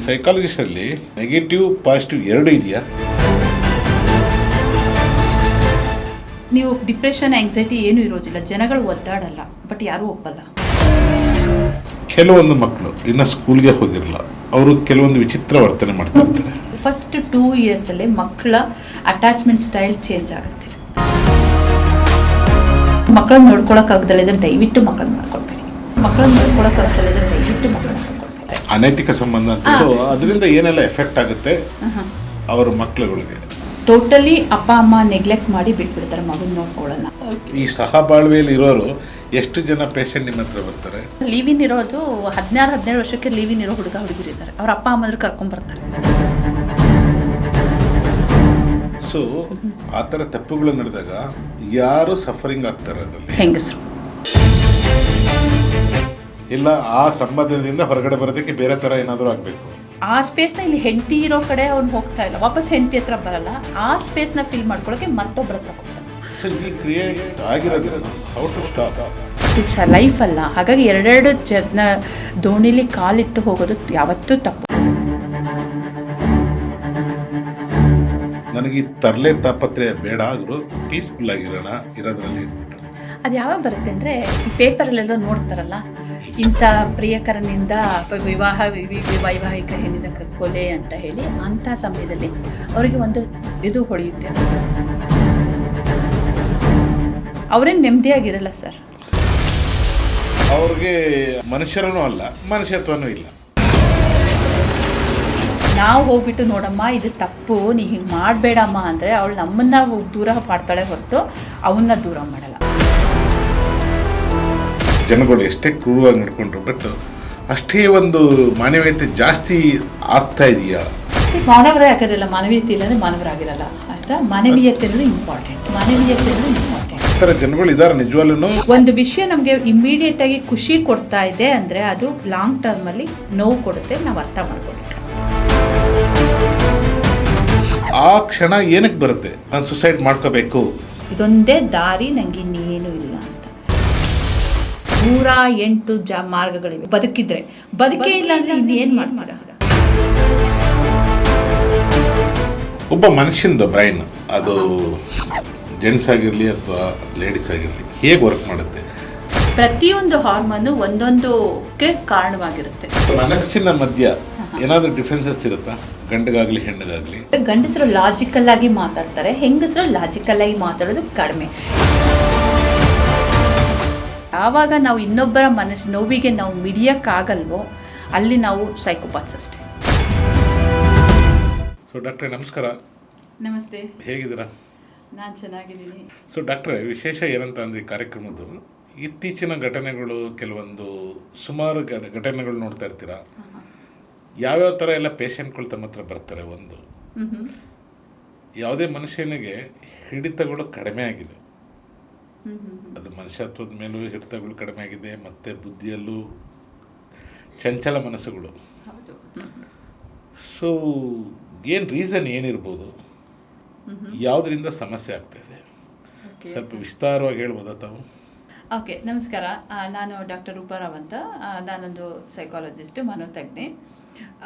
ಸೈಕಾಲಜಿಸ್ಟಲ್ಲಿ negative positive ಎರಡು ಇದೆಯಾ? ನೀವು ಡಿಪ್ರೆಷನ್ ಆಂಗ್ಸೈಟಿ ಏನೂ ಇರೋದಿಲ್ಲ, ಜನಗಳು ಒದ್ದಾಡಲ್ಲ, ಬಟ್ ಯಾರೂ ಒಪ್ಪಲ್ಲ. ಕೆಲವೊಂದು ಮಕ್ಕಳು ಇನ್ನು ಸ್ಕೂಲ್ಗೆ ಹೋಗಿರಲ್ಲ, ಅವರು ಕೆಲವೊಂದು ವಿಚಿತ್ರ ವರ್ತನೆ ಮಾಡ್ತಾ ಇರ್ತಾರೆ. ಫಸ್ಟ್ 2 ಇಯರ್ಸಲ್ಲೇ ಮಕ್ಕಳ ಅಟ್ಯಾಚ್ಮೆಂಟ್ ಸ್ಟೈಲ್ ಚೇಂಜ್ ಆಗುತ್ತೆ. ಮಕ್ಕಳನ್ನ ನೋಡ್ಕೊಳಕ್ಕಾಗ್ದಲ್ಲ ಇದ್ರೆ ದಯವಿಟ್ಟು ಮಕ್ಕಳನ್ನ ಮಾಡ್ಕೊಳ್ಬೇಡಿ. ಮಕ್ಕಳನ್ನ ನೋಡ್ಕೊಳಕ್ಕಾಗ್ದಲ್ಲ ಇದ್ರೆ ದಯವಿಟ್ಟು ಮಕ್ಕಳನ್ನ ಮಾಡ್ಕೊಳ್ಬೇಡಿ. ಅನೈತಿಕ ಸಂಬಂಧ ಅಂತ. ಸೊ ಅದರಿಂದ ಏನೆಲ್ಲ ಎಫೆಕ್ಟ್ ಆಗುತ್ತೆ ಅವ್ರ ಮಕ್ಕಳುಗಳಿಗೆ? ಟೋಟಲಿ ಅಪ್ಪ ಅಮ್ಮ ನೆಗ್ಲೆಕ್ಟ್ ಮಾಡಿ ಬಿಟ್ಬಿಡ್ತಾರೆ ಮಗನ ನೋಡ್ಕೊಳ್ಳೋಣ. ಈ ಸಹಬಾಳ್ವೆಯಲ್ಲಿ ಇರೋರು ಎಷ್ಟು ಜನ ಪೇಷಂಟ್ ನಿಮ್ಮ ಹತ್ರ ಬರ್ತಾರೆ? ಲೀವಿನ್ ಇರೋದು 16-17 ವರ್ಷಕ್ಕೆ ಲೀವಿನ್ ಇರೋ ಹುಡುಗ ಹುಡುಗಿರಿದ್ದಾರೆ. ಅವ್ರ ಅಪ್ಪ ಅಮ್ಮದ್ರು ಕರ್ಕೊಂಡ್ಬರ್ತಾರೆ. ಸೊ ಆ ಥರ ತಪ್ಪುಗಳು ನಡೆದಾಗ ಯಾರು ಸಫರಿಂಗ್ ಆಗ್ತಾರೆ? ಅದರಲ್ಲಿ ಹೆಂಗಸರು. ಇಲ್ಲ ಆ ಸಂಬಂಧದಿಂದ ಹೊರಗಡೆ ಬರೋದಕ್ಕೆ ಬೇರೆ ಥರ ಏನಾದರೂ ಆಗಬೇಕು. ಆ ಸ್ಪೇಸ್ನ ಇಲ್ಲಿ ಹೆಂಡತಿ ಇರೋ ಕಡೆ ಅವ್ನು ಹೋಗ್ತಾ ಇಲ್ಲ, ವಾಪಸ್ ಹೆಂಡತಿ ಹತ್ರ ಬರಲ್ಲ. ಆ ಸ್ಪೇಸ್ನ ಫಿಲ್ ಮಾಡ್ಕೊಳ್ಳೋಕೆ ಮತ್ತೊಬ್ಬರ ಹತ್ರ ಹೋಗ್ತಾನೆ. ಸೊ ಈ ಕ್ರಿಯೇಟ್ ಆಗಿರೋದ್ರಿಂದ ಹೌ ಟು ಸ್ಟಾಪ್? ಇದು ಲೈಫ್ ಅಲ್ಲ. ಹಾಗಾಗಿ 2 ಜನ ದೋಣಿಲಿ ಕಾಲಿಟ್ಟು ಹೋಗೋದು ಯಾವತ್ತೂ ತಪ್ಪು. ನನಗೆ ಈ ತರಲೆ ತಾಪತ್ರೆ ಬೇಡ, ಅವರು ಪೀಸ್ಫುಲ್ ಆಗಿರೋಣ ಇರೋದ್ರಲ್ಲಿ. ಅದು ಯಾವಾಗ ಬರುತ್ತೆ ಅಂದರೆ, ಈ ಪೇಪರಲ್ಲೆಲ್ಲ ನೋಡ್ತಾರಲ್ಲ, ಇಂಥ ಪ್ರಿಯಕರನಿಂದ ವೈವಾಹಿಕ ಹೆಣ್ಣಿನ ಕೊಲೆ ಅಂತ ಹೇಳಿ, ಅಂಥ ಸಮಯದಲ್ಲಿ ಅವರಿಗೆ ಒಂದು ಇದು ಹೊಳೆಯುತ್ತೆ. ಅವರೇನು ನೆಮ್ಮದಿಯಾಗಿರಲ್ಲ ಸರ್. ಅವ್ರಿಗೆ ಮನುಷ್ಯರೂ ಅಲ್ಲ, ಮನುಷ್ಯತ್ವನೂ ಇಲ್ಲ. ನಾವು ಹೋಗ್ಬಿಟ್ಟು ನೋಡಮ್ಮ ಇದು ತಪ್ಪು, ನೀ ಹಿಂಗೆ ಮಾಡಬೇಡಮ್ಮ ಅಂದರೆ ಅವಳು ನಮ್ಮನ್ನು ದೂರ ಮಾಡ್ತಾಳೆ ಹೊರತು ಅವನ್ನ ದೂರ ಮಾಡಲ್ಲ. ಜನಗಳು ಎಷ್ಟೇ ಕ್ರೂರವಾಗಿ ನಡ್ಕೊಂಡ್ರು, ಬಟ್ ಅಷ್ಟೇ ಒಂದು ಮಾನವೀಯತೆ ಜಾಸ್ತಿ ಆಗ್ತಾ ಇದೆಯಾ? ಮಾನವರೇ ಆಗಿರಲ್ಲ, ಮಾನವೀಯತೆ ಇಲ್ಲ ಅಂದರೆ ಮಾನವರಾಗಿರಲ್ಲ. ಆಯಿತಾ? ಮಾನವೀಯತೆ ಅನ್ನೋದು ಇಂಪಾರ್ಟೆಂಟ್. ಮಾನವೀಯತೆ ಅನ್ನೋದು ಇಂಪಾರ್ಟೆಂಟ್. ಆ ಥರ ಜನಗಳು ಇದ್ದಾರೆ ನಿಜವಾಗ್ಲೂ. ಒಂದು ವಿಷಯ ನಮಗೆ ಇಮ್ಮಿಡಿಯೇಟ್ ಆಗಿ ಖುಷಿ ಕೊಡ್ತಾ ಇದೆ ಅಂದರೆ ಅದು ಲಾಂಗ್ ಟರ್ಮಲ್ಲಿ ನೋವು ಕೊಡುತ್ತೆ. ನಾವು ಅರ್ಥ ಮಾಡ್ಕೋಬೇಕಷ್ಟೆ. ಆ ಕ್ಷಣ ಏನಕ್ಕೆ ಬರುತ್ತೆ, ನಾನು ಸುಸೈಡ್ ಮಾಡ್ಕೋಬೇಕು, ಇದೊಂದೇ ದಾರಿ, ನಂಗೆ ಇನ್ನೇನು ಇಲ್ಲ ಅಂತ. 108 ಮಾರ್ಗಗಳಿವೆ. ಬದುಕಿದ್ರೆ ಬದುಕೇ ಇಲ್ಲ ಅಂದರೆ ಇನ್ನೇನು ಮಾಡ್ತೀರಾ? ಒಬ್ಬ ಮನುಷ್ಯನದು ಬ್ರೈನ್, ಅದು ಜೆಂಟ್ಸ್ ಆಗಿರಲಿ ಅಥವಾ ಲೇಡೀಸ್ ಆಗಿರಲಿ, ಹೇಗೆ ವರ್ಕ್ ಮಾಡುತ್ತೆ? ಪ್ರತಿಯೊಂದು ಹಾರ್ಮೋನು ಒಂದೊಂದಕ್ಕೆ ಕಾರಣವಾಗಿರುತ್ತೆ. ಮನಸ್ಸಿನ ಮಧ್ಯ ಏನಾದರೂ ಡಿಫ್ರೆನ್ಸಸ್ ಇರುತ್ತಾ, ಗಂಡಗಾಗಲಿ ಹೆಣ್ಣಿಗಾಗಲಿ? ಗಂಡಸರು ಲಾಜಿಕಲ್ ಆಗಿ ಮಾತಾಡ್ತಾರೆ, ಹೆಂಗಸರು ಲಾಜಿಕಲ್ ಆಗಿ ಮಾತಾಡೋದು ಕಡಿಮೆ. ಯಾವಾಗ ನಾವು ಇನ್ನೊಬ್ಬರ ನೋವಿಗೆ ನಾವು ಮಿಡಿಯೋಕ್ಕಾಗಲ್ವೋ ಅಲ್ಲಿ ನಾವು ಸೈಕೋಪಾತ್ಸ್ ಅಷ್ಟೇ. ಸೊ ಡಾಕ್ಟ್ರೇ ನಮಸ್ಕಾರ. ನಮಸ್ತೆ. ಹೇಗಿದ್ದೀರಾ? ನಾನು ಚೆನ್ನಾಗಿದ್ದೀನಿ. ಸೊ ಡಾಕ್ಟ್ರೇ, ವಿಶೇಷ ಏನಂತ ಅಂದರೆ ಈ ಕಾರ್ಯಕ್ರಮದ್ದು ಇತ್ತೀಚಿನ ಘಟನೆಗಳು, ಕೆಲವೊಂದು ಸುಮಾರು ಘಟನೆಗಳು ನೋಡ್ತಾ ಇರ್ತೀರಾ. ಯಾವ್ಯಾವ ಥರ ಎಲ್ಲ ಪೇಷಂಟ್ಗಳು ತಮ್ಮ ಹತ್ರ ಬರ್ತಾರೆ. ಒಂದು ಯಾವುದೇ ಮನುಷ್ಯನಿಗೆ ಹಿಡಿತಗಳು ಕಡಿಮೆ ಆಗಿದೆ, ಅದು ಮನುಷ್ಯತ್ವದ ಮೇಲೂ ಹಿಡಿತಗಳು ಕಡಿಮೆ ಆಗಿದೆ, ಮತ್ತು ಬುದ್ಧಿಯಲ್ಲೂ ಚಂಚಲ ಮನಸ್ಸುಗಳು. ಸೊ ಏನು ರೀಸನ್ ಏನಿರ್ಬೋದು, ಯಾವುದರಿಂದ ಸಮಸ್ಯೆ ಆಗ್ತಾಯಿದೆ, ಸ್ವಲ್ಪ ವಿಸ್ತಾರವಾಗಿ ಹೇಳ್ಬೋದಾ ತಾವು? ಓಕೆ, ನಮಸ್ಕಾರ. ನಾನು ಡಾಕ್ಟರ್ ರೂಪಾರಾವ್ ಅಂತ. ನಾನೊಂದು ಸೈಕಾಲಜಿಸ್ಟ್, ಮನೋತಜ್ಞೆ.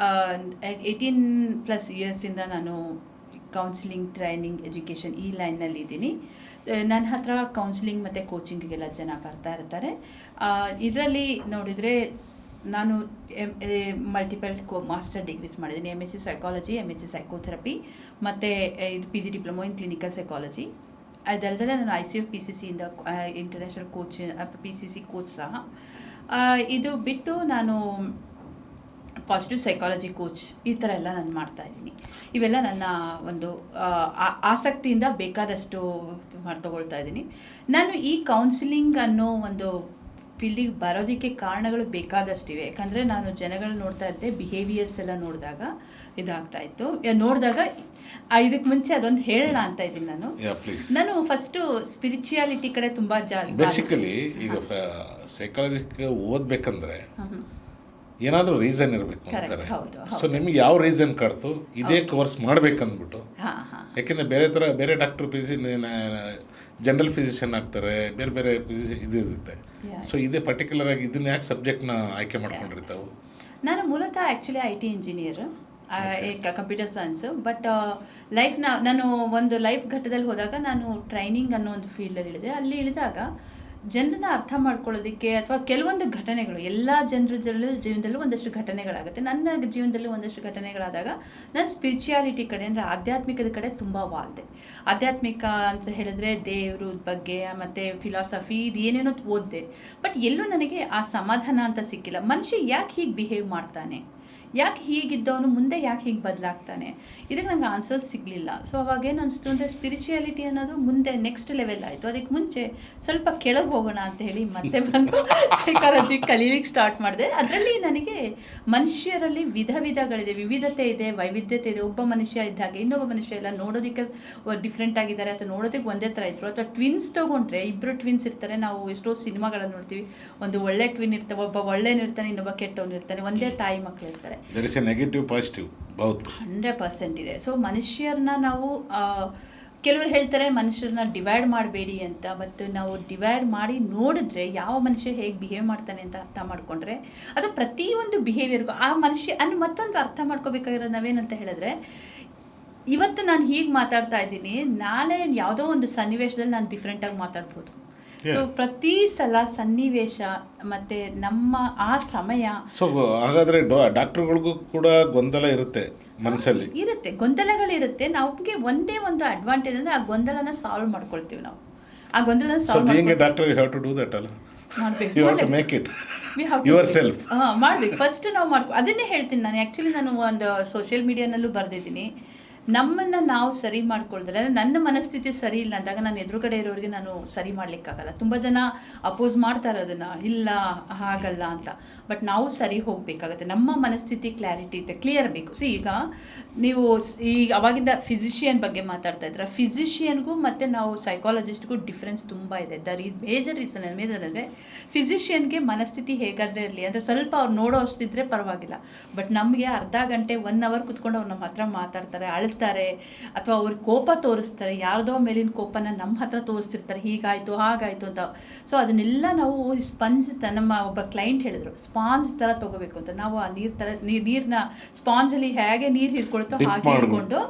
18+ ಇಯರ್ಸಿಂದ ನಾನು ಕೌನ್ಸಿಲಿಂಗ್, ಟ್ರೈನಿಂಗ್, ಎಜುಕೇಷನ್ ಈ ಲೈನ್ನಲ್ಲಿ ಇದ್ದೀನಿ. ನನ್ನ ಹತ್ರ ಕೌನ್ಸಿಲಿಂಗ್ ಮತ್ತು ಕೋಚಿಂಗಿಗೆಲ್ಲ ಜನ ಬರ್ತಾ ಇರ್ತಾರೆ. ಇದರಲ್ಲಿ ನೋಡಿದರೆ ನಾನು ಮಲ್ಟಿಪಲ್ ಮಾಸ್ಟರ್ ಡಿಗ್ರೀಸ್ ಮಾಡಿದ್ದೀನಿ. MSc ಸೈಕಾಲಜಿ, MSc ಸೈಕೋಥೆರಪಿ, ಮತ್ತು ಇದು PG diploma in clinical psychology. ಅದಲ್ಲದೆ ನಾನು ICF PCCಯಿಂದ ಇಂಟರ್ನ್ಯಾಷನಲ್ ಕೋಚ್, PCC ಕೋಚ್ ಸಹ. ಇದು ಬಿಟ್ಟು ನಾನು ಪಾಸಿಟಿವ್ ಸೈಕಾಲಜಿ ಕೋಚ್, ಈ ಥರ ಎಲ್ಲ ನಾನು ಮಾಡ್ತಾಯಿದ್ದೀನಿ. ಇವೆಲ್ಲ ನನ್ನ ಒಂದು ಆಸಕ್ತಿಯಿಂದ ಬೇಕಾದಷ್ಟು ತಗೊಳ್ತಾ ಇದ್ದೀನಿ. ನಾನು ಈ ಕೌನ್ಸಿಲಿಂಗ್ ಅನ್ನೋ ಒಂದು ಫೀಲ್ಡಿಗೆ ಬರೋದಕ್ಕೆ ಕಾರಣಗಳು ಬೇಕಾದಷ್ಟಿವೆ. ಯಾಕಂದರೆ ನಾನು ಜನಗಳು ನೋಡ್ತಾ ಇದ್ದೆ, ಬಿಹೇವಿಯರ್ಸ್ ಎಲ್ಲ ನೋಡಿದಾಗ ಇದಾಗ್ತಾಯಿತ್ತು. ನೋಡಿದಾಗ ಇದಕ್ಕೆ ಮುಂಚೆ ಅದೊಂದು ಹೇಳೋಣ ಅಂತ ಇದ್ದೀನಿ. ನಾನು ಫಸ್ಟು ಸ್ಪಿರಿಚುಯಾಲಿಟಿ ಕಡೆ ತುಂಬ ಬೇಸಿಕಲಿ ಈಗ ಸೈಕಾಲಜಿಗೆ ಓದಬೇಕಂದ್ರೆ ಏನಾದರೂ ರೀಸನ್ ಇರಬೇಕು ಅಂತಾರೆ. ಸೊ ನಿಮ್ಗೆ ಯಾವ ರೀಸನ್ ಕಾಡ್ತು ಇದೇ ಕೋರ್ಸ್ ಮಾಡ್ಬೇಕಂದ್ಬಿಟ್ಟು? ಯಾಕೆಂದರೆ ಬೇರೆ ಡಾಕ್ಟರ್ ಜನರಲ್ ಫಿಸಿಷಿಯನ್ ಆಗ್ತಾರೆ, ಬೇರೆ ಬೇರೆ ಇದು ಇರುತ್ತೆ. ಸೊ ಇದೇ ಪರ್ಟಿಕ್ಯುಲರ್ ಆಗಿ ಇದನ್ನ ಯಾಕೆ ಸಬ್ಜೆಕ್ಟ್ನ ಆಯ್ಕೆ ಮಾಡ್ಕೊಂಡಿರ್ತಾವೆ? ನಾನು ಮೂಲತಃ actually IT engineer, computer science. But ನಾನು ಒಂದು ಲೈಫ್ ಘಟ್ಟದಲ್ಲಿ ಹೋದಾಗ ನಾನು ಟ್ರೈನಿಂಗ್ ಅನ್ನೋ ಒಂದು ಫೀಲ್ಡಲ್ಲಿ ಇಳಿದೆ. ಅಲ್ಲಿ ಇಳಿದಾಗ ಜನರನ್ನ ಅರ್ಥ ಮಾಡ್ಕೊಳ್ಳೋದಕ್ಕೆ ಅಥವಾ ಕೆಲವೊಂದು ಘಟನೆಗಳು ಎಲ್ಲ ಜನರ ಜೀವನದಲ್ಲೂ ಒಂದಷ್ಟು ಘಟನೆಗಳಾಗುತ್ತೆ. ನನ್ನ ಜೀವನದಲ್ಲೂ ಒಂದಷ್ಟು ಘಟನೆಗಳಾದಾಗ ನಾನು ಸ್ಪಿರಿಚುಯಾಲಿಟಿ ಕಡೆ ಅಂದರೆ ಆಧ್ಯಾತ್ಮಿಕದ ಕಡೆ ತುಂಬ ವಾಲ್ದೆ. ಆಧ್ಯಾತ್ಮಿಕ ಅಂತ ಹೇಳಿದ್ರೆ ದೇವ್ರ ಬಗ್ಗೆ ಮತ್ತು ಫಿಲಾಸಫಿ ಇದು ಏನೇನೋ ಓದಿದೆ. ಬಟ್ ಎಲ್ಲೂ ನನಗೆ ಆ ಸಮಾಧಾನ ಅಂತ ಸಿಕ್ಕಿಲ್ಲ. ಮನುಷ್ಯ ಯಾಕೆ ಹೀಗೆ ಬಿಹೇವ್ ಮಾಡ್ತಾನೆ, ಯಾಕೆ ಹೀಗಿದ್ದವನು ಮುಂದೆ ಯಾಕೆ ಹೀಗೆ ಬದಲಾಗ್ತಾನೆ, ಇದಕ್ಕೆ ನಂಗೆ ಆನ್ಸರ್ಸ್ ಸಿಗಲಿಲ್ಲ. ಸೊ ಅವಾಗೇನು ಅನಿಸ್ತು ಅಂದರೆ ಸ್ಪಿರಿಚುಯಾಲಿಟಿ ಅನ್ನೋದು ಮುಂದೆ ನೆಕ್ಸ್ಟ್ ಲೆವೆಲ್ ಆಯಿತು. ಅದಕ್ಕೆ ಮುಂಚೆ ಸ್ವಲ್ಪ ಕೆಳಗೆ ಹೋಗೋಣ ಅಂತ ಹೇಳಿ ಮತ್ತೆ ಬಂದು ಸೈಕಾಲಜಿ ಕಲೀಲಿಕ್ಕೆ ಸ್ಟಾರ್ಟ್ ಮಾಡಿದೆ. ಅದರಲ್ಲಿ ನನಗೆ ಮನುಷ್ಯರಲ್ಲಿ ವಿಧಗಳಿದೆ, ವಿವಿಧತೆ ಇದೆ, ವೈವಿಧ್ಯತೆ ಇದೆ. ಒಬ್ಬ ಮನುಷ್ಯ ಇದ್ದ ಹಾಗೆ ಇನ್ನೊಬ್ಬ ಮನುಷ್ಯ ಎಲ್ಲ ನೋಡೋದಕ್ಕೆ ಡಿಫ್ರೆಂಟ್ ಆಗಿದ್ದಾರೆ ಅಥವಾ ನೋಡೋದಕ್ಕೆ ಒಂದೇ ಥರ ಇದ್ರು. ಅಥವಾ ಟ್ವಿನ್ಸ್ ತೊಗೊಂಡ್ರೆ ಇಬ್ಬರು ಟ್ವಿನ್ಸ್ ಇರ್ತಾರೆ. ನಾವು ಎಷ್ಟೋ ಸಿನಿಮಾಗಳನ್ನು ನೋಡ್ತೀವಿ, ಒಂದು ಒಳ್ಳೆ ಟ್ವಿನ್ ಇರ್ತಾರೆ, ಒಬ್ಬ ಒಳ್ಳೆನಿರ್ತಾನೆ, ಇನ್ನೊಬ್ಬ ಕೆಟ್ಟವನಿರ್ತಾನೆ, ಒಂದೇ ತಾಯಿ ಮಕ್ಕಳು ಇರ್ತಾರೆ. There is a negative positive both 100% ಇದೆ. ಸೊ ಮನುಷ್ಯರನ್ನ ನಾವು ಕೆಲವರು ಹೇಳ್ತಾರೆ ಮನುಷ್ಯರನ್ನ ಡಿವೈಡ್ ಮಾಡಬೇಡಿ ಅಂತ. ಮತ್ತು ನಾವು ಡಿವೈಡ್ ಮಾಡಿ ನೋಡಿದ್ರೆ ಯಾವ ಮನುಷ್ಯ ಹೇಗೆ ಬಿಹೇವ್ ಮಾಡ್ತಾನೆ ಅಂತ ಅರ್ಥ ಮಾಡ್ಕೊಂಡ್ರೆ ಅದು ಪ್ರತಿಯೊಂದು ಬಿಹೇವಿಯರ್ಗೂ ಆ ಮನುಷ್ಯ ಮತ್ತೊಂದು ಅರ್ಥ ಮಾಡ್ಕೋಬೇಕಾಗಿರೋದು ನಾವೇನಂತ ಹೇಳಿದ್ರೆ, ಇವತ್ತು ನಾನು ಹೀಗೆ ಮಾತಾಡ್ತಾ ಇದ್ದೀನಿ, ನಾಳೆ ಯಾವುದೋ ಒಂದು ಸನ್ನಿವೇಶದಲ್ಲಿ ನಾನು ಡಿಫ್ರೆಂಟಾಗಿ ಮಾತಾಡ್ಬೋದು. ಸೊ ಪ್ರತಿ ಸಲ ಸನ್ನಿವೇಶ ಮತ್ತೆ ನಮ್ಮ ಆ ಸಮಯ. ಸೊ ಹಾಗಾದ್ರೆ ಡಾಕ್ಟರ್ಗಳಿಗೂ ಕೂಡ ಗೊಂದಲ ಇರುತ್ತೆ, ಮನಸ್ಸಲ್ಲಿ ಇರುತ್ತೆ, ಗೊಂದಲಗಳಿರುತ್ತೆ. ನಮಗೆ ಒಂದೇ ಒಂದು ಅಡ್ವಾಂಟೇಜ್ ಅಂದರೆ ಆ ಗೊಂದಲನ ಸಾಲ್ವ್ ಮಾಡ್ಕೊಳ್ತೀವಿ ನಾವು. ಆ ಗೊಂದಲನ ಸಾಲ್ವ್ ಮಾಡ್ಬೇಕು. ಫಸ್ಟ್ ನಾವು ಅದನ್ನೇ ಹೇಳ್ತೀನಿ ನಾನು. ಆ್ಯಕ್ಚುಲಿ ನಾನು ಒಂದು ಸೋಷಿಯಲ್ ಮೀಡಿಯಾನಲ್ಲೂ ಬರೆದಿದ್ದೀನಿ, ನಮ್ಮನ್ನು ನಾವು ಸರಿ ಮಾಡ್ಕೊಳ್ತಾರೆ. ನನ್ನ ಮನಸ್ಥಿತಿ ಸರಿ ಇಲ್ಲ ಅಂದಾಗ ನಾನು ಎದುರುಗಡೆ ಇರೋರಿಗೆ ನಾನು ಸರಿ ಮಾಡಲಿಕ್ಕಾಗಲ್ಲ. ತುಂಬ ಜನ ಅಪೋಸ್ ಮಾಡ್ತಾರೆ ಅದನ್ನು, ಇಲ್ಲ ಹಾಗಲ್ಲ ಅಂತ. ಬಟ್ ನಾವು ಸರಿ ಹೋಗಬೇಕಾಗತ್ತೆ. ನಮ್ಮ ಮನಸ್ಥಿತಿ ಕ್ಲಾರಿಟಿ ಇದೆ, ಕ್ಲಿಯರ್ ಬೇಕು. ಈಗ ನೀವು ಈಗ ಅವಾಗಿಂದ ಫಿಸಿಷಿಯನ್ ಬಗ್ಗೆ ಮಾತಾಡ್ತಾ ಇದ್ರೆ, ಫಿಸಿಷಿಯನ್ಗೂ ಮತ್ತು ನಾವು ಸೈಕಾಲಜಿಸ್ಟ್ಗೂ ಡಿಫ್ರೆನ್ಸ್ ತುಂಬ ಇದೆ. ಮೇಜರ್ ರೀಸನ್ ಅಂದರೆ ಫಿಸಿಷಿಯನ್ಗೆ ಮನಸ್ಥಿತಿ ಹೇಗಾದರೆ ಇರಲಿ ಅಂದರೆ ಸ್ವಲ್ಪ ಅವ್ರು ನೋಡೋ ಅಷ್ಟಿದ್ರೆ ಪರವಾಗಿಲ್ಲ. ಬಟ್ ನಮಗೆ ಅರ್ಧ ಗಂಟೆ 1 hour ಕುತ್ಕೊಂಡು ಅವ್ರು ನಮ್ಮ ಹತ್ರ ಮಾತಾಡ್ತಾರೆ, ಅಥವಾ ಅವ್ರಿಗೆ ಕೋಪ ತೋರಿಸ್ತಾರೆ, ಯಾರ್ದೋ ಮೇಲಿನ ಕೋಪನ ನಮ್ಮ ಹತ್ರ ತೋರಿಸ್ತಿರ್ತಾರೆ, ಹೀಗಾಯಿತು ಹಾಗಾಯಿತು ಅಂತ. ಸೊ ಅದನ್ನೆಲ್ಲ ನಾವು ಸ್ಪಂಜ್ ನಮ್ಮ ಒಬ್ಬ ಕ್ಲೈಂಟ್ ಹೇಳಿದ್ರು, ಸ್ಪಾಂಜ್ ಥರ ತೊಗೋಬೇಕು ಅಂತ. ನಾವು ಆ ನೀರನ್ನ ಸ್ಪಾಂಜಲ್ಲಿ ಹೇಗೆ ನೀರು ಹಿಡ್ಕೊಳ್ತೋ ಹಾಗೆ ಹಿಡ್ಕೊಂಡು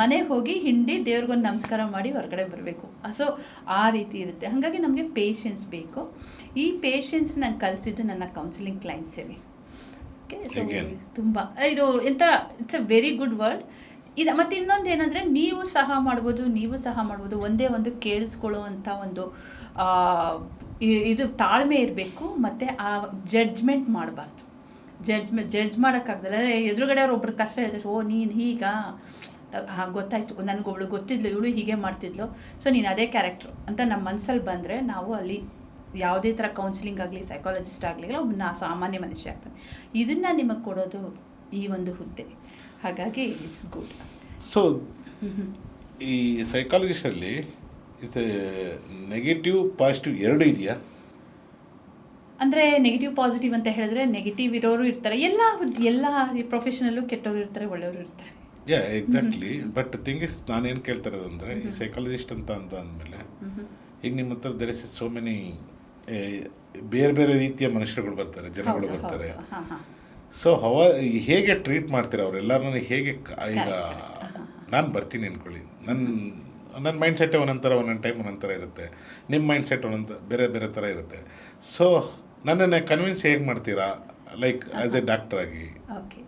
ಮನೆಗೆ ಹೋಗಿ ಹಿಂಡಿ ದೇವ್ರಿಗೊಂದು ನಮಸ್ಕಾರ ಮಾಡಿ ಹೊರಗಡೆ ಬರಬೇಕು. ಸೊ ಆ ರೀತಿ ಇರುತ್ತೆ. ಹಾಗಾಗಿ ನಮಗೆ ಪೇಷನ್ಸ್ ಬೇಕು. ಈ ಪೇಷನ್ಸ್ ನಾನು ಕಲಿಸಿದ್ದು ನನ್ನ ಕೌನ್ಸಿಲಿಂಗ್ ಕ್ಲೈಂಟ್ಸಲ್ಲಿ. ತುಂಬ ಇದು it's a very good word ಇದು. ಮತ್ತು ಇನ್ನೊಂದು ಏನಂದರೆ ನೀವು ಸಹ ಮಾಡ್ಬೋದು. ಒಂದೇ ಒಂದು ಕೇಳಿಸ್ಕೊಳ್ಳುವಂಥ ಒಂದು ಇದು ತಾಳ್ಮೆ ಇರಬೇಕು. ಮತ್ತು ಆ ಜಡ್ಜ್ಮೆಂಟ್ ಮಾಡಬಾರ್ದು. ಜಡ್ಜ್ ಮಾಡೋಕ್ಕಾಗ್ದಲ್ಲ. ಎದುರುಗಡೆ ಅವ್ರು ಒಬ್ರು ಕಷ್ಟ ಹೇಳ್ತಾರೆ, ಓ ನೀನು ಹೀಗ ಗೊತ್ತಾಯಿತು, ನನಗೊಬ್ಳು ಗೊತ್ತಿದ್ಲು, ಇವಳು ಹೀಗೆ ಮಾಡ್ತಿದ್ಲು, ಸೊ ನೀನು ಅದೇ ಕ್ಯಾರೆಕ್ಟ್ರು ಅಂತ ನಮ್ಮ ಮನಸ್ಸಲ್ಲಿ ಬಂದರೆ ನಾವು ಅಲ್ಲಿ ಯಾವುದೇ ಥರ ಕೌನ್ಸಿಲಿಂಗ್ ಆಗಲಿ ಸೈಕಾಲಜಿಸ್ಟ್ ಆಗಲಿ ಒಬ್ಬ ಸಾಮಾನ್ಯ ಮನುಷ್ಯ ಆಗ್ತಾನೆ. ಇದನ್ನು ನಿಮಗೆ ಕೊಡೋದು ಈ ಒಂದು ಹುದ್ದೆ. ಹಾಗಾಗಿ ಇಟ್ಸ್ ಗುಡ್. ಸೊ ಈ ಸೈಕಾಲಜಿಸ್ಟಲ್ಲಿ ಇಟ್ಸ್ ನೆಗೆಟಿವ್ ಪಾಸಿಟಿವ್ ಎರಡು ಇದೆಯಾ? ಅಂದರೆ ನೆಗೆಟಿವ್ ಪಾಸಿಟಿವ್ ಅಂತ ಹೇಳಿದ್ರೆ ನೆಗೆಟಿವ್ ಇರೋರು ಇರ್ತಾರೆ. ಎಲ್ಲ ಪ್ರೊಫೆಷನಲ್ಲೂ ಕೆಟ್ಟವರು ಇರ್ತಾರೆ, ಒಳ್ಳೆಯವರು ಇರ್ತಾರೆ. ಎಕ್ಸಾಕ್ಟ್ಲಿ. ಬಟ್ ಥಿಂಗ್ ಇಸ್ ನಾನೇನು ಕೇಳ್ತಾ ಇರೋದಂದರೆ, ಈ ಸೈಕಾಲಜಿಸ್ಟ್ ಅಂತ ಅಂದಮೇಲೆ ಈಗ ನಿಮ್ಮ ಹತ್ರ ದೇರ್ ಇಸ್ ಸೋ ಮೆನಿ ಬೇರೆ ರೀತಿಯ ಮನುಷ್ಯರುಗಳು ಬರ್ತಾರೆ, ಜನಗಳು ಬರ್ತಾರೆ. ಸೊ ಹೇಗೆ ಟ್ರೀಟ್ ಮಾಡ್ತೀರಾ ಅವರೆಲ್ಲರನ್ನ? ಹೇಗೆ ಈಗ ನಾನು ಬರ್ತೀನಿ ಅಂದ್ಕೊಳ್ಳಿ, ನನ್ನ ಮೈಂಡ್ ಸೆಟ್ಟೇ ಒಂದೊಂದು ಟೈಮ್ ಒಂದೊಂದು ಥರ ಇರುತ್ತೆ, ನಿಮ್ಮ ಮೈಂಡ್ ಸೆಟ್ ಬೇರೆ ಥರ ಇರುತ್ತೆ. ಸೊ ನನ್ನನ್ನು ಕನ್ವಿನ್ಸ್ ಹೇಗೆ ಮಾಡ್ತೀರಾ, ಲೈಕ್ ಆ್ಯಸ್ ಎ ಡಾಕ್ಟರ್ ಆಗಿ? ಓಕೆ,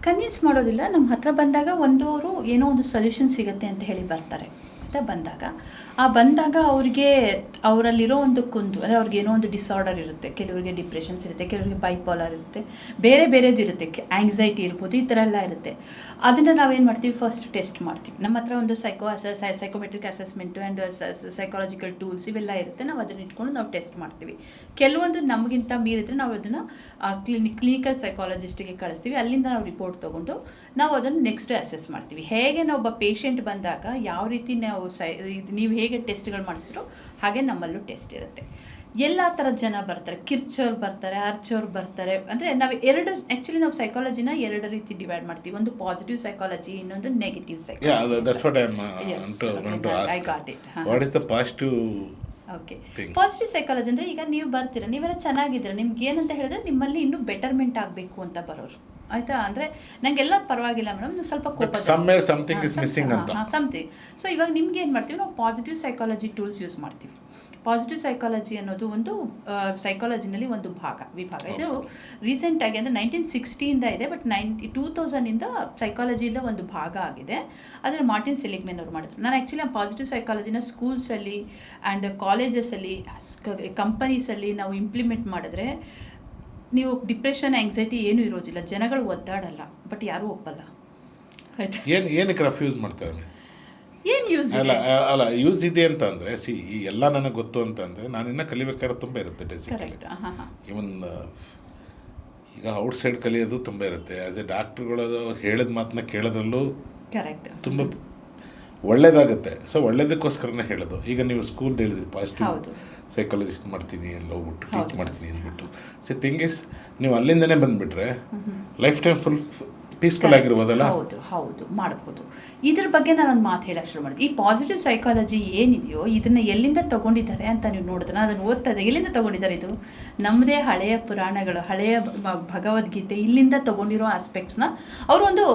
ಕನ್ವಿನ್ಸ್ ಮಾಡೋದಿಲ್ಲ. ನಮ್ಮ ಹತ್ರ ಬಂದಾಗ ಅವರು ಏನೋ ಒಂದು ಸೊಲ್ಯೂಷನ್ ಸಿಗುತ್ತೆ ಅಂತ ಹೇಳಿ ಬರ್ತಾರೆ. ಬಂದಾಗ ಅವ್ರಿಗೆ ಅವರಲ್ಲಿರೋ ಒಂದು ಕುಂದು ಅಂದರೆ ಅವ್ರಿಗೆ ಏನೋ ಒಂದು ಡಿಸಾರ್ಡರ್ ಇರುತ್ತೆ. ಕೆಲವರಿಗೆ ಡಿಪ್ರೆಷನ್ಸ್ ಇರುತ್ತೆ, ಕೆಲವರಿಗೆ ಬೈಪೋಲಾರ್ ಇರುತ್ತೆ, ಬೇರೆದು ಇರುತ್ತೆ, ಆ್ಯಂಗ್ಸೈಟಿ ಇರ್ಬೋದು, ಈ ಥರ ಎಲ್ಲ ಇರುತ್ತೆ. ಅದನ್ನು ನಾವೇನು ಮಾಡ್ತೀವಿ, ಫಸ್ಟ್ ಟೆಸ್ಟ್ ಮಾಡ್ತೀವಿ. ನಮ್ಮ ಹತ್ರ ಒಂದು psychometric assessment and psychological tools ಇವೆಲ್ಲ ಇರುತ್ತೆ. ನಾವು ಅದನ್ನು ಇಟ್ಕೊಂಡು ನಾವು ಟೆಸ್ಟ್ ಮಾಡ್ತೀವಿ. ಕೆಲವೊಂದು ನಮಗಿಂತ ಮೀರಿದ್ರೆ ನಾವು ಅದನ್ನು ಕ್ಲಿನಿಕಲ್ ಸೈಕಾಲಜಿಸ್ಟಿಗೆ ಕಳಿಸ್ತೀವಿ. ಅಲ್ಲಿಂದ ನಾವು ರಿಪೋರ್ಟ್ ತೊಗೊಂಡು ನಾವು ಅದನ್ನು ನೆಕ್ಸ್ಟ್ ಅಸೆಸ್ ಮಾಡ್ತೀವಿ. ಹೇಗೆ ನಾವು ಒಬ್ಬ ಪೇಷಂಟ್ ಬಂದಾಗ ಯಾವ ರೀತಿ ನಾವು ನೀವು ಹೇಗೆ ಟೆಸ್ಟ್ಗಳು ಮಾಡಿಸಿರೋ ಹಾಗೆ ನಮ್ಮಲ್ಲೂ ಟೆಸ್ಟ್ ಇರುತ್ತೆ. ಎಲ್ಲ ಥರದ ಜನ ಬರ್ತಾರೆ, ಕಿರ್ಚೋರು ಬರ್ತಾರೆ, ಅರ್ಚೋರು ಬರ್ತಾರೆ. ಅಂದರೆ ಆ್ಯಕ್ಚುಲಿ ನಾವು ಸೈಕಾಲಜಿನ 2 ರೀತಿ ಡಿವೈಡ್ ಮಾಡ್ತೀವಿ. ಒಂದು ಪಾಸಿಟಿವ್ ಸೈಕಾಲಜಿ, ಇನ್ನೊಂದು negative psychology. What is the positive okay. thing. Positive psychology ಅಂದರೆ ಈಗ ನೀವು ಬರ್ತೀರಾ, ನೀವೆಲ್ಲ ಚೆನ್ನಾಗಿದ್ದೀರಾ, ನಿಮ್ಗೆ ಏನಂತ ಹೇಳಿದ್ರೆ ನಿಮ್ಮಲ್ಲಿ ಇನ್ನೂ ಬೆಟರ್ಮೆಂಟ್ ಆಗಬೇಕು ಅಂತ ಬರೋರು, ಆಯಿತಾ. ಅಂದರೆ ನನಗೆಲ್ಲ ಪರವಾಗಿಲ್ಲ ಮೇಡಮ್, ನೀವು ಸ್ವಲ್ಪ ಕೋಪ ಸಮಥಿಂಗ್ ಇಸ್ ಮಿಸ್ಸಿಂಗ್ ಅಂತ ಸಮಥಿಂಗ್. ಸೊ ಇವಾಗ ನಿಮ್ಗೆ ಏನು ಮಾಡ್ತೀವಿ ನಾವು, ಪಾಸಿಟಿವ್ ಸೈಕಾಲಜಿ ಟೂಲ್ಸ್ ಯೂಸ್ ಮಾಡ್ತೀವಿ. ಪಾಸಿಟಿವ್ ಸೈಕಾಲಜಿ ಅನ್ನೋದು ಒಂದು ಸೈಕಾಲಜಿನಲ್ಲಿ ಒಂದು ವಿಭಾಗ. ಇದು ರೀಸೆಂಟಾಗಿ ಅಂದರೆ 1960 ಇದೆ, ಬಟ್ 2000 ಸೈಕಾಲಜಿಯಿಂದ ಒಂದು ಭಾಗ ಆಗಿದೆ. ಅದನ್ನು ಮಾರ್ಟಿನ್ ಸೆಲಿಗ್ಮೆನ್ ಅವರು ಮಾಡಿದ್ರು. ನಾನು ಆ್ಯಕ್ಚುಲಿ ಪಾಸಿಟಿವ್ ಸೈಕಾಲಜಿನ ಸ್ಕೂಲ್ಸಲ್ಲಿ ಆ್ಯಂಡ್ ಕಾಲೇಜಸಲ್ಲಿ, ಕಂಪನೀಸಲ್ಲಿ ನಾವು ಇಂಪ್ಲಿಮೆಂಟ್ ಮಾಡಿದ್ರೆ ನೀವು ಡಿಪ್ರೆಷನ್, ಆಂಗ್ಸೈಟಿ ಏನೂ ಇರೋದಿಲ್ಲ, ಜನಗಳು ಒದ್ದಾಡಲ್ಲ, ಬಟ್ ಯಾರೂ ಒಪ್ಪಲ್ಲ, ಆಯ್ತಾ. ಏನಕ್ಕೆ ರೆಫ್ಯೂಸ್ ಮಾಡ್ತಾರೆ? ಏನು ಯೂಸ್ ಅಲ್ಲ ಯೂಸ್ ಇದೆ ಅಂತ ಅಂದರೆ ಈ ಎಲ್ಲ ನನಗೆ ಗೊತ್ತು ಅಂತ ಅಂದರೆ ನಾನು ಇನ್ನೂ ಕಲಿಬೇಕಾದ್ರೆ ತುಂಬ ಇರುತ್ತೆ ಬೇಸಿಕಲಿ. ಇವನ್ ಈಗ ಔಟ್ಸೈಡ್ ಕಲಿಯೋದು ತುಂಬ ಇರುತ್ತೆ. ಆ್ಯಸ್ ಎ ಡಾಕ್ಟ್ರುಗಳು ಹೇಳಿದ ಮಾತನ್ನ ಕೇಳೋದ್ರಲ್ಲೂ ಕರೆಕ್ಟ್ ತುಂಬ ಒಳ್ಳೇದಾಗುತ್ತೆ. ಸೊ ಒಳ್ಳೇದಕ್ಕೋಸ್ಕರನೇ ಹೇಳೋದು. ಈಗ ನೀವು ಸ್ಕೂಲ್ದು ಹೇಳಿದ್ರಿ ಪಾಸಿಟಿವ್ ಸೈಕಾಲಜಿಸ್ಟ್ ಮಾಡ್ತೀನಿ ಎಲ್ಲ ಹೋಗ್ಬಿಟ್ಟು ಟೀಚ್ ಮಾಡ್ತೀನಿ ಅಂದ್ಬಿಟ್ಟು. ಥಿಂಗ್ ಇಸ್ ನೀವು ಅಲ್ಲಿಂದನೇ ಬಂದುಬಿಟ್ರೆ ಲೈಫ್ ಟೈಮ್ ಫುಲ್ ಪೀಸ್ಫುಲ್ ಆಗಿರ್ಬೋದಲ್ಲ. ಹೌದು ಮಾಡ್ಬೋದು. ಇದ್ರ ಬಗ್ಗೆ ನಾನೊಂದು ಮಾತು ಹೇಳಕ್ಕೆ ಶುರು ಮಾಡಿದೆ. ಈ ಪಾಸಿಟಿವ್ ಸೈಕಾಲಜಿ ಏನಿದೆಯೋ ಇದನ್ನು ಎಲ್ಲಿಂದ ತೊಗೊಂಡಿದ್ದಾರೆ ಅಂತ ನೀವು ನೋಡಿದ್ರೆ, ನಾನು ಅದನ್ನು ಓದ್ತಾ ಇದ್ದೆ, ಎಲ್ಲಿಂದ ತೊಗೊಂಡಿದ್ದಾರೆ ಇದು ನಮ್ಮದೇ ಹಳೆಯ ಪುರಾಣಗಳು, ಹಳೆಯ ಭಗವದ್ಗೀತೆ, ಇಲ್ಲಿಂದ ತೊಗೊಂಡಿರೋ ಆಸ್ಪೆಕ್ಟ್ಸ್ನ ಅವರು ಒಂದು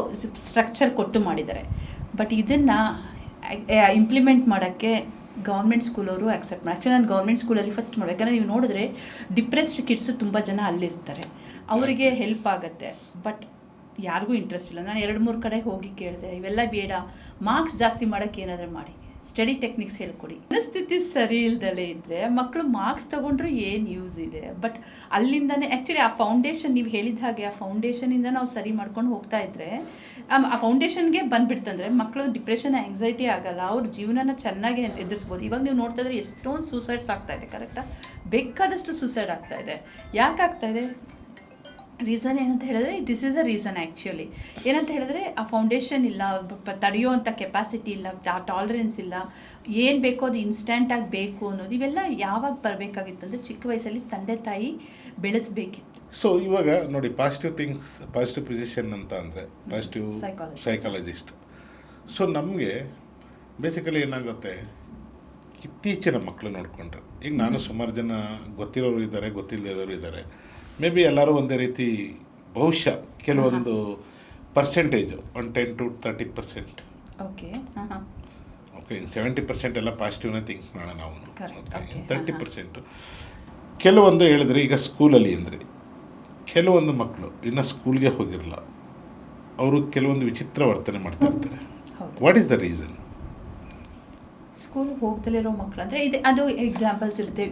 ಸ್ಟ್ರಕ್ಚರ್ ಕೊಟ್ಟು ಮಾಡಿದ್ದಾರೆ. ಬಟ್ ಇದನ್ನು ಇಂಪ್ಲಿಮೆಂಟ್ ಮಾಡೋಕ್ಕೆ ಗೌರ್ಮೆಂಟ್ ಸ್ಕೂಲವರು ಆಕ್ಸೆಪ್ಟ್ ಮಾಡಿ. ಆ್ಯಕ್ಚುಲಿ ನಾನು ಗೌರ್ಮೆಂಟ್ ಸ್ಕೂಲಲ್ಲಿ ಫಸ್ಟ್ ಮಾಡಬೇಕಂದ್ರೆ ನೀವು ನೋಡಿದ್ರೆ ಡಿಪ್ರೆಸ್ಡ್ ಕಿಡ್ಸು ತುಂಬ ಜನ ಅಲ್ಲಿರ್ತಾರೆ, ಅವರಿಗೆ ಹೆಲ್ಪ್ ಆಗುತ್ತೆ. ಬಟ್ ಯಾರಿಗೂ ಇಂಟ್ರೆಸ್ಟ್ ಇಲ್ಲ. ನಾನು 2-3 ಕಡೆ ಹೋಗಿ ಕೇಳಿದೆ, ಇವೆಲ್ಲ ಬೇಡ, ಮಾರ್ಕ್ಸ್ ಜಾಸ್ತಿ ಮಾಡೋಕ್ಕೆ ಏನಾದರೂ ಮಾಡಿ, ಸ್ಟಡಿ ಟೆಕ್ನಿಕ್ಸ್ ಹೇಳ್ಕೊಡಿ. ಪರಿಸ್ಥಿತಿ ಸರಿ ಇಲ್ದಲೇ ಇದ್ದರೆ ಮಕ್ಕಳು ಮಾರ್ಕ್ಸ್ ತೊಗೊಂಡ್ರೂ ಏನು ಯೂಸ್ ಇದೆ? ಬಟ್ ಅಲ್ಲಿಂದನೇ ಆ್ಯಕ್ಚುಲಿ ಆ ಫೌಂಡೇಶನ್, ನೀವು ಹೇಳಿದ ಹಾಗೆ ಆ ಫೌಂಡೇಶನಿಂದ ನಾವು ಸರಿ ಮಾಡ್ಕೊಂಡು ಹೋಗ್ತಾ ಇದ್ದರೆ, ಆ ಫೌಂಡೇಶನ್ಗೆ ಬಂದುಬಿಡ್ತಂದ್ರೆ ಮಕ್ಕಳು ಡಿಪ್ರೆಷನ್, ಆ್ಯಂಗ್ಸೈಟಿ ಆಗಲ್ಲ, ಅವ್ರ ಜೀವನನ ಚೆನ್ನಾಗಿ ಎದುರಿಸ್ಬೋದು. ಇವಾಗ ನೀವು ನೋಡ್ತಾ ಇದ್ರೆ ಎಷ್ಟೊಂದು ಸೂಸೈಡ್ಸ್ ಆಗ್ತಾಯಿದೆ, ಕರೆಕ್ಟಾ? ಬೇಕಾದಷ್ಟು ಸೂಸೈಡ್ ಆಗ್ತಾಯಿದೆ. ಯಾಕೆ ಆಗ್ತಾಯಿದೆ? ರೀಸನ್ ಏನಂತ ಹೇಳಿದ್ರೆ, this is a reason actually. ಏನಂತ ಹೇಳಿದ್ರೆ ಆ ಫೌಂಡೇಶನ್ ಇಲ್ಲ, ತಡೆಯುವಂಥ ಕೆಪಾಸಿಟಿ ಇಲ್ಲ, ಟಾಲರೆನ್ಸ್ ಇಲ್ಲ, ಏನು ಬೇಕೋ ಅದು ಇನ್ಸ್ಟೆಂಟಾಗಿ ಬೇಕು ಅನ್ನೋದು, ಇವೆಲ್ಲ ಯಾವಾಗ ಬರಬೇಕಾಗಿತ್ತು ಅಂದರೆ ಚಿಕ್ಕ ವಯಸ್ಸಲ್ಲಿ ತಂದೆ ತಾಯಿ ಬೆಳೆಸಬೇಕಿತ್ತು. ಸೊ ಇವಾಗ ನೋಡಿ, ಪಾಸಿಟಿವ್ ಪೊಸಿಷನ್ ಅಂತ ಅಂದರೆ ಪಾಸಿಟಿವ್ ಸೈಕಾಲಜಿಸ್ಟ್. ಸೊ ನಮಗೆ ಬೇಸಿಕಲಿ ಏನಾಗುತ್ತೆ, ಇತ್ತೀಚಿನ ಮಕ್ಕಳು ನೋಡಿಕೊಂಡ್ರೆ, ಈಗ ನಾನು ಸುಮಾರು ಜನ ಗೊತ್ತಿರೋರು ಇದ್ದಾರೆ, ಗೊತ್ತಿಲ್ಲದವರು ಇದ್ದಾರೆ. ಮೇ ಬಿ ಎಲ್ಲರೂ ಒಂದೇ ರೀತಿ, ಬಹುಶಃ ಕೆಲವೊಂದು ಪರ್ಸೆಂಟೇಜು 10 to 30%. ಓಕೆ 70% ಎಲ್ಲ ಪಾಸಿಟಿವ್ನೇ ಥಿಂಕ್ ಮಾಡೋಣ ನಾವು. 30% ಕೆಲವೊಂದು ಹೇಳಿದ್ರೆ, ಈಗ ಸ್ಕೂಲಲ್ಲಿ ಅಂದರೆ ಕೆಲವೊಂದು ಮಕ್ಕಳು ಇನ್ನೂ ಸ್ಕೂಲ್ಗೆ ಹೋಗಿರಲ್ಲ, ಅವರು ಕೆಲವೊಂದು ವಿಚಿತ್ರ ವರ್ತನೆ ಮಾಡ್ತಾ ಇರ್ತಾರೆ. What is the reason? ಸ್ಕೂಲ್ಗೆ ಹೋಗ್ದಲ್ಲಿರೋ ಮಕ್ಕಳು ಅಂದರೆ ಅದು ಎಕ್ಸಾಂಪಲ್ಸ್ ಇರುತ್ತೆ.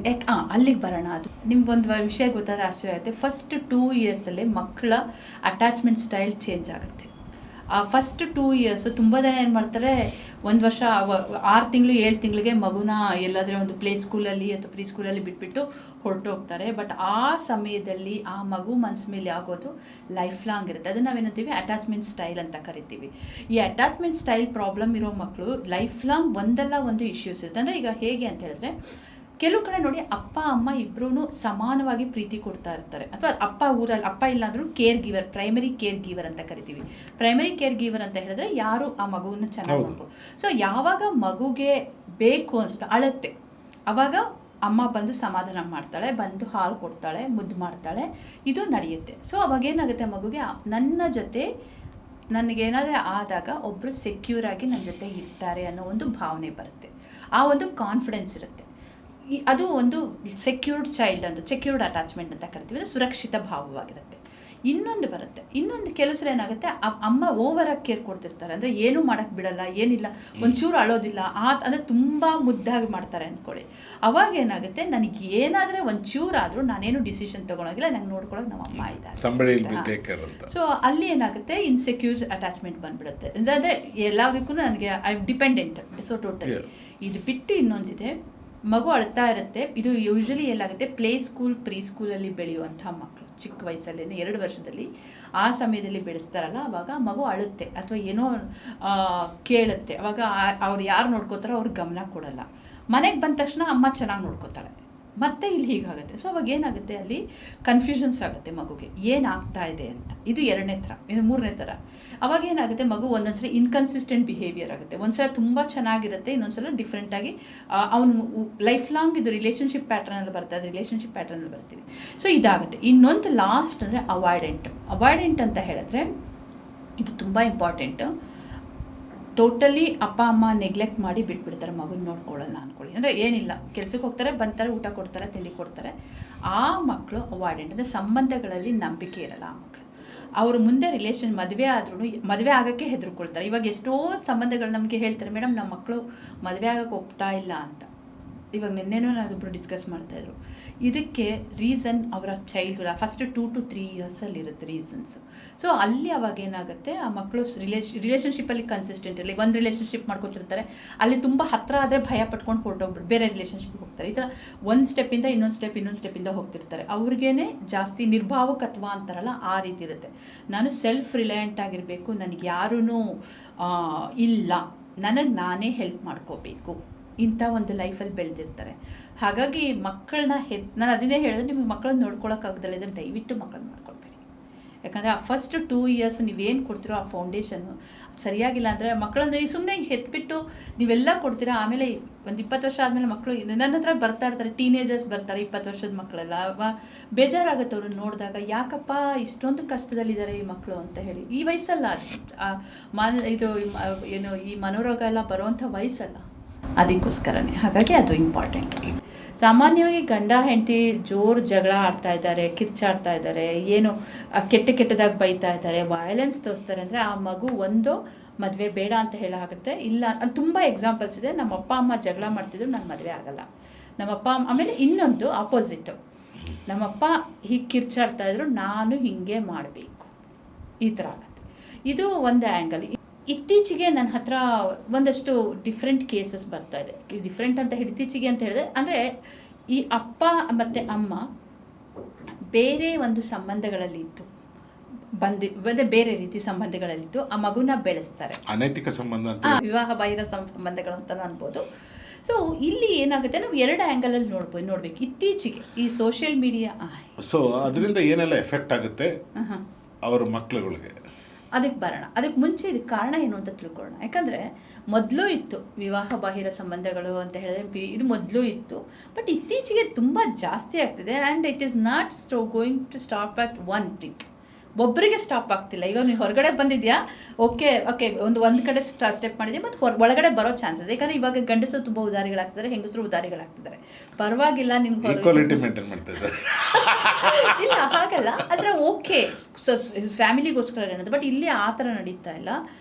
ಅಲ್ಲಿಗೆ ಬರೋಣ. ಅದು ನಿಮ್ಗೊಂದು ವಿಷಯ ಗೊತ್ತಾದ ಆಶ್ಚರ್ಯ ಆಗುತ್ತೆ. ಫಸ್ಟ್ 2 ಇಯರ್ಸಲ್ಲೇ ಮಕ್ಕಳ ಅಟ್ಯಾಚ್ಮೆಂಟ್ ಸ್ಟೈಲ್ ಚೇಂಜ್ ಆಗುತ್ತೆ. ಆ ಫಸ್ಟ್ 2 ಇಯರ್ಸು ತುಂಬ ಜನ ಏನು ಮಾಡ್ತಾರೆ, 1 ವರ್ಷ 6 ತಿಂಗಳು 7 ತಿಂಗಳಿಗೆ ಮಗುನ ಎಲ್ಲಾದರೆ ಒಂದು ಪ್ಲೇ ಸ್ಕೂಲಲ್ಲಿ ಅಥವಾ ಪ್ರೀ ಸ್ಕೂಲಲ್ಲಿ ಬಿಟ್ಬಿಟ್ಟು ಹೊರಟೋಗ್ತಾರೆ. ಬಟ್ ಆ ಸಮಯದಲ್ಲಿ ಆ ಮಗು ಮನಸ್ಸು ಮೇಲೆ ಆಗೋದು ಲೈಫ್ ಲಾಂಗ್ ಇರುತ್ತೆ. ಅದನ್ನು ನಾವೇನಂತೀವಿ ಅಟ್ಯಾಚ್ಮೆಂಟ್ ಸ್ಟೈಲ್ ಅಂತ ಕರಿತೀವಿ. ಈ ಅಟ್ಯಾಚ್ಮೆಂಟ್ ಸ್ಟೈಲ್ ಪ್ರಾಬ್ಲಮ್ ಇರೋ ಮಕ್ಕಳು ಲೈಫ್ ಲಾಂಗ್ ಒಂದಲ್ಲ ಒಂದು ಇಶ್ಯೂಸ್ ಇರುತ್ತೆ. ಅಂದರೆ ಈಗ ಹೇಗೆ ಅಂತ ಹೇಳಿದ್ರೆ, ಕೆಲವು ಕಡೆ ನೋಡಿ ಅಪ್ಪ ಅಮ್ಮ ಇಬ್ಬರೂ ಸಮಾನವಾಗಿ ಪ್ರೀತಿ ಕೊಡ್ತಾ ಇರ್ತಾರೆ, ಅಥವಾ ಅಪ್ಪ ಇಲ್ಲಾಂದ್ರೂ ಪ್ರೈಮರಿ ಕೇರ್ ಗೀವರ್ ಅಂತ ಕರಿತೀವಿ. ಪ್ರೈಮರಿ ಕೇರ್ ಗೀವರ್ ಅಂತ ಹೇಳಿದ್ರೆ ಯಾರು ಆ ಮಗುವನ್ನ ಚೆನ್ನಾಗಿ ನೋಡ್ಬೋದು. ಸೊ ಯಾವಾಗ ಮಗುಗೆ ಬೇಕು ಅನ್ಸುತ್ತೆ, ಅಳುತ್ತೆ, ಆವಾಗ ಅಮ್ಮ ಬಂದು ಸಮಾಧಾನ ಮಾಡ್ತಾಳೆ, ಬಂದು ಹಾಲು ಕೊಡ್ತಾಳೆ, ಮುದ್ದು ಮಾಡ್ತಾಳೆ, ಇದು ನಡೆಯುತ್ತೆ. ಸೊ ಅವಾಗ ಏನಾಗುತ್ತೆ, ಮಗುಗೆ ನನ್ನ ಜೊತೆ ನನಗೇನಾದರೂ ಆದಾಗ ಒಬ್ಬರು ಸೆಕ್ಯೂರಾಗಿ ನನ್ನ ಜೊತೆ ಇರ್ತಾರೆ ಅನ್ನೋ ಒಂದು ಭಾವನೆ ಬರುತ್ತೆ, ಆ ಒಂದು ಕಾನ್ಫಿಡೆನ್ಸ್ ಇರುತ್ತೆ. ಅದು ಒಂದು ಸೆಕ್ಯೂರ್ಡ್ ಚೈಲ್ಡ್ ಅಂತ, ಸೆಕ್ಯೂರ್ಡ್ ಅಟ್ಯಾಚ್ಮೆಂಟ್ ಅಂತ ಕರಿತೀವಿ. ಅದು ಸುರಕ್ಷಿತ ಭಾವವಾಗಿರುತ್ತೆ. ಇನ್ನೊಂದು ಬರುತ್ತೆ, ಇನ್ನೊಂದು ಕೆಲವು ಸಲ ಏನಾಗುತ್ತೆ, ಅಮ್ಮ ಓವರಾಗಿ ಕೇರ್ ಕೊಡ್ತಿರ್ತಾರೆ, ಅಂದರೆ ಏನೂ ಮಾಡೋಕ್ಕೆ ಬಿಡಲ್ಲ, ಏನಿಲ್ಲ, ಒಂಚೂರು ಅಳೋದಿಲ್ಲ, ಅಂದರೆ ತುಂಬ ಮುದ್ದಾಗಿ ಮಾಡ್ತಾರೆ ಅಂದ್ಕೊಳ್ಳಿ. ಅವಾಗ ಏನಾಗುತ್ತೆ, ನನಗೆ ಏನಾದರೆ ಒಂಚೂರಾದರೂ ನಾನೇನು ಡಿಸಿಷನ್ ತೊಗೊಳೋಗಿಲ್ಲ, ನಂಗೆ ನೋಡ್ಕೊಳ್ಳೋಕೆ ನಮ್ಮ ಅಮ್ಮ ಇದ್ದಾರೆ. ಸೊ ಅಲ್ಲಿ ಏನಾಗುತ್ತೆ, ಇನ್ಸೆಕ್ಯೂರ್ ಅಟ್ಯಾಚ್ಮೆಂಟ್ ಬಂದುಬಿಡುತ್ತೆ. ಅಂದರೆ ಎಲ್ಲದಕ್ಕೂ ನನಗೆ ಐ ಡಿಪೆಂಡೆಂಟ್. ಸೊ ಟೋಟಲಿ ಇದು ಬಿಟ್ಟು ಇನ್ನೊಂದಿದೆ, ಮಗು ಅಳ್ತಾ ಇರುತ್ತೆ. ಇದು ಯೂಶ್ವಲಿ ಎಲ್ಲಾಗುತ್ತೆ, ಪ್ಲೇ ಸ್ಕೂಲ್ ಪ್ರೀ ಸ್ಕೂಲಲ್ಲಿ ಬೆಳೆಯುವಂಥ ಮಕ್ಕಳು, ಚಿಕ್ಕ ವಯಸ್ಸಲ್ಲೇ 2 ವರ್ಷದಲ್ಲಿ ಆ ಸಮಯದಲ್ಲಿ ಬೆಳೆಸ್ತಾರಲ್ಲ, ಆವಾಗ ಮಗು ಅಳುತ್ತೆ ಅಥವಾ ಏನೋ ಕೇಳುತ್ತೆ. ಆವಾಗ ಅವ್ರು ಯಾರು ನೋಡ್ಕೋತಾರೋ ಅವ್ರಿಗೆ ಗಮನ ಕೊಡಲ್ಲ. ಮನೆಗೆ ಬಂದ ತಕ್ಷಣ ಅಮ್ಮ ಚೆನ್ನಾಗಿ ನೋಡ್ಕೋತಾಳೆ, ಮತ್ತೆ ಇಲ್ಲಿ ಹೀಗಾಗುತ್ತೆ. ಸೊ ಅವಾಗ ಏನಾಗುತ್ತೆ, ಅಲ್ಲಿ ಕನ್ಫ್ಯೂಷನ್ಸ್ ಆಗುತ್ತೆ ಮಗುಗೆ, ಏನಾಗ್ತಾ ಇದೆ ಅಂತ. ಇದು 2ನೇ ಥರ. ಇದು 3ನೇ ಥರ. ಅವಾಗ ಏನಾಗುತ್ತೆ, ಮಗು ಒಂದೊಂದ್ಸಲ ಇನ್ಕನ್ಸಿಸ್ಟೆಂಟ್ ಬಿಹೇವಿಯರ್ ಆಗುತ್ತೆ. ಒಂದ್ಸಲ ತುಂಬ ಚೆನ್ನಾಗಿರುತ್ತೆ, ಇನ್ನೊಂದ್ಸಲ ಡಿಫ್ರೆಂಟಾಗಿ ಅವನು ಲೈಫ್ ಲಾಂಗ್ ಇದು ರಿಲೇಷನ್ಶಿಪ್ ಪ್ಯಾಟ್ರನಲ್ಲಿ ಬರ್ತದೆ, ರಿಲೇಷನ್ಶಿಪ್ ಪ್ಯಾಟ್ರನಲ್ಲಿ ಬರ್ತೀವಿ. ಸೊ ಇದಾಗುತ್ತೆ. ಇನ್ನೊಂದು ಲಾಸ್ಟ್ ಅಂದರೆ ಅವಾಯ್ಡೆಂಟ್ ಅಂತ ಹೇಳಿದ್ರೆ ಇದು ತುಂಬ ಇಂಪಾರ್ಟೆಂಟು. ಟೋಟಲಿ ಅಪ್ಪ ಅಮ್ಮ ನೆಗ್ಲೆಕ್ಟ್ ಮಾಡಿ ಬಿಟ್ಬಿಡ್ತಾರೆ, ಮಗುನ ನೋಡ್ಕೊಳ್ಳಲ್ಲ ಅಂದ್ಕೊಳ್ಳಿ. ಅಂದರೆ ಏನಿಲ್ಲ, ಕೆಲಸಕ್ಕೆ ಹೋಗ್ತಾರೆ, ಬಂತಾರೆ, ಊಟ ಕೊಡ್ತಾರೆ, ತಿಂಡಿ ಕೊಡ್ತಾರೆ. ಆ ಮಕ್ಕಳು ಅವಾಯ್ಡೆಂಟ್. ಅಂದರೆ ಸಂಬಂಧಗಳಲ್ಲಿ ನಂಬಿಕೆ ಇರಲ್ಲ ಆ ಮಕ್ಕಳು. ಅವರು ಮುಂದೆ ಮದುವೆ ಆದ್ರೂ ಮದುವೆ ಆಗೋಕ್ಕೆ ಹೆದರ್ಕೊಳ್ತಾರೆ. ಇವಾಗ ಎಷ್ಟೋ ಸಂಬಂಧಗಳು ನಮಗೆ ಹೇಳ್ತಾರೆ, ಮೇಡಮ್ ನಮ್ಮ ಮಕ್ಕಳು ಮದುವೆ ಆಗೋಕ್ಕೆ ಒಪ್ತಾ ಇಲ್ಲ ಅಂತ. ಇವಾಗ ನಿನ್ನೆನೂ ನಾನೊಬ್ಬರು ಡಿಸ್ಕಸ್ ಮಾಡ್ತಾಯಿದ್ರು. ಇದಕ್ಕೆ ರೀಸನ್ ಅವರ ಚೈಲ್ಡ್ಹುಡ್ ಫಸ್ಟ್ 2 to 3 ಇಯರ್ಸಲ್ಲಿ ಇರುತ್ತೆ ರೀಸನ್ಸು. ಸೊ ಅಲ್ಲಿ ಅವಾಗ ಏನಾಗುತ್ತೆ, ಆ ಮಕ್ಕಳು ರಿಲೇಷನ್ಶಿಪ್ಪಲ್ಲಿ ಕನ್ಸಿಸ್ಟೆಂಟ್ ಇರಲಿ. ಒಂದು ರಿಲೇಷನ್ಶಿಪ್ ಮಾಡ್ಕೊತಿರ್ತಾರೆ, ಅಲ್ಲಿ ತುಂಬ ಹತ್ತಿರ ಆದರೆ ಭಯ ಪಟ್ಕೊಂಡು ಹೊರಟೋಗ್ಬಿಟ್ಟು ಬೇರೆ ರಿಲೇಷನ್ಶಿಪ್ಗೆ ಹೋಗ್ತಾರೆ. ಈ ಥರ ಒಂದು ಸ್ಟೆಪ್ಪಿಂದ ಇನ್ನೊಂದು ಸ್ಟೆಪ್ಪಿಂದ ಹೋಗ್ತಿರ್ತಾರೆ. ಅವ್ರಿಗೇನೆ ಜಾಸ್ತಿ ನಿರ್ಭಾವಕತ್ವ ಅಂತಾರಲ್ಲ, ಆ ರೀತಿ ಇರುತ್ತೆ. ನಾನು ಸೆಲ್ಫ್ ರಿಲಯಂಟ್ ಆಗಿರಬೇಕು, ನನಗೆ ಯಾರೂ ಇಲ್ಲ, ನನಗೆ ನಾನೇ ಹೆಲ್ಪ್ ಮಾಡ್ಕೋಬೇಕು, ಇಂಥ ಒಂದು ಲೈಫಲ್ಲಿ ಬೆಳೆದಿರ್ತಾರೆ. ಹಾಗಾಗಿ ಮಕ್ಕಳನ್ನ ನಾನು ಅದನ್ನೇ ಹೇಳಿದ್ರೆ, ನಿಮಗೆ ಮಕ್ಕಳನ್ನ ನೋಡ್ಕೊಳ್ಳೋಕ್ಕಾಗ್ದಲ್ಲ ಇದ್ದರೆ ದಯವಿಟ್ಟು ಮಕ್ಕಳನ್ನ ಮಾಡ್ಕೊಳ್ಬೇಡಿ. ಯಾಕಂದರೆ ಆ ಫಸ್ಟ್ 2 ಇಯರ್ಸ್ ನೀವೇನು ಕೊಡ್ತೀರೋ ಆ ಫೌಂಡೇಶನ್ನು ಸರಿಯಾಗಿಲ್ಲ ಅಂದರೆ ಮಕ್ಕಳನ್ನ ಸುಮ್ಮನೆ ಎತ್ಬಿಟ್ಟು ನೀವೆಲ್ಲ ಕೊಡ್ತೀರಾ. ಆಮೇಲೆ ಒಂದು 20 ವರ್ಷ ಆದಮೇಲೆ ಮಕ್ಕಳು ನನ್ನ ಹತ್ರ ಬರ್ತಾ ಇರ್ತಾರೆ, ಟೀನೇಜರ್ಸ್ ಬರ್ತಾರೆ, 20 ವರ್ಷದ ಮಕ್ಕಳೆಲ್ಲ. ಬೇಜಾರಾಗುತ್ತೆ ಅವ್ರನ್ನ ನೋಡಿದಾಗ, ಯಾಕಪ್ಪ ಇಷ್ಟೊಂದು ಕಷ್ಟದಲ್ಲಿದ್ದಾರೆ ಈ ಮಕ್ಕಳು ಅಂತ ಹೇಳಿ. ಈ ವಯಸ್ಸಲ್ಲ ಇದು ಏನು ಈ ಮನೋರೋಗ ಎಲ್ಲ ಬರುವಂಥ ವಯಸ್ಸಲ್ಲ, ಅದಕ್ಕೋಸ್ಕರನೇ. ಹಾಗಾಗಿ ಅದು ಇಂಪಾರ್ಟೆಂಟ್. ಸಾಮಾನ್ಯವಾಗಿ ಗಂಡ ಹೆಂಡತಿ ಜೋರು ಜಗಳ ಆಡ್ತಾ ಇದ್ದಾರೆ, ಕಿರ್ಚಾಡ್ತಾ ಇದ್ದಾರೆ, ಏನು ಕೆಟ್ಟದಾಗಿ ಬೈತಾ ಇದ್ದಾರೆ, ವಯಲೆನ್ಸ್ ತೋರಿಸ್ತಾರೆ ಅಂದರೆ ಆ ಮಗು ಒಂದು ಮದುವೆ ಬೇಡ ಅಂತ ಹೇಳಾಗುತ್ತೆ. ಇಲ್ಲ, ಅದು ತುಂಬ ಎಕ್ಸಾಂಪಲ್ಸ್ ಇದೆ. ನಮ್ಮ ಅಪ್ಪ ಅಮ್ಮ ಜಗಳ ಮಾಡ್ತಿದ್ರು, ನಾನು ಮದುವೆ ಆಗಲ್ಲ. ನಮ್ಮಪ್ಪ ಆಮೇಲೆ ಇನ್ನೊಂದು ಆಪೋಸಿಟ್ಟು, ನಮ್ಮಪ್ಪ ಹೀಗೆ ಕಿರ್ಚಾಡ್ತಾ ಇದ್ರು, ನಾನು ಹೀಗೆ ಮಾಡಬೇಕು, ಈ ಥರ ಆಗುತ್ತೆ. ಇದು ಒಂದು ಆ್ಯಂಗಲ್. ಇತ್ತೀಚೆಗೆ ನನ್ನ ಹತ್ರ ಒಂದಷ್ಟು ಡಿಫ್ರೆಂಟ್ ಕೇಸಸ್ ಬರ್ತಾ ಇದೆ. ಡಿಫ್ರೆಂಟ್ ಅಂತ ಇತ್ತೀಚೆಗೆ ಅಂತ ಹೇಳಿದ್ರೆ, ಅಂದರೆ ಈ ಅಪ್ಪ ಮತ್ತು ಅಮ್ಮ ಬೇರೆ ಒಂದು ಸಂಬಂಧಗಳಲ್ಲಿತ್ತು, ಬೇರೆ ರೀತಿ ಸಂಬಂಧಗಳಲ್ಲಿತ್ತು, ಆ ಮಗುನ ಬೆಳೆಸ್ತಾರೆ. ಅನೈತಿಕ ಸಂಬಂಧ, ವಿವಾಹ ಬಾಹಿರ ಸಂಬಂಧಗಳು ಅಂತಲೂ ಅನ್ಬೋದು. ಸೊ ಇಲ್ಲಿ ಏನಾಗುತ್ತೆ, ನಾವು 2 ಆ್ಯಂಗಲಲ್ಲಿ ನೋಡ್ಬೇಕು. ಇತ್ತೀಚೆಗೆ ಈ ಸೋಷಿಯಲ್ ಮೀಡಿಯಾ, ಸೊ ಅದರಿಂದ ಏನೆಲ್ಲ ಎಫೆಕ್ಟ್ ಆಗುತ್ತೆ ಅವ್ರ ಮಕ್ಕಳುಗಳಿಗೆ, ಅದಕ್ಕೆ ಬರೋಣ. ಅದಕ್ಕೆ ಮುಂಚೆ ಇದಕ್ಕೆ ಕಾರಣ ಏನು ಅಂತ ತಿಳ್ಕೊಳ್ಳೋಣ. ಯಾಕಂದರೆ ಮೊದಲು ಇತ್ತು ವಿವಾಹ ಬಾಹಿರ ಸಂಬಂಧಗಳು ಅಂತ ಹೇಳಿದ್ರೆ, ಇದು ಮೊದಲು ಇತ್ತು. ಬಟ್ ಇತ್ತೀಚೆಗೆ ತುಂಬ ಜಾಸ್ತಿ ಆಗ್ತಿದೆ. And it is not going to stop at one thing. ಒಬ್ಬರಿಗೆ ಸ್ಟಾಪ್ ಆಗ್ತಿಲ್ಲ. ಈಗ ನೀವು ಹೊರಗಡೆ ಬಂದಿದ್ಯಾ, ಓಕೆ ಒಂದು ಕಡೆ ಸ್ಟೆಪ್ ಮಾಡಿದ್ಯಾ, ಮತ್ತು ಒಳಗಡೆ ಬರೋ ಚಾನ್ಸಸ್. ಯಾಕಂದರೆ ಇವಾಗ ಗಂಡಸರು ತುಂಬ ಉದಾರಿಗಳಾಗ್ತಿದ್ದಾರೆ, ಹೆಂಗಸರು ಉದಾರಿಗಳಾಗ್ತಿದ್ದಾರೆ. ಪರವಾಗಿಲ್ಲ, ನಿಮ್ಗೆ ಇಲ್ಲ ಹಾಗಲ್ಲ, ಆದರೆ ಓಕೆ ಫ್ಯಾಮಿಲಿಗೋಸ್ಕರ ಅನ್ನೋದು. ಬಟ್ ಇಲ್ಲಿ ಆ ಥರ ನಡೀತಾ ಇಲ್ಲ.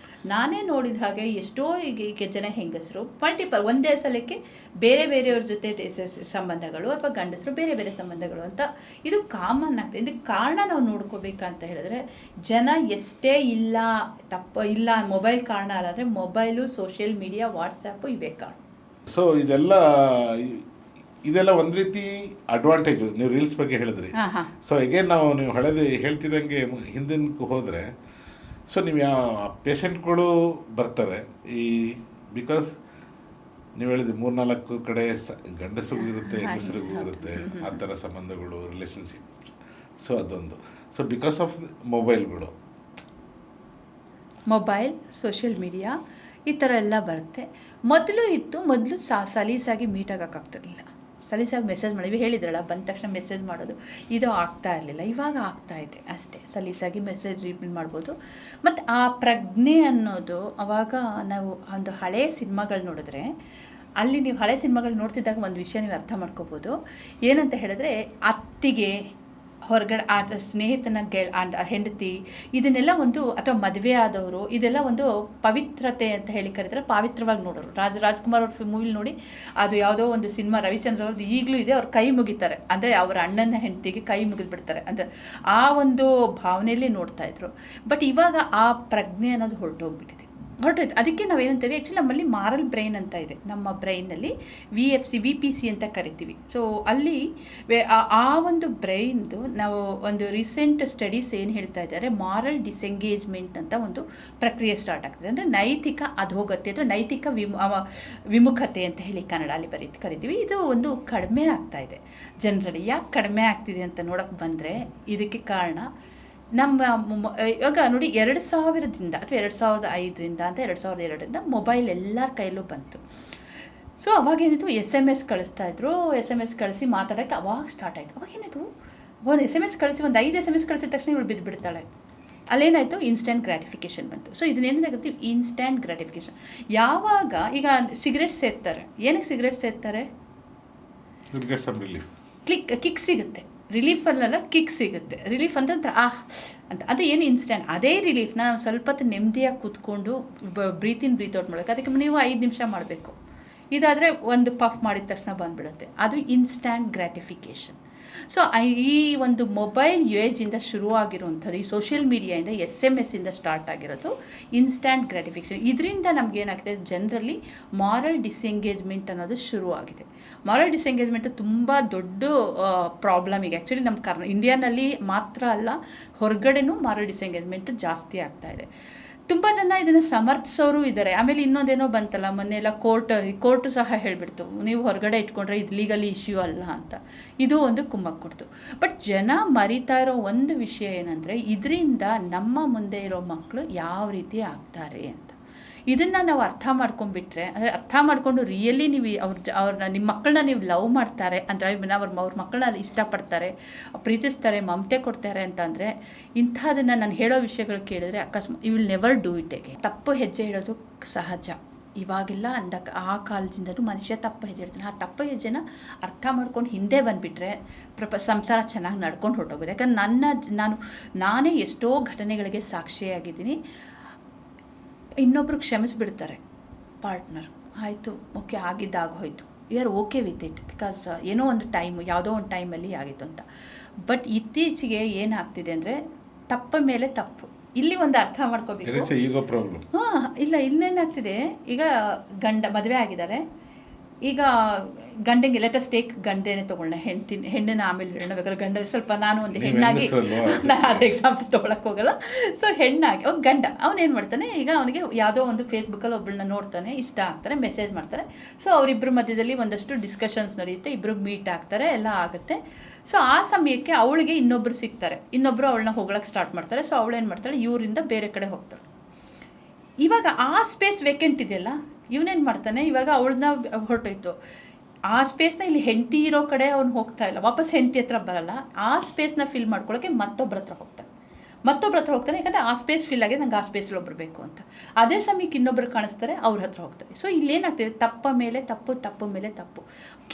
ನಾನೇ ನೋಡಿದ ಹಾಗೆ ಎಷ್ಟೋ ಈಗ ಜನ ಹೆಂಗಸರು ಮಲ್ಟಿಪಲ್ ಒಂದೇ ಸಲಕ್ಕೆ ಬೇರೆಯವ್ರ ಜೊತೆ ಸಂಬಂಧಗಳು, ಅಥವಾ ಗಂಡಸರು ಬೇರೆ ಸಂಬಂಧಗಳು ಅಂತ ಇದು ಕಾಮನ್ ಆಗ್ತದೆ. ಇದಕ್ಕೆ ಕಾರಣ ನಾವು ನೋಡ್ಕೋಬೇಕಂತ ಹೇಳಿದ್ರೆ, ಜನ ಎಷ್ಟೇ ಇಲ್ಲ ಮೊಬೈಲ್ ಕಾರಣ ಅಲ್ಲ, ಅಂದರೆ ಮೊಬೈಲು, ಸೋಷಿಯಲ್ ಮೀಡಿಯಾ, ವಾಟ್ಸಪ್ಪು ಇವೇ ಕಾರಣ. ಸೊ ಇದೆಲ್ಲ ಒಂದು ರೀತಿ ಅಡ್ವಾಂಟೇಜು. ನೀವು ರೀಲ್ಸ್ ಬಗ್ಗೆ ಹೇಳಿದ್ರಿ. ಸೊ ಅಗೇನ್ ನೀವು ಹಳೇದು ಹೇಳ್ತಿದ್ದಂಗೆ ಹಿಂದಿನಕ್ಕೆ ಹೋದರೆ, ಸೊ ನೀವು ಯಾವ ಪೇಷಂಟ್ಗಳು ಬರ್ತಾರೆ ಈ ಬಿಕಾಸ್ ನೀವು ಹೇಳಿದ್ರಿ 3-4 ಕಡೆ ಗಂಡಸರಿಗೂ ಇರುತ್ತೆ, ಹೆಂಗಸರಿಗೂ ಇರುತ್ತೆ, ಆ ಥರ ಸಂಬಂಧಗಳು, ರಿಲೇಷನ್ಶಿಪ್. ಸೊ ಅದೊಂದು. So because of mobile, social media ಈ ಥರ ಎಲ್ಲ ಬರುತ್ತೆ. ಮೊದಲು ಸಲೀಸಾಗಿ ಮೀಟ್ ಆಗೋಕ್ಕಾಗ್ತಿರಲಿಲ್ಲ. ಸಲೀಸಾಗಿ ಮೆಸೇಜ್ ಮಾಡಿದ್ವಿ, ಹೇಳಿದ್ರಲ್ಲ, ಬಂದ ತಕ್ಷಣ ಮೆಸೇಜ್ ಮಾಡೋದು ಇದು ಆಗ್ತಾ ಇರಲಿಲ್ಲ. ಇವಾಗ ಆಗ್ತಾ ಇದೆ ಅಷ್ಟೇ. ಸಲೀಸಾಗಿ ಮೆಸೇಜ್ ರಿಪ್ಲೈ ಮಾಡ್ಬೋದು. ಮತ್ತು ಆ ಪ್ರಜ್ಞೆ ಅನ್ನೋದು, ಆವಾಗ ನಾವು ಒಂದು ಹಳೆಯ ಸಿನಿಮಾಗಳು ನೋಡಿದ್ರೆ, ಅಲ್ಲಿ ನೀವು ಹಳೆ ಸಿನಿಮಾಗಳು ನೋಡ್ತಿದ್ದಾಗ ಒಂದು ವಿಷಯ ನೀವು ಅರ್ಥ ಮಾಡ್ಕೋಬೋದು. ಏನಂತ ಹೇಳಿದ್ರೆ, ಅತ್ತಿಗೆ ಹೊರಗಡೆ ಸ್ನೇಹಿತನ ಹೆಂಡತಿ, ಇದನ್ನೆಲ್ಲ ಒಂದು, ಅಥವಾ ಮದುವೆ ಆದವರು, ಇದೆಲ್ಲ ಒಂದು ಪವಿತ್ರತೆ ಅಂತ ಹೇಳಿ ಕರೀತಾರೆ. ಪವಿತ್ರವಾಗಿ ನೋಡೋರು. ರಾಜ್ಕುಮಾರ್ ಅವ್ರ ಮೂವಿಲಿ ನೋಡಿ, ಅದು ಯಾವುದೋ ಒಂದು ಸಿನಿಮಾ ರವಿಚಂದ್ರ ಅವ್ರದ್ದು ಈಗಲೂ ಇದೆ, ಅವ್ರು ಕೈ ಮುಗಿತಾರೆ, ಅಂದರೆ ಅವರ ಅಣ್ಣನ ಹೆಂಡತಿಗೆ ಕೈ ಮುಗಿದ್ಬಿಡ್ತಾರೆ, ಅಂದರೆ ಆ ಒಂದು ಭಾವನೆಯಲ್ಲಿ ನೋಡ್ತಾ ಇದ್ರು. ಬಟ್ ಇವಾಗ ಆ ಪ್ರಜ್ಞೆ ಅನ್ನೋದು ಹೊರಟೋಗ್ಬಿಟ್ಟಿದೆ. ಹೊರಟೋಯ್ತು. ಅದಕ್ಕೆ ನಾವೇನಂತೇವೆ, ಆ್ಯಕ್ಚುಲಿ ನಮ್ಮಲ್ಲಿ ಮಾರಲ್ ಬ್ರೈನ್ ಅಂತ ಇದೆ. ನಮ್ಮ ಬ್ರೈನಲ್ಲಿ VPC ಅಂತ ಕರಿತೀವಿ. ಸೊ ಅಲ್ಲಿ ಆ ಒಂದು ಬ್ರೈನ್ದು ನಾವು ಒಂದು ರೀಸೆಂಟ್ ಸ್ಟಡೀಸ್ ಏನು ಹೇಳ್ತಾ ಇದ್ದಾರೆ, ಮಾರಲ್ ಡಿಸೆಂಗೇಜ್ಮೆಂಟ್ ಅಂತ ಒಂದು ಪ್ರಕ್ರಿಯೆ ಸ್ಟಾರ್ಟ್ ಆಗ್ತದೆ. ಅಂದರೆ ನೈತಿಕ ಅಧೋಗತಿ ಅಥವಾ ನೈತಿಕ ವಿಮುಖತೆ ಅಂತ ಹೇಳಿ ಕನ್ನಡಲ್ಲಿ ಕರಿತೀವಿ. ಇದು ಒಂದು ಕಡಿಮೆ ಆಗ್ತಾ ಇದೆ ಜನರಲ್ಲಿ. ಯಾಕೆ ಕಡಿಮೆ ಆಗ್ತಿದೆ ಅಂತ ನೋಡೋಕ್ಕೆ ಬಂದರೆ ಇದಕ್ಕೆ ಕಾರಣ ನಮ್ಮ ಇವಾಗ ನೋಡಿ 2000ದಿಂದ ಅಥವಾ 2005ರಿಂದ ಅಂತ 2002ರಿಂದ ಮೊಬೈಲ್ ಎಲ್ಲರ ಕೈಯಲ್ಲೂ ಬಂತು. ಸೊ ಅವಾಗೇನಿತ್ತು, SMS ಕಳಿಸ್ತಾಯಿದ್ರು. SMS ಕಳಿಸಿ ಮಾತಾಡೋಕ್ಕೆ ಅವಾಗ ಸ್ಟಾರ್ಟ್ ಆಯಿತು. ಅವಾಗೇನಿತ್ತು, ಒಂದು SMS ಕಳಿಸಿ ಒಂದು 5 SMS ಕಳಿಸಿದ ತಕ್ಷಣ ಇವಳು ಬಿದ್ದುಬಿಡ್ತಾಳೆ. ಅಲ್ಲೇನಾಯಿತು, ಇನ್ಸ್ಟೆಂಟ್ ಗ್ರ್ಯಾಟಿಫಿಕೇಷನ್ ಬಂತು. ಸೊ ಇದನ್ನೇನಾಗುತ್ತೆ, ಇನ್ಸ್ಟೆಂಟ್ ಗ್ರ್ಯಾಟಿಫಿಕೇಷನ್. ಯಾವಾಗ ಈಗ ಸಿಗರೇಟ್ ಸೇರ್ತಾರೆ, ಏನಕ್ಕೆ ಸಿಗರೇಟ್ ಸೇರ್ತಾರೆ? ಕಿಕ್ ಸಿಗುತ್ತೆ. ರಿಲೀಫ್ ಅಲ್ಲ, ಕಿಕ್ ಸಿಗುತ್ತೆ. ರಿಲೀಫ್ ಅಂದರೆ ಅಂತ ಅದು ಏನು ಇನ್ಸ್ಟೆಂಟ್. ಅದೇ ರಿಲೀಫ್ನ ನಾವು ಸ್ವಲ್ಪ ಹೊತ್ತು ನೆಮ್ಮದಿಯಾಗಿ ಕೂತ್ಕೊಂಡು ಬ್ರೀತ್ ಇನ್ ಬ್ರೀತ್ ಔಟ್ ಮಾಡಬೇಕು. ಅದಕ್ಕೆ ನೀವು 5 ನಿಮಿಷ ಮಾಡಬೇಕು. ಇದಾದರೆ ಒಂದು ಪಫ್ ಮಾಡಿದ ತಕ್ಷಣ ಬಂದುಬಿಡುತ್ತೆ. ಅದು ಇನ್ಸ್ಟ್ಯಾಂಟ್ ಗ್ರ್ಯಾಟಿಫಿಕೇಷನ್. ಸೊ ಈ ಒಂದು ಮೊಬೈಲ್ ಯುಏಜಿಂದ ಶುರುವಾಗಿರುವಂಥದ್ದು, ಈ ಸೋಷಿಯಲ್ ಮೀಡಿಯಾಯಿಂದ SMS ಇಂದ ಸ್ಟಾರ್ಟ್ ಆಗಿರೋದು ಇನ್ಸ್ಟ್ಯಾಂಟ್ ಗ್ರ್ಯಾಟಿಫಿಕೇಷನ್. ಇದರಿಂದ ನಮಗೇನಾಗ್ತದೆ, ಜನರಲ್ಲಿ ಮಾರಲ್ ಡಿಸೆಂಗೇಜ್ಮೆಂಟ್ ಅನ್ನೋದು ಶುರುವಾಗಿದೆ. ಮಾರಲ್ ಡಿಸೆಂಗೇಜ್ಮೆಂಟು ತುಂಬ ದೊಡ್ಡ ಪ್ರಾಬ್ಲಮ್. ಈಗ ಆ್ಯಕ್ಚುಲಿ ನಮ್ಮ ಇಂಡಿಯಾನಲ್ಲಿ ಮಾತ್ರ ಅಲ್ಲ, ಹೊರಗಡೆನೂ ಮಾರಲ್ ಡಿಸೆಂಗೇಜ್ಮೆಂಟು ಜಾಸ್ತಿ ಆಗ್ತಾಯಿದೆ. ತುಂಬ ಜನ ಇದನ್ನು ಸಮರ್ಥಿಸೋರು ಇದ್ದಾರೆ. ಆಮೇಲೆ ಇನ್ನೊಂದೇನೋ ಬಂತಲ್ಲ, ಮೊನ್ನೆಲ್ಲ ಕೋರ್ಟು ಸಹ ಹೇಳಿಬಿಡ್ತು, ನೀವು ಹೊರಗಡೆ ಇಟ್ಕೊಂಡ್ರೆ ಇದು ಲೀಗಲಿ ಇಶ್ಯೂ ಅಲ್ಲ ಅಂತ. ಇದು ಒಂದು ಕುಮ್ಮಕ್ಕು ಕೊಡ್ತು. ಬಟ್ ಜನ ಮರಿತಾ ಇರೋ ಒಂದು ವಿಷಯ ಏನಂದರೆ, ಇದರಿಂದ ನಮ್ಮ ಮುಂದೆ ಇರೋ ಮಕ್ಕಳು ಯಾವ ರೀತಿ ಆಗ್ತಾರೆ ಅಂತ. ಇದನ್ನು ನಾವು ಅರ್ಥ ಮಾಡ್ಕೊಂಡ್ಬಿಟ್ರೆ, ಅಂದರೆ ಅರ್ಥ ಮಾಡಿಕೊಂಡು ರಿಯಲಿ ನೀವು ಅವ್ರನ್ನ ನಿಮ್ಮ ಮಕ್ಕಳನ್ನ ನೀವು ಲವ್ ಮಾಡ್ತಾರೆ ಅಂದರೆ, ಅವ್ರ ಮಕ್ಕಳನ್ನ ಇಷ್ಟಪಡ್ತಾರೆ, ಪ್ರೀತಿಸ್ತಾರೆ, ಮಮತೆ ಕೊಡ್ತಾರೆ ಅಂತಂದರೆ, ಇಂಥದನ್ನು ನಾನು ಹೇಳೋ ವಿಷಯಗಳು ಕೇಳಿದ್ರೆ ಅಕಸ್ಮಾತ್ you will never do it again. ತಪ್ಪು ಹೆಜ್ಜೆ ಇಡೋದು ಸಹಜ. ಇವಾಗೆಲ್ಲ ಆ ಕಾಲದಿಂದಲೂ ಮನುಷ್ಯ ತಪ್ಪು ಹೆಜ್ಜೆ ಇಡ್ತಾನೆ. ಆ ತಪ್ಪು ಹೆಜ್ಜೆನ ಅರ್ಥ ಮಾಡ್ಕೊಂಡು ಹಿಂದೆ ಬಂದುಬಿಟ್ರೆ ಸಂಸಾರ ಚೆನ್ನಾಗಿ ನಡ್ಕೊಂಡು ಹೊರಟೋಗೋದು. ಯಾಕಂದ್ರೆ ನಾನೇ ಎಷ್ಟೋ ಘಟನೆಗಳಿಗೆ ಸಾಕ್ಷಿಯಾಗಿದ್ದೀನಿ. ಇನ್ನೊಬ್ರು ಕ್ಷಮಿಸಿಬಿಡ್ತಾರೆ ಪಾರ್ಟ್ನರ್, ಆಯಿತು ಓಕೆ ಆಗಿದ್ದಾಗ ಹೋಯಿತು, you are okay with it, because ಏನೋ ಒಂದು ಯಾವುದೋ ಒಂದು ಟೈಮಲ್ಲಿ ಆಗಿತ್ತು ಅಂತ. ಬಟ್ ಇತ್ತೀಚೆಗೆ ಏನಾಗ್ತಿದೆ ಅಂದರೆ, ತಪ್ಪ ಮೇಲೆ ತಪ್ಪು. ಇಲ್ಲಿ ಒಂದು ಅರ್ಥ ಮಾಡ್ಕೋಬೇಕು. ಇಲ್ಲ, ಇನ್ನೇನಾಗ್ತಿದೆ, ಈಗ ಮದುವೆ ಆಗಿದ್ದಾರೆ, ಈಗ ಗಂಡಂಗೆ ಲೆಟಸ್ ಟೇಕ್ ಗಂಡೇನೆ ತೊಗೊಳ್ಳೋಣ, ಹೆಣ್ಣನ್ನು ಆಮೇಲೆ ಹೇಳೋಣ. ಬೇಕಾದ್ರೆ ಗಂಡ ಸ್ವಲ್ಪ ನಾನು ಒಂದು ಹೆಣ್ಣಾಗಿ ನಾನು ಅದು ಎಕ್ಸಾಂಪಲ್ ತೊಗೊಳಕ್ಕೆ ಹೋಗಲ್ಲ. ಸೊ ಹೆಣ್ಣಾಗಿ ಗಂಡ ಅವನೇನು ಮಾಡ್ತಾನೆ, ಈಗ ಅವನಿಗೆ ಯಾವುದೋ ಒಂದು ಫೇಸ್ಬುಕ್ಕಲ್ಲಿ ಒಬ್ಬಳನ್ನ ನೋಡ್ತಾನೆ, ಇಷ್ಟ ಆಗ್ತಾರೆ, ಮೆಸೇಜ್ ಮಾಡ್ತಾರೆ. ಸೊ ಅವರಿಬ್ಬರ ಮಧ್ಯದಲ್ಲಿ ಒಂದಷ್ಟು ಡಿಸ್ಕಷನ್ಸ್ ನಡೆಯುತ್ತೆ, ಇಬ್ಬರು ಮೀಟ್ ಆಗ್ತಾರೆ, ಎಲ್ಲ ಆಗುತ್ತೆ. ಸೊ ಆ ಸಮಯಕ್ಕೆ ಅವಳಿಗೆ ಇನ್ನೊಬ್ಬರು ಸಿಗ್ತಾರೆ, ಇನ್ನೊಬ್ಬರು ಅವಳನ್ನ ಹೋಗ್ಳಕ್ಕೆ ಸ್ಟಾರ್ಟ್ ಮಾಡ್ತಾರೆ. ಸೊ ಅವಳೇನು ಮಾಡ್ತಾಳೆ, ಇವರಿಂದ ಬೇರೆ ಕಡೆ ಹೋಗ್ತಾಳೆ. ಇವಾಗ ಆ ಸ್ಪೇಸ್ ವೇಕೆಂಟ್ ಇದೆಯಲ್ಲ, ಇವನೇನು ಮಾಡ್ತಾನೆ, ಇವಾಗ ಅವಳನ್ನ ಹೊರಟೋಯ್ತು, ಆ ಸ್ಪೇಸ್ನ ಇಲ್ಲಿ ಹೆಂಡತಿ ಇರೋ ಕಡೆ ಅವ್ನು ಹೋಗ್ತಾ ಇಲ್ಲ, ವಾಪಸ್ ಹೆಂಡತಿ ಹತ್ರ ಬರಲ್ಲ. ಆ ಸ್ಪೇಸ್ನ ಫಿಲ್ ಮಾಡ್ಕೊಳ್ಳೋಕ್ಕೆ ಮತ್ತೊಬ್ಬರ ಹತ್ರ ಹೋಗ್ತಾನೆ. ಯಾಕಂದರೆ ಆ ಸ್ಪೇಸ್ ಫಿಲ್ ಆಗಿದೆ, ನಂಗೆ ಆ ಸ್ಪೇಸಲ್ಲಿ ಒಬ್ಬರು ಬೇಕು ಅಂತ. ಅದೇ ಸಮಯಕ್ಕೆ ಇನ್ನೊಬ್ಬರು ಕಾಣಿಸ್ತಾರೆ, ಅವ್ರ ಹತ್ರ ಹೋಗ್ತಾರೆ. ಸೊ ಇಲ್ಲೇನಾಗ್ತಿದೆ, ತಪ್ಪ ಮೇಲೆ ತಪ್ಪು ಮೇಲೆ ತಪ್ಪು.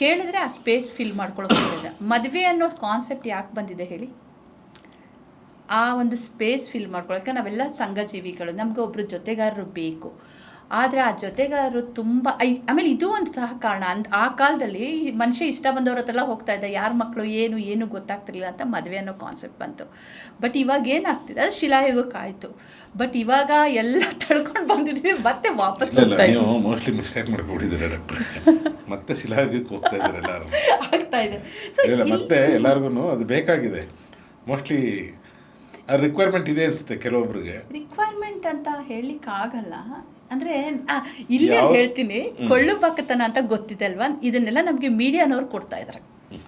ಕೇಳಿದ್ರೆ ಆ ಸ್ಪೇಸ್ ಫಿಲ್ ಮಾಡ್ಕೊಳ್ಳೋಕೆ ಮದುವೆ ಅನ್ನೋ ಕಾನ್ಸೆಪ್ಟ್ ಯಾಕೆ ಬಂದಿದೆ ಹೇಳಿ? ಆ ಒಂದು ಸ್ಪೇಸ್ ಫಿಲ್ ಮಾಡ್ಕೊಳ್ಳೋಕೆ ನಾವೆಲ್ಲ ಸಂಘಜೀವಿಗಳು, ನಮಗೆ ಒಬ್ಬರು ಜೊತೆಗಾರರು ಬೇಕು. ಆದರೆ ಆ ಜೊತೆಗಾರರು ತುಂಬ ಆಮೇಲೆ ಇದು ಒಂದು ಸಹ ಕಾರಣ. ಆ ಕಾಲದಲ್ಲಿ ಮನುಷ್ಯ ಇಷ್ಟ ಬಂದವ್ರ ಹತ್ರೆಲ್ಲ ಹೋಗ್ತಾ ಇದ್ದ, ಯಾರ ಮಕ್ಕಳು ಏನು ಗೊತ್ತಾಗ್ತಿರ್ಲಿಲ್ಲ ಅಂತ ಮದುವೆ ಅನ್ನೋ ಕಾನ್ಸೆಪ್ಟ್ ಬಂತು. ಬಟ್ ಇವಾಗ ಏನಾಗ್ತಿದೆ, ಅದು ಶಿಲಾಯುಗಕ್ಕೆ ಆಯಿತು. ಬಟ್ ಇವಾಗ ಎಲ್ಲ ತಳ್ಕೊಂಡು ಬಂದಿದ್ವಿ, ಮತ್ತೆ ವಾಪಸ್ ಮೋಸ್ಟ್ಲಿ ಮಿಸ್ಟೇಕ್ ಮಾಡ್ಕೊಂಡಿದ್ದೀರಾ ಡಾಕ್ಟ್ರ್, ಮತ್ತೆ ಶಿಲಾಯುಗಕ್ಕೆ ಹೋಗ್ತಾ ಇದ್ದಾರೆ ಎಲ್ಲರೂ. ಆಗ್ತಾ ಇದೆ. ಮತ್ತೆ ಎಲ್ಲರಿಗೂ ಅದು ಬೇಕಾಗಿದೆ. ಮೋಸ್ಟ್ಲಿ ರಿಕ್ವೈರ್ಮೆಂಟ್ ಇದೆ ಅನಿಸುತ್ತೆ ಕೆಲವೊಬ್ರಿಗೆ. ರಿಕ್ವೈರ್ಮೆಂಟ್ ಅಂತ ಹೇಳಲಿಕ್ಕಾಗಲ್ಲ. ಅಂದರೆ ಇಲ್ಲೇ ಹೇಳ್ತೀನಿ, ಕೊಳ್ಳು ಬಾಕತನ ಅಂತ ಗೊತ್ತಿದೆ ಅಲ್ವಾ, ಇದನ್ನೆಲ್ಲ ನಮಗೆ ಮೀಡಿಯಾನವ್ರು ಕೊಡ್ತಾ ಇದ್ದಾರೆ.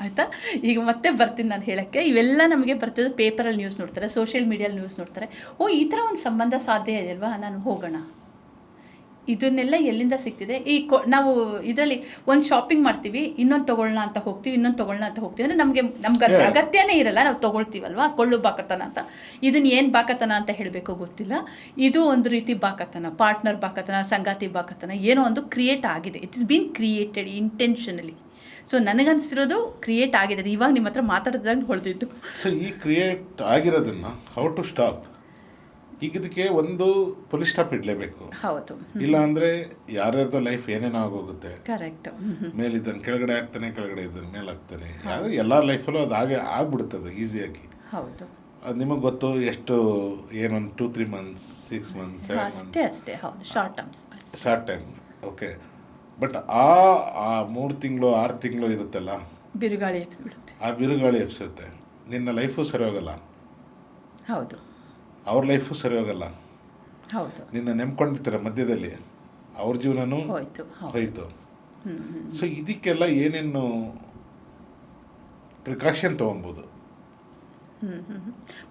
ಆಯಿತಾ, ಈಗ ಮತ್ತೆ ಬರ್ತೀನಿ ನಾನು ಹೇಳೋಕ್ಕೆ. ಇವೆಲ್ಲ ನಮಗೆ ಬರ್ತಿದ್ದು ಪೇಪರಲ್ಲಿ ನ್ಯೂಸ್ ನೋಡ್ತಾರೆ, ಸೋಷಿಯಲ್ ಮೀಡಿಯಲ್ಲಿ ನ್ಯೂಸ್ ನೋಡ್ತಾರೆ. ಈ ಥರ ಒಂದು ಸಂಬಂಧ ಸಾಧ್ಯ ಇದೆ ಅಲ್ವಾ, ನಾನು ಹೋಗೋಣ. ಇದನ್ನೆಲ್ಲ ಎಲ್ಲಿಂದ ಸಿಗ್ತಿದೆ? ನಾವು ಇದರಲ್ಲಿ ಒಂದು ಶಾಪಿಂಗ್ ಮಾಡ್ತೀವಿ, ಇನ್ನೊಂದು ತೊಗೊಳ್ಳೋಣ ಅಂತ ಹೋಗ್ತೀವಿ ಅಂದರೆ ನಮ್ಗೆ ಅಗತ್ಯನೇ ಇರಲ್ಲ, ನಾವು ತೊಗೊಳ್ತೀವಲ್ವ. ಕೊಳ್ಳು ಬಾಕತನ ಅಂತ, ಇದನ್ನು ಏನು ಬಾಕತನ ಅಂತ ಹೇಳಬೇಕು ಗೊತ್ತಿಲ್ಲ. ಇದು ಒಂದು ರೀತಿ ಬಾಕತನ, ಪಾರ್ಟ್ನರ್ ಬಾಕತನ, ಸಂಗಾತಿ ಬಾಕತನ, ಏನೋ ಒಂದು ಕ್ರಿಯೇಟ್ ಆಗಿದೆ. It is been created intentionally. So ನನಗನ್ಸಿರೋದು ಕ್ರಿಯೇಟ್ ಆಗಿದೆ. ಇವಾಗ ನಿಮ್ಮ ಹತ್ರ ಮಾತಾಡಿದಾಗ ಹೊಳ್ತಿತ್ತು. ಸೊ ಈ ಕ್ರಿಯೇಟ್ ಆಗಿರೋದನ್ನು ಹೌ ಟು ಸ್ಟಾಪ್? ಈಗ ಇದಕ್ಕೆ ಒಂದು ಪೊಲೀಸ್ ಸ್ಟಾಪ್ ಇಡಲೇಬೇಕು. ಹೌದು, ಇಲ್ಲ ಅಂದರೆ ಯಾರ್ಯಾರ್ದೋ ಲೈಫ್ ಏನೇನೋ ಆಗೋಗುತ್ತೆ. ಕರೆಕ್ಟ್. ಮೇಲಿದ್ದನ್ನು ಕೆಳಗಡೆ ಆಗ್ತಾನೆ, ಕೆಳಗಡೆ ಇದ್ದನ್ನು ಮೇಲೆ ಆಗ್ತಾನೆ. ಎಲ್ಲರ ಲೈಫಲ್ಲೂ ಅದು ಆಗ್ಬಿಡುತ್ತದೆ ಈಸಿಯಾಗಿ. ಹೌದು. ಅದು ನಿಮಗೆ ಗೊತ್ತು ಎಷ್ಟು ಏನೊಂದು 2-3 months 6 months 7 months ಅಷ್ಟೇ ಹೌದು, ಶಾರ್ಟ್ ಟೈಮ್. ಓಕೆ, ಬಟ್ ಆ 3 ತಿಂಗಳು 6 ತಿಂಗಳು ಇರುತ್ತಲ್ಲ, ಬಿರುಗಾಳಿ ಎಬ್ಸಿಬಿಡುತ್ತೆ. ಆ ಬಿರುಗಾಳಿ ಎಬ್ಸುತ್ತೆ. ನಿನ್ನ ಲೈಫು ಸರಿ ಹೋಗಲ್ಲ, ಹೌದು, ಅವ್ರ ಲೈಫು ಸರಿ ಹೋಗಲ್ಲ, ಹೌದು, ನಿನ್ನ ನೆಮ್ಕೊಂಡಿರ್ತಾರೆ ಮಧ್ಯದಲ್ಲಿ, ಅವ್ರ ಜೀವನನೂ ಹೋಯ್ತು. ಸೊ ಇದಕ್ಕೆಲ್ಲ ಏನೇನು ಪ್ರಿಕಾಷನ್ ತೊಗೊಬೋದು?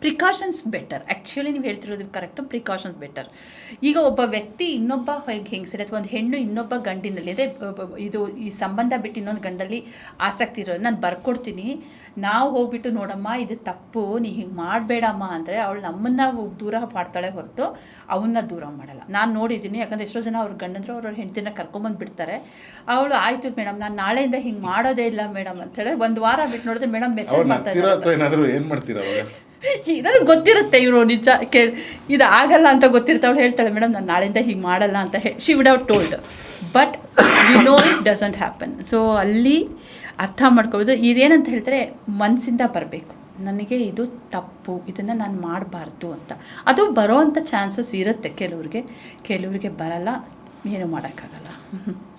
Precautions better. ಆ್ಯಕ್ಚುಲಿ ನೀವು ಹೇಳ್ತಿರೋದು ಕರೆಕ್ಟು, ಪ್ರಿಕಾಷನ್ಸ್ ಬೆಟರ್. ಈಗ ಒಬ್ಬ ವ್ಯಕ್ತಿ ಇನ್ನೊಬ್ಬ ಹೆಂಗಸರಿ ಅಥವಾ ಒಂದು ಹೆಣ್ಣು ಇನ್ನೊಬ್ಬ ಗಂಡಿನಲ್ಲಿ, ಅಂದರೆ ಇದು ಈ ಸಂಬಂಧ ಬಿಟ್ಟು ಇನ್ನೊಂದು ಗಂಡಲ್ಲಿ ಆಸಕ್ತಿ ಇರೋದು, ನಾನು ಬರ್ಕೊಡ್ತೀನಿ, ನಾವು ಹೋಗ್ಬಿಟ್ಟು ನೋಡಮ್ಮ ಇದು ತಪ್ಪು, ನೀ ಹಿಂಗೆ ಮಾಡಬೇಡಮ್ಮ ಅಂದರೆ ಅವಳು ನಮ್ಮನ್ನು ದೂರ ಮಾಡ್ತಾಳೆ ಹೊರತು ಅವನ್ನ ದೂರ ಮಾಡಲ್ಲ. ನಾನು ನೋಡಿದ್ದೀನಿ, ಯಾಕಂದರೆ ಎಷ್ಟೋ ಜನ ಅವ್ರ ಗಂಡಂದ್ರು ಅವ್ರ ಹೆಂಡತಿನ ಕರ್ಕೊಂಬಂದು ಬಿಡ್ತಾರೆ. ಅವಳು ಆಯಿತು ಮೇಡಮ್, ನಾನು ನಾಳೆಯಿಂದ ಹಿಂಗೆ ಮಾಡೋದೇ ಇಲ್ಲ ಮೇಡಮ್ ಅಂತೇಳಿ ಒಂದು ವಾರ ಬಿಟ್ಟು ನೋಡಿದ್ರೆ ಮೇಡಮ್ ಮೆಸೇಜ್ ಮಾಡ್ತಾರೆ. ನನಗೆ ಗೊತ್ತಿರುತ್ತೆ ಇವರು ನಿಜ ಇದು ಆಗಲ್ಲ ಅಂತ ಗೊತ್ತಿರುತ್ತೆ. ಅವಳು ಹೇಳ್ತಾಳೆ ಮೇಡಮ್ ನಾನು ನಾಳೆಯಿಂದ ಹೀಗೆ ಮಾಡಲ್ಲ ಅಂತ she would have told, but you know it doesn't happen. So ಅಲ್ಲಿ ಅರ್ಥ ಮಾಡ್ಕೊಳ್ಳೋದು ಇದೇನಂತ ಹೇಳ್ತಾರೆ, ಮನಸ್ಸಿಂದ ಬರಬೇಕು, ನನಗೆ ಇದು ತಪ್ಪು, ಇದನ್ನು ನಾನು ಮಾಡಬಾರ್ದು ಅಂತ. ಅದು ಬರೋವಂಥ ಚಾನ್ಸಸ್ ಇರುತ್ತೆ ಕೆಲವ್ರಿಗೆ ಬರಲ್ಲ, ಏನು ಮಾಡೋಕ್ಕಾಗಲ್ಲ.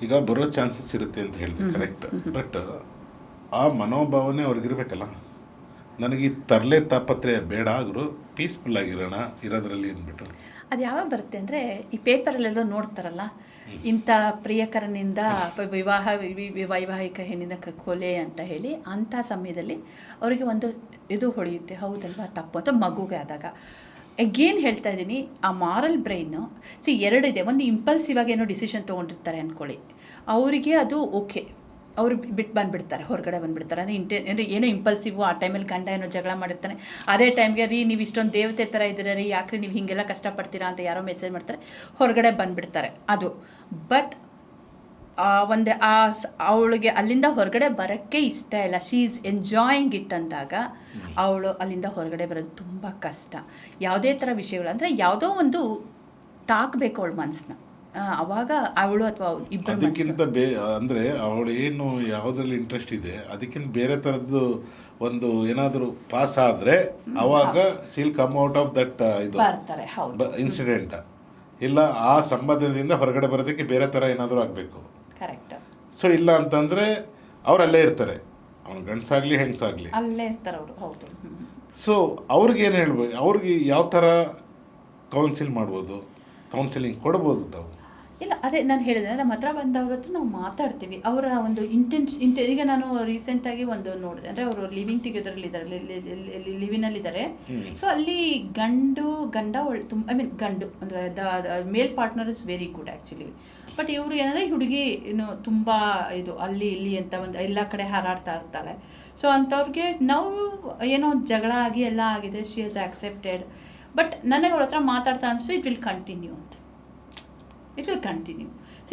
ಈಗ ಬರೋ ಚಾನ್ಸಸ್ ಇರುತ್ತೆ ಅಂತ ಹೇಳ್ತೀವಿ, ಕರೆಕ್ಟ್. ಬಟ್ ಆ ಮನೋಭಾವನೆ ಅವ್ರಿಗಿರ್ಬೇಕಲ್ಲ, ನನಗೆ ಈ ತರಲೆ ತಾಪತ್ರೆ ಬೇಡ, ಅವರು ಪೀಸ್ಫುಲ್ ಆಗಿರೋಣ ಇರೋದ್ರಲ್ಲಿ ಅಂದ್ಬಿಟ್ಟು. ಅದು ಯಾವಾಗ ಬರುತ್ತೆ ಅಂದರೆ, ಈ ಪೇಪರಲ್ಲೆಲ್ಲೋ ನೋಡ್ತಾರಲ್ಲ, ಇಂಥ ಪ್ರಿಯಕರನಿಂದ ವೈವಾಹಿಕ ಹೆಣ್ಣಿಂದ ಕೊಲೆ ಅಂತ ಹೇಳಿ, ಅಂಥ ಸಮಯದಲ್ಲಿ ಅವರಿಗೆ ಒಂದು ಇದು ಹೊಳೆಯುತ್ತೆ, ಹೌದಲ್ವಾ ತಪ್ಪು ಅಂತ ಮಗುಗೆ ಆದಾಗ. ಅಗೇನ್ ಹೇಳ್ತಾ ಇದ್ದೀನಿ, ಆ ಮಾರಲ್ ಬ್ರೈನು ಎರಡಿದೆ. ಒಂದು ಇಂಪಲ್ಸಿವ್ ಆಗಿ ಏನೋ ಡಿಸಿಷನ್ ತೊಗೊಂಡಿರ್ತಾರೆ ಅಂದ್ಕೊಳ್ಳಿ, ಅವರಿಗೆ ಅದು ಓಕೆ, ಅವರು ಬಿಟ್ಟು ಬಂದುಬಿಡ್ತಾರೆ, ಹೊರಗಡೆ ಬಂದುಬಿಡ್ತಾರೆ. ಅಂದರೆ ಏನೋ ಇಂಪಲ್ಸಿವು, ಆ ಟೈಮಲ್ಲಿ ಗಂಡ ಏನೋ ಜಗಳ ಮಾಡಿರ್ತಾನೆ, ಅದೇ ಟೈಮ್ಗೆ ರೀ ನೀವು ಇಷ್ಟೊಂದು ದೇವತೆ ಥರ ಇದ್ದೀರ ರೀ, ಯಾಕ್ರಿ ನೀವು ಹೀಗೆಲ್ಲ ಕಷ್ಟಪಡ್ತೀರಾ ಅಂತ ಯಾರೋ ಮೆಸೇಜ್ ಮಾಡ್ತಾರೆ, ಹೊರಗಡೆ ಬಂದುಬಿಡ್ತಾರೆ ಅದು. ಬಟ್ ಅವಳಿಗೆ ಅಲ್ಲಿಂದ ಹೊರಗಡೆ ಬರೋಕ್ಕೆ ಇಷ್ಟ ಇಲ್ಲ, ಶೀ ಈಸ್ ಎಂಜಾಯಿಂಗ್ ಇಟ್ ಅಂದಾಗ ಅವಳು ಅಲ್ಲಿಂದ ಹೊರಗಡೆ ಬರೋದು ತುಂಬ ಕಷ್ಟ. ಯಾವುದೇ ಥರ ವಿಷಯಗಳು ಅಂದರೆ ಯಾವುದೋ ಒಂದು ತಾಕಬೇಕು ಅವಳ ಮನಸ್ಸನ್ನ, ಅವಾಗ ಅವಳು ಅಥವಾ ಇಬ್ಬರು ಅದಕ್ಕಿಂತ ಅಂದರೆ ಅವಳು ಏನು ಯಾವುದ್ರಲ್ಲಿ ಇಂಟ್ರೆಸ್ಟ್ ಇದೆ ಅದಕ್ಕಿಂತ ಬೇರೆ ಥರದ್ದು ಒಂದು ಏನಾದರೂ ಪಾಸ್ ಆದರೆ ಅವಾಗ seal come out of that ಇದು ಇನ್ಸಿಡೆಂಟ್. ಇಲ್ಲ ಆ ಸಂಬಂಧದಿಂದ ಹೊರಗಡೆ ಬರೋದಕ್ಕೆ ಬೇರೆ ಥರ ಏನಾದರೂ ಆಗಬೇಕು. ಕರೆಕ್ಟ್. ಸೊ ಇಲ್ಲ ಅಂತಂದರೆ ಅವ್ರು ಅಲ್ಲೇ ಇರ್ತಾರೆ, ಅವ್ನು ಗಂಡಸಾಗಲಿ ಹೆಣ್ಸಾಗಲಿ ಅಲ್ಲೇ ಇರ್ತಾರೆ ಅವರು. ಹೌದು. ಸೊ ಅವ್ರಿಗೇನು ಹೇಳ್ಬೋದು, ಅವ್ರಿಗೆ ಯಾವ ಥರ ಕೌನ್ಸಿಲ್ ಮಾಡ್ಬೋದು, ಕೌನ್ಸಿಲಿಂಗ್ ಕೊಡ್ಬೋದು ತಾವು? ಇಲ್ಲ, ಅದೇ ನಾನು ಹೇಳಿದೆ, ನಮ್ಮ ಹತ್ರ ಬಂದವ್ರ ಹತ್ರ ನಾವು ಮಾತಾಡ್ತೀವಿ. ಅವರ ಒಂದು ಈಗ ನಾನು ರೀಸೆಂಟಾಗಿ ಒಂದು ನೋಡಿದೆ, ಅಂದರೆ ಅವರು ಲಿವಿಂಗ್ ಟುಗೆದರಲ್ಲಿದ್ದಾರೆ, ಲಿವಿನಲ್ಲಿದ್ದಾರೆ. ಸೊ ಅಲ್ಲಿ ಗಂಡ ತುಂಬ ಗಂಡು ಅಂದರೆ male partner is very good actually. But ಇವರು ಏನಂದರೆ ಹುಡುಗಿ ತುಂಬ ಇದು ಅಲ್ಲಿ ಇಲ್ಲಿ ಅಂತ ಒಂದು ಎಲ್ಲ ಕಡೆ ಹಾರಾಡ್ತಾ ಇರ್ತಾಳೆ. ಸೊ ಅಂಥವ್ರಿಗೆ ನಾವು ಏನೋ ಜಗಳ ಆಗಿ ಎಲ್ಲ ಆಗಿದೆ, ಶಿ ಹ್ಯಾಸ್ ಆಕ್ಸೆಪ್ಟೆಡ್. ಬಟ್ ನನಗೆ ಅವ್ರ ಹತ್ರ ಮಾತಾಡ್ತಾ ಅನಿಸ್ತು ಇಟ್ ವಿಲ್ ಕಂಟಿನ್ಯೂ.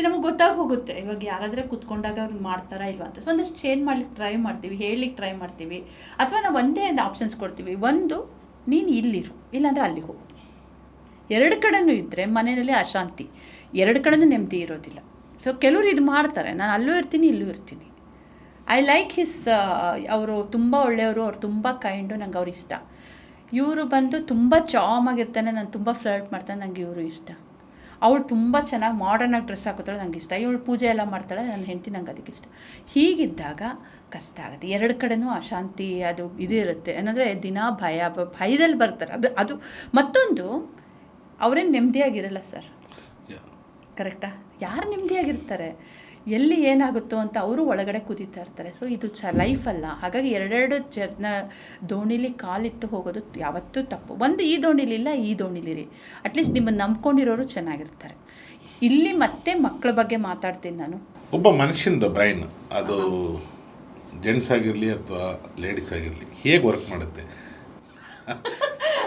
ನಮಗೆ ಗೊತ್ತಾಗಿ ಹೋಗುತ್ತೆ, ಇವಾಗ ಯಾರಾದರೆ ಕೂತ್ಕೊಂಡಾಗ ಅವ್ರಿಗೆ ಮಾಡ್ತಾರಾ ಇಲ್ವಾ ಅಂತ. ಸೊ ಒಂದಷ್ಟು ಚೇಂಜ್ ಮಾಡ್ಲಿಕ್ಕೆ ಟ್ರೈ ಮಾಡ್ತೀವಿ, ಹೇಳಲಿಕ್ಕೆ ಟ್ರೈ ಮಾಡ್ತೀವಿ, ಅಥವಾ ನಾವು ಒಂದೇ ಆಪ್ಷನ್ಸ್ ಕೊಡ್ತೀವಿ. ಒಂದು, ನೀನು ಇಲ್ಲಿರು, ಇಲ್ಲಾಂದರೆ ಅಲ್ಲಿ ಹೋಗು. ಎರಡು ಕಡೆನೂ ಇದ್ದರೆ ಮನೆಯಲ್ಲಿ ಅಶಾಂತಿ, ಎರಡು ಕಡೆನೂ ನೆಮ್ಮದಿ ಇರೋದಿಲ್ಲ. ಸೊ ಕೆಲವರು ಇದು ಮಾಡ್ತಾರೆ, ನಾನು ಅಲ್ಲೂ ಇರ್ತೀನಿ ಇಲ್ಲೂ ಇರ್ತೀನಿ. ಐ ಲೈಕ್ ಹಿಸ್, ಅವರು ತುಂಬ ಒಳ್ಳೆಯವರು, ಅವ್ರು ತುಂಬ ಕೈಂಡು, ನಂಗೆ ಅವ್ರು ಇಷ್ಟ. ಇವರು ಬಂದು ತುಂಬ ಚಾಮಾಗಿರ್ತಾನೆ, ನಾನು ತುಂಬ ಫ್ಲರ್ಟ್ ಮಾಡ್ತಾನೆ, ನನಗೆ ಇವರು ಇಷ್ಟ. ಅವಳು ತುಂಬ ಚೆನ್ನಾಗಿ ಮಾಡರ್ನಾಗಿ ಡ್ರೆಸ್ ಹಾಕೋತಾಳೆ, ನಂಗೆ ಇಷ್ಟ. ಇವಳು ಪೂಜೆ ಎಲ್ಲ ಮಾಡ್ತಾಳೆ, ನನ್ನ ಹೆಂಡತಿ, ನಂಗೆ ಅದಕ್ಕೆ ಇಷ್ಟ. ಹೀಗಿದ್ದಾಗ ಕಷ್ಟ ಆಗುತ್ತೆ. ಎರಡು ಕಡೆನೂ ಅಶಾಂತಿ ಅದು ಇದು ಇರುತ್ತೆ. ಏನಂದರೆ ದಿನ ಭಯದಲ್ಲಿ ಬರ್ತಾರೆ. ಅದು ಮತ್ತೊಂದು, ಅವರೇನು ನೆಮ್ಮದಿಯಾಗಿರಲ್ಲ ಸರ್. ಕರೆಕ್ಟಾ? ಯಾರು ನೆಮ್ಮದಿಯಾಗಿರ್ತಾರೆ? ಎಲ್ಲಿ ಏನಾಗುತ್ತೋ ಅಂತ ಅವರು ಒಳಗಡೆ ಕುದೀತಾ ಇರ್ತಾರೆ. ಸೊ ಇದು ಲೈಫಲ್ಲ. ಹಾಗಾಗಿ ಎರಡೆರಡು ಜನ ದೋಣಿಲಿ ಕಾಲಿಟ್ಟು ಹೋಗೋದು ಯಾವತ್ತೂ ತಪ್ಪು. ಒಂದು ಈ ದೋಣಿಲಿಲ್ಲ, ಈ ದೋಣಿಲಿರಿ. ಅಟ್ಲೀಸ್ಟ್ ನಿಮ್ಮನ್ನು ನಂಬ್ಕೊಂಡಿರೋರು ಚೆನ್ನಾಗಿರ್ತಾರೆ. ಇಲ್ಲಿ ಮತ್ತೆ ಮಕ್ಕಳ ಬಗ್ಗೆ ಮಾತಾಡ್ತೀನಿ ನಾನು. ಒಬ್ಬ ಮನುಷ್ಯನದು ಬ್ರೈನ್, ಅದು ಜೆಂಟ್ಸ್ ಆಗಿರಲಿ ಅಥವಾ ಲೇಡೀಸ್ ಆಗಿರಲಿ, ಹೇಗೆ ವರ್ಕ್ ಮಾಡುತ್ತೆ?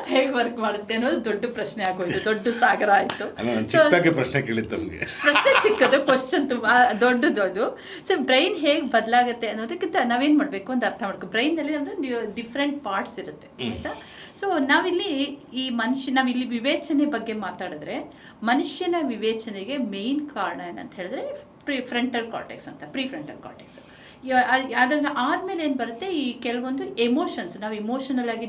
ಹೇಗೆ ವರ್ಕ್ ಮಾಡುತ್ತೆ ಅನ್ನೋದು ದೊಡ್ಡ ಪ್ರಶ್ನೆ ಆಗೋಯ್ತು, ದೊಡ್ಡ ಸಾಗರ ಆಯಿತು. ಚಿಕ್ಕದಾಗಿ ಪ್ರಶ್ನೆ ಕೇಳಿತ್ತು ನಮಗೆ. ಪ್ರಶ್ನೆ ಚಿಕ್ಕದು, ಕ್ವಶನ್ ತುಂಬ ದೊಡ್ಡದು ಅದು. ಸೊ ಬ್ರೈನ್ ಹೇಗೆ ಬದಲಾಗುತ್ತೆ ಅನ್ನೋದಕ್ಕಿಂತ ನಾವೇನು ಮಾಡಬೇಕು ಅಂತ ಅರ್ಥ ಮಾಡ್ಕೊ. ಬ್ರೈನಲ್ಲಿ ಅಂದರೆ ಡಿಫ್ರೆಂಟ್ ಪಾರ್ಟ್ಸ್ ಇರುತ್ತೆ, ಆಯಿತಾ? ಸೊ ನಾವಿಲ್ಲಿ ನಾವಿಲ್ಲಿ ವಿವೇಚನೆ ಬಗ್ಗೆ ಮಾತಾಡಿದ್ರೆ, ಮನುಷ್ಯನ ವಿವೇಚನೆಗೆ ಮೇಯ್ನ್ ಕಾರಣ ಏನಂತ ಹೇಳಿದ್ರೆ ಫ್ರಂಟಲ್ ಕಾರ್ಟೆಕ್ಸ್ ಅಂತ, ಪ್ರೀಫ್ರಂಟಲ್ ಕಾರ್ಟೆಕ್ಸ್. ಅದನ್ನು ಆದಮೇಲೆ ಏನು ಬರುತ್ತೆ, ಈ ಕೆಲವೊಂದು ಎಮೋಷನ್ಸ್, ನಾವು ಇಮೋಷನಲ್ ಆಗಿ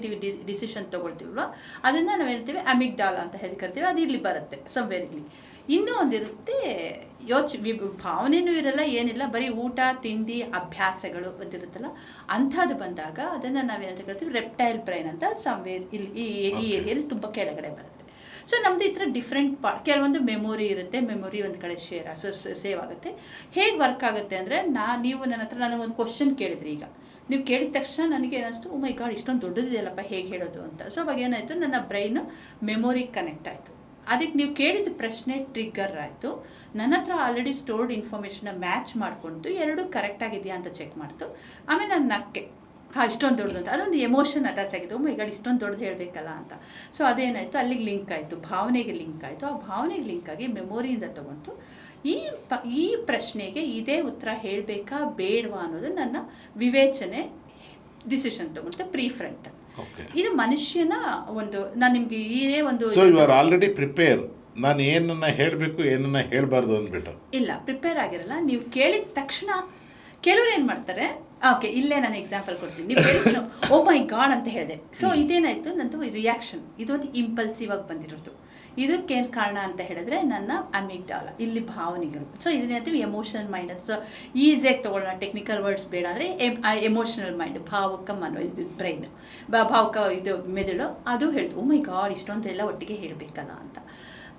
ಡಿಸಿಷನ್ ತೊಗೊಳ್ತೀವಲ್ವ, ಅದನ್ನು ನಾವು ಹೇಳ್ತೀವಿ ಅಮಿಗ್ಡಾಲ ಅಂತ ಹೇಳಿ ಕರಿತೀವಿ. ಅದು ಇಲ್ಲಿ ಬರುತ್ತೆ ಸಮ್ವೇರ್ ಇಲ್ಲಿ. ಇನ್ನೂ ಒಂದಿರುತ್ತೆ ಭಾವನೆಯೂ ಇರಲ್ಲ, ಏನಿಲ್ಲ, ಬರೀ ಊಟ ತಿಂಡಿ ಅಭ್ಯಾಸಗಳು ಒಂದಿರುತ್ತಲ್ಲ, ಅಂಥದ್ದು ಬಂದಾಗ ಅದನ್ನು ನಾವೇನಂತ ಕರಿತೀವಿ ರೆಪ್ಟೈಲ್ ಬ್ರೈನ್ ಅಂತ. ಸಮ್ವೇರ್ ಇಲ್ಲಿ ಈ ಏರಿಯಲ್ಲಿ ತುಂಬ ಕೆಳಗಡೆ ಬರುತ್ತೆ. ಸೊ ನಮ್ಮದು ಈ ಥರ ಡಿಫ್ರೆಂಟ್ ಪಾರ್ಟ್, ಕೆಲವೊಂದು ಮೆಮೊರಿ ಇರುತ್ತೆ, ಮೆಮೊರಿ ಒಂದು ಕಡೆ ಸೇವ್ ಆಗುತ್ತೆ. ಹೇಗೆ ವರ್ಕ್ ಆಗುತ್ತೆ ಅಂದರೆ, ನೀವು ನನ್ನ ಹತ್ರ ನನಗೊಂದು ಕ್ವಶನ್ ಕೇಳಿದ್ರಿ, ಈಗ ನೀವು ಕೇಳಿದ ತಕ್ಷಣ ನನಗೆ ಏನಿಸ್ತು, ಓ ಮೈ ಗಾಡ್ ಇಷ್ಟೊಂದು ದೊಡ್ಡದಿದೆಯಲ್ಲಪ್ಪ, ಹೇಗೆ ಹೇಳೋದು ಅಂತ. ಸೊ ಅವಾಗ ಏನಾಯಿತು, ನನ್ನ ಬ್ರೈನು ಮೆಮೊರಿಗೆ ಕನೆಕ್ಟ್ ಆಯಿತು. ಅದಕ್ಕೆ ನೀವು ಕೇಳಿದ ಪ್ರಶ್ನೆ ಟ್ರಿಗ್ಗರ್ ಆಯಿತು. ನನ್ನ ಹತ್ರ ಆಲ್ರೆಡಿ ಸ್ಟೋರ್ಡ್ ಇನ್ಫಾರ್ಮೇಷನ್ನ ಮ್ಯಾಚ್ ಮಾಡಿಕೊಂಡು ಎರಡೂ ಕರೆಕ್ಟಾಗಿದೆಯಾ ಅಂತ ಚೆಕ್ ಮಾಡ್ತು. ಆಮೇಲೆ ನಾನು ನಕ್ಕೆ, ಇಷ್ಟೊಂದು ದೊಡ್ಡದು ಅಂತ, ಅದೊಂದು ಎಮೋಷನ್ ಅಟ್ಯಾಚ್ ಆಗಿತ್ತು, ಓ ಮೈ ಗಾಡ್ ಇಷ್ಟೊಂದು ದೊಡ್ಡದು ಹೇಳಬೇಕಲ್ಲ ಅಂತ. ಸೊ ಅದೇನಾಯಿತು, ಅಲ್ಲಿಗೆ ಲಿಂಕ್ ಆಯಿತು, ಭಾವನೆಗೆ ಲಿಂಕ್ ಆಯಿತು. ಆ ಭಾವನೆಗೆ ಲಿಂಕ್ ಆಗಿ ಮೆಮೊರಿಯಿಂದ ತೊಗೊಂಡು ಈ ಪ್ರಶ್ನೆಗೆ ಇದೇ ಉತ್ತರ ಹೇಳಬೇಕಾ ಬೇಡವಾ ಅನ್ನೋದು ನನ್ನ ವಿವೇಚನೆ ಡಿಸಿಷನ್ ತೊಗೊಂಡು ಪ್ರೀಫ್ರಂಟಲ್. ಇದು ಮನುಷ್ಯನ ಒಂದು, ನಾನು ನಿಮಗೆ ಇದೇ ಒಂದು, so you are already prepare, ನಾನು ಏನನ್ನ ಹೇಳಬೇಕು ಏನನ್ನ ಹೇಳಬಾರ್ದು ಅಂದ್ಬಿಟ್ಟು. ಇಲ್ಲ, ಪ್ರಿಪೇರ್ ಆಗಿರಲ್ಲ. ನೀವು ಕೇಳಿದ ತಕ್ಷಣ ಕೆಲವರು ಏನು ಮಾಡ್ತಾರೆ, ಓಕೆ ಇಲ್ಲೇ ನಾನು ಎಕ್ಸಾಂಪಲ್ ಕೊಡ್ತೀನಿ. ನೀವು ಹೇಳಿದ್ರು ಓ ಮೈ ಗಾಡ್ ಅಂತ ಹೇಳಿದೆ. ಸೊ ಇದೇನಾಯಿತು, ನಂದು ರಿಯಾಕ್ಷನ್, ಇದೊಂದು ಇಂಪಲ್ಸಿವ್ ಆಗಿ ಬಂದಿರೋದು. ಇದಕ್ಕೇನು ಕಾರಣ ಅಂತ ಹೇಳಿದ್ರೆ ನನ್ನ ಅಮಿಗ್ಡಾಲ, ಇಲ್ಲಿ ಭಾವನೆಗಳು. ಸೊ ಇದನ್ನೇಳ್ತೀವಿ ಎಮೋಷನಲ್ ಮೈಂಡ್ ಅಂತ. ಸೊ ಈಸಿಯಾಗಿ ತೊಗೊಳ್ಳೋಣ, ಟೆಕ್ನಿಕಲ್ ವರ್ಡ್ಸ್ ಬೇಡ ಅಂದರೆ ಎಮೋಷನಲ್ ಮೈಂಡ್, ಭಾವುಕ ಇದು ಬ್ರೈನ್, ಭಾವುಕ ಇದು ಮೆದುಳು, ಅದು ಹೇಳ್ತು ಓ ಮೈ ಗಾಡ್ ಇಷ್ಟೊಂದೆಲ್ಲ ಒಟ್ಟಿಗೆ ಹೇಳಬೇಕಲ್ಲ ಅಂತ.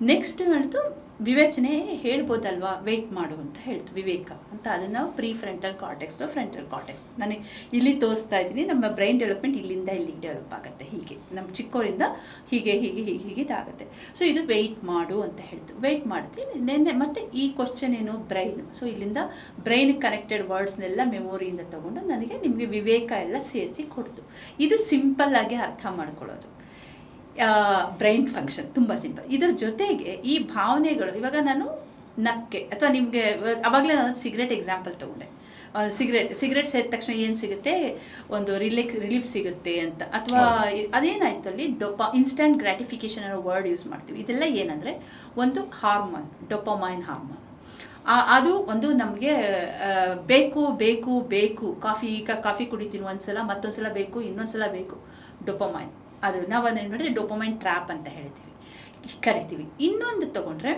ನೆಕ್ಸ್ಟ್ ಹೇಳ್ತು ವಿವೇಚನೆ, ಹೇಳ್ಬೋದಲ್ವಾ, ವೆಯ್ಟ್ ಮಾಡು ಅಂತ ಹೇಳ್ತು, ವಿವೇಕ ಅಂತ. ಅದನ್ನು ನಾವು ಫ್ರಂಟಲ್ ಕಾರ್ಟೆಕ್ಸ್ ನಾನು ಇಲ್ಲಿ ತೋರಿಸ್ತಾ ಇದ್ದೀನಿ. ನಮ್ಮ ಬ್ರೈನ್ ಡೆವಲಪ್ಮೆಂಟ್ ಇಲ್ಲಿಂದ ಇಲ್ಲಿಗೆ ಡೆವಲಪ್ ಆಗುತ್ತೆ, ಹೀಗೆ ನಮ್ಮ ಚಿಕ್ಕವರಿಂದ ಹೀಗೆ ಇದಾಗುತ್ತೆ. ಸೊ ಇದು ವೆಯ್ಟ್ ಮಾಡು ಅಂತ ಹೇಳ್ತು. ವೆಯ್ಟ್ ಮಾಡ್ತೀನಿ ಮತ್ತು ಈ ಕ್ವಶನ್ ಏನು, ಬ್ರೈನ್. ಸೊ ಇಲ್ಲಿಂದ ಬ್ರೈನ್ ಕನೆಕ್ಟೆಡ್ ವರ್ಡ್ಸ್ನೆಲ್ಲ ಮೆಮೊರಿಯಿಂದ ತೊಗೊಂಡು ನನಗೆ ನಿಮಗೆ ವಿವೇಕ ಎಲ್ಲ ಸೇರಿಸಿ ಕೊಡ್ತು. ಇದು ಸಿಂಪಲ್ಲಾಗಿ ಅರ್ಥ ಮಾಡ್ಕೊಳ್ಳೋದು ಬ್ರೈನ್ ಫಂಕ್ಷನ್, ತುಂಬ ಸಿಂಪಲ್. ಇದರ ಜೊತೆಗೆ ಈ ಭಾವನೆಗಳು, ಇವಾಗ ನಾನು ನಕ್ಕೆ ಅಥವಾ ನಿಮಗೆ ಆವಾಗಲೇ ನಾನು ಸಿಗರೇಟ್ ಎಕ್ಸಾಂಪಲ್ ತೊಗೊಂಡೆ. ಸಿಗರೇಟ್ ಸೇದ ತಕ್ಷಣ ಏನು ಸಿಗುತ್ತೆ, ಒಂದು ರಿಲೀಫ್ ಸಿಗುತ್ತೆ ಅಂತ. ಅಥವಾ ಅದೇನಾಯಿತು ಅಲ್ಲಿ ಇನ್ಸ್ಟಂಟ್ ಗ್ರ್ಯಾಟಿಫಿಕೇಷನ್ ಅನ್ನೋ ವರ್ಡ್ ಯೂಸ್ ಮಾಡ್ತೀವಿ. ಇದೆಲ್ಲ ಏನಂದರೆ ಒಂದು ಹಾರ್ಮೋನ್, ಡೋಪಮೈನ್ ಹಾರ್ಮೋನ್. ಅದು ಒಂದು ನಮಗೆ ಬೇಕು ಕಾಫಿ ಕುಡಿತೀನಿ ಒಂದ್ಸಲ, ಮತ್ತೊಂದು ಸಲ ಬೇಕು, ಇನ್ನೊಂದು ಸಲ ಬೇಕು, ಡೋಪಮೈನ್. ಅದು ನಾವು ಏನು ಮಾಡಿದ್ರೆ ಡೋಪಮೈನ್ ಟ್ರ್ಯಾಪ್ ಅಂತ ಕರಿತೀವಿ. ಇನ್ನೊಂದು ತೊಗೊಂಡ್ರೆ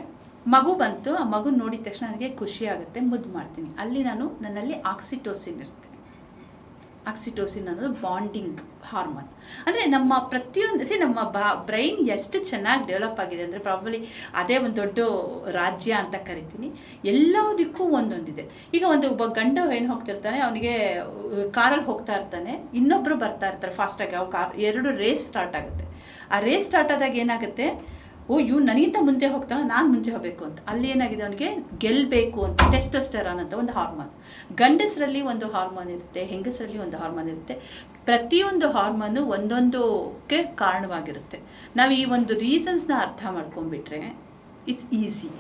ಮಗು ಬಂತು, ಆ ಮಗು ನೋಡಿದ ತಕ್ಷಣ ನನಗೆ ಖುಷಿ ಆಗುತ್ತೆ, ಮುದ್ದು ಮಾಡ್ತೀನಿ. ಅಲ್ಲಿ ನನ್ನಲ್ಲಿ ಆಕ್ಸಿಟೋಸಿನ್ ಇರುತ್ತೆ. ಆಕ್ಸಿಟೋಸಿನ್ ಅನ್ನೋದು ಬಾಂಡಿಂಗ್ ಹಾರ್ಮೋನ್. ಅಂದರೆ ನಮ್ಮ ಪ್ರತಿಯೊಂದು ನಮ್ಮ ಬ್ರೈನ್ ಎಷ್ಟು ಚೆನ್ನಾಗಿ ಡೆವಲಪ್ ಆಗಿದೆ ಅಂದರೆ ಪ್ರಾಬಲಿ ಅದೇ ಒಂದು ದೊಡ್ಡ ರಾಜ್ಯ ಅಂತ ಕರಿತೀನಿ. ಎಲ್ಲದಕ್ಕೂ ಒಂದೊಂದಿದೆ. ಈಗ ಒಬ್ಬ ಗಂಡ ಏನು ಹೋಗ್ತಿರ್ತಾನೆ, ಅವನಿಗೆ ಕಾರಲ್ಲಿ ಹೋಗ್ತಾ ಇರ್ತಾನೆ, ಇನ್ನೊಬ್ಬರು ಬರ್ತಾ ಇರ್ತಾರೆ ಫಾಸ್ಟಾಗಿ, ಅವ್ರು ಎರಡು ರೇಸ್ ಸ್ಟಾರ್ಟ್ ಆಗುತ್ತೆ. ಆ ರೇಸ್ ಸ್ಟಾರ್ಟ್ ಆದಾಗ ಏನಾಗುತ್ತೆ, ಓ ಇವ್ನು ನನಗಿಂತ ಮುಂಚೆ ಹೋಗ್ತಾನೆ, ನಾನು ಮುಂಚೆ ಹೋಗಬೇಕು ಅಂತ. ಅಲ್ಲಿ ಏನಾಗಿದೆ, ಅವನಿಗೆ ಗೆಲ್ಲಬೇಕು ಅಂತ ಟೆಸ್ಟೋಸ್ಟೆರಾನ್ ಅಂತ ಒಂದು ಹಾರ್ಮೋನ್. ಗಂಡಸರಲ್ಲಿ ಒಂದು ಹಾರ್ಮೋನ್ ಇರುತ್ತೆ, ಹೆಂಗಸರಲ್ಲಿ ಒಂದು ಹಾರ್ಮೋನ್ ಇರುತ್ತೆ. ಪ್ರತಿಯೊಂದು ಹಾರ್ಮೋನು ಒಂದೊಂದಕ್ಕೆ ಕಾರಣವಾಗಿರುತ್ತೆ. ನಾವು ಈ ಒಂದು ರೀಸನ್ಸ್ನ ಅರ್ಥ ಮಾಡ್ಕೊಂಡ್ಬಿಟ್ರೆ ಇಟ್ಸ್ ಈಸಿ.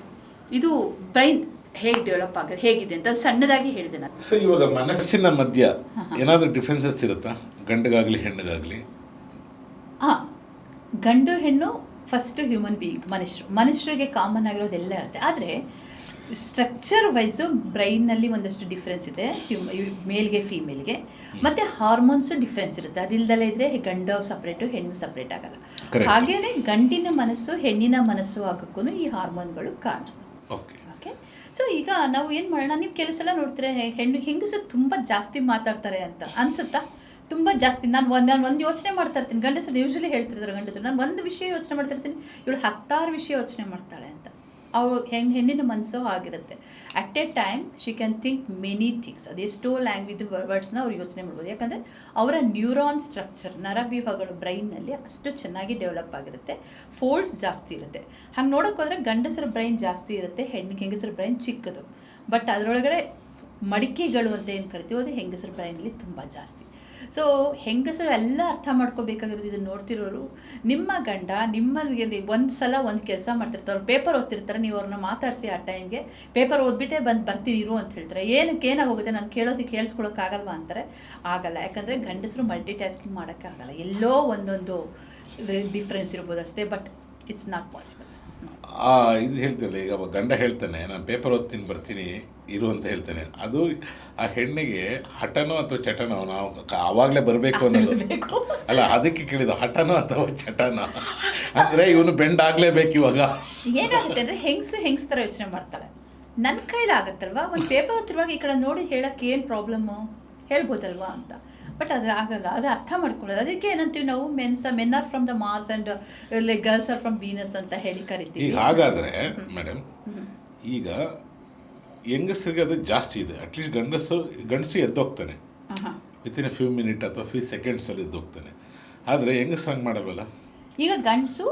ಇದು ಬ್ರೈನ್ ಹೇಗೆ ಡೆವಲಪ್ ಆಗೋದು ಹೇಗಿದೆ ಅಂತ ಸಣ್ಣದಾಗಿ ಹೇಳಿದೆ ನಾನು. ಸೊ ಇವಾಗ ಮನಸ್ಸಿನ ಮಧ್ಯ ಏನಾದರೂ ಡಿಫ್ರೆನ್ಸಸ್ ಇರುತ್ತಾ, ಗಂಡಿಗಾಗಲಿ ಹೆಣ್ಣಿಗಾಗಲಿ? ಗಂಡು ಹೆಣ್ಣು ಫಸ್ಟು ಹ್ಯೂಮನ್ ಬೀಯಿಂಗ್, ಮನುಷ್ಯರಿಗೆ ಕಾಮನ್ ಆಗಿರೋದೆಲ್ಲ ಇರುತ್ತೆ. ಆದರೆ ಸ್ಟ್ರಕ್ಚರ್ ವೈಸು ಬ್ರೈನ್ನಲ್ಲಿ ಒಂದಷ್ಟು ಡಿಫ್ರೆನ್ಸ್ ಇದೆ, ಮೇಲ್ಗೆ ಫೀಮೇಲ್ಗೆ. ಮತ್ತು ಹಾರ್ಮೋನ್ಸು ಡಿಫ್ರೆನ್ಸ್ ಇರುತ್ತೆ. ಅದಿಲ್ಲದಲ್ಲೇ ಇದ್ದರೆ ಗಂಡು ಸಪ್ರೇಟು ಹೆಣ್ಣು ಸಪ್ರೇಟ್ ಆಗಲ್ಲ. ಹಾಗೆಯೇ ಗಂಡಿನ ಮನಸ್ಸು ಹೆಣ್ಣಿನ ಮನಸ್ಸು ಆಗೋಕ್ಕೂ ಈ ಹಾರ್ಮೋನ್ಗಳು ಕಾರಣ. ಓಕೆ, ಸೊ ಈಗ ನಾವು ಏನು ಮಾಡೋಣ, ನೀವು ಕೆಲವು ಸಲ ನೋಡ್ತೀರಾ ಹೆಂಗಸರು ತುಂಬ ಜಾಸ್ತಿ ಮಾತಾಡ್ತಾರೆ ಅಂತ ಅನಿಸುತ್ತಾ? ತುಂಬ ಜಾಸ್ತಿ. ನಾನು ಒಂದು ಯೋಚನೆ ಮಾಡ್ತಾ ಇರ್ತೀನಿ, ಗಂಡಸರು ಯೂಶ್ವಲಿ ಹೇಳ್ತಿರ್ತಾರೆ ಗಂಡಸರು, ನಾನು ಒಂದು ವಿಷಯ ಯೋಚನೆ ಮಾಡ್ತಿರ್ತೀನಿ, ಇವಳು 10 ವಿಷಯ ಯೋಚನೆ ಮಾಡ್ತಾಳೆ ಅಂತ. ಅವಳು ಹೆಣ್ಣಿನ ಮನಸ್ಸು ಆಗಿರುತ್ತೆ. At A time she can think many things. ಅದೆಷ್ಟೋ ಲ್ಯಾಂಗ್ವೇಜ್ ವರ್ಡ್ಸ್ನ ಅವ್ರು ಯೋಚನೆ ಮಾಡ್ಬೋದು. ಯಾಕಂದರೆ ಅವರ ನ್ಯೂರಾನ್ ಸ್ಟ್ರಕ್ಚರ್, ನರವ್ಯೂಹಗಳು ಬ್ರೈನ್ನಲ್ಲಿ ಅಷ್ಟು ಚೆನ್ನಾಗಿ ಡೆವಲಪ್ ಆಗಿರುತ್ತೆ, ಫೋಲ್ಡ್ಸ್ ಜಾಸ್ತಿ ಇರುತ್ತೆ. ಹಾಗೆ ನೋಡೋಕ್ಕೋದ್ರೆ ಗಂಡಸರ ಬ್ರೈನ್ ಜಾಸ್ತಿ ಇರುತ್ತೆ, ಹೆಂಗಸರ ಬ್ರೈನ್ ಚಿಕ್ಕದು. ಬಟ್ ಅದರೊಳಗಡೆ ಮಡಿಕೆಗಳು ಅಂತ ಏನು ಕರಿತೀವೋ ಅದು ಹೆಂಗಸರ ಬ್ರೈನಲ್ಲಿ ತುಂಬ ಜಾಸ್ತಿ. ಸೊ ಹೆಂಗಸರು ಎಲ್ಲ ಅರ್ಥ ಮಾಡ್ಕೋಬೇಕಾಗಿರೋದು, ಇದನ್ನು ನೋಡ್ತಿರೋರು, ನಿಮ್ಮ ಗಂಡ ನಿಮ್ಮಲ್ಲಿ ಒಂದು ಸಲ ಒಂದು ಕೆಲಸ ಮಾಡ್ತಿರ್ತಾರೆ, ಅವ್ರು ಪೇಪರ್ ಓದ್ತಿರ್ತಾರೆ, ನೀವು ಅವ್ರನ್ನ ಮಾತಾಡಿಸಿ ಆ ಟೈಮ್ಗೆ ಪೇಪರ್ ಓದ್ಬಿಟ್ಟೆ ಬರ್ತೀನಿ ಇರು ಅಂತ ಹೇಳ್ತಾರೆ. ಏನಾಗೋಗುತ್ತೆ, ನಾನು ಕೇಳಿಸ್ಕೊಳ್ಳೋಕ್ಕಾಗಲ್ವಾ ಅಂತಾರೆ. ಆಗಲ್ಲ. ಯಾಕಂದರೆ ಗಂಡಸರು ಮಲ್ಟಿ ಟಾಸ್ಕಿಂಗ್ ಮಾಡೋಕ್ಕಾಗಲ್ಲ. ಎಲ್ಲೋ ಒಂದೊಂದು ಡಿಫ್ರೆನ್ಸ್ ಇರ್ಬೋದು ಅಷ್ಟೇ, ಬಟ್ ಇಟ್ಸ್ ನಾಟ್ ಪಾಸಿಬಲ್. ಇದು ಹೇಳ್ತಿರಲ್ಲ, ಈಗ ಗಂಡ ಹೇಳ್ತಾನೆ ನಾನು ಪೇಪರ್ ಓದ್ತೀನಿ ಬರ್ತೀನಿ ಇರು ಅಂತ ಹೇಳ್ತಾನೆ, ಅದು ಆ ಹೆಣ್ಣಿಗೆ ಹಠನೋ ಅಥವಾ ಚಟನೋ, ನಾವು ಆವಾಗಲೇ ಬರಬೇಕು ಅನ್ನೋದು ಅಲ್ಲ, ಅದಕ್ಕೆ ಕೇಳಿದ್ದು ಹಠನೋ ಅಥವಾ ಚಟನೋ, ಅಂದರೆ ಇವನು ಬೆಂಡ್ ಆಗಲೇಬೇಕು. ಇವಾಗ ಏನಾಗುತ್ತೆ ಅಂದರೆ ಹೆಂಗ್ಸ್ ಥರ ಯೋಚನೆ ಮಾಡ್ತಾಳೆ, ನನ್ನ ಕೈಲಾಗತ್ತಲ್ವಾ, ಒಂದು ಪೇಪರ್ ಓದ್ತಿರುವಾಗ ಈ ಕಡೆ ನೋಡಿ ಹೇಳೋಕ್ಕೆ ಏನು ಪ್ರಾಬ್ಲಮ್ಮು ಹೇಳ್ಬೋದಲ್ವಾ ಅಂತ. ಬಟ್ ಅದು ಆಗಲ್ಲ, ಅದು ಅರ್ಥ ಮಾಡ್ಕೊಳ್ಳೋದು. ಅದಕ್ಕೆ ಏನಂತೀವಿ ನಾವು men are from the Mars and girls are from Venus ಅಂತ ಹೇಳಿ ಕರಿತೀವಿ. ಈಗ ಹಾಗಾದರೆ ಮೇಡಮ್, ಈಗ ಹೆಂಗಸರಿಗೆ ಅದು ಜಾಸ್ತಿ ಇದೆ. ಅಟ್ಲೀಸ್ಟ್ ಗಂಡಸು ಎದ್ದೋಗ್ತಾನೆ ವಿತಿನ್ ಎ ಫ್ಯೂ ಮಿನಿಟ್ ಅಥವಾ ಫ್ಯೂ ಸೆಕೆಂಡ್ಸಲ್ಲಿ ಎದ್ದೋಗ್ತಾನೆ. ಆದರೆ ಹೆಂಗಸರು ಮಾಡಲ್ವಲ್ಲ. ಈಗ ಗಂಡಸು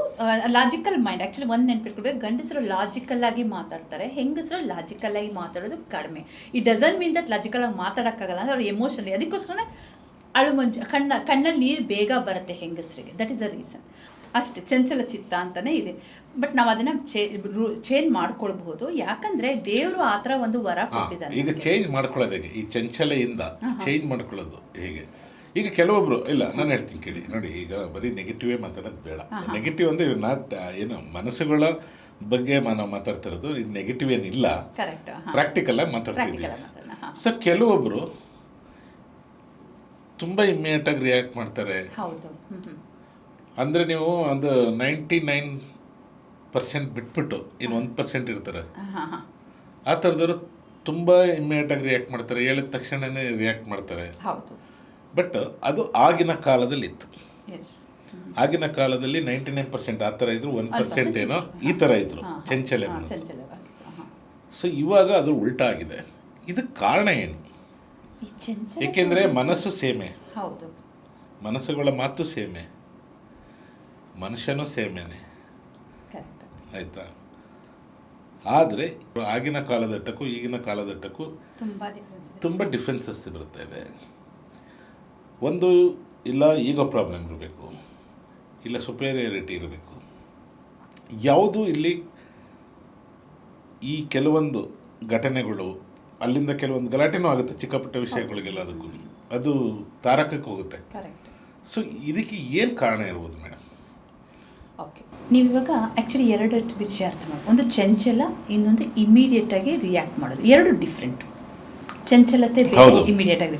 ಲಾಜಿಕಲ್ ಮೈಂಡ್, ಆ್ಯಕ್ಚುಲಿ ಒಂದು ನೆನ್ಪಿಟ್ಕೊಳ್ಬೇಕು, ಗಂಡಸರು ಲಾಜಿಕಲ್ ಆಗಿ ಮಾತಾಡ್ತಾರೆ, ಹೆಂಗಸರು ಲಾಜಿಕಲ್ ಆಗಿ ಮಾತಾಡೋದು ಕಡಿಮೆ. ಈ ಡಸಂಟ್ ಮೀನ್ ದಟ್ ಲಾಜಿಕಲ್ ಆಗಿ ಮಾತಾಡೋಕ್ಕಾಗಲ್ಲ, ಅಂದರೆ ಅವ್ರು ಎಮೋಷನಲಿ, ಅದಕ್ಕೋಸ್ಕರ ಕಣ್ಣಲ್ಲಿ ನೀರು ಬೇಗ ಬರುತ್ತೆ ಹೆಂಗಸರಿಗೆ. That is a reason. ಅಷ್ಟೇ, ಚಂಚಲ ಚಿತ್ತ ಅಂತಲೇ ಇದೆ. ಬಟ್ ನಾವು ಅದನ್ನು ಚೇಂಜ್ ಮಾಡ್ಕೊಳ್ಬಹುದು, ಯಾಕಂದರೆ ದೇವರು ಆ ಥರ ಒಂದು ವರ ಕೊಟ್ಟಿದ್ದಾರೆ. ಈಗ ಚೇಂಜ್ ಮಾಡ್ಕೊಳ್ಳೋದು ಹೇಗೆ? ಈ ಚಂಚಲೆಯಿಂದ ಚೇಂಜ್ ಮಾಡ್ಕೊಳ್ಳೋದು ಹೇಗೆ? ಈಗ ಕೆಲವೊಬ್ರು ಇಲ್ಲ, ನಾನು ಹೇಳ್ತೀನಿ ಕೇಳಿ ನೋಡಿ, ಈಗ ಬರೀ ನೆಗೆಟಿವೇ ಮಾತಾಡೋದು ಬೇಡ. ನೆಗೆಟಿವ್ ಅಂದರೆ ನಾಟ್ ಏನು ಮನಸ್ಸುಗಳ ಬಗ್ಗೆ ನಾವು ಮಾತಾಡ್ತಿರೋದು, ಇದು ನೆಗೆಟಿವ್ ಏನಿಲ್ಲ, ಪ್ರಾಕ್ಟಿಕಲಾಗಿ ಮಾತಾಡ್ತಿದ್ದೀವಿ. ಸೊ ಕೆಲವೊಬ್ಬರು ತುಂಬ ಇಮ್ಮಿಡಿಯೇಟಾಗಿ ರಿಯಾಕ್ಟ್ ಮಾಡ್ತಾರೆ. ಅಂದರೆ ನೀವು ಒಂದು 99% ಬಿಟ್ಬಿಟ್ಟು ಇನ್ನು 1% ಇರ್ತಾರೆ, ಆ ಥರದವರು ತುಂಬ ಇಮ್ಮಿಡಿಯೇಟಾಗಿ ರಿಯಾಕ್ಟ್ ಮಾಡ್ತಾರೆ, ಹೇಳಿದ ತಕ್ಷಣವೇ ರಿಯಾಕ್ಟ್ ಮಾಡ್ತಾರೆ. ಬಟ್ ಅದು ಆಗಿನ ಕಾಲದಲ್ಲಿ ಇತ್ತು. ಆಗಿನ ಕಾಲದಲ್ಲಿ 99% ಆ ಥರ ಇದ್ರು, 1% ಏನೋ ಈ ಥರ ಇದ್ರು, ಚಂಚಲೆ ಮನಸ್ಸು. ಸೊ ಇವಾಗ ಅದು ಉಲ್ಟಾ ಆಗಿದೆ. ಇದಕ್ಕೆ ಕಾರಣ ಏನು? ಏಕೆಂದರೆ ಮನಸ್ಸು ಸೇಮೆ, ಮನಸ್ಸುಗಳ ಮಾತು ಸೇಮೆ, ಮನುಷ್ಯನೂ ಸೇಮೇನೆ, ಆಯಿತಾ? ಆದರೆ ಆಗಿನ ಕಾಲದಟ್ಟಕ್ಕೂ ಈಗಿನ ಕಾಲದಟ್ಟಕ್ಕೂ ತುಂಬ ಡಿಫ್ರೆನ್ಸಸ್ ಬರುತ್ತೆ ಇದೆ. ಒಂದು ಇಲ್ಲ ಈಗೋ ಪ್ರಾಬ್ಲಮ್ ಇರಬೇಕು, ಇಲ್ಲ ಸುಪೇರಿಯರಿಟಿ ಇರಬೇಕು. ಯಾವುದು ಇಲ್ಲಿ ಈ ಕೆಲವೊಂದು ಘಟನೆಗಳು, ಅಲ್ಲಿಂದ ಕೆಲವೊಂದು ಗಲಾಟೆನೂ ಆಗುತ್ತೆ, ಚಿಕ್ಕ ಪುಟ್ಟ ವಿಷಯಗಳಿಗೆಲ್ಲ, ಅದಕ್ಕೂ ಅದು ತಾರಕಕ್ಕೆ ಹೋಗುತ್ತೆ. ಸೊ ಇದಕ್ಕೆ ಏನು ಕಾರಣ ಇರ್ಬೋದು ಮೇಡಮ್? ಓಕೆ, ನೀವಿವಾಗ ಆ್ಯಕ್ಚುಲಿ ಎರಡು ವಿಷಯ ಅರ್ಥ ಮಾಡಿ. ಒಂದು ಚಂಚಲ, ಇನ್ನೊಂದು ಇಮಿಡಿಯೇಟಾಗಿ ರಿಯಾಕ್ಟ್ ಮಾಡೋದು, ಎರಡು ಡಿಫ್ರೆಂಟು. ಚಂಚಲತೆ ಬೇರೆ, ಇಮಿಡಿಯೇಟ್ ಆಗಿ.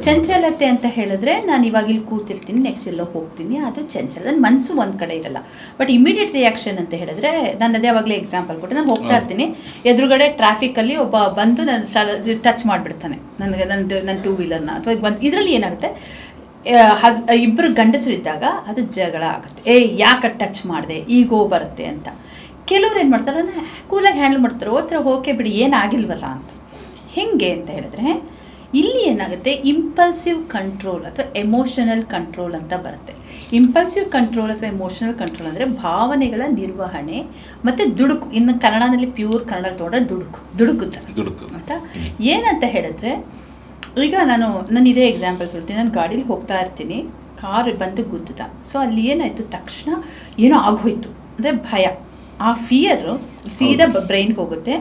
ಚಂಚಲತೆ ಅಂತ ಹೇಳಿದ್ರೆ ನಾನು ಇವಾಗ ಇಲ್ಲಿ ಕೂತಿರ್ತೀನಿ, ನೆಕ್ಸ್ಟ್ ಎಲ್ಲೋ ಹೋಗ್ತೀನಿ, ಅದು ಚಂಚಲ, ನನ್ನ ಮನಸ್ಸು ಒಂದು ಕಡೆ ಇರಲ್ಲ. ಬಟ್ ಇಮಿಡಿಯೇಟ್ ರಿಯಾಕ್ಷನ್ ಅಂತ ಹೇಳಿದ್ರೆ, ನಾನು ಅದೇ ಅವಾಗಲೇ ಎಕ್ಸಾಂಪಲ್ ಕೊಟ್ಟೆ, ನಾನು ಹೋಗ್ತಾ ಇರ್ತೀನಿ, ಎದುರುಗಡೆ ಟ್ರಾಫಿಕಲ್ಲಿ ಒಬ್ಬ ಬಂದು ನನ್ನ ಟಚ್ ಮಾಡಿಬಿಡ್ತಾನೆ ನನ್ನ ಟೂ ವೀಲರ್ನ, ಅಥವಾ ಬಂದು ಇದರಲ್ಲಿ ಏನಾಗುತ್ತೆ, ಇಬ್ಬರು ಗಂಡಸರಿದ್ದಾಗ ಅದು ಜಗಳ ಆಗುತ್ತೆ. ಯಾಕೆ ಟಚ್ ಮಾಡಿದೆ, ಈಗೋ ಬರುತ್ತೆ ಅಂತ. ಕೆಲವ್ರು ಏನು ಮಾಡ್ತಾರೆ, ಕೂಲಾಗಿ ಹ್ಯಾಂಡಲ್ ಮಾಡ್ತಾರೆ, ಓದ್ತಾರೆ, ಓಕೆ ಬಿಡಿ ಏನಾಗಿಲ್ವಲ್ಲ ಅಂತ. ಹೆಂಗೆ ಅಂತ ಹೇಳಿದ್ರೆ, ಇಲ್ಲಿ ಏನಾಗುತ್ತೆ, ಇಂಪಲ್ಸಿವ್ ಕಂಟ್ರೋಲ್ ಅಥವಾ ಎಮೋಷನಲ್ ಕಂಟ್ರೋಲ್ ಅಂತ ಬರುತ್ತೆ. ಇಂಪಲ್ಸಿವ್ ಕಂಟ್ರೋಲ್ ಅಥವಾ ಎಮೋಷನಲ್ ಕಂಟ್ರೋಲ್ ಅಂದರೆ ಭಾವನೆಗಳ ನಿರ್ವಹಣೆ ಮತ್ತು ದುಡುಕು. ಇನ್ನು ಕನ್ನಡದಲ್ಲಿ ಪ್ಯೂರ್ ಕನ್ನಡ ತೊಗೊಂಡ್ರೆ ದುಡುಕು ಅಂತ ಏನಂತ ಹೇಳಿದ್ರೆ, ಈಗ ನಾನು ಇದೇ ಎಕ್ಸಾಂಪಲ್ ಹೇಳ್ತೀನಿ. ನಾನು ಗಾಡೀಲಿ ಹೋಗ್ತಾ ಇರ್ತೀನಿ, ಕಾರ್ ಬಂದು ಗುದ್ದುತ್ತ. ಸೊ ಅಲ್ಲಿ ಏನಾಯಿತು, ತಕ್ಷಣ ಏನೋ ಆಗೋಯ್ತು, ಅಂದರೆ ಭಯ, ಆ ಫಿಯರು ಸೀದಾ ಬ್ರೈನ್ಗೆ ಹೋಗುತ್ತೆ.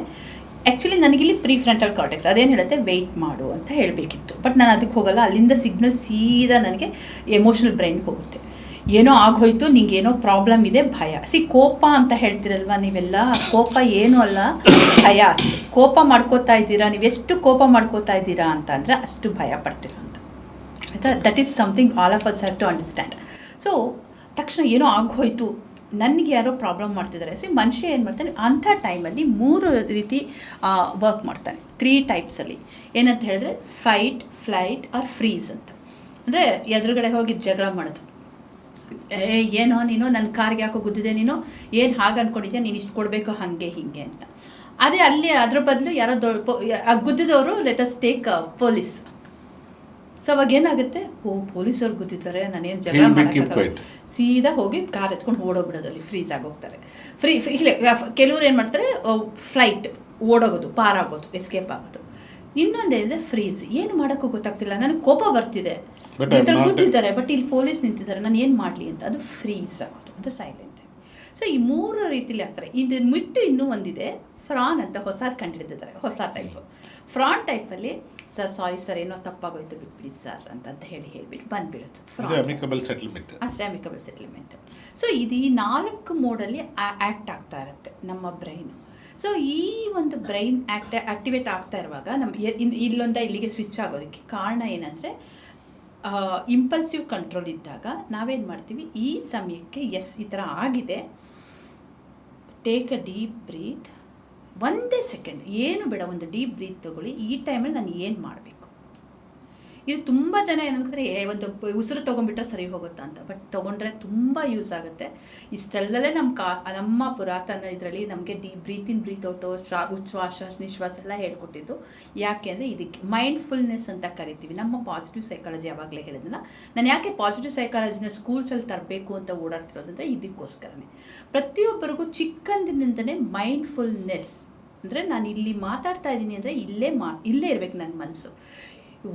ಆ್ಯಕ್ಚುಲಿ ನನಗಿಲ್ಲಿ ಪ್ರೀಫ್ರಂಟಲ್ ಕಾರ್ಟೆಕ್ಸ್ ಅದೇನು ಹೇಳುತ್ತೆ, ವೆಯ್ಟ್ ಮಾಡು ಅಂತ ಹೇಳಬೇಕಿತ್ತು. ಬಟ್ ನಾನು ಅದಕ್ಕೆ ಹೋಗಲ್ಲ, ಅಲ್ಲಿಂದ ಸಿಗ್ನಲ್ ಸೀದಾ ನನಗೆ ಎಮೋಷನಲ್ ಬ್ರೈನ್ಗೆ ಹೋಗುತ್ತೆ. ಏನೋ ಆಗೋಯ್ತು, ನಿಂಗೇನೋ ಪ್ರಾಬ್ಲಮ್ ಇದೆ, ಭಯ. ಕೋಪ ಅಂತ ಹೇಳ್ತಿರಲ್ವ ನೀವೆಲ್ಲ, ಕೋಪ ಏನೂ ಅಲ್ಲ, ಭಯ ಅಷ್ಟೆ. ಕೋಪ ಮಾಡ್ಕೋತಾ ಇದ್ದೀರಾ, ನೀವೆಷ್ಟು ಕೋಪ ಮಾಡ್ಕೋತಾ ಇದ್ದೀರಾ ಅಂತ ಅಂದರೆ ಅಷ್ಟು ಭಯ ಪಡ್ತೀರಾ ಅಂತ, ಆಯಿತಾ? That is something all of us have to understand. So ತಕ್ಷಣ ಏನೋ ಆಗೋಯ್ತು, ನನಗೆ ಯಾರೋ ಪ್ರಾಬ್ಲಮ್ ಮಾಡ್ತಿದ್ದಾರೆ. ಸೊ ಮನುಷ್ಯ ಏನು ಮಾಡ್ತಾನೆ, ಅಂಥ ಟೈಮಲ್ಲಿ 3 ರೀತಿ ವರ್ಕ್ ಮಾಡ್ತಾನೆ, 3 ಟೈಪ್ಸಲ್ಲಿ. ಏನಂತ ಹೇಳಿದ್ರೆ, ಫೈಟ್, ಫ್ಲೈಟ್ ಆರ್ ಫ್ರೀಸ್ ಅಂತ. ಅಂದರೆ ಎದುರುಗಡೆ ಹೋಗಿ ಜಗಳ ಮಾಡೋದು, ಏನೋ ನೀನು ನನ್ನ ಕಾರ್ಗೆ ಯಾಕೋ ಗುದ್ದಿದೆ, ನೀನು ಏನು ಹಾಗೆ ಅಂದ್ಕೊಂಡಿದ್ಯಾ, ನೀನು ಇಷ್ಟು ಕೊಡಬೇಕು ಹಾಗೆ ಹೀಗೆ ಅಂತ. ಅದೇ ಅಲ್ಲಿ ಅದ್ರ ಬದಲು ಯಾರೋ ಗುದ್ದಿದವರು let us take police. So ಅವಾಗ ಏನಾಗುತ್ತೆ, ಪೊಲೀಸವ್ರು ಗುದ್ದಿದ್ದಾರೆ, ನಾನೇನು ಜಗಳ ಮಾಡೋಕ್ಕಾಗಲ್ಲ, ಸೀದಾ ಹೋಗಿ ಕಾರ್ ಎತ್ಕೊಂಡು ಓಡೋಗ್ಬಿಡೋದು, ಅಲ್ಲಿ ಫ್ರೀಸ್ ಆಗೋಗ್ತಾರೆ. ಕೆಲವ್ರು ಏನು ಮಾಡ್ತಾರೆ, ಫ್ಲೈಟ್ ಓಡೋಗೋದು, ಪಾರಾಗೋದು, ಎಸ್ಕೇಪ್ ಆಗೋದು. ಇನ್ನೊಂದೇನಿದೆ ಫ್ರೀಸ್, ಏನು ಮಾಡೋಕ್ಕೂ ಗೊತ್ತಾಗ್ತಿಲ್ಲ, ನನಗೆ ಕೋಪ ಬರ್ತಿದೆ, ಗುದ್ದಿದ್ದಾರೆ, ಬಟ್ ಇಲ್ಲಿ ಪೊಲೀಸ್ ನಿಂತಿದ್ದಾರೆ, ನಾನು ಏನು ಮಾಡಲಿ ಅಂತ, ಅದು ಫ್ರೀಸ್ ಆಗೋದು, ಅಂತ ಸೈಲೆಂಟ್. ಸೊ ಈ 3 ರೀತಿಲಿ ಆಗ್ತಾರೆ. ಇದನ್ನು ಬಿಟ್ಟು ಇನ್ನೂ ಒಂದಿದೆ ಫ್ರಾನ್ ಅಂತ ಹೊಸದು ಕಂಡುಹಿಡಿದಿದ್ದಾರೆ, ಹೊಸ ಟೈಪು. ಫ್ರಾನ್ ಟೈಪಲ್ಲಿ ಸರ್ ಸಾರಿ ಸರ್ ಏನೋ ತಪ್ಪಾಗೋಯ್ತು ಬಿಟ್ಬಿಡಿ ಸರ್ ಅಂತ ಹೇಳಿಬಿಟ್ಟು ಬಂದುಬಿಡುತ್ತೆ. ಅಮಿಕಬಲ್ ಸೆಟಲ್ಮೆಂಟ್, ಅಷ್ಟೇ ಅಮಿಕಬಲ್ ಸೆಟಲ್ಮೆಂಟ್. ಸೊ ಇದು ಈ 4 ಮೋಡಲ್ಲಿ ಆ್ಯಕ್ಟ್ ಆಗ್ತಾ ಇರುತ್ತೆ ನಮ್ಮ ಬ್ರೈನು. ಸೊ ಈ ಒಂದು ಬ್ರೈನ್ ಆ್ಯಕ್ಟಿವೇಟ್ ಆಗ್ತಾ ಇರುವಾಗ ಇಲ್ಲೊಂದ ಇಲ್ಲಿಗೆ ಸ್ವಿಚ್ ಆಗೋದಕ್ಕೆ ಕಾರಣ ಏನಂದರೆ, ಇಂಪಲ್ಸಿವ್ ಕಂಟ್ರೋಲ್ ಇದ್ದಾಗ ನಾವೇನು ಮಾಡ್ತೀವಿ, ಈ ಸಮಯಕ್ಕೆ ಈ ಥರ ಆಗಿದೆ, ಟೇಕ್ ಅ ಡೀಪ್ ಬ್ರೀತ್, ಒಂದೇ ಸೆಕೆಂಡ್ ಏನು ಬೇಡ, ಒಂದು ಡೀಪ್ ಬ್ರೀತ್ ತೊಗೊಳ್ಳಿ, ಈ ಟೈಮಲ್ಲಿ ನಾನು ಏನು ಮಾಡಬೇಕು. ಇದು ತುಂಬ ಜನ ಏನಂದರೆ ಒಂದು ಉಸಿರು ತೊಗೊಂಡ್ಬಿಟ್ರೆ ಸರಿ ಹೋಗುತ್ತಾ ಅಂತ, ಬಟ್ ತೊಗೊಂಡ್ರೆ ತುಂಬ ಯೂಸ್ ಆಗುತ್ತೆ. ಇಷ್ಟೆಲ್ಲದಲ್ಲೇ ನಮ್ಮ ಪುರಾತನ ಇದರಲ್ಲಿ ನಮಗೆ deep breath in breathe out ಉಚ್ಛ್ವಾಸ ನಿಶ್ವಾಸ ಎಲ್ಲ ಹೇಳ್ಕೊಟ್ಟಿದ್ದು. ಯಾಕೆ ಅಂದರೆ ಇದಕ್ಕೆ ಮೈಂಡ್ಫುಲ್ನೆಸ್ ಅಂತ ಕರಿತೀವಿ. ನಮ್ಮ ಪಾಸಿಟಿವ್ ಸೈಕಾಲಜಿ ಯಾವಾಗಲೇ ಹೇಳಿದ್ನಲ್ಲ, ನಾನು ಯಾಕೆ ಪಾಸಿಟಿವ್ ಸೈಕಾಲಜಿನ ಸ್ಕೂಲ್ಸಲ್ಲಿ ತರಬೇಕು ಅಂತ ಓಡಾಡ್ತಿರೋದಂದರೆ ಇದಕ್ಕೋಸ್ಕರನೇ. ಪ್ರತಿಯೊಬ್ಬರಿಗೂ ಚಿಕ್ಕಂದಿನಿಂದನೇ ಮೈಂಡ್ಫುಲ್ನೆಸ್ ಅಂದರೆ, ನಾನು ಇಲ್ಲಿ ಮಾತಾಡ್ತಾ ಇದ್ದೀನಿ ಅಂದರೆ ಇಲ್ಲೇ ಇರಬೇಕು ನನ್ನ ಮನಸ್ಸು.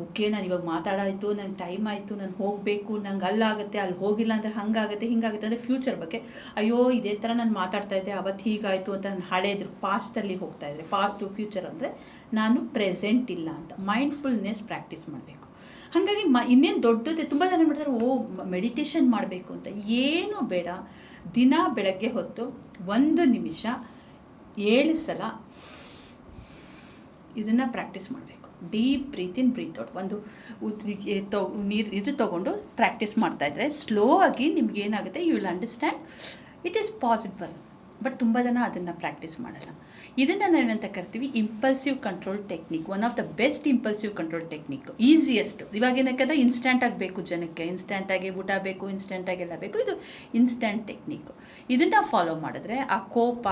ಓಕೆ, ನಾನು ಇವಾಗ ಮಾತಾಡಾಯಿತು, ನನ್ನ ಟೈಮ್ ಆಯಿತು, ನಾನು ಹೋಗಬೇಕು, ನಂಗೆ ಅಲ್ಲಾಗುತ್ತೆ, ಅಲ್ಲಿ ಹೋಗಿಲ್ಲ ಅಂದರೆ ಹಾಗಾಗುತ್ತೆ ಹಿಂಗಾಗುತ್ತೆ ಅಂದರೆ ಫ್ಯೂಚರ್ ಬಗ್ಗೆ, ಅಯ್ಯೋ ಇದೇ ಥರ ನಾನು ಮಾತಾಡ್ತಾ ಇದ್ದೆ ಅವತ್ತು ಹೀಗಾಯಿತು ಅಂತ ನಾನು ಹಳೇದ್ರು ಪಾಸ್ಟಲ್ಲಿ ಹೋಗ್ತಾ ಇದ್ದರೆ, ಪಾಸ್ಟ್ ಟು ಫ್ಯೂಚರ್ ಅಂದರೆ ನಾನು ಪ್ರೆಸೆಂಟ್ ಇಲ್ಲ ಅಂತ ಮೈಂಡ್ಫುಲ್ನೆಸ್ ಪ್ರಾಕ್ಟೀಸ್ ಮಾಡಬೇಕು. ಹಾಗಾಗಿ ಇನ್ನೇನು ದೊಡ್ಡದೇ ತುಂಬ ಜನ ಮಾಡ್ತಾರೆ, ಮೆಡಿಟೇಷನ್ ಮಾಡಬೇಕು ಅಂತ. ಏನೂ ಬೇಡ, ದಿನ ಬೆಳಗ್ಗೆ ಹೊತ್ತು 1 ನಿಮಿಷ 7 ಸಲ ಇದನ್ನು ಪ್ರಾಕ್ಟೀಸ್ ಮಾಡಬೇಕು. Deep breath in breath out, ಒಂದು ನೀರು ತೊಗೊಂಡು ಪ್ರಾಕ್ಟೀಸ್ ಮಾಡ್ತಾಯಿದ್ರೆ ಸ್ಲೋ ಆಗಿ ನಿಮ್ಗೆ ಏನಾಗುತ್ತೆ, you will understand it is possible. But ತುಂಬ ಜನ ಅದನ್ನು ಪ್ರಾಕ್ಟೀಸ್ ಮಾಡಲ್ಲ. ಇದನ್ನು ನಾವೇನಂತ ಕರಿತೀವಿ impulsive control technique. One of the best impulsive control technique, easiest. ಇವಾಗ ಏನಕ್ಕೆ ಇನ್ಸ್ಟೆಂಟಾಗಿ ಬೇಕು ಜನಕ್ಕೆ, ಇನ್ಸ್ಟೆಂಟಾಗಿ ಊಟ ಬೇಕು, ಇನ್ಸ್ಟೆಂಟಾಗಿ ಎಲ್ಲ ಬೇಕು, ಇದು ಇನ್ಸ್ಟೆಂಟ್ ಟೆಕ್ನಿಕ್ಕು. ಇದನ್ನು ಫಾಲೋ ಮಾಡಿದ್ರೆ ಆ ಕೋಪ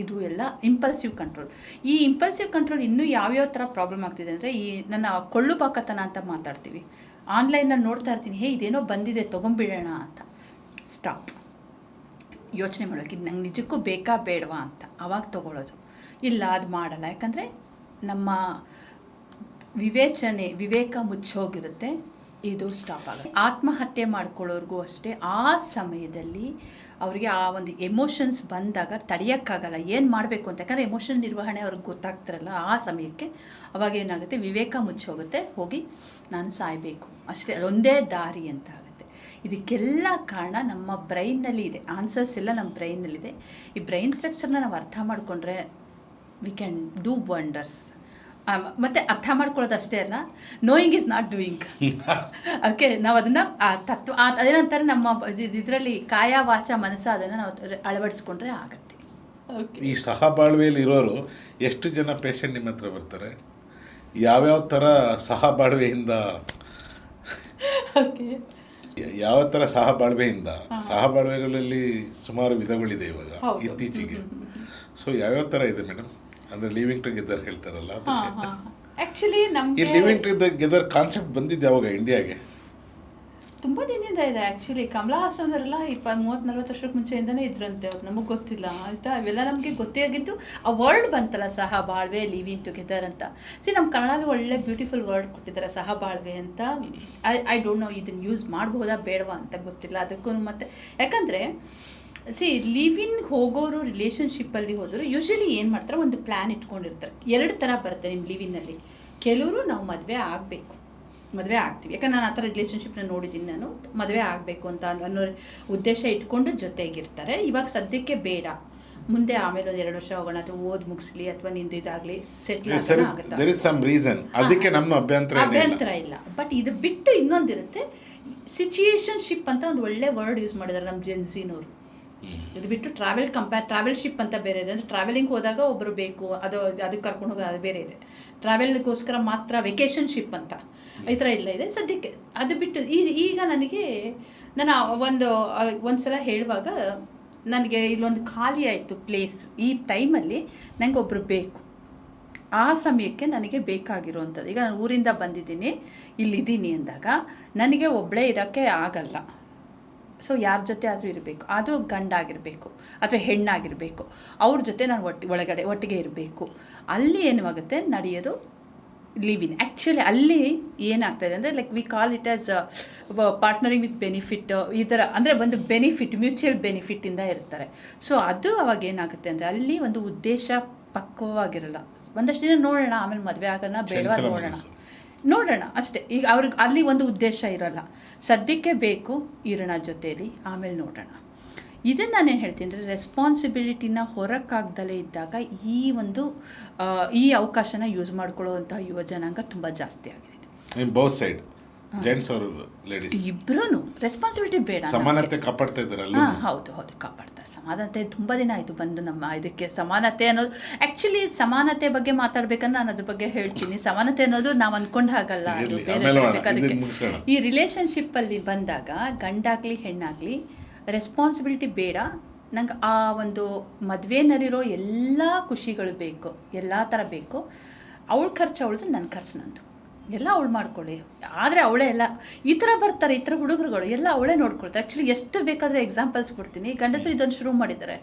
ಇದು ಎಲ್ಲ ಇಂಪಲ್ಸಿವ್ ಕಂಟ್ರೋಲ್. ಈ ಇಂಪಲ್ಸಿವ್ ಕಂಟ್ರೋಲ್ ಇನ್ನೂ ಯಾವ್ಯಾವ ಥರ ಪ್ರಾಬ್ಲಮ್ ಆಗ್ತಿದೆ ಅಂದರೆ, ಈ ನನ್ನ ಕೊಳ್ಳು ಬಾಕತನ ಅಂತ ಮಾತಾಡ್ತೀವಿ. ಆನ್ಲೈನಲ್ಲಿ ನೋಡ್ತಾ ಇರ್ತೀನಿ, ಇದೇನೋ ಬಂದಿದೆ ತೊಗೊಂಬಿಡೋಣ ಅಂತ. ಸ್ಟಾಪ್, ಯೋಚನೆ ಮಾಡೋಕೆ, ಇದು ನಂಗೆ ನಿಜಕ್ಕೂ ಬೇಕಾ ಬೇಡವಾ ಅಂತ ಆವಾಗ ತೊಗೊಳ್ಳೋದು. ಇಲ್ಲ, ಅದು ಮಾಡಲ್ಲ. ಯಾಕಂದರೆ ನಮ್ಮ ವಿವೇಕ ಮುಚ್ಚೋಗಿರುತ್ತೆ, ಇದು ಸ್ಟಾಪ್ ಆಗುತ್ತೆ. ಆತ್ಮಹತ್ಯೆ ಮಾಡ್ಕೊಳ್ಳೋರ್ಗೂ ಅಷ್ಟೇ, ಆ ಸಮಯದಲ್ಲಿ ಅವರಿಗೆ ಆ ಒಂದು ಎಮೋಷನ್ಸ್ ಬಂದಾಗ ತಡೆಯೋಕ್ಕಾಗಲ್ಲ, ಏನು ಮಾಡಬೇಕು ಅಂತ. ಯಾಕಂದರೆ ಎಮೋಷನ್ ನಿರ್ವಹಣೆ ಅವ್ರಿಗೆ ಗೊತ್ತಾಗ್ತಿರಲ್ಲ ಆ ಸಮಯಕ್ಕೆ. ಅವಾಗ ಏನಾಗುತ್ತೆ, ವಿವೇಕ ಮುಚ್ಚೋಗುತ್ತೆ, ಹೋಗಿ ನಾನು ಸಾಯಬೇಕು ಅಷ್ಟೇ, ಅದೊಂದೇ ದಾರಿ ಅಂತ ಆಗುತ್ತೆ. ಇದಕ್ಕೆಲ್ಲ ಕಾರಣ ನಮ್ಮ ಬ್ರೈನ್ನಲ್ಲಿ ಇದೆ, ಆನ್ಸರ್ಸ್ ಎಲ್ಲ ನಮ್ಮ ಬ್ರೈನ್ನಲ್ಲಿದೆ. ಈ ಬ್ರೈನ್ ಸ್ಟ್ರಕ್ಚರ್ನ ನಾವು ಅರ್ಥ ಮಾಡಿಕೊಂಡ್ರೆ ವಿ ಕ್ಯಾನ್ ಡೂ ವಂಡರ್ಸ್. ಮತ್ತು ಅರ್ಥ ಮಾಡ್ಕೊಳ್ಳೋದು ಅಷ್ಟೇ ಅಲ್ಲ, knowing is not doing. Okay, ನಾವು ಅದನ್ನು ಅದೇನಂತಾರೆ ನಮ್ಮ ಇದರಲ್ಲಿ ಕಾಯ ವಾಚ ಮನಸ್ಸ ಅದನ್ನು ನಾವು ಅಳವಡಿಸ್ಕೊಂಡ್ರೆ ಆಗುತ್ತೆ. ಈ ಸಹಬಾಳ್ವೆಯಲ್ಲಿ ಇರೋರು ಎಷ್ಟು ಜನ ಪೇಷಂಟ್ ನಿಮ್ಮ ಹತ್ರ ಬರ್ತಾರೆ? ಯಾವ್ಯಾವ ಥರ ಸಹಬಾಳ್ವೆಯಿಂದ ಓಕೆ, ಯಾವ ಥರ ಸಹಬಾಳ್ವೆಗಳಲ್ಲಿ ಸುಮಾರು ವಿಧಗಳಿದೆ ಇವಾಗ ಇತ್ತೀಚೆಗೆ. ಸೊ ಯಾವ್ಯಾವ ಥರ ಇದೆ ಮೇಡಮ್? ಅಂದರೆ ಲಿವಿಂಗ್ ಟುಗೆದರ್ ಹೇಳ್ತಾರಲ್ಲ, ಆ್ಯಕ್ಚುಲಿ ನಮಗೆ ಈ ಲಿವಿಂಗ್ ಟುಗೆದರ್ ಕಾನ್ಸೆಪ್ಟ್ ಬಂದಿದ್ದು ಯಾವಾಗ ಇಂಡಿಯಾಗೆ? ತುಂಬ ದಿನದಿಂದ ಇದೆ ಆ್ಯಕ್ಚುಲಿ. ಕಮಲಾ ಹಾಸನ್ ಅವರೆಲ್ಲ 30-40 ವರ್ಷಕ್ಕೆ ಮುಂಚೆಯಿಂದನೇ ಇದ್ರಂತೆ, ಅವ್ರು ನಮಗೆ ಗೊತ್ತಿಲ್ಲ ಆಯಿತಾ. ಇವೆಲ್ಲ ನಮಗೆ ಗೊತ್ತೇ ಆಗಿದ್ದು ಆ ವರ್ಡ್ ಬಂತಲ್ಲ, ಸಹಬಾಳ್ವೆ, ಲಿವಿಂಗ್ ಟುಗೆದರ್ ಅಂತ. ನಮ್ಮ ಕನ್ನಡದಲ್ಲಿ ಒಳ್ಳೆ ಬ್ಯೂಟಿಫುಲ್ ವರ್ಡ್ ಕೊಟ್ಟಿದ್ದಾರೆ, ಸಹಬಾಳ್ವೆ ಅಂತ. ಐ ಡೋಂಟ್ ನೋ ಇದನ್ನು ಯೂಸ್ ಮಾಡ್ಬೋದಾ ಬೇಡವಾ ಅಂತ ಗೊತ್ತಿಲ್ಲ ಅದಕ್ಕೂ. ಮತ್ತು ಯಾಕಂದರೆ ಲಿವಿಂಗ್ ಹೋಗೋರು, ರಿಲೇಷನ್ಶಿಪ್ಪಲ್ಲಿ ಹೋದರು ಯೂಶ್ವಲಿ ಏನು ಮಾಡ್ತಾರೆ, ಒಂದು ಪ್ಲ್ಯಾನ್ ಇಟ್ಕೊಂಡಿರ್ತಾರೆ. 2 ಥರ ಬರುತ್ತೆ ನಿಮ್ಮ ಲಿವಿನಲ್ಲಿ. ಕೆಲವರು ನಾವು ಮದುವೆ ಆಗ್ತೀವಿ, ಯಾಕಂದ್ರೆ ನಾನು ಆ ಥರ ರಿಲೇಷನ್ಶಿಪ್ನ ನೋಡಿದ್ದೀನಿ. ನಾನು ಮದುವೆ ಆಗಬೇಕು ಅಂತ ಅನ್ನೋ ಉದ್ದೇಶ ಇಟ್ಕೊಂಡು ಜೊತೆಗಿರ್ತಾರೆ. ಇವಾಗ ಸದ್ಯಕ್ಕೆ ಬೇಡ, ಮುಂದೆ ಆಮೇಲೆ ಒಂದು 2 ವರ್ಷ ಹೋಗೋಣ, ಅಥವಾ ಓದ್ ಮುಗಿಸ್ಲಿ, ಅಥವಾ ನಿಂದು ಇದಾಗಲಿ ಸೆಟ್ಲ್ ಆಗುತ್ತೆ, ಅದಕ್ಕೆ ನಮ್ಮ ಅಭ್ಯಂತರ ಇಲ್ಲ. ಬಟ್ ಇದು ಬಿಟ್ಟು ಇನ್ನೊಂದಿರುತ್ತೆ, ಸಿಚುಯೇಷನ್ಶಿಪ್ ಅಂತ ಒಂದು ಒಳ್ಳೆ ವರ್ಡ್ ಯೂಸ್ ಮಾಡಿದ್ದಾರೆ ನಮ್ಮ ಜೆನ್ಸಿನವರು. ಇದು ಬಿಟ್ಟು ಟ್ರಾವೆಲ್ಶಿಪ್ ಅಂತ ಬೇರೆ ಇದೆ. ಅಂದರೆ ಟ್ರಾವೆಲಿಂಗ್ ಹೋದಾಗ ಒಬ್ಬರು ಬೇಕು, ಅದಕ್ಕೆ ಕರ್ಕೊಂಡು ಹೋಗೋದು ಅದು ಬೇರೆ ಇದೆ. ಟ್ರಾವೆಲ್ಗೋಸ್ಕರ ಮಾತ್ರ ವೆಕೇಷನ್ಶಿಪ್ ಅಂತ ಈ ಥರ ಇಲ್ಲ ಇದೆ ಸದ್ಯಕ್ಕೆ. ಅದು ಬಿಟ್ಟು ಈಗ ನಾನು ಒಂದು ಸಲ ಹೇಳುವಾಗ ನನಗೆ ಇಲ್ಲೊಂದು ಖಾಲಿ ಆಯಿತು ಪ್ಲೇಸ್, ಈ ಟೈಮಲ್ಲಿ ನನಗೆ ಒಬ್ಬರು ಬೇಕು, ಆ ಸಮಯಕ್ಕೆ ನನಗೆ ಬೇಕಾಗಿರುವಂಥದ್ದು. ಈಗ ನಾನು ಊರಿಂದ ಬಂದಿದ್ದೀನಿ, ಇಲ್ಲಿದ್ದೀನಿ ಅಂದಾಗ ನನಗೆ ಒಬ್ಬಳೇ ಇರೋಕ್ಕೆ ಆಗಲ್ಲ. ಸೊ ಯಾರ ಜೊತೆ ಆದರೂ ಇರಬೇಕು, ಅದು ಗಂಡಾಗಿರಬೇಕು ಅಥವಾ ಹೆಣ್ಣಾಗಿರಬೇಕು, ಅವ್ರ ಜೊತೆ ನಾನು ಒಟ್ಟಿಗೆ ಇರಬೇಕು. ಅಲ್ಲಿ ಏನಾಗುತ್ತೆ ನಡೆಯೋದು ಲಿವಿನ್. ಆ್ಯಕ್ಚುಲಿ ಅಲ್ಲಿ ಏನಾಗ್ತಾಯಿದೆ ಅಂದರೆ, like we call it as ಪಾರ್ಟ್ನರಿಂಗ್ with benefit, ಈ ಥರ. ಅಂದರೆ ಒಂದು ಬೆನಿಫಿಟ್, ಮ್ಯೂಚುವಲ್ ಬೆನಿಫಿಟ್ಟಿಂದ ಇರ್ತಾರೆ. ಸೊ ಅದು ಅವಾಗ ಏನಾಗುತ್ತೆ ಅಂದರೆ, ಅಲ್ಲಿ ಒಂದು ಉದ್ದೇಶ ಪಕ್ವವಾಗಿರಲ್ಲ. ಒಂದಷ್ಟು ದಿನ ನೋಡೋಣ, ಆಮೇಲೆ ಮದುವೆ ಆಗೋಣ ಬೇಡವಾ ನೋಡೋಣ ಅಷ್ಟೇ. ಈಗ ಅವ್ರಿಗೆ ಅಲ್ಲಿ ಒಂದು ಉದ್ದೇಶ ಇರೋಲ್ಲ, ಸದ್ಯಕ್ಕೆ ಬೇಕು ಇರೋಣ ಜೊತೆಯಲ್ಲಿ, ಆಮೇಲೆ ನೋಡೋಣ. ಇದನ್ನು ನಾನೇನು ಹೇಳ್ತೀನಿ ಅಂದರೆ, ರೆಸ್ಪಾನ್ಸಿಬಿಲಿಟಿನ ಹೊರಕ್ಕಾಗ್ದಲೇ ಇದ್ದಾಗ ಈ ಅವಕಾಶನ ಯೂಸ್ ಮಾಡ್ಕೊಳ್ಳೋವಂಥ ಯುವ ಜನಾಂಗ ತುಂಬ ಜಾಸ್ತಿ ಆಗಿದೆ. ಬೋತ್ ಸೈಡ್, ಜೆಂಟ್ಸ್ ಅವರು ಲೇಡೀಸ್ ಇಬ್ಬರೂ ರೆಸ್ಪಾನ್ಸಿಬಿಲಿಟಿ ಬೇಡ, ಸಮಾನತೆ ಕಾಪಾಡ್ತಾ ಇದ್ದಾರೆ. ಹೌದು ಕಾಪಾಡ್ತಾರೆ. ಸಮಾನತೆ ತುಂಬ ದಿನ ಆಯಿತು ಬಂದು ನಮ್ಮ ಇದಕ್ಕೆ. ಸಮಾನತೆ ಅನ್ನೋದು ಆ್ಯಕ್ಚುಲಿ ಸಮಾನತೆ ಬಗ್ಗೆ ಮಾತಾಡ್ಬೇಕಂದ್ರೆ ನಾನು ಅದ್ರ ಬಗ್ಗೆ ಹೇಳ್ತೀನಿ. ಸಮಾನತೆ ಅನ್ನೋದು ನಾವು ಅಂದ್ಕೊಂಡು ಹಾಗಲ್ಲ, ಅದು ಬೇರೆ. ಈ ರಿಲೇಷನ್ಶಿಪ್ಪಲ್ಲಿ ಬಂದಾಗ ಗಂಡಾಗಲಿ ಹೆಣ್ಣಾಗಲಿ ರೆಸ್ಪಾನ್ಸಿಬಿಲಿಟಿ ಬೇಡ. ನಂಗೆ ಆ ಒಂದು ಮದುವೆನಲ್ಲಿರೋ ಎಲ್ಲ ಖುಷಿಗಳು ಬೇಕು, ಎಲ್ಲ ಥರ ಬೇಕು. ಅವಳ ಖರ್ಚು ಅವಳದು, ನನ್ನ ಖರ್ಚು ನಂದು, ಎಲ್ಲ ಅವಳು ಮಾಡ್ಕೊಳ್ಳಿ. ಆದರೆ ಅವಳೇ ಎಲ್ಲ ಈ ಥರ ಬರ್ತಾರೆ, ಈ ಥರ ಹುಡುಗರುಗಳು ಎಲ್ಲ ಅವಳೇ ನೋಡ್ಕೊಳ್ತಾರೆ. ಆ್ಯಕ್ಚುಲಿ ಎಷ್ಟು ಬೇಕಾದರೆ ಎಕ್ಸಾಂಪಲ್ಸ್ ಕೊಡ್ತೀನಿ. ಗಂಡಸರು ಇದೊಂದು ಶುರು ಮಾಡಿದ್ದಾರೆ.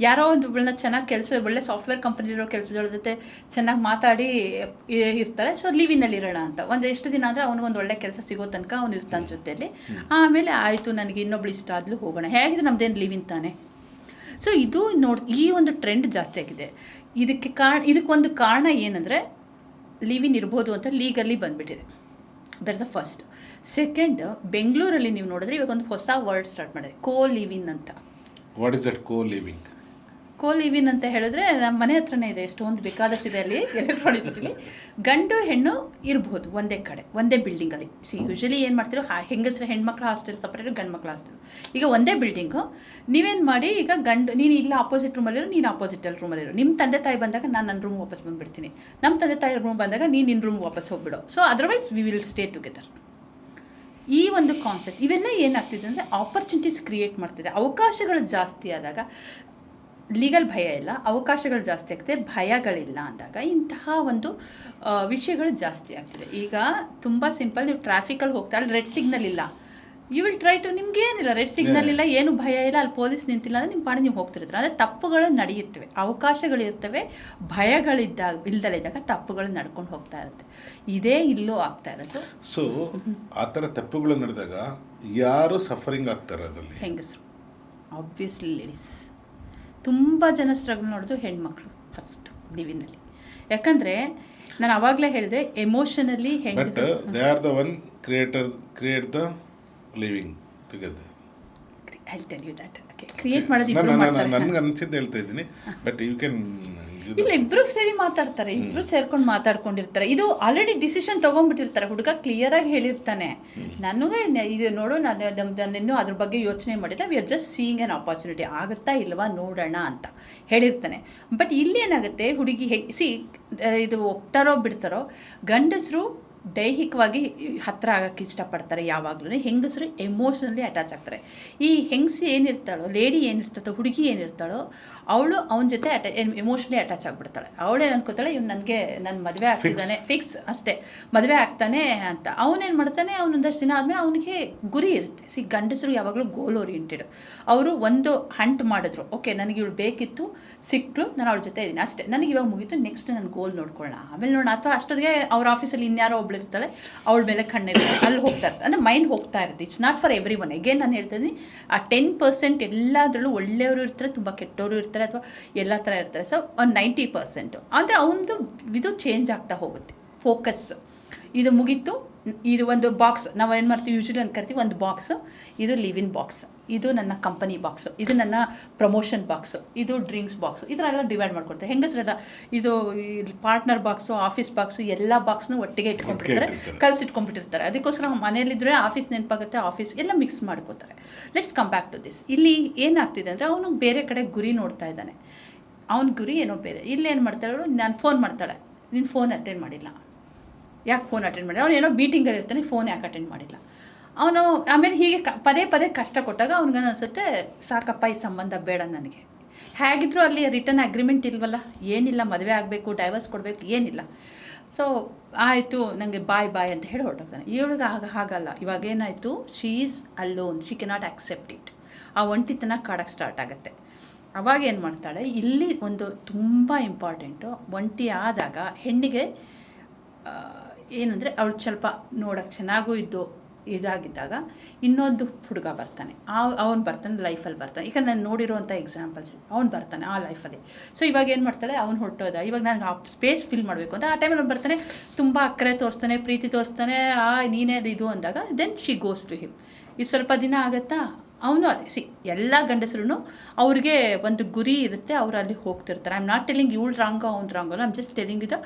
ಯಾರೋ ಒಂದು ಒಳ್ಳೆ ಚೆನ್ನಾಗಿ ಒಳ್ಳೆ ಸಾಫ್ಟ್ವೇರ್ ಕಂಪನಿಲಿರೋ ಕೆಲಸಗಳ ಜೊತೆ ಚೆನ್ನಾಗಿ ಮಾತಾಡಿ ಇರ್ತಾರೆ. ಸೊ ಲಿವಿನಲ್ಲಿ ಇರೋಣ ಅಂತ ಎಷ್ಟು ದಿನ ಅಂದರೆ ಅವ್ನಿಗೊಂದು ಒಳ್ಳೆ ಕೆಲಸ ಸಿಗೋ ತನಕ ಅವ್ನು ಇರ್ತಾನೆ ಜೊತೆಯಲ್ಲಿ. ಆಮೇಲೆ ಆಯಿತು, ನನಗೆ ಇನ್ನೊಬ್ಳು ಇಷ್ಟ ಆದ್ಲು, ಹೋಗೋಣ. ಹೇಗಿದೆ ನಮ್ಮದೇನು ಲಿವಿನ್ ತಾನೆ. ಸೊ ಇದು ಈ ಒಂದು ಟ್ರೆಂಡ್ ಜಾಸ್ತಿ ಆಗಿದೆ. ಇದಕ್ಕೊಂದು ಕಾರಣ ಏನಂದರೆ, ಲಿವಿನ್ ಇರ್ಬೋದು ಅಂತ ಲೀಗಲ್ಲಿ ಬಂದುಬಿಟ್ಟಿದೆ. That's the first. ಸೆಕೆಂಡ್, ಬೆಂಗಳೂರಲ್ಲಿ ನೀವು ನೋಡಿದ್ರೆ ಇವಾಗ ಒಂದು ಹೊಸ ವರ್ಡ್ ಸ್ಟಾರ್ಟ್ ಮಾಡಿದೆ, ಕೋ ಲಿವಿನ್ ಅಂತ. What is that co living? Co living ಅಂತ ಹೇಳಿದ್ರೆ, ನಮ್ಮ ಮನೆ ಹತ್ರನೇ ಇದೆ, ಎಷ್ಟೊಂದು ಬೇಕಾದಷ್ಟಿದೆ ಅಲ್ಲಿ ಎಲೆಕ್ಟ್ರಾನಿಕ್ಸಲ್ಲಿ. ಗಂಡು ಹೆಣ್ಣು ಇರ್ಬೋದು ಒಂದೇ ಕಡೆ, ಒಂದೇ ಬಿಲ್ಡಿಂಗಲ್ಲಿ. ಯೂಶಲಿ ಏನು ಮಾಡ್ತಿರೋ, ಹೆಂಗಸರು ಹೆಣ್ಮಕ್ಳು ಹಾಸ್ಟೆಲ್ ಸಪ್ರೇಟು, ಗಂಡು ಮಕ್ಳು ಹಾಸ್ಟೆಲ್. ಈಗ ಒಂದೇ ಬಿಲ್ಡಿಂಗು. ನೀವೇನು ಮಾಡಿ, ಈಗ ನೀನು ಇಲ್ಲ ಆಪೋಸಿಟ್ ರೂಮಲ್ಲಿರೋ, ನೀನು ಆಪೋಸಿಟಲ್ಲಿ ರೂಮಲ್ಲಿರೋ. ನಿಮ್ಮ ತಂದೆ ತಾಯಿ ಬಂದಾಗ ನಾನು ನನ್ನ ರೂಮ್ ವಾಪಸ್ ಬಂದುಬಿಡ್ತೀನಿ, ನಮ್ಮ ತಂದೆ ತಾಯಿ ರೂಮ್ ಬಂದಾಗ ನೀನು ನಿನ್ನ ರೂಮ್ ವಾಪಸ್ ಹೋಗ್ಬಿಡು. So otherwise we will stay together. ಈ ಒಂದು ಕಾನ್ಸೆಪ್ಟ್ ಇವೆಲ್ಲ ಏನಾಗ್ತಿದೆ ಅಂದರೆ, ಆಪರ್ಚುನಿಟೀಸ್ ಕ್ರಿಯೇಟ್ ಮಾಡ್ತಿದೆ. ಅವಕಾಶಗಳು ಜಾಸ್ತಿ ಆದಾಗ ಲೀಗಲ್ ಭಯ ಇಲ್ಲ, ಅವಕಾಶಗಳು ಜಾಸ್ತಿ ಆಗ್ತದೆ, ಭಯಗಳಿಲ್ಲ ಅಂದಾಗ ಇಂತಹ ಒಂದು ವಿಷಯಗಳು ಜಾಸ್ತಿ ಆಗ್ತಿದೆ. ಈಗ ತುಂಬ ಸಿಂಪಲ್, ನೀವು ಟ್ರಾಫಿಕಲ್ಲಿ ಹೋಗ್ತಾ ಅಲ್ಲಿ ರೆಡ್ ಸಿಗ್ನಲ್ ಇಲ್ಲ, ಯು ವಿಲ್ ಟ್ರೈ ಟು, ನಿಮ್ಗೇನಿಲ್ಲ, ರೆಡ್ ಸಿಗ್ನಲ್ ಇಲ್ಲ, ಏನು ಭಯ ಇಲ್ಲ, ಅಲ್ಲಿ ಪೊಲೀಸ್ ನಿಂತಿಲ್ಲ ಅಂದರೆ ನಿಮ್ಮ ಪಾಡಿ ನೀವು ಹೋಗ್ತಿರ್ತೀರ. ಅಂದರೆ ತಪ್ಪುಗಳು ನಡೆಯುತ್ತವೆ, ಅವಕಾಶಗಳಿರ್ತವೆ, ಇಲ್ದಲೇ ಇದ್ದಾಗ ತಪ್ಪುಗಳು ನಡ್ಕೊಂಡು ಹೋಗ್ತಾ ಇರುತ್ತೆ. ಇದೇ ಇಲ್ಲೂ ಆಗ್ತಾ ಇರೋದು. ಸೊ ಆ ಥರ ತಪ್ಪುಗಳು ನಡೆದಾಗ ಯಾರು ಸಫರಿಂಗ್ ಆಗ್ತಾರೆ ಅದರಲ್ಲಿ? ಹೆಂಗಸರು, ಆಬ್ವಿಯಸ್ಲಿ ಲೇಡೀಸ್. ತುಂಬ ಜನ ಸ್ಟ್ರಗಲ್ ನೋಡೋದು ಹೆಣ್ಮಕ್ಳು ಫಸ್ಟ್ ಲಿವಿನಲ್ಲಿ. ಯಾಕಂದರೆ ನಾನು ಆವಾಗಲೇ ಹೇಳಿದೆ, ಎಮೋಷನಲಿ ಹೆಂಗಸರು they are the one create the living together. I tell you that. Okay, create ಮಾಡೋದು ಇಬ್ಬರು ಮಾಡ್ತಾರೆ. ನನಗೆ ಅನಿಸಿದ್ದು ಹೇಳ್ತಾ ಇದ್ದೀನಿ, ಬಟ್ ಯು ಕ್ಯಾನ್. ಇಲ್ಲ, ಇಬ್ಬರು ಸೇರಿ ಮಾತಾಡ್ತಾರೆ, ಇಬ್ಬರು ಸೇರ್ಕೊಂಡು ಮಾತಾಡ್ಕೊಂಡಿರ್ತಾರೆ. ಇದು ಆಲ್ರೆಡಿ ಡಿಸಿಷನ್ ತೊಗೊಂಡ್ಬಿಟ್ಟಿರ್ತಾರೆ. ಹುಡುಗ ಕ್ಲಿಯರಾಗಿ ಹೇಳಿರ್ತಾನೆ, ನನಗೆ ಇದು ನೋಡು, ನಾನಿನ್ನೂ ಅದ್ರ ಬಗ್ಗೆ ಯೋಚನೆ ಮಾಡಿದ್ದೆ, we are just seeing on opportunity, ಆಗುತ್ತಾ ಇಲ್ವಾ ನೋಡೋಣ ಅಂತ ಹೇಳಿರ್ತಾನೆ. ಬಟ್ ಇಲ್ಲಿ ಏನಾಗುತ್ತೆ, ಹುಡುಗಿ ಇದು ಒಪ್ತಾರೋ ಬಿಡ್ತಾರೋ, ಗಂಡಸರು ದೈಹಿಕವಾಗಿ ಹತ್ತಿರ ಆಗೋಕ್ಕೆ ಇಷ್ಟಪಡ್ತಾರೆ ಯಾವಾಗಲೂ. ಹೆಂಗಸರು ಎಮೋಷನಲಿ ಅಟ್ಯಾಚ್ ಆಗ್ತಾರೆ. ಈ ಹೆಂಗಸಿ ಏನಿರ್ತಾಳೋ, ಲೇಡಿ ಏನಿರ್ತಾಳೋ, ಹುಡುಗಿ ಏನಿರ್ತಾಳೋ, ಅವಳು ಅವನ ಜೊತೆ ಎಮೋಷನಲಿ ಅಟ್ಯಾಚ್ ಆಗಿಬಿಡ್ತಾಳೆ. ಅವಳೇನು ಅನ್ಕೋತಾಳೆ, ಇವ್ನು ನನಗೆ ನನ್ನ ಮದುವೆ ಆಗ್ತಿದ್ದಾನೆ, ಫಿಕ್ಸ್ ಅಷ್ಟೇ, ಮದುವೆ ಆಗ್ತಾನೆ ಅಂತ. ಅವನೇನು ಮಾಡ್ತಾನೆ, ಅವನೊಂದಷ್ಟು ದಿನ ಆದಮೇಲೆ ಅವನಿಗೆ ಗುರಿ ಇರುತ್ತೆ. ಗಂಡಸರು ಯಾವಾಗಲೂ ಗೋಲ್ ಓರಿಯೆಂಟೆಡ್. ಅವರು ಒಂದು ಹಂಟ್ ಮಾಡಿದ್ರು, ಓಕೆ ನನಗೆ ಇವಳು ಬೇಕಿತ್ತು, ಸಿಕ್ಕಳು, ನಾನು ಅವಳ ಜೊತೆ ಇದ್ದೀನಿ ಅಷ್ಟೇ, ನನಗೆ ಇವಾಗ ಮುಗೀತು, ನೆಕ್ಸ್ಟ್ ನನ್ನ ಗೋಲ್ ನೋಡ್ಕೊಳ್ಳೋಣ, ಆಮೇಲೆ ನೋಡೋಣ. ಅಥವಾ ಅಷ್ಟೊತ್ತಿಗೆ ಅವ್ರ ಆಫೀಸಲ್ಲಿ ಇನ್ಯಾರೋ ಒಬ್ಳು ಇರ್ತಾಳೆ, ಅವಳ ಮೇಲೆ ಕಣ್ಣಿರ್ತಾಳೆ, ಅಲ್ಲಿ ಹೋಗ್ತಾ ಇರ್ತಾರೆ. ಅಂದರೆ ಮೈಂಡ್ ಹೋಗ್ತಾ ಇರುತ್ತೆ. It's not for every one. Again ನಾನು ಹೇಳ್ತೀನಿ, ಆ 10% ಎಲ್ಲದರಲ್ಲೂ ಒಳ್ಳೆಯವರು ಇರ್ತಾರೆ, ತುಂಬ ಕೆಟ್ಟವರು ಇರ್ತಾರೆ, ಅಥವಾ ಎಲ್ಲ ಥರ ಇರ್ತಾರೆ. ಸೊ ಒಂದು 90% ಅಂದರೆ ಅವನದು ಇದು ಚೇಂಜ್ ಆಗ್ತಾ ಹೋಗುತ್ತೆ. ಫೋಕಸ್ ಇದು ಮುಗೀತು, ಇದು ಒಂದು ಬಾಕ್ಸ್ ನಾವು ಏನು ಮಾಡ್ತೀವಿ ಯೂಶ್ವಲಿ ಅಂತ ಕರಿತೀವಿ, ಒಂದು ಬಾಕ್ಸು, ಇದು ಲಿವಿನ್ ಬಾಕ್ಸ್, ಇದು ನನ್ನ ಕಂಪನಿ ಬಾಕ್ಸು, ಇದು ನನ್ನ ಪ್ರಮೋಷನ್ ಬಾಕ್ಸು, ಇದು ಡ್ರಿಂಕ್ಸ್ ಬಾಕ್ಸು, ಈ ಥರ ಎಲ್ಲ ಡಿವೈಡ್ ಮಾಡ್ಕೊಡ್ತಾರೆ. ಹೆಂಗಸರೆಲ್ಲ ಇದು ಪಾರ್ಟ್ನರ್ ಬಾಕ್ಸು, ಆಫೀಸ್ ಬಾಕ್ಸು, ಎಲ್ಲ ಬಾಕ್ಸ್ನು ಒಟ್ಟಿಗೆ ಇಟ್ಕೊಂಡ್ಬಿಟ್ಟಿರ್ತಾರೆ, ಕಲಿಸಿಟ್ಕೊಂಡ್ಬಿಟ್ಟಿರ್ತಾರೆ. ಅದಕ್ಕೋಸ್ಕರ ಮನೇಲಿದ್ದರೆ ಆಫೀಸ್ ನೆನಪಾಗುತ್ತೆ, ಆಫೀಸ್ ಎಲ್ಲ ಮಿಕ್ಸ್ ಮಾಡ್ಕೋತಾರೆ. Let's come back to this. ಇಲ್ಲಿ ಏನಾಗ್ತಿದೆ ಅಂದರೆ, ಅವನು ಬೇರೆ ಕಡೆ ಗುರಿ ನೋಡ್ತಾ ಇದ್ದಾನೆ, ಅವನ ಗುರಿ ಏನೋ ಬೇರೆ. ಇಲ್ಲಿ ಏನು ಮಾಡ್ತಾಳೆ, ನಾನು ಫೋನ್ ಮಾಡ್ತಾಳೆ, ನೀನು ಫೋನ್ ಅಟೆಂಡ್ ಮಾಡಿಲ್ಲ, ಯಾಕೆ ಫೋನ್ ಅಟೆಂಡ್ ಮಾಡಿಲ್ಲ, ಅವನು ಏನೋ ಮೀಟಿಂಗಲ್ಲಿ ಇರ್ತಾನೆ, ಫೋನ್ ಯಾಕೆ ಅಟೆಂಡ್ ಮಾಡಿಲ್ಲ ಅವನು. ಆಮೇಲೆ ಹೀಗೆ ಪದೇ ಪದೇ ಕಷ್ಟ ಕೊಟ್ಟಾಗ ಅವ್ನಿಗೇನು ಅನಿಸುತ್ತೆ, ಸಾಕಪ್ಪ ಈ ಸಂಬಂಧ ಬೇಡ ನನಗೆ. ಹೇಗಿದ್ರು ಅಲ್ಲಿ ರಿಟರ್ನ್ ಅಗ್ರಿಮೆಂಟ್ ಇಲ್ವಲ್ಲ, ಏನಿಲ್ಲ, ಮದುವೆ ಆಗಬೇಕು, ಡೈವರ್ಸ್ ಕೊಡಬೇಕು, ಏನಿಲ್ಲ. ಸೊ ಆಯಿತು, ನನಗೆ ಬಾಯ್ ಅಂತ ಹೇಳಿ ಹೊರಟೋಗ್ತಾನೆ. ಇವಳಿಗೆ ಹಾಗಲ್ಲ. ಇವಾಗೇನಾಯಿತು, she is alone, she cannot accept it. ಆ ಒಂಟಿತನ ಕಾಡಕ್ಕೆ ಸ್ಟಾರ್ಟ್ ಆಗುತ್ತೆ. ಅವಾಗ ಏನು ಮಾಡ್ತಾಳೆ, ಇಲ್ಲಿ ಒಂದು ತುಂಬ ಇಂಪಾರ್ಟೆಂಟು, ಒಂಟಿ ಆದಾಗ ಹೆಣ್ಣಿಗೆ ಏನಂದರೆ, ಅವಳು ಸ್ವಲ್ಪ ನೋಡೋಕ್ಕೆ ಚೆನ್ನಾಗೂ ಇದ್ದು, ಇದಾಗಿದ್ದಾಗ ಇನ್ನೊಂದು ಹುಡುಗ ಬರ್ತಾನೆ, ಅವನು ಬರ್ತಾನೆ ಲೈಫಲ್ಲಿ ಬರ್ತಾನೆ. ಈಗ ನಾನು ನೋಡಿರೋವಂಥ ಎಕ್ಸಾಂಪಲ್ಸ್, ಅವ್ನು ಬರ್ತಾನೆ ಆ ಲೈಫಲ್ಲಿ. ಸೊ ಇವಾಗ ಏನು ಮಾಡ್ತಾಳೆ, ಅವ್ನು ಹೊರಟೋದ, ಇವಾಗ ನನಗೆ ಆ ಸ್ಪೇಸ್ ಫಿಲ್ ಮಾಡಬೇಕು ಅಂತ ಆ ಟೈಮಲ್ಲಿ ಅವ್ನು ಬರ್ತಾನೆ, ತುಂಬ ಅಕ್ಕರೆ ತೋರಿಸ್ತಾನೆ, ಪ್ರೀತಿ ತೋರಿಸ್ತಾನೆ, ನೀನೇ ಇದು ಅಂದಾಗ then she goes to him. ಇದು ಸ್ವಲ್ಪ ದಿನ ಆಗುತ್ತಾ, ಅವನು ಅದೇ ಎಲ್ಲ ಗಂಡಸರು ಅವ್ರಿಗೆ ಒಂದು ಗುರಿ ಇರುತ್ತೆ, ಅವ್ರು ಅಲ್ಲಿ ಹೋಗ್ತಿರ್ತಾರೆ. ಐ ಆಮ್ ನಾಟ್ ಟೆಲಿಂಗ್ ಇವಳು ರಾಂಗೋ ಅವ್ನು ರಾಂಗೋ, ಐ ಆಮ್ ಜಸ್ಟ್ ಟೆಲಿಂಗ್ ಇದು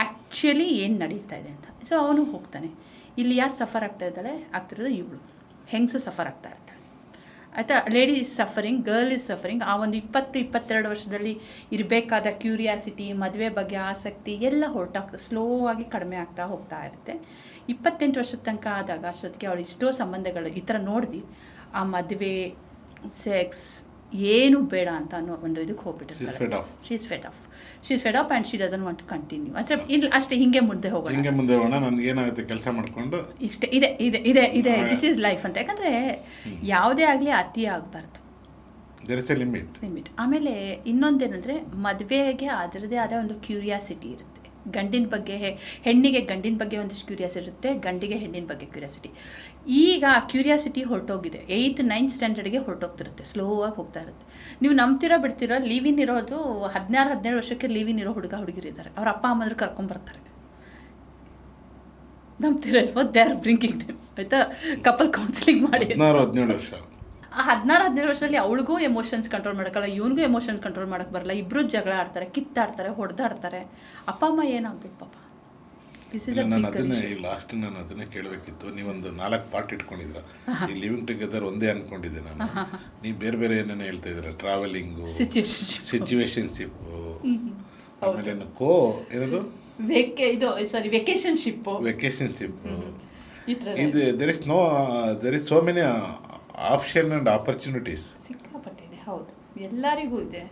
ಆ್ಯಕ್ಚುಲಿ ಏನು ನಡೀತಾ ಇದೆ ಅಂತ. ಸೊ ಅವನು ಹೋಗ್ತಾನೆ. ಇಲ್ಲಿ ಯಾರು ಸಫರ್ ಆಗ್ತಿರೋದು ಇವಳು, ಹೆಂಗಸು ಸಫರ್ ಆಗ್ತಾ ಇರ್ತಾಳೆ ಆಯಿತಾ. Lady is suffering, girl is suffering. ಆ ಒಂದು 22 ವರ್ಷದಲ್ಲಿ ಇರಬೇಕಾದ ಕ್ಯೂರಿಯಾಸಿಟಿ, ಮದುವೆ ಬಗ್ಗೆ ಆಸಕ್ತಿ ಎಲ್ಲ ಹೊರಟಾಗ್ತದೆ, ಸ್ಲೋ ಆಗಿ ಕಡಿಮೆ ಆಗ್ತಾ ಹೋಗ್ತಾ ಇರುತ್ತೆ. 28 ವರ್ಷದ ತನಕ ಆದಾಗ ಅಷ್ಟೊತ್ತಿಗೆ ಅವಳು ಎಷ್ಟೋ ಸಂಬಂಧಗಳು ಈ ಥರ ನೋಡಿದು ಆ ಮದುವೆ, ಸೆಕ್ಸ್ ಏನು ಬೇಡ ಅಂತ ಅನ್ನೋ ಒಂದು ಇದಕ್ಕೆ ಹೋಗ್ಬಿಟ್ಟಿರ್ತಾರೆ. She is fed up and she doesn't want to continue. ಇಲ್ಲ ಅಷ್ಟೇ, ಹಿಂಗೆ ಮುಂದೆ ಹೋಗೋಣ, ನನಗೆ ಏನಾಗುತ್ತೆ ಕೆಲಸ ಮಾಡಿಕೊಂಡು ಇಷ್ಟೇ ಇದೆ ದಿಸ್ ಈಸ್ ಲೈಫ್ ಅಂತ. ಯಾಕಂದರೆ ಯಾವುದೇ ಆಗಲಿ ಅತಿ ಆಗಬಾರ್ದು, ದೇರ್ ಇಸ್ ಎ ಲಿಮಿಟ್. ಆಮೇಲೆ ಇನ್ನೊಂದೇನೆಂದರೆ ಮದುವೆಗೆ ಅದರದೇ ಆದ ಒಂದು ಕ್ಯೂರಿಯಾಸಿಟಿ ಇರುತ್ತೆ. ಗಂಡಿನ ಬಗ್ಗೆ, ಹೆಣ್ಣಿಗೆ ಗಂಡಿನ ಬಗ್ಗೆ ಒಂದಿಷ್ಟು ಕ್ಯೂರಿಯಾಸಿಟಿ ಇರುತ್ತೆ, ಗಂಡಿಗೆ ಹೆಣ್ಣಿನ ಬಗ್ಗೆ ಕ್ಯೂರಿಯಾಸಿಟಿ. ಈಗ ಆ ಕ್ಯೂರಿಯಾಸಿಟಿ ಹೊರಟೋಗಿದೆ, 8th 9th ಸ್ಟ್ಯಾಂಡರ್ಡ್ಗೆ ಹೊರಟೋಗ್ತಿರುತ್ತೆ, ಸ್ಲೋ ಆಗಿ ಹೋಗ್ತಾ ಇರುತ್ತೆ. ನೀವು ನಂಬ್ತಿರೋ ಬಿಡ್ತಿರೋ, ಲೀವಿನ್ ಇರೋದು 16-17 ವರ್ಷಕ್ಕೆ ಲೀವಿನ್ ಇರೋ ಹುಡುಗರಿದ್ದಾರೆ, ಅವ್ರ ಅಪ್ಪ ಅಮ್ಮಂದ್ರು ಕರ್ಕೊಂಬರ್ತಾರೆ. ನಂಬ್ತಿರೋ ಇಲ್ವೋ, ದೇ ಆರ್ ಬ್ರಿಂಕಿಂಗ್ ದೆಮ್ ಆಯಿತಾ, ಕಪಲ್ ಕೌನ್ಸಿಲಿಂಗ್ ಮಾಡಿ. 17 ವರ್ಷ, ಆ 16-17 ವರ್ಷದಲ್ಲಿ ಅವಳಿಗೂ ಎಮೋಷನ್ಸ್ ಕಂಟ್ರೋಲ್ ಮಾಡೋಕ್ಕಲ್ಲ, ಇವನಿಗೂ ಎಮೋಷನ್ ಕಂಟ್ರೋಲ್ ಮಾಡೋಕ್ಕೆ ಬರಲ್ಲ. ಇಬ್ಬರು ಜಗಳ ಆಡ್ತಾರೆ, ಕಿತ್ತಾಡ್ತಾರೆ, ಹೊಡೆದಾಡ್ತಾರೆ. ಅಪ್ಪ ಅಮ್ಮ ಏನಾಗಬೇಕು ಪಾಪ. ನಾನು ಅದನ್ನೇ ಕೇಳಬೇಕಿತ್ತು. ನೀವೊಂದು 4 ಪಾರ್ಟ್ ಇಟ್ಕೊಂಡಿದ್ರ, ಈ ಲಿವಿಂಗ್ ಟುಗೆದರ್ ಒಂದೇ ಅಂದ್ಕೊಂಡಿದ್ದೆ ನಾನು. ನೀವು ಬೇರೆ ಏನೇನು ಹೇಳ್ತಾ ಇದ್ದೀರ, ಟ್ರಾವೆಲಿಂಗು, ಸಿಚುವೇಶನ್ಶಿಪ್ಪು, ಆಮೇಲೆ ಏನದು vacationship, there is so many option and opportunities. ಸಿಕ್ಕಾಪಟ್ಟಿದೆ, ಹೌದು, ಎಲ್ಲರಿಗೂ ಇದೆ.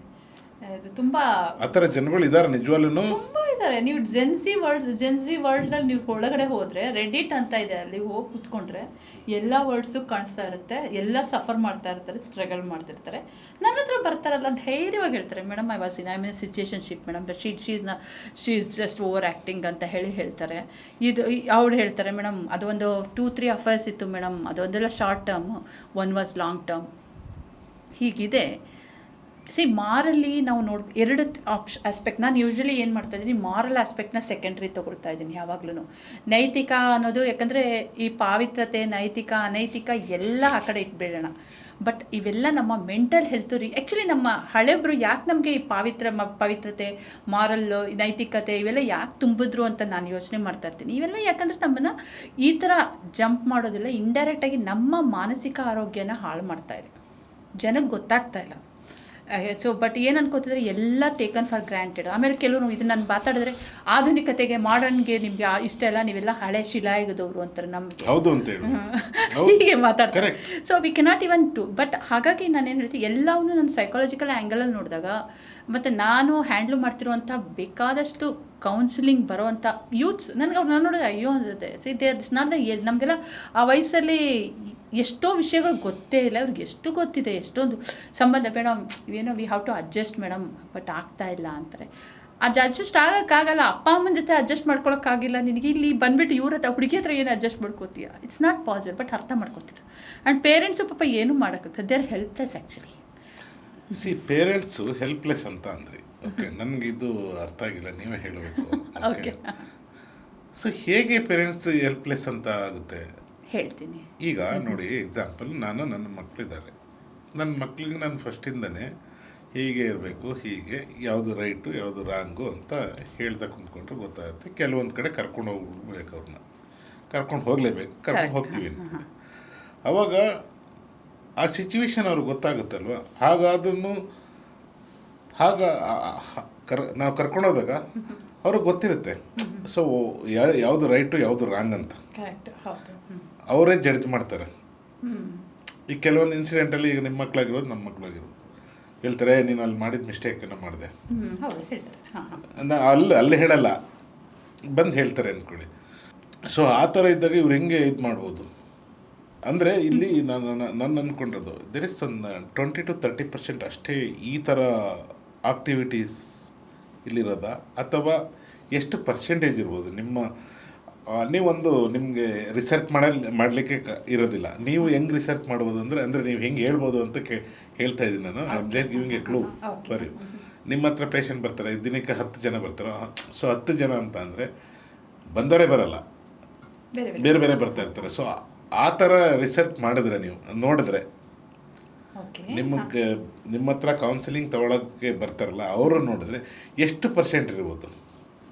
ಅದು ತುಂಬ ಆ ಥರ ಜನಗಳು ಇದ್ದಾರೆ, ನಿಜವಾಗ್ಲೂ ತುಂಬ ಇದ್ದಾರೆ. ನೀವು ಜೆನ್ಸಿ ವರ್ಲ್ಡ್ನಲ್ಲಿ ನೀವು ಒಳಗಡೆ ಹೋದರೆ, ರೆಡಿಟ್ ಅಂತ ಇದೆ, ಅಲ್ಲಿ ಹೋಗಿ ಕೂತ್ಕೊಂಡ್ರೆ ಎಲ್ಲ ವರ್ಡ್ಸು ಕಾಣಿಸ್ತಾ ಇರುತ್ತೆ. ಎಲ್ಲ ಸಫರ್ ಮಾಡ್ತಾ ಇರ್ತಾರೆ, ಸ್ಟ್ರಗಲ್ ಮಾಡ್ತಿರ್ತಾರೆ. ನನ್ನ ಹತ್ರ ಬರ್ತಾರಲ್ಲ, ಧೈರ್ಯವಾಗಿ ಹೇಳ್ತಾರೆ, madam I was in situationship madam, she is just over acting ಅಂತ ಹೇಳ್ತಾರೆ. ಅವ್ರು ಹೇಳ್ತಾರೆ, ಮೇಡಮ್ ಅದೊಂದು 2-3 ಅಫೇರ್ಸ್ ಇತ್ತು ಮೇಡಮ್, ಅದೊಂದೆಲ್ಲ short term, 1 was long term. ಹೀಗಿದೆ. ಮಾರಲ್ಲಿ ನಾವು ಎರಡು ಆಸ್ಪೆಕ್ಟ್. ನಾನು ಯೂಶ್ವಲಿ ಏನು ಮಾಡ್ತಾಯಿದ್ದೀನಿ, ಮಾರಲ್ ಆಸ್ಪೆಕ್ಟ್ನ ಸೆಕೆಂಡ್ರಿ ತೊಗೊಳ್ತಾ ಇದ್ದೀನಿ ಯಾವಾಗ್ಲೂ. ನೈತಿಕ ಅನ್ನೋದು, ಯಾಕಂದರೆ ಈ ಪಾವಿತ್ರತೆ, ನೈತಿಕ, ಅನೈತಿಕ ಎಲ್ಲ ಆ ಕಡೆ ಇಟ್ಬಿಡೋಣ. ಬಟ್ ಇವೆಲ್ಲ ನಮ್ಮ ಮೆಂಟಲ್ ಹೆಲ್ತು ಆ್ಯಕ್ಚುಲಿ ನಮ್ಮ ಹಳೆಬ್ರು ಯಾಕೆ ನಮಗೆ ಈ ಪವಿತ್ರತೆ, ಮಾರಲ್ಲು, ನೈತಿಕತೆ ಇವೆಲ್ಲ ಯಾಕೆ ತುಂಬಿದ್ರು ಅಂತ ನಾನು ಯೋಚನೆ ಮಾಡ್ತಾ ಇರ್ತೀನಿ. ಇವೆಲ್ಲ ಯಾಕಂದರೆ ನಮ್ಮನ್ನು ಈ ಥರ ಜಂಪ್ ಮಾಡೋದಿಲ್ಲ, ಇಂಡೈರೆಕ್ಟಾಗಿ ನಮ್ಮ ಮಾನಸಿಕ ಆರೋಗ್ಯನ ಹಾಳು ಮಾಡ್ತಾಯಿದೆ, ಜನಕ್ಕೆ ಗೊತ್ತಾಗ್ತಾ ಇಲ್ಲ. ಸೊ ಬಟ್ ಏನು ಅನ್ಕೋತಿದ್ರೆ ಎಲ್ಲ ಟೇಕನ್ ಫಾರ್ ಗ್ರ್ಯಾಂಟೆಡ್. ಆಮೇಲೆ ಕೆಲವರು ಇದನ್ನು ನಾನು ಮಾತಾಡಿದ್ರೆ ಆಧುನಿಕತೆಗೆ, ಮಾಡರ್ನ್ಗೆ ನಿಮಗೆ ಇಷ್ಟ ಇಲ್ಲ, ನೀವೆಲ್ಲ ಹಳೆ ಶಿಲಾಯುಗದವರು ಅಂತಾರೆ ನಮಗೆ, ಹೌದು ಅಂತ ಹೀಗೆ ಮಾತಾಡ್ತಾರೆ. So we cannot even to. But ಹಾಗಾಗಿ ನಾನೇನು ಹೇಳ್ತೀನಿ, ಎಲ್ಲವನ್ನೂ ನಾನು ಸೈಕಾಲಜಿಕಲ್ ಆ್ಯಂಗಲಲ್ಲಿ ನೋಡಿದಾಗ, ಮತ್ತು ನಾನು ಹ್ಯಾಂಡ್ಲ್ ಮಾಡ್ತಿರುವಂಥ ಬೇಕಾದಷ್ಟು ಕೌನ್ಸಿಲಿಂಗ್ ಬರೋವಂಥ ಯೂತ್ಸ್ ನನಗೆ ನಾನು ನೋಡಿದೆ, ಅಯ್ಯೋ ಅನ್ಸುತ್ತೆ. It's not the age. ನಮಗೆಲ್ಲ ಆ ವಯಸ್ಸಲ್ಲಿ ಎಷ್ಟೋ ವಿಷಯಗಳು ಗೊತ್ತೇ ಇಲ್ಲ, ಅವ್ರಿಗೆ ಎಷ್ಟು ಗೊತ್ತಿದೆ, ಎಷ್ಟೊಂದು ಸಂಬಂಧ ಮೇಡಮ್ ಏನೋ we have to adjust madam, but ಆಗ್ತಾ ಇಲ್ಲ ಅಂತಾರೆ. ಅದು ಅಡ್ಜಸ್ಟ್ ಆಗೋಕ್ಕಾಗಲ್ಲ. ಅಪ್ಪ ಅಮ್ಮನ ಜೊತೆ ಅಡ್ಜಸ್ಟ್ ಮಾಡ್ಕೊಳಕ್ಕಾಗಿಲ್ಲ ನಿನಗೆ, ಇಲ್ಲಿ ಬಂದುಬಿಟ್ಟು ಇವ್ರ ಹತ್ರ ಹುಡುಗಿ ಹತ್ರ ಏನು ಅಡ್ಜಸ್ಟ್ ಮಾಡ್ಕೋತೀಯ? It's not possible. ಬಟ್ ಅರ್ಥ ಮಾಡ್ಕೋತೀರ. ಆ್ಯಂಡ್ ಪೇರೆಂಟ್ಸು ಪಾಪ ಏನೂ ಮಾಡೋಕ್ಕಾಗ್ತದೆ, they are helpless actually. Parents helpless ಅಂತ ಅಂದರೆ, ಓಕೆ, ನನಗೆ ಇದು ಅರ್ಥ ಆಗಿಲ್ಲ, ನೀವೇ ಹೇಳಬೇಕು. ಓಕೆ, ಸೊ ಹೇಗೆ ಪೇರೆಂಟ್ಸ್ ಹೆಲ್ಪ್ಲೆಸ್ ಅಂತ ಆಗುತ್ತೆ ಹೇಳ್ತೀನಿ. ಈಗ ನೋಡಿ, ಎಕ್ಸಾಂಪಲ್, ನನ್ನ ಮಕ್ಕಳಿದ್ದಾರೆ, ನನ್ನ ಮಕ್ಕಳಿಗೆ ನಾನು ಫಸ್ಟಿಂದನೇ ಹೀಗೆ ಇರಬೇಕು, ಹೀಗೆ ಯಾವುದು ರೈಟು ಯಾವುದು ರಾಂಗು ಅಂತ ಹೇಳ್ತಾ ಕುಂತ್ಕೊಂಡ್ರೆ ಗೊತ್ತಾಗುತ್ತೆ. ಕೆಲವೊಂದು ಕಡೆ ಕರ್ಕೊಂಡು ಹೋಗ್ಬೇಕು, ಅವ್ರನ್ನ ಕರ್ಕೊಂಡು ಹೋಗಲೇಬೇಕು, ಕರ್ಕೊಂಡು ಹೋಗ್ತೀವಿ. ಆವಾಗ ಆ ಸಿಚುವೇಶನ್ ಅವ್ರಿಗೆ ಗೊತ್ತಾಗುತ್ತಲ್ವ. ಹಾಗಾದ್ರೂ ನಾವು ಕರ್ಕೊಂಡೋದಾಗ ಅವ್ರಿಗೆ ಗೊತ್ತಿರುತ್ತೆ. ಸೊ ಯಾವುದು ರೈಟು ಯಾವುದು ರಾಂಗ್ ಅಂತ ಅವರೇ ಜಡ್ಜ್ ಮಾಡ್ತಾರೆ. ಈಗ ಕೆಲವೊಂದು ಇನ್ಸಿಡೆಂಟಲ್ಲಿ, ಈಗ ನಿಮ್ಮ ಮಕ್ಕಳಾಗಿರೋದು ನಮ್ಮ ಮಕ್ಕಳಾಗಿರೋದು ಹೇಳ್ತಾರೆ, ನೀನು ಅಲ್ಲಿ ಮಾಡಿದ ಮಿಸ್ಟೇಕನ್ನು ಮಾಡಿದೆ, ಅಲ್ಲಿ ಹೇಳಲ್ಲ, ಬಂದು ಹೇಳ್ತಾರೆ ಅಂದ್ಕೊಳ್ಳಿ. ಸೊ ಆ ಥರ ಇದ್ದಾಗ ಇವ್ರು ಹೆಂಗೆ ಇದು ಮಾಡ್ಬೋದು ಅಂದರೆ, ಇಲ್ಲಿ ನಾನು ಅಂದ್ಕೊಂಡಿರೋದು ದೇರ್ ಇಸ್ ಒಂದು 20 to 30% ಅಷ್ಟೇ ಈ ಥರ ಆಕ್ಟಿವಿಟೀಸ್ ಇಲ್ಲಿರೋದಾ, ಅಥವಾ ಎಷ್ಟು ಪರ್ಸೆಂಟೇಜ್ ಇರ್ಬೋದು ನಿಮ್ಮ ನೀವೊಂದು ನಿಮಗೆ ರಿಸರ್ಚ್ ಮಾಡಲಿಕ್ಕೆ ಇರೋದಿಲ್ಲ. ನೀವು ಹೆಂಗೆ ರಿಸರ್ಚ್ ಮಾಡ್ಬೋದು ಅಂದರೆ ನೀವು ಹೆಂಗೆ ಹೇಳ್ಬೋದು ಅಂತ ಹೇಳ್ತಾ ಇದ್ದೀನಿ ನಾನು. I am just giving a clue for you. ನಿಮ್ಮ ಹತ್ರ ಪೇಷಂಟ್ ಬರ್ತಾರೆ, ದಿನಕ್ಕೆ 10 ಜನ ಬರ್ತಾರೆ. ಸೊ 10 ಜನ ಅಂತ ಅಂದರೆ ಬಂದವರೇ ಬರಲ್ಲ, ಬೇರೆ ಬೇರೆ ಬರ್ತಾ ಇರ್ತಾರೆ. ಸೊ ಆ ಥರ ರಿಸರ್ಚ್ ಮಾಡಿದ್ರೆ, ನೀವು ನೋಡಿದ್ರೆ, ನಿಮ್ಮ ಹತ್ರ ಕೌನ್ಸಿಲಿಂಗ್ ತಗೊಳ್ಳೋಕ್ಕೆ ಬರ್ತಾರಲ್ಲ ಅವರು ನೋಡಿದ್ರೆ ಎಷ್ಟು % ಇರ್ಬೋದು?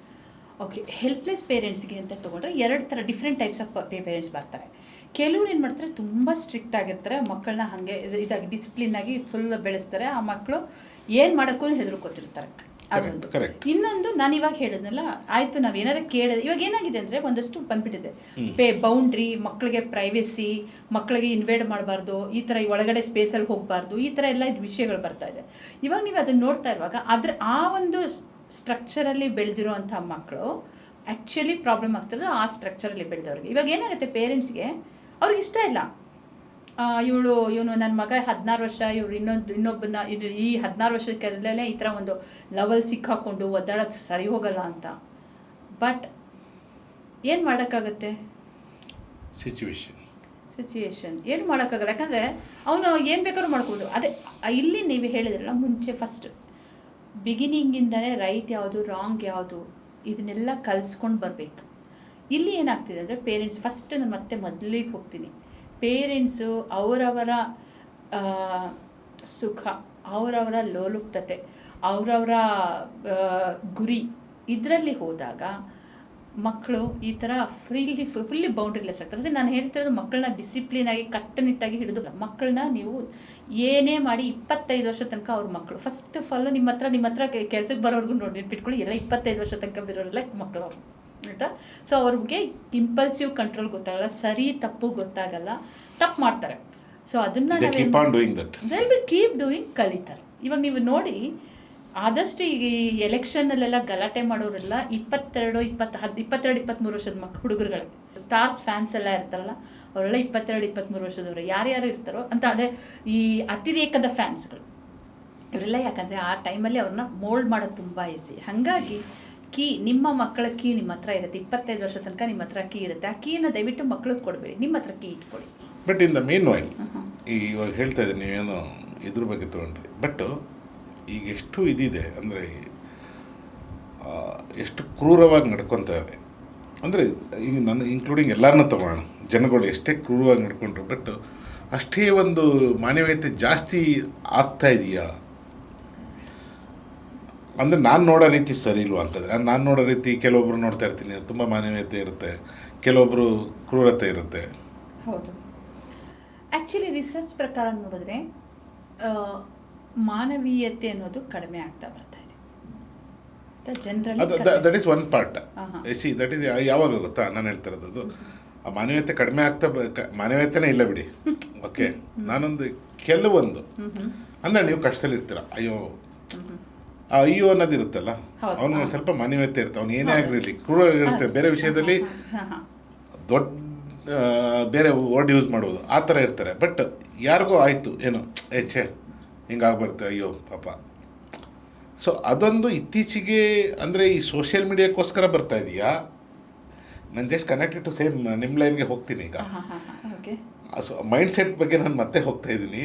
ಓಕೆ, ಹೆಲ್ಪ್ಲೆಸ್ ಪೇರೆಂಟ್ಸ್ಗೆ ಅಂತ ತೊಗೊಂಡ್ರೆ 2 ಥರ ಡಿಫ್ರೆಂಟ್ ಟೈಪ್ಸ್ ಆಫ್ ಪೇರೆಂಟ್ಸ್ ಬರ್ತಾರೆ. ಕೆಲವ್ರು ಏನು ಮಾಡ್ತಾರೆ, ತುಂಬ ಸ್ಟ್ರಿಕ್ಟ್ ಆಗಿರ್ತಾರೆ, ಮಕ್ಕಳನ್ನ ಹಾಗೆ ಇದಾಗಿ ಡಿಸಿಪ್ಲಿನಾಗಿ ಫುಲ್ ಬೆಳೆಸ್ತಾರೆ. ಆ ಮಕ್ಕಳು ಏನು ಮಾಡೋಕ್ಕೂ ಹೆದರ್ಕೋತಿರ್ತಾರೆ. ಅದೊಂದು. ಇನ್ನೊಂದು, ನಾನು ಇವಾಗ ಹೇಳಿದ್ನಲ್ಲ, ಆಯಿತು ನಾವು ಏನಾದ್ರು ಕೇಳಿದ್ರೆ, ಇವಾಗ ಏನಾಗಿದೆ ಅಂದರೆ ಒಂದಷ್ಟು ಬಂದ್ಬಿಟ್ಟಿದೆ. ಬೌಂಡ್ರಿ, ಮಕ್ಕಳಿಗೆ ಪ್ರೈವೇಸಿ, ಮಕ್ಕಳಿಗೆ ಇನ್ವೇಡ್ ಮಾಡಬಾರ್ದು, ಈ ಥರ ಒಳಗಡೆ ಸ್ಪೇಸಲ್ಲಿ ಹೋಗಬಾರ್ದು, ಈ ಥರ ಎಲ್ಲ ವಿಷಯಗಳು ಬರ್ತಾ ಇದೆ. ಇವಾಗ ನೀವು ಅದನ್ನು ನೋಡ್ತಾ ಇರುವಾಗ ಆ ಒಂದು ಸ್ಟ್ರಕ್ಚರಲ್ಲಿ ಬೆಳೆದಿರೋವಂಥ ಮಕ್ಕಳು ಆ್ಯಕ್ಚುಲಿ ಪ್ರಾಬ್ಲಮ್ ಆಗ್ತಿರೋದು ಆ ಸ್ಟ್ರಕ್ಚರಲ್ಲಿ ಬೆಳೆದವ್ರಿಗೆ. ಇವಾಗ ಏನಾಗುತ್ತೆ, ಪೇರೆಂಟ್ಸ್ಗೆ ಅವ್ರಿಗೆ ಇಷ್ಟ ಇಲ್ಲ, ಇವನು ನನ್ನ ಮಗ 16 ವರ್ಷ, ಇವ್ರು ಇನ್ನೊಬ್ಬನ ಈ 16 ವರ್ಷಕ್ಕೆಲ್ಲೇ ಈ ಥರ ಒಂದು ಲೆವೆಲ್ ಸಿಕ್ಕಾಕೊಂಡು ಒದ್ದಾಡೋದು ಸರಿ ಹೋಗಲ್ಲ ಅಂತ. ಬಟ್ ಏನು ಮಾಡೋಕ್ಕಾಗತ್ತೆ, ಸಿಚುವೇಶನ್ ಏನು ಮಾಡೋಕ್ಕಾಗಲ್ಲ. ಯಾಕಂದರೆ ಅವನು ಏನು ಬೇಕಾದ್ರೂ ಮಾಡ್ಕೋಬೋದು. ಅದೇ ಇಲ್ಲಿ ನೀವು ಹೇಳಿದ್ರಲ್ಲ ಮುಂಚೆ, ಫಸ್ಟ್ ಬಿಗಿನಿಂಗಿಂದಲೇ ರೈಟ್ ಯಾವುದು ರಾಂಗ್ ಯಾವುದು ಇದನ್ನೆಲ್ಲ ಕಲಿಸ್ಕೊಂಡು ಬರಬೇಕು. ಇಲ್ಲಿ ಏನಾಗ್ತಿದೆ ಅಂದರೆ ಪೇರೆಂಟ್ಸ್ ಫಸ್ಟ್, ನಾನು ಮತ್ತೆ ಮೊದಲಿಗೆ ಹೋಗ್ತೀನಿ, ಪೇರೆಂಟ್ಸು ಅವರವರ ಸುಖ, ಅವರವರ ಲೋಲುಪ್ತತೆ, ಅವರವರ ಗುರಿ ಇದರಲ್ಲಿ ಹೋದಾಗ ಮಕ್ಕಳು ಈ ಥರ ಫುಲ್ಲಿ ಬೌಂಡ್ರಿಲೆಸ್ ಆಗ್ತಾರೆ. ನಾನು ಹೇಳ್ತಿರೋದು ಮಕ್ಕಳನ್ನ ಡಿಸಿಪ್ಲಿನಾಗಿ ಕಟ್ಟುನಿಟ್ಟಾಗಿ ಹಿಡಿದು, ಮಕ್ಕಳನ್ನ ನೀವು ಏನೇ ಮಾಡಿ 25 ವರ್ಷ ತನಕ ಅವ್ರ ಮಕ್ಕಳು. ಫಸ್ಟ್ ಆಫ್ ಆಲ್ ನಿಮ್ಮ ಹತ್ರ ಕೆಲಸಕ್ಕೆ ಬರೋರ್ಗು ನೋಡಿ ನೆನ್ಪಿಟ್ಕೊಳ್ಳಿ, ಎಲ್ಲ 25 ವರ್ಷ ತನಕ ಬರೋರೆಲ್ಲ ಮಕ್ಕಳು ಅವರು, ಆಯಿತಾ? ಸೊ ಅವ್ರಿಗೆ ಇಂಪಲ್ಸಿವ್ ಕಂಟ್ರೋಲ್ ಗೊತ್ತಾಗಲ್ಲ, ಸರಿ ತಪ್ಪು ಗೊತ್ತಾಗಲ್ಲ, ತಪ್ಪು ಮಾಡ್ತಾರೆ. ಸೊ ಅದನ್ನು ಕೀಪ್ ಡೂಯಿಂಗ್ ಕಲಿತಾರೆ. ಇವಾಗ ನೀವು ನೋಡಿ, ಆದಷ್ಟು ಈಗ ಈ ಎಲೆಕ್ಷನ್ನಲ್ಲೆಲ್ಲ ಗಲಾಟೆ ಮಾಡೋರೆಲ್ಲ 22-23 ವರ್ಷದ ಹುಡುಗರುಗಳೇ, ಸ್ಟಾರ್ಸ್ ಫ್ಯಾನ್ಸ್ ಎಲ್ಲ ಇರ್ತಾರಲ್ಲ ಅವರೆಲ್ಲ 22-23 ವರ್ಷದವರು ಯಾರ್ಯಾರು ಇರ್ತಾರೋ ಅಂತ. ಅದೇ ಈ ಅತಿರೇಕದ ಫ್ಯಾನ್ಸ್ಗಳು ಇವರೆಲ್ಲ, ಯಾಕಂದರೆ ಆ ಟೈಮಲ್ಲಿ ಅವ್ರನ್ನ ಮೋಲ್ಡ್ ಮಾಡೋದು ತುಂಬ ಈಸಿ. ಹಾಗಾಗಿ ನಿಮ್ಮ ಮಕ್ಕಳ ಕೀ ನಿಮ್ಮ ಹತ್ರ ಇರುತ್ತೆ, 25 ವರ್ಷ ತನಕ ನಿಮ್ಮ ಹತ್ರ ಕೀ ಇರುತ್ತೆ. ಆ ಕೀನ ದಯವಿಟ್ಟು ಮಕ್ಕಳಿಗೆ ಕೊಡಬೇಡಿ, ನಿಮ್ಮ ಹತ್ರ ಕೀ ಇಟ್ಕೊಳ್ಳಿ. But in the mean while, ಇವಾಗ ಹೇಳ್ತಾ ಇದ್ದೀನಿ, ನೀವೇನು ಇದ್ರ ಬಗ್ಗೆ ತೊಗೊಂಡ್ರಿ, ಬಟ್ ಈಗ ಎಷ್ಟು ಇದಿದೆ ಅಂದರೆ, ಎಷ್ಟು ಕ್ರೂರವಾಗಿ ನಡ್ಕೊತಾರೆ ಅಂದರೆ, ಈಗ ನಾನು ಇನ್ಕ್ಲೂಡಿಂಗ್ ಎಲ್ಲರನ್ನೂ ತಗೊಳ್ಳೋಣ, ಜನಗಳು ಎಷ್ಟೇ ಕ್ರೂರವಾಗಿ ನಡ್ಕೊಂಡ್ರು, ಬಟ್ ಅಷ್ಟೇ ಒಂದು ಮಾನವೀಯತೆ ಜಾಸ್ತಿ ಆಗ್ತಾ ಇದೆಯಾ ಅಂದರೆ ನಾನು ನೋಡೋ ರೀತಿ ಸರಿ ಇಲ್ವಾ ಅಂತಂದರೆ, ನಾನು ನೋಡೋ ರೀತಿ ಕೆಲವೊಬ್ರು ನೋಡ್ತಾ ಇರ್ತೀನಿ, ತುಂಬ ಮಾನವೀಯತೆ ಇರುತ್ತೆ, ಕೆಲವೊಬ್ಬರು ಕ್ರೂರತೆ ಇರುತ್ತೆ. ಹೌದು, ಆ್ಯಕ್ಚುಲಿ ರಿಸರ್ಚ್ ಪ್ರಕಾರ ನೋಡಿದ್ರೆ ಮಾನವೀಯತೆ ಅನ್ನೋದು ಕಡಿಮೆ ಆಗ್ತಾ ಬರ್ತಾ ಇದೆ ಜನರಲ್ಲಿ. That is one part. That is ಯಾವಾಗ ಗೊತ್ತಾ ನಾನು ಹೇಳ್ತಾ ಇರೋದು, ಆ ಮಾನವೀಯತೆ ಕಡಿಮೆ ಆಗ್ತಾ, ಮಾನವೀಯತೆನೇ ಇಲ್ಲ ಬಿಡಿ, ಓಕೆ. ನಾನೊಂದು ಕೆಲವೊಂದು ಅಂದರೆ, ನೀವು ಕಷ್ಟದಲ್ಲಿ ಇರ್ತೀರ, ಅಯ್ಯೋ ಅನ್ನೋದು ಇರುತ್ತಲ್ಲ, ಅವನು ಒಂದು ಸ್ವಲ್ಪ ಮಾನವೀಯತೆ ಇರುತ್ತೆ, ಅವ್ನು ಏನೇ ಆಗಿರಲಿ, ಕ್ರೂರ ಇರುತ್ತೆ, ಬೇರೆ ವಿಷಯದಲ್ಲಿ ದೊಡ್ಡ ಬೇರೆ ವರ್ಡ್ ಯೂಸ್ ಮಾಡ್ಬೋದು, ಆ ಥರ ಇರ್ತಾರೆ. ಬಟ್ ಯಾರಿಗೋ ಆಯಿತು ಏನೋ ಛೇ ಹಿಂಗಾಗ್ಬರುತ್ತೆ, ಅಯ್ಯೋ ಪಾಪ. ಸೊ ಅದೊಂದು ಇತ್ತೀಚೆಗೆ ಅಂದರೆ ಈ ಸೋಷಿಯಲ್ ಮೀಡಿಯಾಕ್ಕೋಸ್ಕರ ಬರ್ತಾ ಇದೆಯಾ? ನಾನು ಜಸ್ಟ್ ಕನೆಕ್ಟೆಡ್ ಟು ಸೇಮ್ ನಿಮ್ಮ ಲೈನ್ಗೆ ಹೋಗ್ತೀನಿ ಈಗ. ಸೊ ಮೈಂಡ್ ಸೆಟ್ ಬಗ್ಗೆ ನಾನು ಮತ್ತೆ ಹೋಗ್ತಾ ಇದ್ದೀನಿ.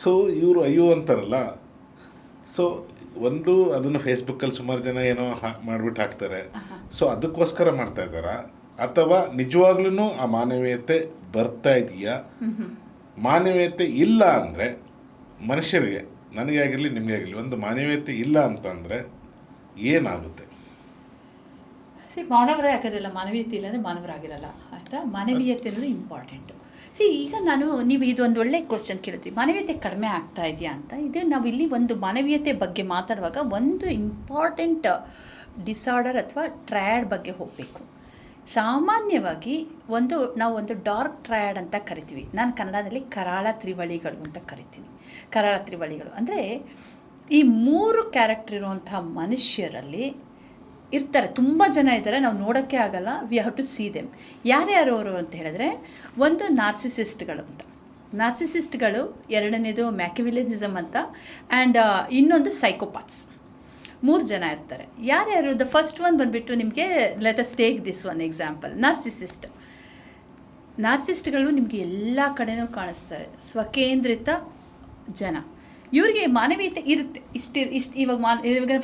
ಸೊ ಇವರು ಅಯ್ಯೋ ಅಂತಾರಲ್ಲ, ಸೊ ಒಂದು ಅದನ್ನು ಫೇಸ್ಬುಕ್ಕಲ್ಲಿ ಸುಮಾರು ಜನ ಏನೋ ಮಾಡಿಬಿಟ್ಟು ಹಾಕ್ತಾರೆ. ಸೊ ಅದಕ್ಕೋಸ್ಕರ ಮಾಡ್ತಾ ಇದ್ದಾರಾ, ಅಥವಾ ನಿಜವಾಗ್ಲೂ ಆ ಮಾನವೀಯತೆ ಬರ್ತಾ ಇದೆಯಾ? ಮಾನವೀಯತೆ ಇಲ್ಲ ಅಂದರೆ ಮನುಷ್ಯರಿಗೆ, ನನಗೆ ಆಗಿರಲಿ ನಿಮಗೆ ಆಗಲಿ, ಒಂದು ಮಾನವೀಯತೆ ಇಲ್ಲ ಅಂತಂದರೆ ಏನಾಗುತ್ತೆ? ಮಾನವರೇ ಆಗಿರಲ್ಲ, ಮಾನವೀಯತೆ ಇಲ್ಲ ಅಂದರೆ ಮಾನವರಾಗಿರಲ್ಲ, ಆಯಿತಾ? ಮಾನವೀಯತೆ ಅನ್ನೋದು ಇಂಪಾರ್ಟೆಂಟು. ಈಗ ನೀವು ಇದೊಂದು ಒಳ್ಳೆ ಕ್ವಶನ್ ಕೇಳ್ತೀವಿ, ಮಾನವೀಯತೆ ಕಡಿಮೆ ಆಗ್ತಾ ಇದೆಯಾ ಅಂತ. ಇದು ನಾವು ಇಲ್ಲಿ ಒಂದು ಮಾನವೀಯತೆ ಬಗ್ಗೆ ಮಾತಾಡುವಾಗ ಒಂದು ಇಂಪಾರ್ಟೆಂಟ್ ಡಿಸಾರ್ಡರ್ ಅಥವಾ ಟ್ರಯಾಡ್ ಬಗ್ಗೆ ಹೋಗಬೇಕು. ಸಾಮಾನ್ಯವಾಗಿ ನಾವು ಒಂದು ಡಾರ್ಕ್ ಟ್ರಯಾಡ್ ಅಂತ ಕರಿತೀವಿ, ನಾನು ಕನ್ನಡದಲ್ಲಿ ಕರಾಳ ತ್ರಿವಳಿಗಳು ಅಂತ ಕರಿತೀನಿ. ಕರಾಳ ತ್ರಿವಳಿಗಳು ಅಂದರೆ ಈ 3 ಕ್ಯಾರೆಕ್ಟರ್ ಇರುವಂಥ ಮನುಷ್ಯರಲ್ಲಿ ಇರ್ತಾರೆ, ತುಂಬ ಜನ ಇದ್ದಾರೆ, ನಾವು ನೋಡೋಕ್ಕೆ ಆಗಲ್ಲ, we have to see them. ಯಾರ್ಯಾರು ಅವರು ಅಂತ ಹೇಳಿದ್ರೆ, ಒಂದು ನಾರ್ಸಿಸಿಸ್ಟ್ಗಳು ಅಂತ, ನಾರ್ಸಿಸಿಸ್ಟ್ಗಳು, ಎರಡನೇದು ಮ್ಯಾಕಿವಿಲಿಸಮ್ ಅಂತ, ಆ್ಯಂಡ್ ಇನ್ನೊಂದು ಸೈಕೋಪಾತ್ಸ್. 3 ಜನ ಇರ್ತಾರೆ. ಯಾರ್ಯಾರು? ದ ಫಸ್ಟ್ ಒನ್ ಬಂದುಬಿಟ್ಟು ನಿಮಗೆ let us take this one example, ನಾರ್ಸಿಸ್ಟ್ಗಳು ನಿಮಗೆ ಎಲ್ಲ ಕಡೆನೂ ಕಾಣಿಸ್ತಾರೆ. ಸ್ವಕೇಂದ್ರಿತ ಜನ. ಇವರಿಗೆ ಮಾನವೀಯತೆ ಇರುತ್ತೆ. ಇವಾಗ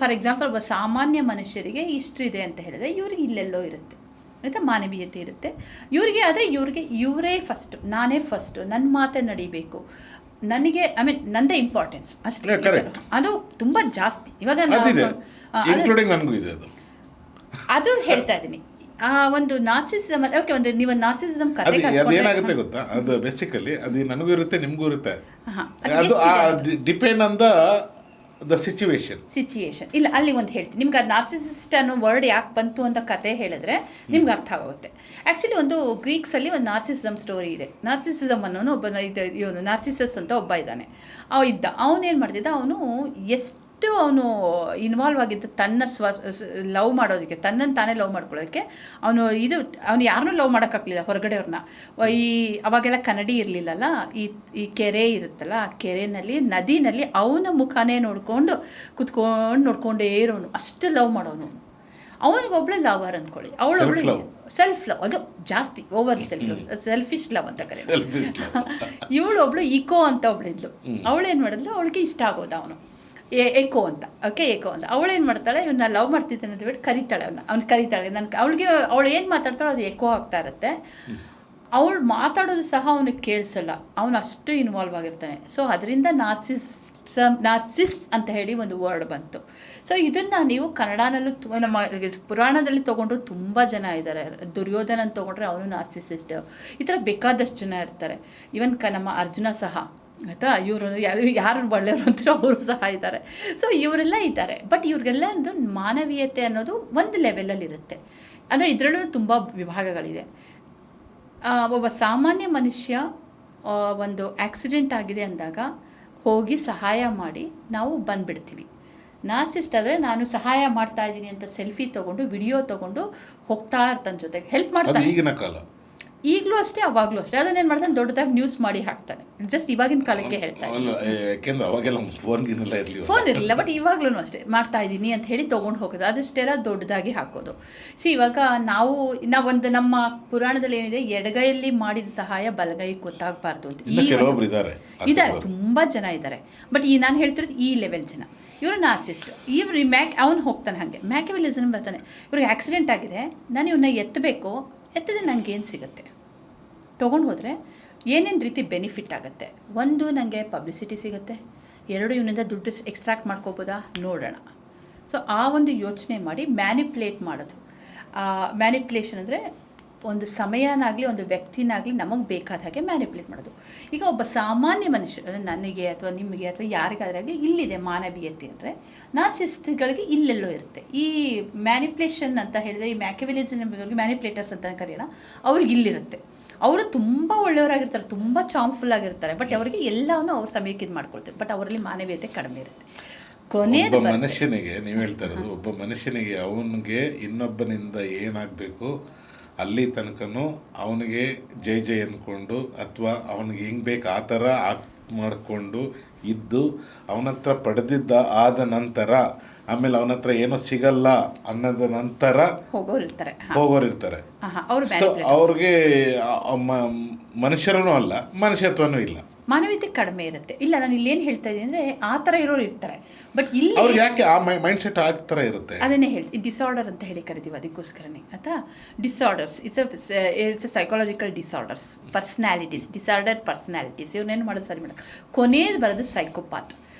ಫಾರ್ ಎಕ್ಸಾಂಪಲ್ ಒಬ್ಬ ಸಾಮಾನ್ಯ ಮನುಷ್ಯರಿಗೆ ಇಷ್ಟಿದೆ ಅಂತ ಹೇಳಿದ್ರೆ ಇವ್ರಿಗೆ ಇಲ್ಲೆಲ್ಲೋ ಇರುತ್ತೆ ಆಯಿತಾ, ಮಾನವೀಯತೆ ಇರುತ್ತೆ ಇವರಿಗೆ. ಆದರೆ ಇವರೇ ಫಸ್ಟು, ನಾನೇ ಫಸ್ಟು, ನನ್ನ ಮಾತೇ ನಡಿಬೇಕು, ನನಗೆ ನಂದೇ ಇಂಪಾರ್ಟೆನ್ಸ್ ಅಷ್ಟೇ. ಅದು ತುಂಬ ಜಾಸ್ತಿ ಇವಾಗ ಅದು ಹೇಳ್ತಾ ಇದ್ದೀನಿ. ಆ ಒಂದು ನಾರ್ಸಿಸಿಸಮ್, ಓಕೆ, ನೀವು ನಾರ್ಸಿಸಿಸಮ್ ಕತೆ ಅದೇನಾಗುತ್ತೆ ಗೊತ್ತಾ, ಅದು ಬೇಸಿಕಲಿ ಅದು ನನಗೂ ಇರುತ್ತೆ ನಿಮಗೂ ಇರುತ್ತೆ. ಅದು ಡಿಪೆಂಡ್ ಆನ್ ದ ಸಿಚುವೇಶನ್. ಇಲ್ಲ, ಅಲ್ಲಿ ಒಂದು ಹೇಳ್ತೀನಿ ನಿಮ್ಗೆ. ಅದು ನಾರ್ಸಿಸಿಸ್ಟ್ ಅನ್ನೋ ವರ್ಡ್ ಯಾಕೆ ಬಂತು ಅಂತ ಕತೆ ಹೇಳಿದ್ರೆ ನಿಮ್ಗೆ ಅರ್ಥ ಆಗುತ್ತೆ. ಆ್ಯಕ್ಚುಲಿ ಒಂದು ಗ್ರೀಕ್ಸಲ್ಲಿ ಒಂದು ನಾರ್ಸಿಸಿಸಮ್ ಸ್ಟೋರಿ ಇದೆ. ನಾರ್ಸಿಸಿಸಮ್ ಅನ್ನೋನು ಒಬ್ಬ ಇವನು ನಾರ್ಸಿಸಸ್ ಅಂತ ಒಬ್ಬ ಇದ್ದಾನೆ. ಅವನೇನು ಮಾಡ್ತಿದ್ದ, ಅವನು ಇನ್ವಾಲ್ವ್ ಆಗಿದ್ದು ತನ್ನ ಲವ್ ಮಾಡೋದಕ್ಕೆ, ತನ್ನನ್ನು ತಾನೇ ಲವ್ ಮಾಡ್ಕೊಳ್ಳೋದಕ್ಕೆ. ಅವನು ಯಾರನ್ನೂ ಲವ್ ಮಾಡೋಕ್ಕಾಗಲಿಲ್ಲ ಹೊರಗಡೆಯವ್ರನ್ನ. ಅವಾಗೆಲ್ಲ ಕನ್ನಡಿ ಇರಲಿಲ್ಲಲ್ಲ, ಈ ಕೆರೆ ಇರುತ್ತಲ್ಲ, ಆ ಕೆರೆಯಲ್ಲಿ ನದಿನಲ್ಲಿ ಅವನ ಮುಖಾನೇ ನೋಡ್ಕೊಂಡು ನೋಡ್ಕೊಂಡೇ ಇರೋನು, ಅಷ್ಟು ಲವ್ ಮಾಡೋನು. ಅವನಿಗೊಬ್ಳು ಲವರ್ ಅಂದ್ಕೊಳ್ಳಿ, ಅವಳೊಬ್ಳು ಸೆಲ್ಫ್ ಲವ್, ಅದು ಜಾಸ್ತಿ ಓವರ್ ಸೆಲ್ಫಿಶ್ ಲವ್ ಅಂತ ಕರೀತಾರೆ. ಇವಳೊಬ್ಳು ಈಕೋ ಅಂತ ಒಬ್ಳಿದ್ಲು. ಅವಳೇನು ಮಾಡಿದ್ಲು, ಅವಳಿಗೆ ಇಷ್ಟ ಆಗೋದು ಅವನು ಏಕೋ ಅಂತ. ಅವಳೇನು ಮಾಡ್ತಾಳೆ, ಇವನ್ನ ಲವ್ ಮಾಡ್ತಿದ್ದಾನೆ ಅಂತ ಬಿಟ್ಟು ಕರೀತಾಳೆ ಅವ್ನು ಕರೀತಾಳೆ. ಅವಳು ಏನು ಮಾತಾಡ್ತಾಳೆ ಅದು ಎಕೋ ಆಗ್ತಾ ಇರುತ್ತೆ. ಅವಳು ಮಾತಾಡೋದು ಸಹ ಅವನಿಗೆ ಕೇಳಿಸಲ್ಲ, ಅವನು ಅಷ್ಟು ಇನ್ವಾಲ್ವ್ ಆಗಿರ್ತಾನೆ. ಸೊ ಅದರಿಂದ ನಾರ್ಸಿಸ್ಟ್ ಅಂತ ಹೇಳಿ ಒಂದು ವರ್ಡ್ ಬಂತು. ಸೊ ಇದನ್ನು ನೀವು ಕನ್ನಡನಲ್ಲೂ ನಮ್ಮ ಪುರಾಣದಲ್ಲಿ ತೊಗೊಂಡ್ರು ತುಂಬ ಜನ ಇದ್ದಾರೆ. ದುರ್ಯೋಧನ ತೊಗೊಂಡ್ರೆ ಅವನು ನಾರ್ಸಿಸಿಸ್ಟ್. ಈ ಥರ ಬೇಕಾದಷ್ಟು ಜನ ಇರ್ತಾರೆ. ಇವನ್ ನಮ್ಮ ಅರ್ಜುನ ಸಹ ಆಯಿತಾ. ಇವರು ಯಾರು ಒಳ್ಳೆಯವರು ಅಂತೀರೋ ಅವರು ಸಹ ಇದ್ದಾರೆ. ಸೊ ಇವರೆಲ್ಲ ಇದ್ದಾರೆ. ಬಟ್ ಇವ್ರಿಗೆಲ್ಲ ಒಂದು ಮಾನವೀಯತೆ ಅನ್ನೋದು ಒಂದು ಲೆವೆಲಲ್ಲಿರುತ್ತೆ. ಅಂದರೆ ಇದರಲ್ಲೂ ತುಂಬ ವಿಭಾಗಗಳಿದೆ. ಒಬ್ಬ ಸಾಮಾನ್ಯ ಮನುಷ್ಯ ಒಂದು ಆಕ್ಸಿಡೆಂಟ್ ಆಗಿದೆ ಅಂದಾಗ ಹೋಗಿ ಸಹಾಯ ಮಾಡಿ ನಾವು ಬಂದುಬಿಡ್ತೀವಿ. ನಾರ್ಸಿಸ್ಟ್ ಆದರೆ ನಾನು ಸಹಾಯ ಮಾಡ್ತಾ ಇದ್ದೀನಿ ಅಂತ ಸೆಲ್ಫಿ ತೊಗೊಂಡು ವಿಡಿಯೋ ತೊಗೊಂಡು ಹೋಗ್ತಾ ಇರ್ತಾನೆ, ಜೊತೆಗೆ ಹೆಲ್ಪ್ ಮಾಡ್ತಾನೆ. ಈಗಿನ ಕಾಲ ಈಗಲೂ ಅಷ್ಟೇ, ಅವಾಗಲೂ ಅಷ್ಟೇ. ಅದನ್ನೇನು ಮಾಡ್ತಾನೆ, ದೊಡ್ಡದಾಗಿ ನ್ಯೂಸ್ ಮಾಡಿ ಹಾಕ್ತಾನೆ. ಜಸ್ಟ್ ಇವಾಗಿನ ಕಾಲಕ್ಕೆ ಹೇಳ್ತಾನೆ. ಯಾಕೆಂದ್ರೆ ಅವಾಗೆಲ್ಲ ಫೋನ್ ಇರಲಿಲ್ಲ, ಬಟ್ ಇವಾಗ್ಲೂ ಅಷ್ಟೇ ಮಾಡ್ತಾ ಇದ್ದೀನಿ ಅಂತ ಹೇಳಿ ತೊಗೊಂಡು ಹೋಗೋದು, ಅದಷ್ಟೆಲ್ಲ ದೊಡ್ಡದಾಗಿ ಹಾಕೋದು. ಇವಾಗ ನಾವೊಂದು ನಮ್ಮ ಪುರಾಣದಲ್ಲಿ ಏನಿದೆ, ಎಡಗೈಯಲ್ಲಿ ಮಾಡಿದ ಸಹಾಯ ಬಲಗೈ ಗೊತ್ತಾಗಬಾರ್ದು ಅಂತ ಇದ್ದಾರೆ, ತುಂಬ ಜನ ಇದ್ದಾರೆ. ಬಟ್ ನಾನು ಹೇಳ್ತಿರೋದು ಈ ಲೆವೆಲ್ ಜನ. ಇವರು ನಾರ್ಸಿಸ್ಟ್. ಅವನು ಹೋಗ್ತಾನೆ ಹಾಗೆ ಮ್ಯಾಕಿವೆಲಿಸಮ್ ಬರ್ತಾನೆ. ಇವ್ರಿಗೆ ಆಕ್ಸಿಡೆಂಟ್ ಆಗಿದೆ, ನಾನು ಇವನ್ನ ಎತ್ತಬೇಕು, ಎತ್ತಿದ್ರೆ ನನಗೇನು ಸಿಗುತ್ತೆ, ತೊಗೊಂಡು ಹೋದರೆ ಏನೇನು ರೀತಿ ಬೆನಿಫಿಟ್ ಆಗುತ್ತೆ. ಒಂದು, ನನಗೆ ಪಬ್ಲಿಸಿಟಿ ಸಿಗುತ್ತೆ. 2, ಇವನಿಂದ ದುಡ್ಡು ಎಕ್ಸ್ಟ್ರಾಕ್ಟ್ ಮಾಡ್ಕೋಬೋದಾ ನೋಡೋಣ. ಸೊ ಆ ಒಂದು ಯೋಚನೆ ಮಾಡಿ ಮ್ಯಾನಿಪ್ಯುಲೇಟ್ ಮಾಡೋದು. ಮ್ಯಾನಿಪ್ಯುಲೇಷನ್ ಅಂದರೆ ಒಂದು ಸಮಯನಾಗಲಿ ಒಂದು ವ್ಯಕ್ತಿನಾಗಲಿ ನಮಗೆ ಬೇಕಾದ ಹಾಗೆ ಮ್ಯಾನಿಪ್ಯುಲೇಟ್ ಮಾಡೋದು. ಈಗ ಒಬ್ಬ ಸಾಮಾನ್ಯ ಮನುಷ್ಯ, ನನಗೆ ಅಥವಾ ನಿಮಗೆ ಅಥವಾ ಯಾರಿಗಾದ್ರಾಗಲಿ ಇಲ್ಲಿದೆ ಮಾನವೀಯತೆ ಅಂದರೆ, ನಾರ್ಸಿಸ್ಟ್ಗಳಿಗೆ ಇಲ್ಲೆಲ್ಲೋ ಇರುತ್ತೆ. ಈ ಮ್ಯಾನಿಪ್ಯುಲೇಷನ್ ಅಂತ ಹೇಳಿದರೆ, ಈ ಮ್ಯಾಕಿವೆಲಿಸಮ್ಗೆ ಮ್ಯಾನಿಪ್ಯುಲೇಟರ್ಸ್ ಅಂತ ಕರೆಯೋಣ, ಅವ್ರಿಗೆ ಇಲ್ಲಿರುತ್ತೆ. ಅವರು ತುಂಬ ಒಳ್ಳೆಯವರಾಗಿರ್ತಾರೆ, ತುಂಬ ಚಾರ್ಮ್ಫುಲ್ ಆಗಿರ್ತಾರೆ. ಬಟ್ ಅವರಿಗೆ ಎಲ್ಲವನ್ನೂ ಅವ್ರ ಸಮಯಕ್ಕೆ ಇದು ಮಾಡ್ಕೊಳ್ತಾರೆ. ಬಟ್ ಅವರಲ್ಲಿ ಮಾನವೀಯತೆ ಕಡಿಮೆ ಇರುತ್ತೆ. ಒಬ್ಬ ಮನುಷ್ಯನಿಗೆ ನೀವು ಹೇಳ್ತಾ ಇರೋದು, ಒಬ್ಬ ಮನುಷ್ಯನಿಗೆ ಅವನಿಗೆ ಇನ್ನೊಬ್ಬನಿಂದ ಏನಾಗಬೇಕು ಅಲ್ಲಿ ತನಕನೂ ಅವನಿಗೆ ಜೈ ಅಂದ್ಕೊಂಡು ಅಥವಾ ಅವನಿಗೆ ಹೆಂಗೆ ಬೇಕು ಆ ಥರ ಮಾಡಿಕೊಂಡು ಇದ್ದು ಅವನ ಹತ್ರ ಪಡೆದಿದ್ದ ಆದ ನಂತರ ಆಮೇಲೆ ಅವನ ಹತ್ರ ಏನೋ ಸಿಗಲ್ಲ ಅನ್ನೋದ ನಂತರ ಹೋಗೋರಿರ್ತಾರೆ. ಸೊ ಅವ್ರಿಗೆ ಮನುಷ್ಯರೂ ಅಲ್ಲ, ಮನುಷ್ಯತ್ವನೂ ಇಲ್ಲ, ಮಾನವೀಯತೆ ಕಡಿಮೆ ಇರುತ್ತೆ. ಇಲ್ಲ, ನಾನು ಇಲ್ಲೇನು ಹೇಳ್ತಾ ಇದ್ದೀನಿ ಅಂದರೆ ಆ ಥರ ಇರೋರು ಇರ್ತಾರೆ. ಬಟ್ ಇಲ್ಲಿ ಅವ್ರು ಯಾಕೆ ಆ ಮೈಂಡ್ ಸೆಟ್ ಆ ಥರ ಇರುತ್ತೆ, ಅದನ್ನೇ ಹೇಳ್ತೀವಿ, ಡಿಸಾರ್ಡರ್ ಅಂತ ಹೇಳಿ ಕರಿತೀವಿ. ಅದಕ್ಕೋಸ್ಕರನೇ ಅಥವಾ disorders it's a psychological disorders, personalities, disorder personalities. ಇವ್ರನ್ನೇನು ಮಾಡೋದು ಸರಿ ಮಾಡೋದು. ಕೊನೆಯದು ಬರೋದು ಸೈಕೋಪಾತ್.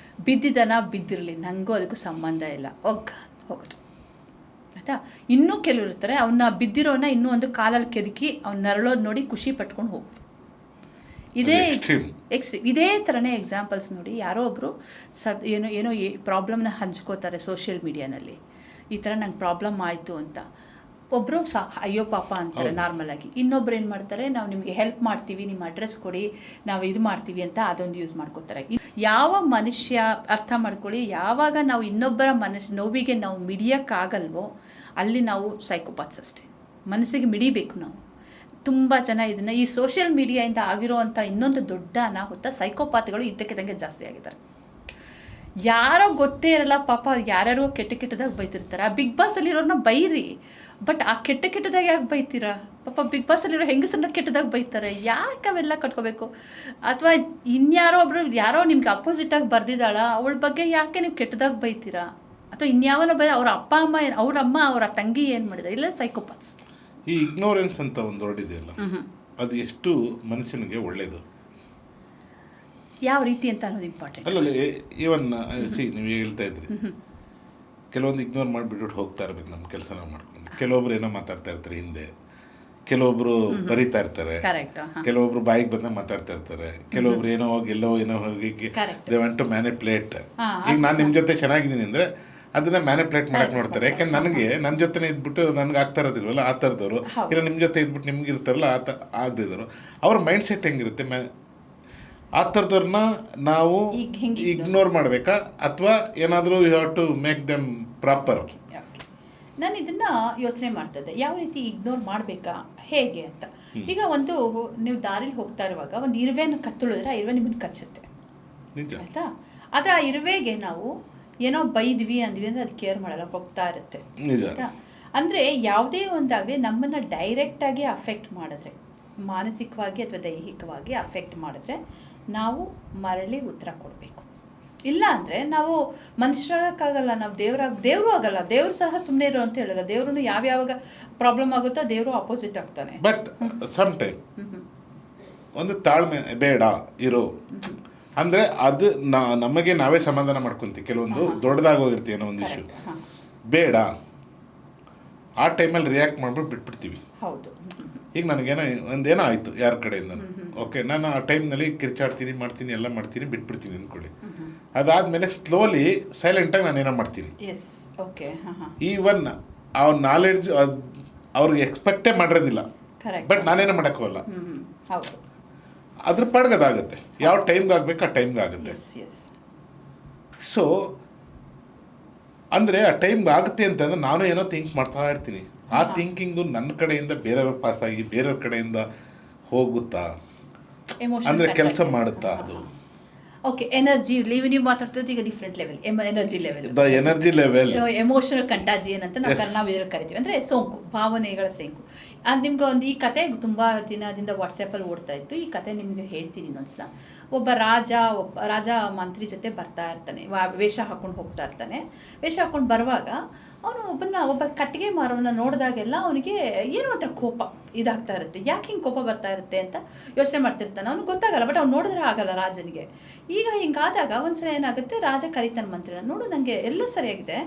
ಬಿದ್ದಿರಲಿ, ನನಗೂ ಅದಕ್ಕೂ ಸಂಬಂಧ ಇಲ್ಲ, ಹೋಗೋದು ಆಯಿತಾ. ಇನ್ನೂ ಕೆಲವರು ಇರ್ತಾರೆ, ಅವನ್ನ ಬಿದ್ದಿರೋನ ಇನ್ನೂ ಒಂದು ಕಾಲಲ್ಲಿ ಕೆದಕಿ ಅವ್ನು ನರಳೋದು ನೋಡಿ ಖುಷಿ ಪಟ್ಕೊಂಡು ಹೋಗೋದು. ಇದೇ ಥರನೇ ಎಕ್ಸಾಂಪಲ್ಸ್ ನೋಡಿ. ಯಾರೋ ಒಬ್ಬರು ಏನೋ ಪ್ರಾಬ್ಲಮ್ನ ಹಂಚ್ಕೋತಾರೆ ಸೋಷಿಯಲ್ ಮೀಡಿಯಾನಲ್ಲಿ, ಈ ಥರ ನಂಗೆ ಪ್ರಾಬ್ಲಮ್ ಆಯಿತು ಅಂತ. ಒಬ್ಬರು ಅಯ್ಯೋ ಪಾಪ ಅಂತಾರೆ ನಾರ್ಮಲಾಗಿ. ಇನ್ನೊಬ್ರು ಏನು ಮಾಡ್ತಾರೆ, ನಾವು ನಿಮಗೆ ಹೆಲ್ಪ್ ಮಾಡ್ತೀವಿ, ನಿಮ್ಮ ಅಡ್ರೆಸ್ ಕೊಡಿ, ನಾವು ಇದು ಮಾಡ್ತೀವಿ ಅಂತ ಅದೊಂದು ಯೂಸ್ ಮಾಡ್ಕೋತಾರೆ. ಯಾವ ಮನುಷ್ಯ ಅರ್ಥ ಮಾಡ್ಕೊಳ್ಳಿ, ಯಾವಾಗ ನಾವು ಇನ್ನೊಬ್ಬರ ನೋವಿಗೆ ನಾವು ಮಿಡಿಯೋಕ್ಕಾಗಲ್ವೋ ಅಲ್ಲಿ ನಾವು ಸೈಕೋಪಾತ್ಸ್ ಅಷ್ಟೇ. ಮನಸ್ಸಿಗೆ ಮಿಡಿಬೇಕು ನಾವು. ತುಂಬ ಜನ ಇದನ್ನು ಈ ಸೋಷಿಯಲ್ ಮೀಡಿಯಾಯಿಂದ ಆಗಿರೋ ಅಂಥ ಇನ್ನೊಂದು ದೊಡ್ಡ ಅನಾಹುತ, ಸೈಕೋಪಾತ್ಗಳು ಇದ್ದಕ್ಕಿದ್ದಂಗೆ ಜಾಸ್ತಿ ಆಗಿದ್ದಾರೆ. ಯಾರೋ ಗೊತ್ತೇ ಇರಲ್ಲ ಪಾಪ, ಯಾರ್ಯಾರೋ ಕೆಟ್ಟದಾಗ ಬೈತಿರ್ತಾರೆ. ಆ ಬಿಗ್ ಬಾಸಲ್ಲಿರೋರನ್ನ ಬೈರಿ, ಬಟ್ ಆ ಕೆಟ್ಟದಾಗ ಯಾಕೆ ಬೈತೀರಾ? ಪಾಪ ಬಿಗ್ ಬಾಸಲ್ಲಿರೋ ಹೆಂಗಸರನ್ನ ಕೆಟ್ಟದಾಗ ಬೈತಾರೆ, ಯಾಕೆ ಅವೆಲ್ಲ ಕಟ್ಕೋಬೇಕು? ಅಥವಾ ಇನ್ಯಾರೋ ಒಬ್ರು ಯಾರೋ ನಿಮ್ಗೆ ಅಪೋಸಿಟಾಗಿ ಬರ್ದಿದ್ದಾಳ, ಅವಳ ಬಗ್ಗೆ ಯಾಕೆ ನೀವು ಕೆಟ್ಟದಾಗ ಬೈತೀರಾ? ಅಥವಾ ಇನ್ಯಾವನೋ ಅವ್ರ ಅಪ್ಪ ಅಮ್ಮ ಅವ್ರ ಅಮ್ಮ ಅವರ ತಂಗಿ ಏನು ಮಾಡಿದ್ದಾರೆ? ಇಲ್ಲ ಸೈಕೋಪಾತ್ಸ್. ಈ ಇಗ್ನೋರೆನ್ಸ್ ಅಂತ ಒಂದು ವರ್ಡ್ ಇದೆಯಲ್ಲ, ಅದು ಎಷ್ಟು ಮನುಷ್ಯನಿಗೆ ಒಳ್ಳೇದು, ಯಾವ ರೀತಿ ಅಂತ ಅನ್ನೋದು ಇಂಪಾರ್ಟೆಂಟ್. ಅಲ್ಲಲ್ಲ, ಈವನ್ ನೀವು ಹೇಳ್ತಾ ಇದ್ರಿ, ಕೆಲವೊಂದು ಇಗ್ನೋರ್ ಮಾಡಿಬಿಟ್ಟು ಹೋಗ್ತಾ ಇರ್ಬೇಕು ನಮ್ಮ ಕೆಲಸ ನಾವು ಮಾಡ್ಕೊಂಡು. ಕೆಲವೊಬ್ರು ಏನೋ ಮಾತಾಡ್ತಾ ಇರ್ತಾರೆ ಹಿಂದೆ, ಕೆಲವೊಬ್ರು ಬರೀತಾ ಇರ್ತಾರೆ, ಕೆಲವೊಬ್ರು ಬಾಯಿಗೆ ಬಂದ ಮಾತಾಡ್ತಾ ಇರ್ತಾರೆ, ಕೆಲವೊಬ್ರು ಏನೋ ಹೋಗಿ ಎಲ್ಲೋ ಏನೋ ಹೋಗಿ ದೇ ವಾಂಟ್ ಟು ಮ್ಯಾನಿಪ್ಯುಲೇಟ್. ಈಗ ನಾನು ನಿಮ್ಮ ಜೊತೆ ಚೆನ್ನಾಗಿದ್ದೀನಿ ಅಂದರೆ ಅದನ್ನ ಮ್ಯಾನಿಪ್ಯುಲೇಟ್ ಮಾಡಕ್ಕೆ ನೋಡ್ತಾರೆ. ಯಾಕೆಂದ್ರೆ ನನಗೆ ನನ್ನ ಜೊತೆ ಇದ್ಬಿಟ್ಟು ನನಗೆ ಆಗ್ತಾ ಇರೋದಿಲ್ವಲ್ಲ ಆ ಥರದವರು, ಇಲ್ಲ ನಿಮ್ಮ ಜೊತೆ ಇದ್ಬಿಟ್ಟು ನಿಮ್ಗೆ ಇರ್ತಾರಲ್ಲ ಆಗದಿದ್ರು ಅವ್ರ ಮೈಂಡ್ ಸೆಟ್ ಹೆಂಗಿರುತ್ತೆ, ಆ ಥರದವ್ರನ್ನ ನಾವು ಇಗ್ನೋರ್ ಮಾಡಬೇಕಾ ಅಥವಾ ಏನಾದರೂ you have to make them proper? ನಾನು ಇದನ್ನು ಯೋಚನೆ ಮಾಡ್ತಿದ್ದೆ, ಯಾವ ರೀತಿ ಇಗ್ನೋರ್ ಮಾಡಬೇಕಾ ಹೇಗೆ ಅಂತ. ಈಗ ಒಂದು ನೀವು ದಾರಿಲಿ ಹೋಗ್ತಾ ಇರುವಾಗ ಒಂದು ಇರುವೆಯನ್ನು ಕತ್ತುಳಿದ್ರೆ ಆ ಇರುವೆ ನಿಮ್ಮನ್ನು ಕಚ್ಚುತ್ತೆ, ಆಯಿತಾ? ಆದರೆ ಆ ಇರುವೆಗೆ ನಾವು ಏನೋ ಬೈದ್ವಿ ಅಂದ್ವಿ ಅಂದರೆ ಅದು ಕೇರ್ ಮಾಡಲ್ಲ, ಹೋಗ್ತಾ ಇರುತ್ತೆ, ಆಯಿತಾ? ಅಂದರೆ ಯಾವುದೇ ಒಂದಾಗಲಿ ನಮ್ಮನ್ನು ಡೈರೆಕ್ಟಾಗಿ ಅಫೆಕ್ಟ್ ಮಾಡಿದ್ರೆ, ಮಾನಸಿಕವಾಗಿ ಅಥವಾ ದೈಹಿಕವಾಗಿ ಅಫೆಕ್ಟ್ ಮಾಡಿದ್ರೆ ನಾವು ಮರಳಿ ಉತ್ತರ ಕೊಡಬೇಕು. ಇಲ್ಲ ಅಂದರೆ ನಾವು ಮನುಷ್ಯರಾಗಕ್ಕಾಗಲ್ಲ, ನಾವು ದೇವರು ಆಗಲ್ಲ. ದೇವರು ಸಹ ಸುಮ್ಮನೆ ಇರೋ ಅಂತ ಹೇಳಲ್ಲ. ದೇವ್ರನ್ನು ಯಾವ್ಯಾವಾಗ ಪ್ರಾಬ್ಲಮ್ ಆಗುತ್ತೋ ದೇವರು ಆಪೋಸಿಟ್ ಆಗ್ತಾನೆ. ಬಟ್ ಸಮ್ ಟೈಮ್ ಒಂದು ತಾಳ್ಮೆ ಬೇಡ ಇರೋ ಅಂದರೆ ಅದು ನಮಗೆ ನಾವೇ ಸಮಾಧಾನ ಮಾಡ್ಕೊತೀವಿ. ಕೆಲವೊಂದು ದೊಡ್ಡದಾಗಿ ಹೋಗಿರ್ತೀವಿ ಅನ್ನೋ ಒಂದು ಇಶ್ಯೂ, ಬೇಡ ಆ ಟೈಮಲ್ಲಿ ರಿಯಾಕ್ಟ್ ಮಾಡ್ಬಿಟ್ಟು ಬಿಟ್ಬಿಡ್ತೀವಿ. ಹೌದು. ಈಗ ನನಗೇನೋ ಒಂದೇನೋ ಆಯಿತು ಯಾರ ಕಡೆಯಿಂದ, ಓಕೆ ನಾನು ಆ ಟೈಮ್ನಲ್ಲಿ ಕಿರ್ಚಾಡ್ತೀನಿ, ಮಾಡ್ತೀನಿ, ಎಲ್ಲ ಮಾಡ್ತೀನಿ, ಬಿಟ್ಬಿಡ್ತೀನಿ ಅಂದ್ಕೊಳ್ಳಿ. ಅದಾದಮೇಲೆ ಸ್ಲೋಲಿ ಸೈಲೆಂಟಾಗಿ ನಾನೇನೋ ಮಾಡ್ತೀನಿ. ಈವನ್ ಆ ನಾಲೆಡ್ಜ್ ಅವ್ರಿಗೆ ಎಕ್ಸ್ಪೆಕ್ಟೇ ಮಾಡಿರೋದಿಲ್ಲ, ಬಟ್ ನಾನೇನೋ ಮಾಡೋಕ್ಕೋಲ್ಲ. ಅದ್ರ ಪಾಡ್ಗೆ ಅದಾಗುತ್ತೆ, ಯಾವ ಟೈಮ್ಗೆ ಆಗಬೇಕು ಆ ಟೈಮ್ಗೆ ಆಗುತ್ತೆ. ಸೊ ಅಂದರೆ ಆ ಟೈಮ್ಗೆ ಆಗುತ್ತೆ ಅಂತಂದ್ರೆ ನಾನು ಏನೋ ಥಿಂಕ್ ಮಾಡ್ತಾ ಇರ್ತೀನಿ. ಆ ಥಿಂಕಿಂಗು ನನ್ನ ಕಡೆಯಿಂದ ಬೇರೆಯವ್ರ ಪಾಸಾಗಿ ಬೇರೆಯವ್ರ ಕಡೆಯಿಂದ ಹೋಗುತ್ತಾ, ಅಂದರೆ ಕೆಲಸ ಮಾಡುತ್ತಾ ಅದು. ಓಕೆ, ಎನರ್ಜಿ ನೀವು ಮಾತಾಡ್ತಿರೋದು ಈಗ different level, energy level, emotional contagion ಅಂತ ನಾವು ಇದರಲ್ಲಿ ಕರಿತೀವಿ. ಅಂದರೆ ಸೋಂಕು, ಭಾವನೆಗಳ ಸೋಂಕು. ನಿಮ್ಗೆ ಒಂದು ಈ ಕತೆ ತುಂಬ ದಿನದಿಂದ ವಾಟ್ಸಪ್ಪಲ್ಲಿ ಓಡ್ತಾ ಇತ್ತು. ಈ ಕತೆ ನಿಮಗೆ ಹೇಳ್ತೀನಿ ಇನ್ನೊಂದ್ಸಲ. ಒಬ್ಬ ರಾಜ ಮಂತ್ರಿ ಜೊತೆ ಬರ್ತಾ ಇರ್ತಾನೆ, ವೇಷ ಹಾಕ್ಕೊಂಡು ಹೋಗ್ತಾ ಇರ್ತಾನೆ. ವೇಷ ಹಾಕ್ಕೊಂಡು ಬರುವಾಗ ಅವನು ಒಬ್ಬ ಕಟ್ಟಿಗೆ ಮಾರೋನ ನೋಡಿದಾಗೆಲ್ಲ ಅವನಿಗೆ ಏನೋ ಒಂಥರ ಕೋಪ ಇದಾಗ್ತಾ ಇರುತ್ತೆ. ಯಾಕೆ ಹಿಂಗೆ ಕೋಪ ಬರ್ತಾ ಇರುತ್ತೆ ಅಂತ ಯೋಚನೆ ಮಾಡ್ತಿರ್ತಾನೆ. ಅವ್ನಿಗೆ ಗೊತ್ತಾಗಲ್ಲ, ಬಟ್ ಅವ್ನು ನೋಡಿದ್ರೆ ಆಗಲ್ಲ ರಾಜನಿಗೆ. ಈಗ ಹಿಂಗಾದಾಗ ಒಂದ್ಸಲ ಏನಾಗುತ್ತೆ, ರಾಜ ಕರೀತಾನೆ ಮಂತ್ರಿನ, ನೋಡು ನನಗೆ ಎಲ್ಲ ಸರಿಯಾಗಿದೆ,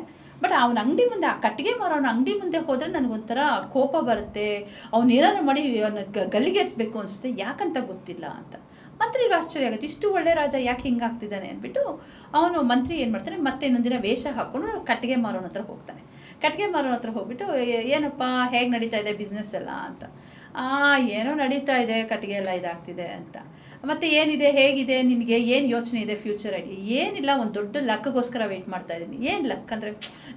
ಬಟ್ ಅವನ ಅಂಗಡಿ ಮುಂದೆ, ಆ ಕಟ್ಟಿಗೆ ಮಾರೋನ ಅಂಗಡಿ ಮುಂದೆ ಹೋದರೆ ನನಗೊಂಥರ ಕೋಪ ಬರುತ್ತೆ, ಅವ್ನು ಏನಾದ್ರು ಮಾಡಿ ಅವನ ಗಲ್ಲಿಗೇರಿಸ್ಬೇಕು ಅನಿಸುತ್ತೆ, ಯಾಕಂತ ಗೊತ್ತಿಲ್ಲ ಅಂತ. ಮಂತ್ರಿಗೆ ಆಶ್ಚರ್ಯ ಆಗುತ್ತೆ, ಇಷ್ಟು ಒಳ್ಳೆ ರಾಜ ಯಾಕೆ ಹಿಂಗಾಗ್ತಿದ್ದಾನೆ ಅಂದ್ಬಿಟ್ಟು ಅವನು ಮಂತ್ರಿ ಏನು ಮಾಡ್ತಾನೆ, ಮತ್ತೆ ಇನ್ನೊಂದಿನ ವೇಷ ಹಾಕ್ಕೊಂಡು ಕಟ್ಟಿಗೆ ಮಾರೋನ ಹತ್ರ ಹೋಗ್ತಾನೆ. ಕಟ್ಟಿಗೆ ಮಾರೋನ ಹತ್ರ ಹೋಗ್ಬಿಟ್ಟು, ಏನಪ್ಪ ಹೇಗೆ ನಡೀತಾ ಇದೆ ಬಿಸ್ನೆಸ್ ಎಲ್ಲ ಅಂತ. ಏನೋ ನಡೀತಾ ಇದೆ, ಕಟ್ಟಿಗೆ ಎಲ್ಲ ಇದಾಗ್ತಿದೆ ಅಂತ. ಮತ್ತು ಏನಿದೆ, ಹೇಗಿದೆ, ನಿನಗೆ ಏನು ಯೋಚನೆ ಇದೆ, ಫ್ಯೂಚರ್ ಐಡಿಯಾ? ಏನಿಲ್ಲ, ಒಂದು ದೊಡ್ಡ ಲಕ್ಗೋಸ್ಕರ ವೆಯ್ಟ್ ಮಾಡ್ತಾ ಇದ್ದೀನಿ. ಏನು ಲಕ್ ಅಂದರೆ,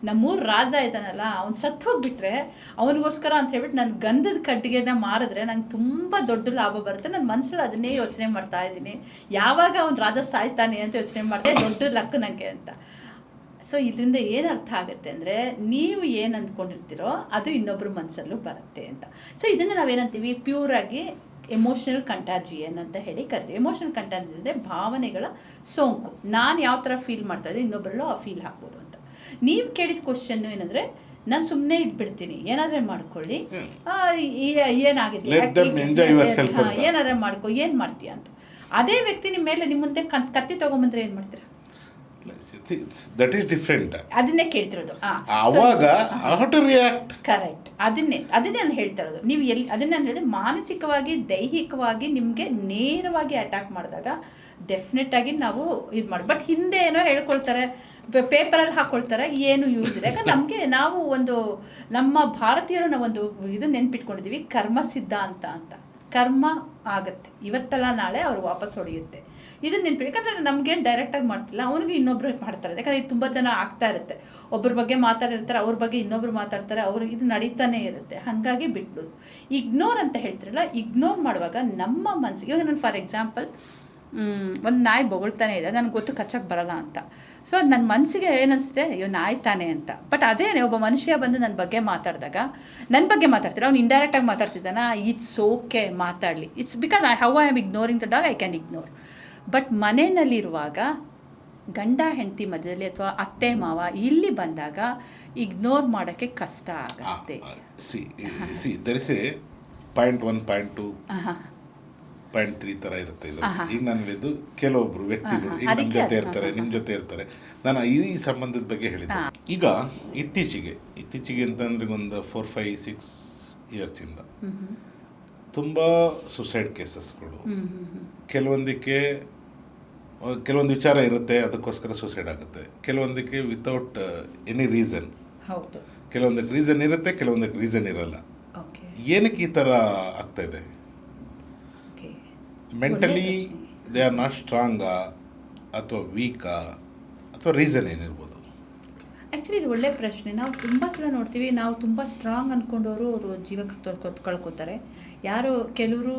ನಮ್ಮೂರು ರಾಜ ಇದ್ದಾನಲ್ಲ, ಅವ್ನು ಸತ್ತು ಹೋಗಿಬಿಟ್ರೆ ಅವನಿಗೋಸ್ಕರ ಅಂತ ಹೇಳ್ಬಿಟ್ಟು ನಾನು ಗಂಧದ ಕಟ್ಟಿಗೆನ ಮಾರಿದ್ರೆ ನಂಗೆ ತುಂಬ ದೊಡ್ಡ ಲಾಭ ಬರುತ್ತೆ. ನನ್ನ ಮನಸ್ಸಲ್ಲಿ ಅದನ್ನೇ ಯೋಚನೆ ಮಾಡ್ತಾ ಇದ್ದೀನಿ, ಯಾವಾಗ ಅವ್ನು ರಾಜ ಸಾಯ್ತಾನೆ ಅಂತ ಯೋಚನೆ ಮಾಡಿದೆ, ದೊಡ್ಡ ಲಕ್ ನನಗೆ ಅಂತ. ಸೊ ಇದರಿಂದ ಏನು ಅರ್ಥ ಆಗುತ್ತೆ ಅಂದರೆ, ನೀವು ಏನು ಅಂದ್ಕೊಂಡಿರ್ತೀರೋ ಅದು ಇನ್ನೊಬ್ಬರ ಮನಸ್ಸಲ್ಲೂ ಬರುತ್ತೆ ಅಂತ. ಸೊ ಇದನ್ನು ನಾವೇನಂತೀವಿ, ಪ್ಯೂರಾಗಿ ಎಮೋಷನಲ್ ಕಂಟಾಜಿಯನ್ ಅಂತ ಹೇಳಿ ಕರಿತೀವಿ. ಎಮೋಷನಲ್ ಕಂಟಾಜಿಯನ್ ಅಂದರೆ ಭಾವನೆಗಳ ಸೋಂಕು. ನಾನು ಯಾವ ಥರ ಫೀಲ್ ಮಾಡ್ತಾ ಇದ್ದೀನಿ ಇನ್ನೊಬ್ಬರಲ್ಲೂ ಆ ಫೀಲ್ ಹಾಕ್ಬೋದು ಅಂತ. ನೀವು ಕೇಳಿದ ಕ್ವಶನ್ನು ಏನಂದರೆ, ನಾನು ಸುಮ್ಮನೆ ಇದ್ಬಿಡ್ತೀನಿ, ಏನಾದರೂ ಮಾಡ್ಕೊಳ್ಳಿ, ಏನಾಗಿದೆ ಏನಾದರೂ ಮಾಡ್ಕೊ, ಏನು ಮಾಡ್ತೀಯ ಅಂತ. ಅದೇ ವ್ಯಕ್ತಿ ನಿಮ್ಮ ಮೇಲೆ ನಿಮ್ಮ ಮುಂದೆ ಕತ್ತಿ ತೊಗೊಂಬಂದ್ರೆ ಏನು ಮಾಡ್ತೀರಾ? That is different. ಅದನ್ನೇ ಕೇಳ್ತಿರೋದು. ಅವಾಗ ಹೌ ಟು ರಿಯಾಕ್ಟ್. ಕರೆಕ್ಟ್. ಅದನ್ನೇ ನಾನು ಹೇಳ್ತಾ ಇರೋದು. ನೀವು ಅದನ್ನೇ ನಾನು ಹೇಳಿದೆ, ಮಾನಸಿಕವಾಗಿ ದೈಹಿಕವಾಗಿ ನಿಮಗೆ ನೇರವಾಗಿ ಅಟ್ಯಾಕ್ ಮಾಡಿದಾಗ ಡೆಫಿನೆಟ್ ಆಗಿ ನಾವು ಇದು ಮಾಡಿ. ಬಟ್ ಹಿಂದೆ ಏನೋ ಹೇಳ್ಕೊಳ್ತಾರೆ, ಪೇಪರಲ್ಲಿ ಹಾಕ್ಕೊಳ್ತಾರೆ, ಏನು ಯೂಸ್ ಇದೆ. ಯಾಕಂದ್ರೆ ನಾವು ಒಂದು ನಮ್ಮ ಭಾರತೀಯರು ನಾವೊಂದು ಇದನ್ನ ನೆನ್ಪಿಟ್ಕೊಂಡಿದ್ದೀವಿ, ಕರ್ಮ ಸಿದ್ಧಾಂತ ಅಂತ. ಕರ್ಮ ಆಗುತ್ತೆ, ಇವತ್ತಲ್ಲ ನಾಳೆ ಅವ್ರು ವಾಪಸ್ ಹೊಡೆಯುತ್ತೆ. ಇದನ್ನ ನೆನ್ಪಿಡಿ. ಯಾಕಂದರೆ ನಮಗೇನು ಡೈರೆಕ್ಟಾಗಿ ಮಾಡ್ತಿಲ್ಲ, ಅವನಿಗೂ ಇನ್ನೊಬ್ರು ಮಾಡ್ತಾರೆ. ಯಾಕಂದರೆ ಇದು ತುಂಬ ಜನ ಆಗ್ತಾ ಇರುತ್ತೆ, ಒಬ್ಬರ ಬಗ್ಗೆ ಮಾತಾಡಿರ್ತಾರೆ, ಅವ್ರ ಬಗ್ಗೆ ಇನ್ನೊಬ್ರು ಮಾತಾಡ್ತಾರೆ, ಅವರು ಇದು ನಡೀತಾನೆ ಇರುತ್ತೆ. ಹಾಗಾಗಿ ಬಿಟ್ಬಿಡೋದು. ಇಗ್ನೋರ್ ಅಂತ ಹೇಳ್ತಿರಲ್ಲ, ಇಗ್ನೋರ್ ಮಾಡುವಾಗ ನಮ್ಮ ಮನಸ್ಸಿಗೆ, ಇವಾಗ ನಾನು ಫಾರ್ ಎಕ್ಸಾಂಪಲ್ ಒಂದು ನಾಯಿ ಬೊಗಳ್ತಾನೆ ಇದೆ, ನನಗೆ ಗೊತ್ತು ಕಚ್ಚಕ್ಕೆ ಬರಲ್ಲ ಅಂತ. ಸೊ ಅದು ನನ್ನ ಮನಸ್ಸಿಗೆ ಏನನ್ಸುತ್ತೆ, ಅಯ್ಯೋ ನಾಯಿ ತಾನೆ ಅಂತ. ಬಟ್ ಅದೇನೇ ಒಬ್ಬ ಮನುಷ್ಯ ಬಂದು ನನ್ನ ಬಗ್ಗೆ ಮಾತಾಡಿದಾಗ, ನನ್ನ ಬಗ್ಗೆ ಮಾತಾಡ್ತಾರೆ, ಅವ್ನು ಇಂಡೈರೆಕ್ಟಾಗಿ ಮಾತಾಡ್ತಿದ್ದಾನ, ಇಟ್ಸ್ ಓಕೆ ಮಾತಾಡಲಿ, it's because how I am ignoring the dog, I can ignore. But ಮನೆಯಲ್ಲಿರುವಾಗ ಗಂಡ ಹೆಂಡತಿ ಮಧ್ಯದಲ್ಲಿ ಅಥವಾ ಅತ್ತೆ ಮಾವ ಇಲ್ಲಿ ಬಂದಾಗ ಇಗ್ನೋರ್ ಮಾಡೋಕ್ಕೆ ಕಷ್ಟ ಆಗುತ್ತೆ. ಪಾಯಿಂಟ್ 1, ಪಾಯಿಂಟ್ 2, ಪಾಯಿಂಟ್ 3 ಥರ ಇರುತ್ತೆ ಇದು. ಈಗ ನಾನು ಹೇಳಿದ್ದು ಕೆಲವೊಬ್ರು ವ್ಯಕ್ತಿಗಳು ಈಗ ನಮ್ಮ ಜೊತೆ ಇರ್ತಾರೆ, ನಿಮ್ಮ ಜೊತೆ ಇರ್ತಾರೆ. ನಾನು ಈ ಸಂಬಂಧದ ಬಗ್ಗೆ ಹೇಳಿದ್ದೆ. ಈಗ ಇತ್ತೀಚೆಗೆ ಅಂತಂದ್ರೆ ಒಂದು 4-5-6 ಇಯರ್ಸಿಂದ ತುಂಬ ಸುಸೈಡ್ ಕೇಸಸ್ಗಳು. ಕೆಲವೊಂದು ವಿಚಾರ ಇರುತ್ತೆ, ಅದಕ್ಕೋಸ್ಕರ ಸುಸೈಡ್ ಆಗುತ್ತೆ. ಕೆಲವೊಂದಕ್ಕೆ ವಿತೌಟ್ ಎನಿ ರೀಸನ್. ಕೆಲವೊಂದಕ್ಕೆ ರೀಸನ್ ಇರುತ್ತೆ, ಕೆಲವೊಂದಕ್ಕೆ ರೀಸನ್ ಇರಲ್ಲ. ಏನಕ್ಕೆ ಈ ಥರ ಆಗ್ತಾ ಇದೆ? ಮೆಂಟಲಿ ದೇ ಆರ್ ನಾಟ್ ಸ್ಟ್ರಾಂಗಾ ಅಥವಾ ವೀಕಾ ಅಥವಾ ರೀಸನ್ ಏನಿರ್ಬೋದು? ಆ್ಯಕ್ಚುಲಿ ಇದು ಒಳ್ಳೆ ಪ್ರಶ್ನೆ. ನಾವು ತುಂಬ ಸಲ ನೋಡ್ತೀವಿ, ನಾವು ತುಂಬ ಸ್ಟ್ರಾಂಗ್ ಅಂದ್ಕೊಂಡವರು ಅವರು ಜೀವಕ್ಕೆ ಕಳ್ಕೊತಾರೆ. ಯಾರು ಕೆಲವರು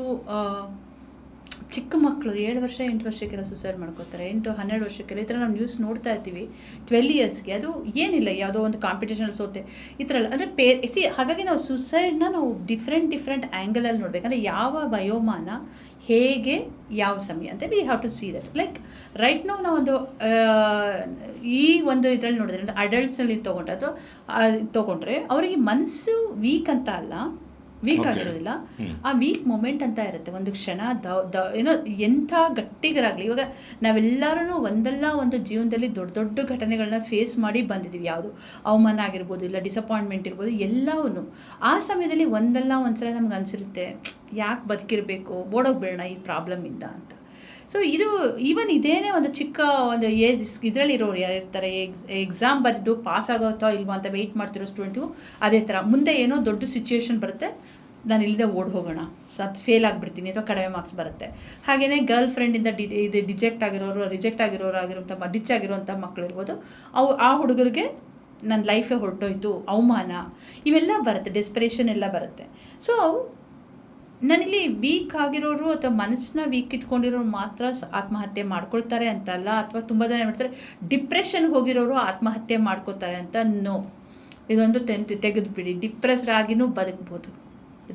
ಚಿಕ್ಕ ಮಕ್ಕಳು 7 ವರ್ಷ 8 ವರ್ಷಕ್ಕೆಲ್ಲ ಸುಸೈಡ್ ಮಾಡ್ಕೋತಾರೆ, 8-12 ವರ್ಷಕ್ಕೆಲ್ಲ. ಈ ಥರ ನಾವು ನ್ಯೂಸ್ ನೋಡ್ತಾ ಇರ್ತೀವಿ. 12 ಇಯರ್ಸ್ಗೆ ಅದು ಏನಿಲ್ಲ, ಯಾವುದೋ ಒಂದು ಕಾಂಪಿಟೇಷನಲ್ಲಿ ಸೋತೆ ಈ ಥರ ಎಲ್ಲ. ಅಂದರೆ ಹಾಗಾಗಿ ನಾವು ಸುಸೈಡ್ನ ನಾವು ಡಿಫ್ರೆಂಟ್ ಆ್ಯಂಗಲಲ್ಲಿ ನೋಡಬೇಕಂದ್ರೆ ಯಾವ ವಯೋಮಾನ ಹೇಗೆ ಯಾವ ಸಮಯ ಅಂತ we have to see that. Like right ನಾವು ನಾವೊಂದು ಈ ಒಂದು ಇದರಲ್ಲಿ ನೋಡಿದ್ರೆ ಅಡಲ್ಟ್ಸಲ್ಲಿ ತೊಗೊಂಡ್ರೆ ಅವರಿಗೆ ಮನಸ್ಸು ವೀಕ್ ಅಂತ ಅಲ್ಲ, ವೀಕ್ ಆಗಿರೋದಿಲ್ಲ, ಆ ವೀಕ್ ಮೊಮೆಂಟ್ ಅಂತ ಇರುತ್ತೆ. ಒಂದು ಕ್ಷಣ ಏನೋ ಎಂಥ ಗಟ್ಟಿಗರಾಗಲಿ. ಇವಾಗ ನಾವೆಲ್ಲರೂ ಒಂದಲ್ಲ ಒಂದು ಜೀವನದಲ್ಲಿ ದೊಡ್ಡ ಘಟನೆಗಳನ್ನ ಫೇಸ್ ಮಾಡಿ ಬಂದಿದ್ದೀವಿ. ಯಾವುದು ಅವಮಾನ ಆಗಿರ್ಬೋದು, ಇಲ್ಲ ಡಿಸಪಾಯಿಂಟ್ಮೆಂಟ್ ಇರ್ಬೋದು, ಎಲ್ಲವೂ ಆ ಸಮಯದಲ್ಲಿ ಒಂದಲ್ಲ ಒಂದು ಸಲ ನಮ್ಗೆ ಅನಿಸಿರುತ್ತೆ, ಯಾಕೆ ಬದುಕಿರಬೇಕು, ಓಡೋಗ್ಬೇಡ ಈ ಪ್ರಾಬ್ಲಮಿಂದ ಅಂತ. ಸೊ ಇದು ಈವನ್ ಇದೇನೇ ಒಂದು ಚಿಕ್ಕ ಒಂದು ಏಜ್ ಇದರಲ್ಲಿರೋರು ಯಾರು ಇರ್ತಾರೆ, ಎಕ್ಸಾಮ್ ಬರೆದು ಪಾಸ್ ಆಗೋತ್ತೋ ಇಲ್ವೋ ಅಂತ ವೆಯ್ಟ್ ಮಾಡ್ತಿರೋ ಸ್ಟೂಡೆಂಟು ಅದೇ ಥರ ಮುಂದೆ ಏನೋ ದೊಡ್ಡ ಸಿಚುವೇಶನ್ ಬರುತ್ತೆ, ನಾನು ಇಲ್ಲದೆ ಓಡ್ ಹೋಗೋಣ, ಫೇಲ್ ಆಗಿಬಿಡ್ತೀನಿ ಅಥವಾ ಕಡಿಮೆ ಮಾರ್ಕ್ಸ್ ಬರುತ್ತೆ. ಹಾಗೆಯೇ ಗರ್ಲ್ ಫ್ರೆಂಡಿಂದ ರಿಜೆಕ್ಟ್ ಆಗಿರೋಂಥ ಡಿಚ್ ಆಗಿರೋಂಥ ಮಕ್ಕಳು ಇರ್ಬೋದು, ಆ ಹುಡುಗರಿಗೆ ನನ್ನ ಲೈಫೇ ಹೊರಟೋಯ್ತು, ಅವಮಾನ ಇವೆಲ್ಲ ಬರುತ್ತೆ, ಡೆಸ್ಪರೇಷನ್ ಎಲ್ಲ ಬರುತ್ತೆ. ಸೊ ನಾನಿಲ್ಲಿ ವೀಕ್ ಆಗಿರೋರು ಅಥವಾ ಮನಸ್ಸನ್ನ ವೀಕ್ ಇಟ್ಕೊಂಡಿರೋರು ಮಾತ್ರ ಆತ್ಮಹತ್ಯೆ ಮಾಡ್ಕೊಳ್ತಾರೆ ಅಂತಲ್ಲ, ಅಥವಾ ತುಂಬ ಜನ ಮಾಡ್ತಾರೆ ಡಿಪ್ರೆಷನ್ಗೆ ಹೋಗಿರೋರು ಆತ್ಮಹತ್ಯೆ ಮಾಡ್ಕೋತಾರೆ ಅಂತ. ನೋ, ಇದೊಂದು ತೆಗೆದುಬಿಡಿ. ಡಿಪ್ರೆಸ್ಡ್ ಆಗಿನೂ ಬದುಕ್ಬೋದು,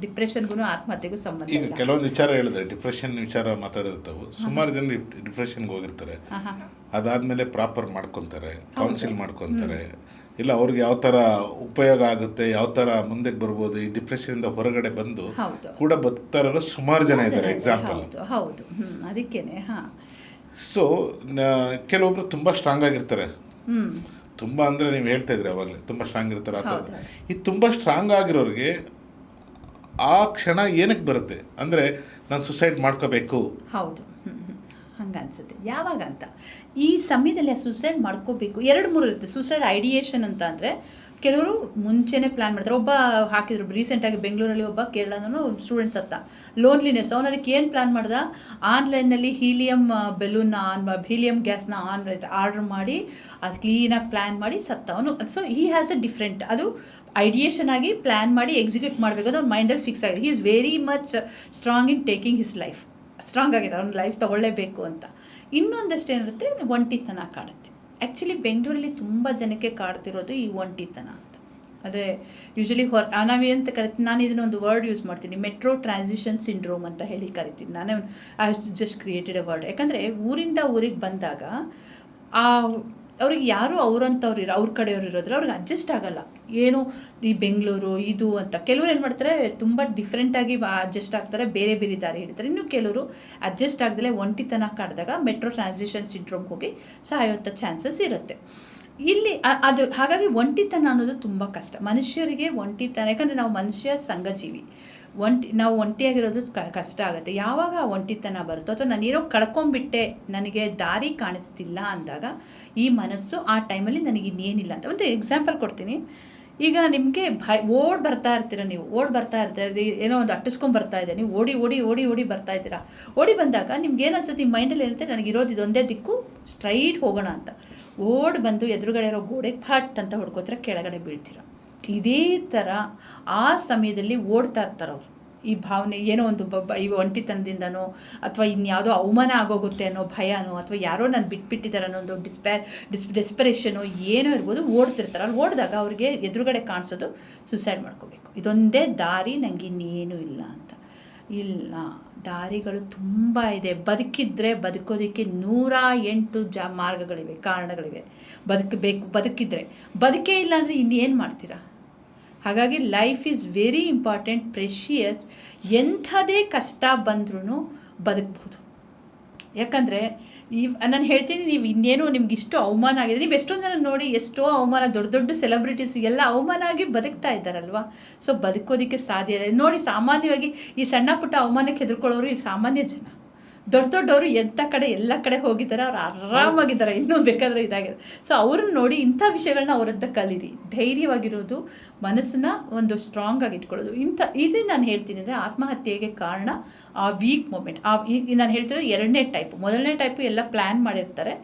ಡಿಪ್ರೆಷನ್ಗೂ ಆತ್ಮಹತ್ಯೆಗೂ ಸಂಬಂಧ. ಈಗ ಕೆಲವೊಂದು ವಿಚಾರ ಹೇಳಿದ್ರೆ ಡಿಪ್ರೆಷನ್ ವಿಚಾರ ಮಾತಾಡಿರ್ತಾವೆ. ಸುಮಾರು ಜನ ಡಿಪ್ರೆಷನ್ಗೆ ಹೋಗಿರ್ತಾರೆ, ಅದಾದಮೇಲೆ ಪ್ರಾಪರ್ ಮಾಡ್ಕೊತಾರೆ, ಕೌನ್ಸಿಲ್ ಮಾಡ್ಕೊತಾರೆ, ಇಲ್ಲ ಅವ್ರಿಗೆ ಯಾವ ಥರ ಉಪಯೋಗ ಆಗುತ್ತೆ, ಯಾವ ಥರ ಮುಂದಕ್ಕೆ ಬರ್ಬೋದು, ಈ ಡಿಪ್ರೆಷನಿಂದ ಹೊರಗಡೆ ಬಂದು ಕೂಡ ಬದುಕ್ತಾ ಇರೋರು ಸುಮಾರು ಜನ ಇದ್ದಾರೆ. ಎಕ್ಸಾಂಪಲ್ ಹೌದು, ಅದಕ್ಕೇನೆ. ಸೊ ಕೆಲವೊಬ್ರು ತುಂಬ ಸ್ಟ್ರಾಂಗ್ ಆಗಿರ್ತಾರೆ. ತುಂಬ ಅಂದರೆ ನೀವು ಹೇಳ್ತಾ ಇದ್ರಿ ಅವಾಗಲೇ, ತುಂಬ ಸ್ಟ್ರಾಂಗ್ ಇರ್ತಾರೆ. ಆ ಥರ ಈ ತುಂಬ ಸ್ಟ್ರಾಂಗ್ ಆಗಿರೋರಿಗೆ ಆ ಕ್ಷಣ ಏನಕ್ಕೆ ಬರುತ್ತೆ ಅಂದರೆ ನಾನು ಸುಸೈಡ್ ಮಾಡ್ಕೋಬೇಕು. ಹೌದು, ಹಂಗೆ ಅನಿಸುತ್ತೆ. ಯಾವಾಗ ಅಂತ ಈ ಸಮಯದಲ್ಲಿ ಆ ಸುಸೈಡ್ ಮಾಡ್ಕೋಬೇಕು 2-3 ಇರುತ್ತೆ. ಸುಸೈಡ್ ಐಡಿಯೇಷನ್ ಅಂತ ಅಂದರೆ ಕೆಲವರು ಮುಂಚೆನೇ ಪ್ಲ್ಯಾನ್ ಮಾಡ್ತಾರೆ. ಒಬ್ಬ ಹಾಕಿದ್ರು ರೀಸೆಂಟಾಗಿ ಬೆಂಗಳೂರಲ್ಲಿ, ಒಬ್ಬ ಕೇರಳನೂ ಸ್ಟೂಡೆಂಟ್ಸ್ ಹತ್ತ ಲೋನ್ಲಿನೆಸ್. ಅವನು ಅದಕ್ಕೆ ಏನು ಪ್ಲ್ಯಾನ್ ಮಾಡ್ದ, ಆನ್ಲೈನಲ್ಲಿ ಹೀಲಿಯಮ್ ಹೀಲಿಯಮ್ ಗ್ಯಾಸ್ನ ಆರ್ಡ್ರ್ ಮಾಡಿ ಅದು ಕ್ಲೀನಾಗಿ ಪ್ಲ್ಯಾನ್ ಮಾಡಿ ಸತ್ತ ಅವನು. So he has a different, ಅದು ಐಡಿಯೇಷನ್ ಆಗಿ ಪ್ಲ್ಯಾನ್ ಮಾಡಿ ಎಕ್ಸಿಕ್ಯೂಟ್ ಮಾಡಬೇಕು, ಅದು ಮೈಂಡಲ್ಲಿ ಫಿಕ್ಸ್ ಆಗಿದೆ. He is very much strong in taking his life. Strong ಆಗಿದೆ, ಅವ್ನ ಲೈಫ್ ತೊಗೊಳ್ಳೇಬೇಕು ಅಂತ. ಇನ್ನೊಂದಷ್ಟು ಏನಿರುತ್ತೆ, ಒಂಟಿತನ ಕಾಡುತ್ತೆ. ಆ್ಯಕ್ಚುಲಿ ಬೆಂಗಳೂರಲ್ಲಿ ತುಂಬ ಜನಕ್ಕೆ ಕಾಡ್ತಿರೋದು ಈ ಒಂಟಿತನ ಅಂತ. ಅಂದರೆ ಯೂಶ್ವಲಿ ನಾವೇಂತ ಕರಿತೀನಿ, ನಾನು ಇದನ್ನೊಂದು ವರ್ಡ್ ಯೂಸ್ ಮಾಡ್ತೀನಿ, ಮೆಟ್ರೋ ಟ್ರಾನ್ಸಿಷನ್ ಸಿಂಡ್ರೋಮ್ ಅಂತ ಹೇಳಿ ಕರಿತೀನಿ. ನಾನೇ I just created a word. ಯಾಕಂದರೆ ಊರಿಂದ ಊರಿಗೆ ಬಂದಾಗ ಅವ್ರಿಗೆ ಯಾರು ಅವ್ರಂಥವ್ರು ಅವ್ರ ಕಡೆಯವ್ರು ಇರೋದಿಲ್ಲ, ಅವ್ರಿಗೆ ಅಡ್ಜಸ್ಟ್ ಆಗೋಲ್ಲ. ಏನು ಈ ಬೆಂಗಳೂರು ಇದು ಅಂತ. ಕೆಲವ್ರು ಏನು ಮಾಡ್ತಾರೆ, ತುಂಬ ಡಿಫ್ರೆಂಟಾಗಿ ಅಡ್ಜಸ್ಟ್ ಆಗ್ತಾರೆ, ಬೇರೆ ಬೇರೆ ದಾರಿ ಹಿಡಿತಾರೆ. ಇನ್ನು ಕೆಲವರು ಅಡ್ಜಸ್ಟ್ ಆಗದಲ್ಲೇ ಒಂಟಿತನ ಕಾಡಿದಾಗ ಮೆಟ್ರೋ ಟ್ರಾನ್ಸಿಷನ್ ಸಿಂಡ್ರೋಮ್ಗೆ ಹೋಗಿ ಸಾಯುವಂಥ ಚಾನ್ಸಸ್ ಇರುತ್ತೆ ಇಲ್ಲಿ. ಅದು ಹಾಗಾಗಿ ಒಂಟಿತನ ಅನ್ನೋದು ತುಂಬ ಕಷ್ಟ ಮನುಷ್ಯರಿಗೆ. ಒಂಟಿತನ, ಯಾಕಂದರೆ ನಾವು ಮನುಷ್ಯ ಸಂಘಜೀವಿ. ನಾವು ಒಂಟಿಯಾಗಿರೋದು ಕಷ್ಟ ಆಗುತ್ತೆ. ಯಾವಾಗ ಆ ಒಂಟಿತನ ಬರುತ್ತೋ ಅಥವಾ ನಾನೇನೋ ಕಳ್ಕೊಂಡ್ಬಿಟ್ಟೆ, ನನಗೆ ದಾರಿ ಕಾಣಿಸ್ತಿಲ್ಲ ಅಂದಾಗ ಈ ಮನಸ್ಸು ಆ ಟೈಮಲ್ಲಿ ನನಗೆ ಇನ್ನೇನಿಲ್ಲ ಅಂತ. ಒಂದು ಎಕ್ಸಾಂಪಲ್ ಕೊಡ್ತೀನಿ. ಈಗ ನಿಮಗೆ ಓಡ್ ಬರ್ತಾ ಇರ್ತೀರ, ನೀವು ಬರ್ತಾ ಇರ್ತೀರ, ಏನೋ ಒಂದು ಅಟ್ಟಿಸ್ಕೊಂಡ್ಬರ್ತಾ ಇದೆ, ನೀವು ಓಡಿ ಬರ್ತಾ ಇದ್ದೀರಾ. ಓಡಿ ಬಂದಾಗ ನಿಮ್ಗೆ ಏನು ಅನ್ಸುತ್ತೆ, ನಿಮ್ಮ ಮೈಂಡಲ್ಲಿ ಇರುತ್ತೆ, ನನಗಿರೋದು ಇದೊಂದೇ ದಿಕ್ಕು, ಸ್ಟ್ರೈಟ್ ಹೋಗೋಣ ಅಂತ. ಬಂದು ಎದುರುಗಡೆ ಇರೋ ಗೋಡೆಗೆ ಫಟ್ ಅಂತ ಹೊಡ್ಕೋತಾರೆ, ಕೆಳಗಡೆ ಬೀಳ್ತೀರ. ಇದೇ ಥರ ಆ ಸಮಯದಲ್ಲಿ ಓಡ್ತಾ ಇರ್ತಾರೆ ಅವರು. ಈ ಭಾವನೆ ಏನೋ ಒಂದು ಈ ಒಂಟಿತನದಿಂದನೋ ಅಥವಾ ಇನ್ಯಾವುದೋ ಅವಮಾನ ಆಗೋಗುತ್ತೆ ಅನ್ನೋ ಭಯನೋ ಅಥವಾ ಯಾರೋ ನಾನು ಬಿಟ್ಬಿಟ್ಟಿದ್ದಾರೆ ಅನ್ನೋ ಒಂದು ಡೆಸ್ಪರೇಷನೋ ಏನೋ ಇರ್ಬೋದು, ಓಡ್ತಿರ್ತಾರೆ. ಅಲ್ಲಿ ಓಡಿದಾಗ ಅವ್ರಿಗೆ ಎದುರುಗಡೆ ಕಾಣಿಸೋದು ಸೂಸೈಡ್ ಮಾಡ್ಕೋಬೇಕು, ಇದೊಂದೇ ದಾರಿ, ನನಗೆ ಇನ್ನೇನು ಇಲ್ಲ ಅಂತ. ಇಲ್ಲ, ದಾರಿಗಳು ತುಂಬ ಇದೆ. ಬದುಕಿದ್ರೆ ಬದುಕೋದಕ್ಕೆ 108 ಮಾರ್ಗಗಳಿವೆ, ಕಾರಣಗಳಿವೆ. ಬದುಕಿದ್ರೆ. ಬದುಕೇ ಇಲ್ಲ ಅಂದರೆ ಇನ್ನೇನು ಮಾಡ್ತೀರಾ? ಹಾಗಾಗಿ life is very important, precious. ಎಂಥದೇ ಕಷ್ಟ ಬಂದ್ರೂ ಬದುಕ್ಬೋದು. ಯಾಕಂದರೆ ನಾನು ಹೇಳ್ತೀನಿ, ನೀವು ಇನ್ನೇನೋ ನಿಮ್ಗೆ ಇಷ್ಟು ಅವಮಾನ ಆಗಿದೆ. ನೀವು ಎಷ್ಟೊಂದು ಜನ ನೋಡಿ, ಎಷ್ಟೋ ಅವಮಾನ, ದೊಡ್ಡ ದೊಡ್ಡ ಸೆಲೆಬ್ರಿಟೀಸ್ ಎಲ್ಲ ಅವಮಾನ ಆಗಿ ಬದುಕ್ತಾ ಇದ್ದಾರಲ್ವ. ಸೊ ಬದುಕೋದಕ್ಕೆ ಸಾಧ್ಯ ಇದೆ. ನೋಡಿ, ಸಾಮಾನ್ಯವಾಗಿ ಈ ಸಣ್ಣ ಪುಟ್ಟ ಅವಮಾನಕ್ಕೆ ಹೆದರ್ಕೊಳ್ಳೋರು ಈ ಸಾಮಾನ್ಯ ಜನ. ದೊಡ್ಡವರು ಎಲ್ಲ ಕಡೆ ಹೋಗಿದ್ದಾರೆ, ಅವ್ರು ಆರಾಮಾಗಿದ್ದಾರೆ, ಇನ್ನೂ ಬೇಕಾದರೆ ಇದಾಗಿದೆ. ಸೊ ಅವ್ರನ್ನ ನೋಡಿ ಇಂಥ ವಿಷಯಗಳನ್ನ ಅವರದ್ದು ಕಲೀರಿ. ಧೈರ್ಯವಾಗಿರೋದು, ಮನಸ್ಸನ್ನ ಒಂದು ಸ್ಟ್ರಾಂಗ್ ಆಗಿ ಇಟ್ಕೊಳ್ಳೋದು. ಇದು ನಾನು ಹೇಳ್ತೀನಿ ಅಂದರೆ ಆತ್ಮಹತ್ಯೆಗೆ ಕಾರಣ ಆ ವೀಕ್ ಮೂಮೆಂಟ್. ನಾನು ಹೇಳ್ತಿರೋದು 2ನೇ ಟೈಪು. 1ನೇ ಟೈಪು ಎಲ್ಲ ಪ್ಲ್ಯಾನ್ ಮಾಡಿರ್ತಾರೆ.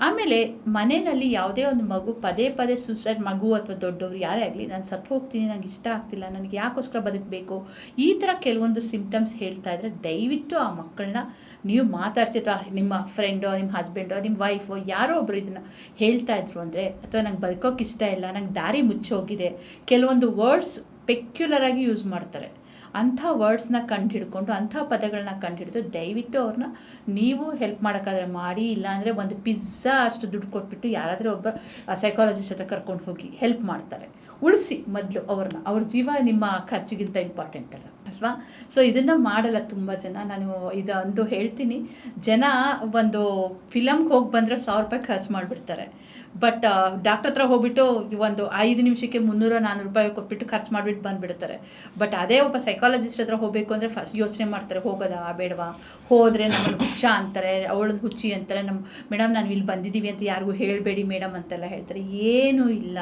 ಆಮೇಲೆ ಮನೆಯಲ್ಲಿ ಯಾವುದೇ ಒಂದು ಮಗು ಪದೇ ಸೂಸೈಡ್, ಮಗು ಅಥವಾ ದೊಡ್ಡವರು ಯಾರೇ ಆಗಲಿ, ನಾನು ಸತ್ತು ಹೋಗ್ತೀನಿ, ನನಗೆ ಇಷ್ಟ ಆಗ್ತಿಲ್ಲ, ನನಗೆ ಯಾಕೋಸ್ಕರ ಬದುಕಬೇಕು, ಈ ಥರ ಕೆಲವೊಂದು ಸಿಂಪ್ಟಮ್ಸ್ ಹೇಳ್ತಾ ಇದ್ದರೆ ದಯವಿಟ್ಟು ಆ ಮಕ್ಕಳನ್ನ ನೀವು ಮಾತಾಡಿಸಿ, ಅಥವಾ ನಿಮ್ಮ ಫ್ರೆಂಡೋ, ನಿಮ್ಮ ಹಸ್ಬೆಂಡೋ, ನಿಮ್ಮ ವೈಫೋ ಯಾರೋ ಒಬ್ಬರು ಇದನ್ನು ಹೇಳ್ತಾ ಇದ್ರು ಅಂದರೆ, ಅಥವಾ ನಂಗೆ ಬದುಕೋಕೆ ಇಷ್ಟ ಇಲ್ಲ, ನಂಗೆ ದಾರಿ ಮುಚ್ಚೋಗಿದೆ, ಕೆಲವೊಂದು ವರ್ಡ್ಸ್ ಪೆಕ್ಯುಲರಾಗಿ ಯೂಸ್ ಮಾಡ್ತಾರೆ. ಅಂಥ ವರ್ಡ್ಸ್ನ ಕಂಡುಹಿಡ್ಕೊಂಡು, ಅಂಥ ಪದಗಳನ್ನ ಕಂಡುಹಿಡಿದು ದಯವಿಟ್ಟು ಅವ್ರನ್ನ ನೀವು ಹೆಲ್ಪ್ ಮಾಡೋಕ್ಕಾದ್ರೆ ಮಾಡಿ. ಇಲ್ಲಾಂದರೆ ಒಂದು ಪಿಜ್ಜಾ ಅಷ್ಟು ದುಡ್ಡು ಕೊಟ್ಬಿಟ್ಟು ಯಾರಾದರೂ ಒಬ್ಬ ಸೈಕಾಲಜಿಸ್ಟ್ ಹತ್ರ ಕರ್ಕೊಂಡು ಹೋಗಿ ಹೆಲ್ಪ್ ಮಾಡ್ತಾರೆ. ಉಳಿಸಿ ಮೊದಲು ಅವ್ರ ಜೀವ ನಿಮ್ಮ ಖರ್ಚಿಗಿಂತ ಇಂಪಾರ್ಟೆಂಟ್ ಅಲ್ವಾ. ಸೊ ಇದನ್ನು ಮಾಡಲ್ಲ ತುಂಬ ಜನ. ನಾನು ಇದೊಂದು ಹೇಳ್ತೀನಿ, ಜನ ಒಂದು ಫಿಲಮ್ಗೆ ಹೋಗಿ ಬಂದರೆ 1000 ರೂಪಾಯಿ ಖರ್ಚು ಮಾಡಿಬಿಡ್ತಾರೆ. ಬಟ್ ಡಾಕ್ಟ್ರ್ ಹತ್ರ ಹೋಗ್ಬಿಟ್ಟು ಒಂದು 5 ನಿಮಿಷಕ್ಕೆ 300-400 ರೂಪಾಯಿ ಕೊಟ್ಬಿಟ್ಟು ಖರ್ಚು ಮಾಡಿಬಿಟ್ಟು ಬಂದುಬಿಡ್ತಾರೆ. ಬಟ್ ಅದೇ ಒಬ್ಬ ಸೈಕಾಲಜಿಸ್ಟ್ ಹತ್ರ ಹೋಗಬೇಕು ಅಂದರೆ ಫಸ್ಟ್ ಯೋಚನೆ ಮಾಡ್ತಾರೆ, ಹೋಗೋದಾ ಬೇಡವಾ, ಹೋದರೆ ನಮ್ಮನ್ನು ಹುಚ್ಚ ಅಂತಾರೆ, ಅವಳದ್ದು ಹುಚ್ಚಿ ಅಂತಾರೆ, ಮೇಡಮ್ ನಾನು ಇಲ್ಲಿ ಬಂದಿದ್ದೀವಿ ಅಂತ ಯಾರಿಗೂ ಹೇಳಬೇಡಿ ಮೇಡಮ್ ಅಂತೆಲ್ಲ ಹೇಳ್ತಾರೆ. ಏನೂ ಇಲ್ಲ.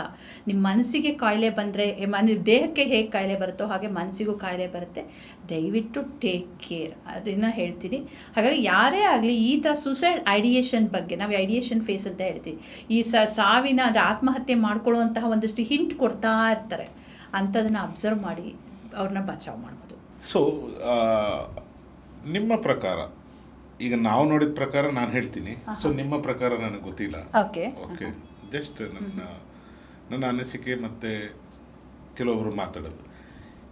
ನಿಮ್ಮ ಮನಸ್ಸಿಗೆ ಕಾಯಿಲೆ ಬಂದರೆ ದೇಹಕ್ಕೆ ಹೇಗೆ ಕಾಯಿಲೆ ಬರುತ್ತೋ ಹಾಗೆ ಮನಸ್ಸಿಗೂ ಕಾಯಿಲೆ ಬರುತ್ತೆ. ದಯವಿಟ್ಟು ಟೇಕ್ ಕೇರ್, ಅದನ್ನು ಹೇಳ್ತೀನಿ. ಹಾಗಾಗಿ ಯಾರೇ ಆಗಲಿ ಈ ಥರ ಸೂಸೈಡ್ ಐಡಿಯೇಷನ್ ಬಗ್ಗೆ, ನಾವು ಐಡಿಯೇಷನ್ ಫೇಸ್ ಅಂತ ಹೇಳ್ತೀವಿ, ಈ ಸಾವಿನ ಅದು ಆತ್ಮಹತ್ಯೆ ಮಾಡ್ಕೊಳ್ಳುವಂತಹ ಒಂದಷ್ಟು ಹಿಂಟ್ ಕೊಡ್ತಾ ಇರ್ತಾರೆ. ಅಂಥದನ್ನು ಅಬ್ಸರ್ವ್ ಮಾಡಿ ಅವ್ರನ್ನ ಬಚಾವ್ ಮಾಡ್ಬೋದು. ಸೊ ನಿಮ್ಮ ಪ್ರಕಾರ, ಈಗ ನಾವು ನೋಡಿದ ಪ್ರಕಾರ ನಾನು ಹೇಳ್ತೀನಿ. ಸೊ ನಿಮ್ಮ ಪ್ರಕಾರ ನನಗೆ ಗೊತ್ತಿಲ್ಲ. ಓಕೆ ಜಸ್ಟ್ ನನ್ನ ಅನಿಸಿಕೆ ಮತ್ತು ಕೆಲವೊಬ್ಬರು ಮಾತಾಡೋದು,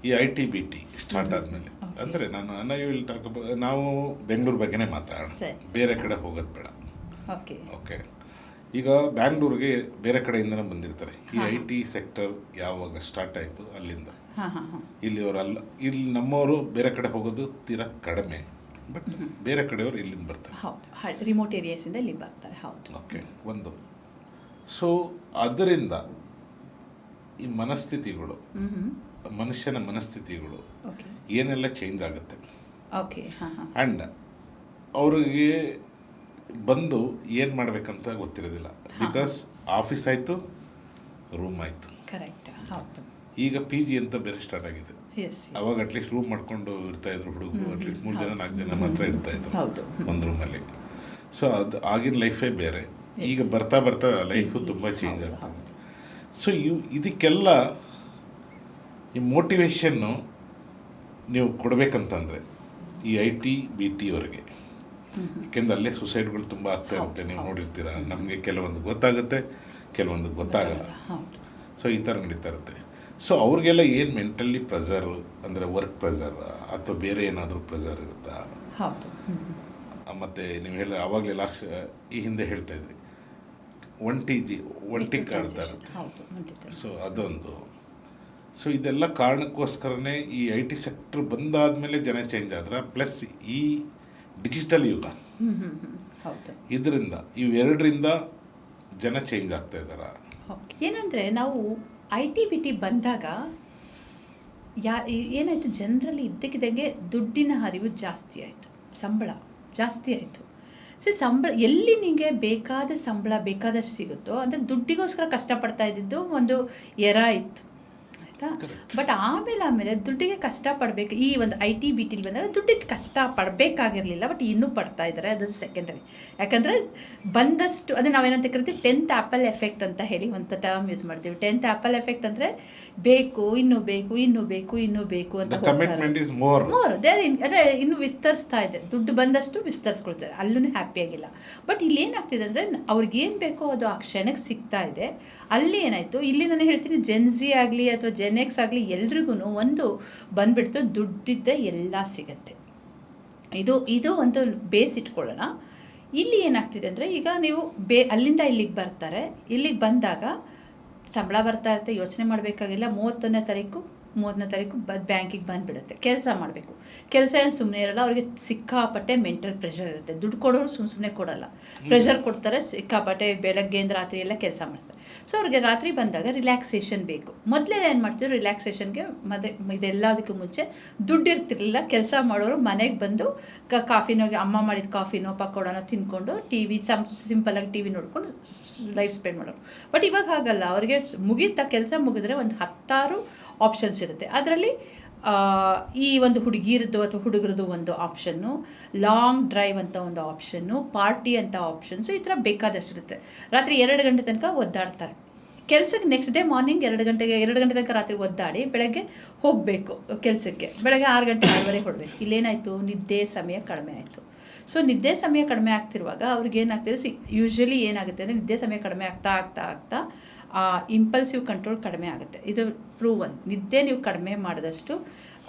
ಈ ITBT ಸ್ಟಾರ್ಟ್ ಆದಮೇಲೆ, ಅಂದರೆ ನಾವು ಬೆಂಗಳೂರು ಬಗ್ಗೆನೇ ಮಾತಾಡೋಣ, ಬೇರೆ ಕಡೆ ಹೋಗೋದು ಬೇಡ. ಓಕೆ, ಈಗ ಬ್ಯಾಂಗ್ಳೂರಿಗೆ ಬೇರೆ ಕಡೆಯಿಂದನೇ ಬಂದಿರ್ತಾರೆ. ಈ IT ಸೆಕ್ಟರ್ ಯಾವಾಗ ಸ್ಟಾರ್ಟ್ ಆಯಿತು ಅಲ್ಲಿಂದ ಇಲ್ಲಿ ನಮ್ಮವರು ಬೇರೆ ಕಡೆ ಹೋಗೋದು ತೀರಾ ಕಡಿಮೆ. ಬಟ್ ಬೇರೆ ಕಡೆಯವರು ಇಲ್ಲಿಂದ ಬರ್ತಾರೆ, ರಿಮೋಟ್ ಏರಿಯಾಸಿಂದ ಇಲ್ಲಿ ಬರ್ತಾರೆ. ಓಕೆ, ಒಂದು. ಸೊ ಅದರಿಂದ ಈ ಮನಸ್ಥಿತಿಗಳು, ಮನುಷ್ಯನ ಮನಸ್ಥಿತಿಗಳು ಏನೆಲ್ಲ ಚೇಂಜ್ ಆಗುತ್ತೆ. ಆ್ಯಂಡ್ ಅವ್ರಿಗೆ ಬಂದು ಏನು ಮಾಡಬೇಕಂತ ಗೊತ್ತಿರೋದಿಲ್ಲ. ಬಿಕಾಸ್ ಆಫೀಸ್ ಆಯಿತು, ರೂಮ್ ಆಯಿತು. ಈಗ PG ಅಂತ ಬೇರೆ ಸ್ಟಾರ್ಟ್ ಆಗಿದೆ. ಅವಾಗ ಅಟ್ಲೀಸ್ಟ್ ರೂಮ್ ಮಾಡ್ಕೊಂಡು ಇರ್ತಾಯಿದ್ರು ಹುಡುಗರು. ಅಟ್ಲೀಸ್ಟ್ 3 ಜನ 4 ಜನ ಮಾತ್ರ ಇರ್ತಾಯಿದ್ರು ಒಂದು ರೂಮಲ್ಲಿ. ಸೊ ಅದು ಆಗಿನ ಲೈಫೇ ಬೇರೆ. ಈಗ ಬರ್ತಾ ಲೈಫು ತುಂಬ ಚೇಂಜ್ ಆಗ್ತದೆ. ಸೊ ಇದಕ್ಕೆಲ್ಲ ಈ ಮೋಟಿವೇಶನ್ನು ನೀವು ಕೊಡಬೇಕಂತಂದರೆ ಈ ITBT ಅವ್ರಿಗೆ, ಯಾಕೆಂದ್ರೆ ಅಲ್ಲೇ ಸುಸೈಡ್ಗಳು ತುಂಬ ಆಗ್ತಾ ಇರುತ್ತೆ. ನೀವು ನೋಡಿರ್ತೀರ, ನಮಗೆ ಕೆಲವೊಂದು ಗೊತ್ತಾಗುತ್ತೆ, ಕೆಲವೊಂದು ಗೊತ್ತಾಗಲ್ಲ. ಸೊ ಈ ಥರ ನಡೀತಾ ಇರುತ್ತೆ. ಸೊ ಅವ್ರಿಗೆಲ್ಲ ಏನು ಮೆಂಟಲಿ ಪ್ರೆಷರು, ಅಂದರೆ ವರ್ಕ್ ಪ್ರೆಷರ್ ಅಥವಾ ಬೇರೆ ಏನಾದರೂ ಪ್ರೆಷರ್ ಇರುತ್ತಾ? ಮತ್ತು ನೀವು ಆವಾಗಲೇ ಈ ಹಿಂದೆ ಹೇಳ್ತಾ ಇದ್ರಿ ಒಂಟಿ ಕಾಡ್ತಾ ಇರುತ್ತೆ. ಸೊ ಅದೊಂದು. ಸೊ ಇದೆಲ್ಲ ಕಾರಣಕ್ಕೋಸ್ಕರನೇ ಈ IT ಸೆಕ್ಟರ್ ಬಂದಾದಮೇಲೆ ಜನ ಚೇಂಜ್ ಆದ್ರೆ, ಪ್ಲಸ್ ಈ ಡಿಜಿಟಲ್ ಯುಗ, ಇದರಿಂದ ಇವೆರಡರಿಂದ ಜನ ಚೇಂಜ್ ಆಗ್ತಾ ಇದ್ದಾರ. ಏನಂದರೆ ನಾವು ITBT ಬಂದಾಗ ಏನಾಯಿತು, ಜನರಲ್ಲಿ ಇದ್ದಕ್ಕಿದ್ದಂಗೆ ದುಡ್ಡಿನ ಹರಿವು ಜಾಸ್ತಿ ಆಯಿತು, ಸಂಬಳ ಜಾಸ್ತಿ ಆಯಿತು. ಸಂಬಳ ಎಲ್ಲಿ ನಿಮಗೆ ಬೇಕಾದ ಸಂಬಳ ಬೇಕಾದಷ್ಟು ಸಿಗುತ್ತೋ, ಅಂದರೆ ದುಡ್ಡಿಗೋಸ್ಕರ ಕಷ್ಟಪಡ್ತಾ ಇದ್ದಿದ್ದು ಒಂದು ಎರ ಇತ್ತು, ಆಯಿತಾ. ಆಯ್ತಾ. ಬಟ್ ಆಮೇಲೆ ದುಡ್ಡಿಗೆ ಕಷ್ಟಪಡಬೇಕು. ಈ ಒಂದು IT BTಲಿ ಬಂದಾಗ ದುಡ್ಡಿಗೆ ಕಷ್ಟ ಪಡಬೇಕಾಗಿರಲಿಲ್ಲ, ಬಟ್ ಇನ್ನೂ ಪಡ್ತಾ ಇದ್ದಾರೆ, ಅದು ಸೆಕೆಂಡರಿ. ಯಾಕಂದರೆ ಬಂದಷ್ಟು ಅದು ನಾವೇನಂತ ಕರಿತೀವಿ 10th ಆ್ಯಪಲ್ ಎಫೆಕ್ಟ್ ಅಂತ ಹೇಳಿ ಒಂದು ಟರ್ಮ್ ಯೂಸ್ ಮಾಡ್ತೀವಿ. 10th ಆ್ಯಪಲ್ ಎಫೆಕ್ಟ್ ಅಂದರೆ ಬೇಕು, ಇನ್ನೂ ಬೇಕು, ಇನ್ನೂ ಬೇಕು, ಇನ್ನೂ ಬೇಕು ಅಂತ ಮೋರ್ ಅದೇ ಇನ್ನೂ ವಿಸ್ತರಿಸ್ತಾ ಇದೆ. ದುಡ್ಡು ಬಂದಷ್ಟು ವಿಸ್ತರಿಸ್ಕೊಳ್ತಾರೆ, ಅಲ್ಲೂ ಹ್ಯಾಪಿಯಾಗಿಲ್ಲ. ಬಟ್ ಇಲ್ಲಿ ಏನಾಗ್ತಿದೆ ಅಂದರೆ ಅವ್ರಿಗೇನು ಬೇಕೋ ಅದು ಆ ಕ್ಷಣಕ್ಕೆ ಸಿಗ್ತಾ ಇದೆ. ಅಲ್ಲಿ ಏನಾಯಿತು, ಇಲ್ಲಿ ನಾನು ಹೇಳ್ತೀನಿ ಜೆನ್ಝಿ ಆಗಲಿ ಅಥವಾ ಜೆನೆಕ್ಸ್ ಆಗಲಿ ಎಲ್ರಿಗೂ ಒಂದು ಬಂದುಬಿಡ್ತು, ದುಡ್ಡಿದ್ದರೆ ಎಲ್ಲ ಸಿಗತ್ತೆ. ಇದು ಒಂದು ಬೇಸ್ ಇಟ್ಕೊಳ್ಳೋಣ. ಇಲ್ಲಿ ಏನಾಗ್ತಿದೆ ಅಂದರೆ ಈಗ ನೀವು ಅಲ್ಲಿಂದ ಇಲ್ಲಿಗೆ ಬರ್ತಾರೆ, ಇಲ್ಲಿಗೆ ಬಂದಾಗ ಸಂಬಳ ಬರ್ತಾ ಇರುತ್ತೆ, ಯೋಚನೆ ಮಾಡಬೇಕಾಗಿಲ್ಲ. 30ನೇ ತಾರೀಕು ಬ್ಯಾಂಕಿಗೆ ಬಂದುಬಿಡುತ್ತೆ. ಕೆಲಸ ಮಾಡಬೇಕು. ಕೆಲಸ ಏನು ಸುಮ್ಮನೆ ಇರಲ್ಲ, ಅವ್ರಿಗೆ ಸಿಕ್ಕಾಪಟ್ಟೆ ಮೆಂಟಲ್ ಪ್ರೆಷರ್ ಇರುತ್ತೆ. ದುಡ್ಡು ಕೊಡೋರು ಸುಮ್ಮನೆ ಕೊಡಲ್ಲ, ಪ್ರೆಷರ್ ಕೊಡ್ತಾರೆ ಸಿಕ್ಕಾಪಟ್ಟೆ. ಬೆಳಗ್ಗೆಯಿಂದ ರಾತ್ರಿ ಎಲ್ಲ ಕೆಲಸ ಮಾಡ್ತಾರೆ. ಸೊ ಅವ್ರಿಗೆ ರಾತ್ರಿ ಬಂದಾಗ ರಿಲ್ಯಾಕ್ಸೇಷನ್ ಬೇಕು. ಮೊದಲೇ ಏನು ಮಾಡ್ತಿದ್ರು ರಿಲ್ಯಾಕ್ಸೇಷನ್ಗೆ, ಇದೆಲ್ಲದಕ್ಕೂ ಮುಂಚೆ ದುಡ್ಡು ಇರ್ತಿರ್ಲಿಲ್ಲ. ಕೆಲಸ ಮಾಡೋರು ಮನೆಗೆ ಬಂದು ಕಾಫಿನೋ, ಅಮ್ಮ ಮಾಡಿದ ಕಾಫಿನೋ ಪಕೋಡನೋ ತಿನ್ಕೊಂಡು ಸಿಂಪಲಾಗಿ TV ನೋಡ್ಕೊಂಡು ಲೈಫ್ ಸ್ಪೆಂಡ್ ಮಾಡೋರು. ಬಟ್ ಇವಾಗ ಹಾಗಲ್ಲ. ಅವ್ರಿಗೆ ಕೆಲಸ ಮುಗಿದ್ರೆ ಒಂದು 10 ಆಪ್ಷನ್ಸ್ ಇರುತ್ತೆ. ಅದರಲ್ಲಿ ಈ ಒಂದು ಹುಡುಗಿರದ್ದು ಅಥವಾ ಹುಡುಗರದ್ದು ಒಂದು ಆಪ್ಷನ್ನು, ಲಾಂಗ್ ಡ್ರೈವ್ ಅಂತ ಒಂದು ಆಪ್ಷನ್ನು, ಪಾರ್ಟಿ ಅಂತ ಆಪ್ಷನ್ಸು, ಈ ಥರ ಬೇಕಾದಷ್ಟು ಇರುತ್ತೆ. ರಾತ್ರಿ 2 ಗಂಟೆ ತನಕ ಒದ್ದಾಡ್ತಾರೆ ಕೆಲಸಕ್ಕೆ. ನೆಕ್ಸ್ಟ್ ಡೇ ಮಾರ್ನಿಂಗ್ 2 ಗಂಟೆ ತನಕ ರಾತ್ರಿ ಒದ್ದಾಡಿ ಬೆಳಗ್ಗೆ ಹೋಗಬೇಕು ಕೆಲಸಕ್ಕೆ. ಬೆಳಗ್ಗೆ 6 ಗಂಟೆ 6:30 ಹೊರಡಬೇಕು. ಇಲ್ಲೇನಾಯಿತು, ನಿದ್ದೆ ಸಮಯ ಕಡಿಮೆ ಆಯಿತು. ಸೊ ನಿದ್ದೆ ಸಮಯ ಕಡಿಮೆ ಆಗ್ತಿರುವಾಗ ಅವ್ರಿಗೆ ಏನಾಗ್ತಿದೆ, ಯೂಶ್ವಲಿ ಏನಾಗುತ್ತೆ ಅಂದರೆ ನಿದ್ದೆ ಸಮಯ ಕಡಿಮೆ ಆಗ್ತಾ ಇಂಪಲ್ಸಿವ್ ಕಂಟ್ರೋಲ್ ಕಡಿಮೆ ಆಗುತ್ತೆ. ಇದು ಪ್ರೂವನ್. ನಿದ್ದೆ ನೀವು ಕಡಿಮೆ ಮಾಡಿದಷ್ಟು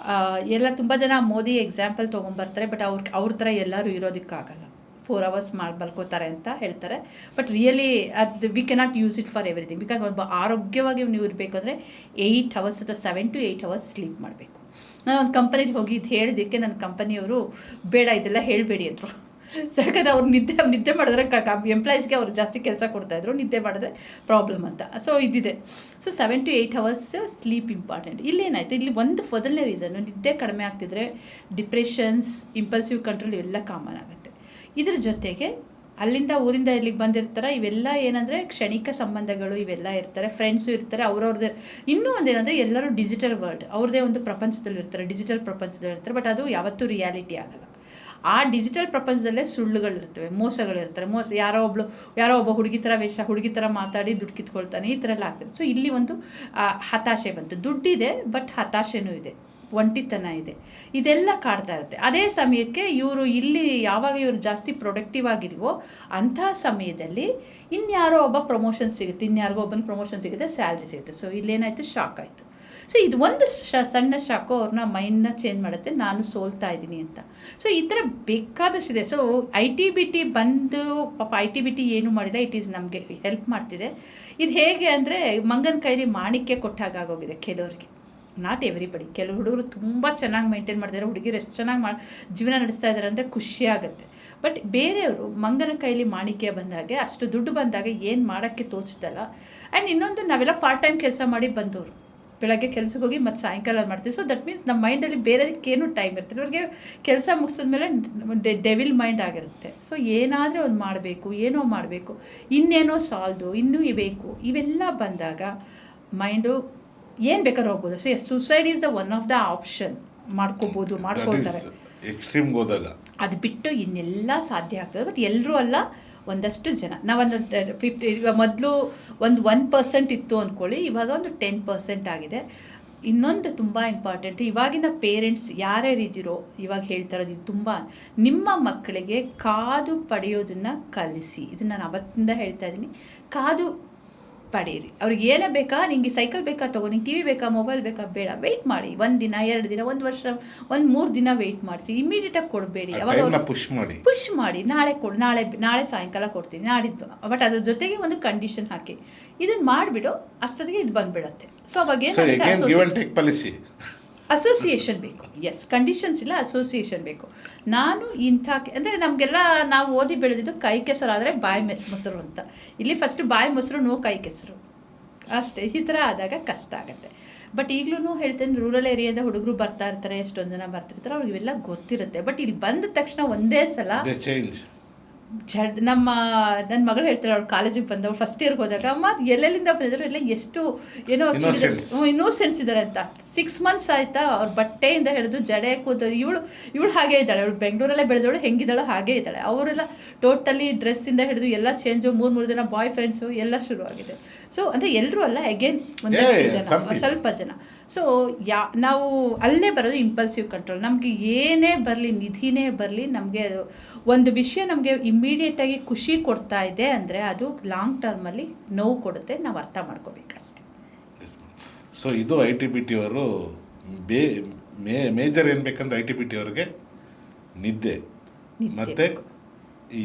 ಎಲ್ಲ ತುಂಬ ಜನ ಮೋದಿ ಎಕ್ಸಾಂಪಲ್ ತೊಗೊಂಬರ್ತಾರೆ. ಬಟ್ ಅವ್ರ ಥರ ಎಲ್ಲರೂ ಇರೋದಕ್ಕಾಗಲ್ಲ. 4 hours ಮಲ್ಕೋತಾರೆ ಅಂತ ಹೇಳ್ತಾರೆ. But really we cannot use it for everything. Because ಒಬ್ಬ ಆರೋಗ್ಯವಾಗಿ ನೀವು ಇರಬೇಕು ಅಂದರೆ 8 hours ಅಥವಾ 7 to 8 hours ಸ್ಲೀಪ್ ಮಾಡಬೇಕು. ನಾನು ಒಂದು ಕಂಪನಿಗೆ ಹೋಗಿ ಇದು ಹೇಳಿದ್ದಕ್ಕೆ ನನ್ನ ಕಂಪನಿಯವರು ಬೇಡ ಇದೆಲ್ಲ ಹೇಳಬೇಡಿ ಅಂದರು. ಯಾಕಂದರೆ ಅವ್ರು ನಿದ್ದೆ ಮಾಡಿದ್ರೆ ಎಂಪ್ಲಾಯೀಸ್ಗೆ ಅವ್ರು ಜಾಸ್ತಿ ಕೆಲಸ ಕೊಡ್ತಾಯಿದ್ರು, ನಿದ್ದೆ ಮಾಡಿದ್ರೆ ಪ್ರಾಬ್ಲಮ್ ಅಂತ. ಸೊ ಇದಿದೆ. So 7 to 8 hours sleep important. ಇಲ್ಲೇನಾಯಿತು, ಇಲ್ಲಿ ಒಂದು ಮೊದಲನೇ ರೀಸನ್ನು, ನಿದ್ದೆ ಕಡಿಮೆ ಆಗ್ತಿದ್ರೆ ಡಿಪ್ರೆಷನ್ಸ್, ಇಂಪಲ್ಸಿವ್ ಕಂಟ್ರೋಲ್ ಇವೆಲ್ಲ ಕಾಮನ್ ಆಗುತ್ತೆ. ಇದ್ರ ಜೊತೆಗೆ ಅಲ್ಲಿಂದ ಊರಿಂದ ಇಲ್ಲಿಗೆ ಬಂದಿರ್ತಾರೆ. ಇವೆಲ್ಲ ಏನಂದರೆ ಕ್ಷಣಿಕ ಸಂಬಂಧಗಳು ಇವೆಲ್ಲ ಇರ್ತಾರೆ, ಫ್ರೆಂಡ್ಸು ಇರ್ತಾರೆ, ಅವ್ರವ್ರದ್ದೇ. ಇನ್ನೂ ಒಂದೇನಂದರೆ ಎಲ್ಲರೂ ಡಿಜಿಟಲ್ ವರ್ಲ್ಡ್, ಅವ್ರದ್ದೇ ಒಂದು ಪ್ರಪಂಚದಲ್ಲಿ ಇರ್ತಾರೆ, ಡಿಜಿಟಲ್ ಪ್ರಪಂಚದಲ್ಲಿ ಇರ್ತಾರೆ. ಬಟ್ ಅದು ಯಾವತ್ತೂ ರಿಯಾಲಿಟಿ ಆಗಲ್ಲ. ಆ ಡಿಜಿಟಲ್ ಪ್ರಪಂಚದಲ್ಲೇ ಸುಳ್ಳುಗಳಿರ್ತವೆ, ಮೋಸಗಳಿರ್ತಾರೆ. ಯಾರೋ ಒಬ್ಬ ಹುಡುಗಿ ಥರ ಮಾತಾಡಿ ದುಡ್ಡು ಕಿತ್ಕೊಳ್ತಾನೆ, ಈ ಥರ ಎಲ್ಲ ಆಗ್ತದೆ. ಸೊ ಇಲ್ಲಿ ಒಂದು ಹತಾಶೆ ಬಂತು. ದುಡ್ಡಿದೆ ಬಟ್ ಹತಾಶೆನೂ ಇದೆ, ಒಂಟಿತನ ಇದೆ, ಇದೆಲ್ಲ ಕಾಡ್ತಾ ಇರುತ್ತೆ. ಅದೇ ಸಮಯಕ್ಕೆ ಯಾವಾಗ ಇವರು ಜಾಸ್ತಿ ಪ್ರೊಡಕ್ಟಿವ್ ಆಗಿಲ್ವೋ ಅಂಥ ಸಮಯದಲ್ಲಿ ಇನ್ಯಾರೋ ಒಬ್ಬ ಪ್ರಮೋಷನ್ ಸಿಗುತ್ತೆ, ಇನ್ಯಾರಿಗೋ ಒಬ್ಬನ ಪ್ರಮೋಷನ್ ಸಿಗುತ್ತೆ, ಸ್ಯಾಲ್ರಿ ಸಿಗುತ್ತೆ. ಸೊ ಇಲ್ಲೇನಾಯಿತು, ಶಾಕ್ ಆಯಿತು. ಸೊ ಇದು ಒಂದು ಸಣ್ಣ ಶಾಕು ಅವ್ರನ್ನ ಮೈಂಡ್ನ ಚೇಂಜ್ ಮಾಡುತ್ತೆ, ನಾನು ಸೋಲ್ತಾ ಇದ್ದೀನಿ ಅಂತ. ಸೊ ಈ ಥರ ಬೇಕಾದಷ್ಟಿದೆ. ಸೊ IT BT ಬಂದು ಪಾಪ IT BT ಏನು ಮಾಡಿಲ್ಲ, ಇಟ್ ಈಸ್ ನಮಗೆ ಹೆಲ್ಪ್ ಮಾಡ್ತಿದೆ. ಇದು ಹೇಗೆ ಅಂದರೆ ಮಂಗನ ಕೈಲಿ ಮಾಣಿಕ್ಯ ಕೊಟ್ಟಾಗೋಗಿದೆ ಕೆಲವರಿಗೆ, ನಾಟ್ ಎವ್ರಿಬಡಿ. ಕೆಲವು ಹುಡುಗರು ತುಂಬ ಚೆನ್ನಾಗಿ ಮೇಂಟೈನ್ ಮಾಡ್ತಾರೆ, ಹುಡುಗಿರು ಎಷ್ಟು ಚೆನ್ನಾಗಿ ಜೀವನ ನಡೆಸ್ತಾ ಇದ್ದಾರೆ ಅಂದರೆ ಖುಷಿ ಆಗುತ್ತೆ. ಬಟ್ ಬೇರೆಯವರು ಮಂಗನ ಕೈಲಿ ಮಾಣಿಕ್ಯ ಬಂದಾಗೆ, ಅಷ್ಟು ದುಡ್ಡು ಬಂದಾಗ ಏನು ಮಾಡೋಕ್ಕೆ ತೋಚ್ತಲ್ಲ. ಆ್ಯಂಡ್ ಇನ್ನೊಂದು, ನಾವೆಲ್ಲ ಪಾರ್ಟ್ ಟೈಮ್ ಕೆಲಸ ಮಾಡಿ ಬಂದವರು, ಬೆಳಗ್ಗೆ ಕೆಲಸಕ್ಕೆ ಹೋಗಿ ಮತ್ತು ಸಾಯಂಕಾಲ ಮಾಡ್ತೀವಿ. ಸೊ ದಟ್ ಮೀನ್ಸ್ ನಮ್ಮ ಮೈಂಡಲ್ಲಿ ಬೇರೆದಕ್ಕೇನು ಟೈಮ್ ಇರ್ತದೆ. ಅವ್ರಿಗೆ ಕೆಲಸ ಮುಗಿಸಿದ್ಮೇಲೆ ಡೆವಿಲ್ ಮೈಂಡ್ ಆಗಿರುತ್ತೆ. ಸೊ ಏನಾದರೂ ಒಂದು ಮಾಡಬೇಕು, ಏನೋ ಮಾಡಬೇಕು, ಇನ್ನೇನೋ ಸಾಲದು, ಇನ್ನೂ ಬೇಕು, ಇವೆಲ್ಲ ಬಂದಾಗ ಮೈಂಡು ಏನು ಬೇಕಾದ್ರೂ ಹೋಗ್ಬೋದು. So suicide is one of the option. ಮಾಡ್ಕೋತಾರೆ ಎಕ್ಸ್ಟ್ರೀಮ್ಗೆ ಹೋದಾಗ. ಅದು ಬಿಟ್ಟು ಇನ್ನೆಲ್ಲ ಸಾಧ್ಯ ಆಗ್ತದೆ. ಬಟ್ ಎಲ್ಲರೂ ಅಲ್ಲ, ಒಂದಷ್ಟು ಜನ. ನಾವೊಂದು 50, ಮೊದಲು ಒಂದು 1% ಇತ್ತು ಅಂದ್ಕೊಳ್ಳಿ, ಇವಾಗ ಒಂದು 10% ಆಗಿದೆ. ಇನ್ನೊಂದು ತುಂಬ ಇಂಪಾರ್ಟೆಂಟ್, ಇವಾಗಿನ ಪೇರೆಂಟ್ಸ್ ಯಾರ್ಯಾರಿದ್ದೀರೋ ಇವಾಗ ಹೇಳ್ತಾ ಇರೋದು, ಇದು ತುಂಬ, ನಿಮ್ಮ ಮಕ್ಕಳಿಗೆ ಕಾದು ಪಡೆಯೋದನ್ನು ಕಲಿಸಿ. ಇದು ನಾನು ಅವತ್ತಿಂದ ಹೇಳ್ತಾ ಇದ್ದೀನಿ. ಕಾದು ಪಡೀರಿ. ಅವ್ರಿಗೆ ಏನೇ ಬೇಕಾ, ನಿಂಗೆ ಸೈಕಲ್ ಬೇಕಾ ತಗೋ, ನಿಂಗೆ TV ಬೇಕಾ, ಮೊಬೈಲ್ ಬೇಕಾ, ಬೇಡ, ವೆಯ್ಟ್ ಮಾಡಿ. 1 ದಿನ 2 ದಿನ 1 ವರ್ಷ 3 ದಿನ ವೆಯ್ಟ್ ಮಾಡಿಸಿ. ಇಮಿಡಿಯೇಟಾಗಿ ಕೊಡಬೇಡಿ. ಅವಾಗ ಪುಷ್ ಮಾಡಿ, ನಾಳೆ ಕೊಡು, ನಾಳೆ ಸಾಯಂಕಾಲ ಕೊಡ್ತೀನಿ, ನಾಡಿದ್ದು. ಬಟ್ ಅದ್ರ ಜೊತೆಗೆ ಒಂದು ಕಂಡೀಷನ್ ಹಾಕಿ, ಇದನ್ನು ಮಾಡಿಬಿಡು, ಅಷ್ಟೊತ್ತಿಗೆ ಇದು ಬಂದುಬಿಡುತ್ತೆ. ಸೊ ಅವಾಗ ಅಸೋಸಿಯೇಷನ್ ಬೇಕು. ಎಸ್, ಕಂಡೀಷನ್ಸ್ ಇಲ್ಲ, ಅಸೋಸಿಯೇಷನ್ ಬೇಕು. ನಾನು ಅಂದರೆ ನಮಗೆಲ್ಲ ನಾವು ಓದಿ ಬೆಳೆದಿದ್ದು ಕೈ ಕೆಸರಾದರೆ ಬಾಯಿ ಮೊಸರು ಅಂತ. ಇಲ್ಲಿ ಫಸ್ಟ್ ಬಾಯಿ ಮೊಸರು, ಕೈ ಕೆಸರು ಅಷ್ಟೇ. ಈ ಥರ ಆದಾಗ ಕಷ್ಟ ಆಗುತ್ತೆ. ಬಟ್ ಈಗಲೂ ಹೇಳ್ತೇನೆ, ರೂರಲ್ ಏರಿಯಾದ ಹುಡುಗರು ಬರ್ತಾ ಇರ್ತಾರೆ, ಎಷ್ಟೊಂದು ಜನ ಬರ್ತಿರ್ತಾರೆ, ಅವ್ರಿಗೆ ಇವೆಲ್ಲ ಗೊತ್ತಿರುತ್ತೆ. ಬಟ್ ಇಲ್ಲಿ ಬಂದ ತಕ್ಷಣ ಒಂದೇ ಸಲ ನನ್ನ ಮಗಳು ಹೇಳ್ತಾಳೆ, ಅವಳು ಕಾಲೇಜಿಗೆ ಬಂದವಳು ಫಸ್ಟ್ ಇಯರ್ಗೆ ಹೋದಾಗ, ಅಮ್ಮ ಅದು ಎಲ್ಲೆಲ್ಲಿಂದ ಬಂದಿದ್ರು ಎಲ್ಲ ಎಷ್ಟು ಏನೋ ಇನ್ನೋಸೆನ್ಸ್ ಇದ್ದಾರೆ ಅಂತ. 6 months ಆಯಿತಾ, ಅವ್ರ ಬಟ್ಟೆಯಿಂದ ಹಿಡಿದು ಜಡೆ ಕೂದಲು, ಇವಳು ಹಾಗೇ ಇದ್ದಾಳೆ, ಅವಳು ಬೆಂಗಳೂರಲ್ಲೇ ಬೆಳೆದವಳು, ಹೆಂಗಿದ್ದಾಳೋ ಹಾಗೇ ಇದ್ದಾಳೆ. ಅವರೆಲ್ಲ ಟೋಟಲಿ ಡ್ರೆಸ್ಸಿಂದ ಹಿಡಿದು ಎಲ್ಲ ಚೇಂಜು, 3 ಜನ ಬಾಯ್ ಫ್ರೆಂಡ್ಸು ಎಲ್ಲ ಶುರುವಾಗಿದೆ. ಸೊ ಅಂದರೆ ಎಲ್ಲರೂ ಅಲ್ಲ, ಅಗೇನ್ ಒಂದಷ್ಟು ಜನ, ಸ್ವಲ್ಪ ಜನ. ಸೊ ನಾವು ಅಲ್ಲೇ ಬರೋದು ಇಂಪಲ್ಸಿವ್ ಕಂಟ್ರೋಲ್. ನಮಗೆ ಏನೇ ಬರಲಿ, ನಿಧಿನೇ ಬರಲಿ, ನಮಗೆ ಅದು ಒಂದು ವಿಷಯ ನಮಗೆ ಇಮ್ಮಿಡಿಯೇಟಾಗಿ ಖುಷಿ ಕೊಡ್ತಾ ಇದೆ ಅಂದರೆ ಅದು ಲಾಂಗ್ ಟರ್ಮಲ್ಲಿ ನೋವು ಕೊಡುತ್ತೆ, ನಾವು ಅರ್ಥ ಮಾಡ್ಕೋಬೇಕಷ್ಟೆ. ಸೊ ಇದು ITBT ಅವರು ಮೇಜರ್ ಏನು ಬೇಕಂದ್ರೆ ITBT ಅವ್ರಿಗೆ ನಿದ್ದೆ ಮತ್ತು ಈ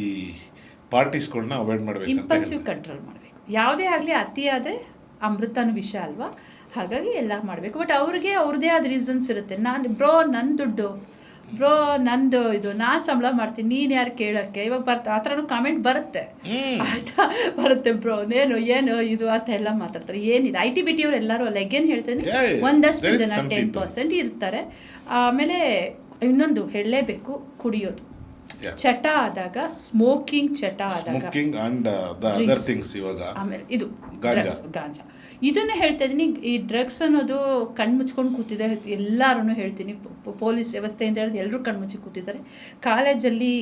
ಪಾರ್ಟೀಸ್ಗಳನ್ನ ಅವಾಯ್ಡ್ ಮಾಡಬೇಕು, ಇಂಪಲ್ಸಿವ್ ಕಂಟ್ರೋಲ್ ಮಾಡಬೇಕು. ಯಾವುದೇ ಆಗಲಿ ಅತಿ ಆದರೆ ಅಮೃತನೂ ವಿಷ ಅಲ್ವಾ, ಹಾಗಾಗಿ ಎಲ್ಲ ಮಾಡಬೇಕು. ಬಟ್ ಅವ್ರಿಗೆ ಅವ್ರದ್ದೇ ಆದ ರೀಸನ್ಸ್ ಇರುತ್ತೆ. ನನ್ನ ದುಡ್ಡು ನಂದು ಇದು, ನಾನು ಸಂಬಳ ಮಾಡ್ತೀನಿ, ನೀನು ಯಾರು ಕೇಳೋಕ್ಕೆ, ಇವಾಗ ಆ ಥರನೂ ಕಾಮೆಂಟ್ ಬರುತ್ತೆ, ಆಯಿತಾ, ಬರುತ್ತೆ. ಏನು ಇದು ಅಂತ ಎಲ್ಲ ಮಾತಾಡ್ತಾರೆ. ಏನಿಲ್ಲ, ITBT ಅವ್ರು ಎಲ್ಲರೂ ಅಲ್ಲ, ಏನು ಹೇಳ್ತೀನಿ, ಒಂದಷ್ಟು ಜನ 10% ಇರ್ತಾರೆ. ಆಮೇಲೆ ಇನ್ನೊಂದು ಹೇಳಲೇಬೇಕು, ಕುಡಿಯೋದು ಚಟ ಆದಾಗ, ಸ್ಮೋಕಿಂಗ್ ಚಟ ಆದಾಗ, ಆಮೇಲೆ ಇದು ಗಾಂಜಾ, ಇದನ್ನು ಹೇಳ್ತಾ ಇದ್ದೀನಿ. ಈ ಡ್ರಗ್ಸ್ ಅನ್ನೋದು ಕಣ್ಣು ಮುಚ್ಕೊಂಡು ಕೂತಿದೆ, ಎಲ್ಲರೂ ಹೇಳ್ತೀನಿ, ಪೊಲೀಸ್ ವ್ಯವಸ್ಥೆಯಿಂದ ಹೇಳಿದ್ರೆ ಎಲ್ಲರೂ ಕಣ್ಣು ಮುಚ್ಚಿ ಕೂತಿದ್ದಾರೆ. ಕಾಲೇಜಲ್ಲಿ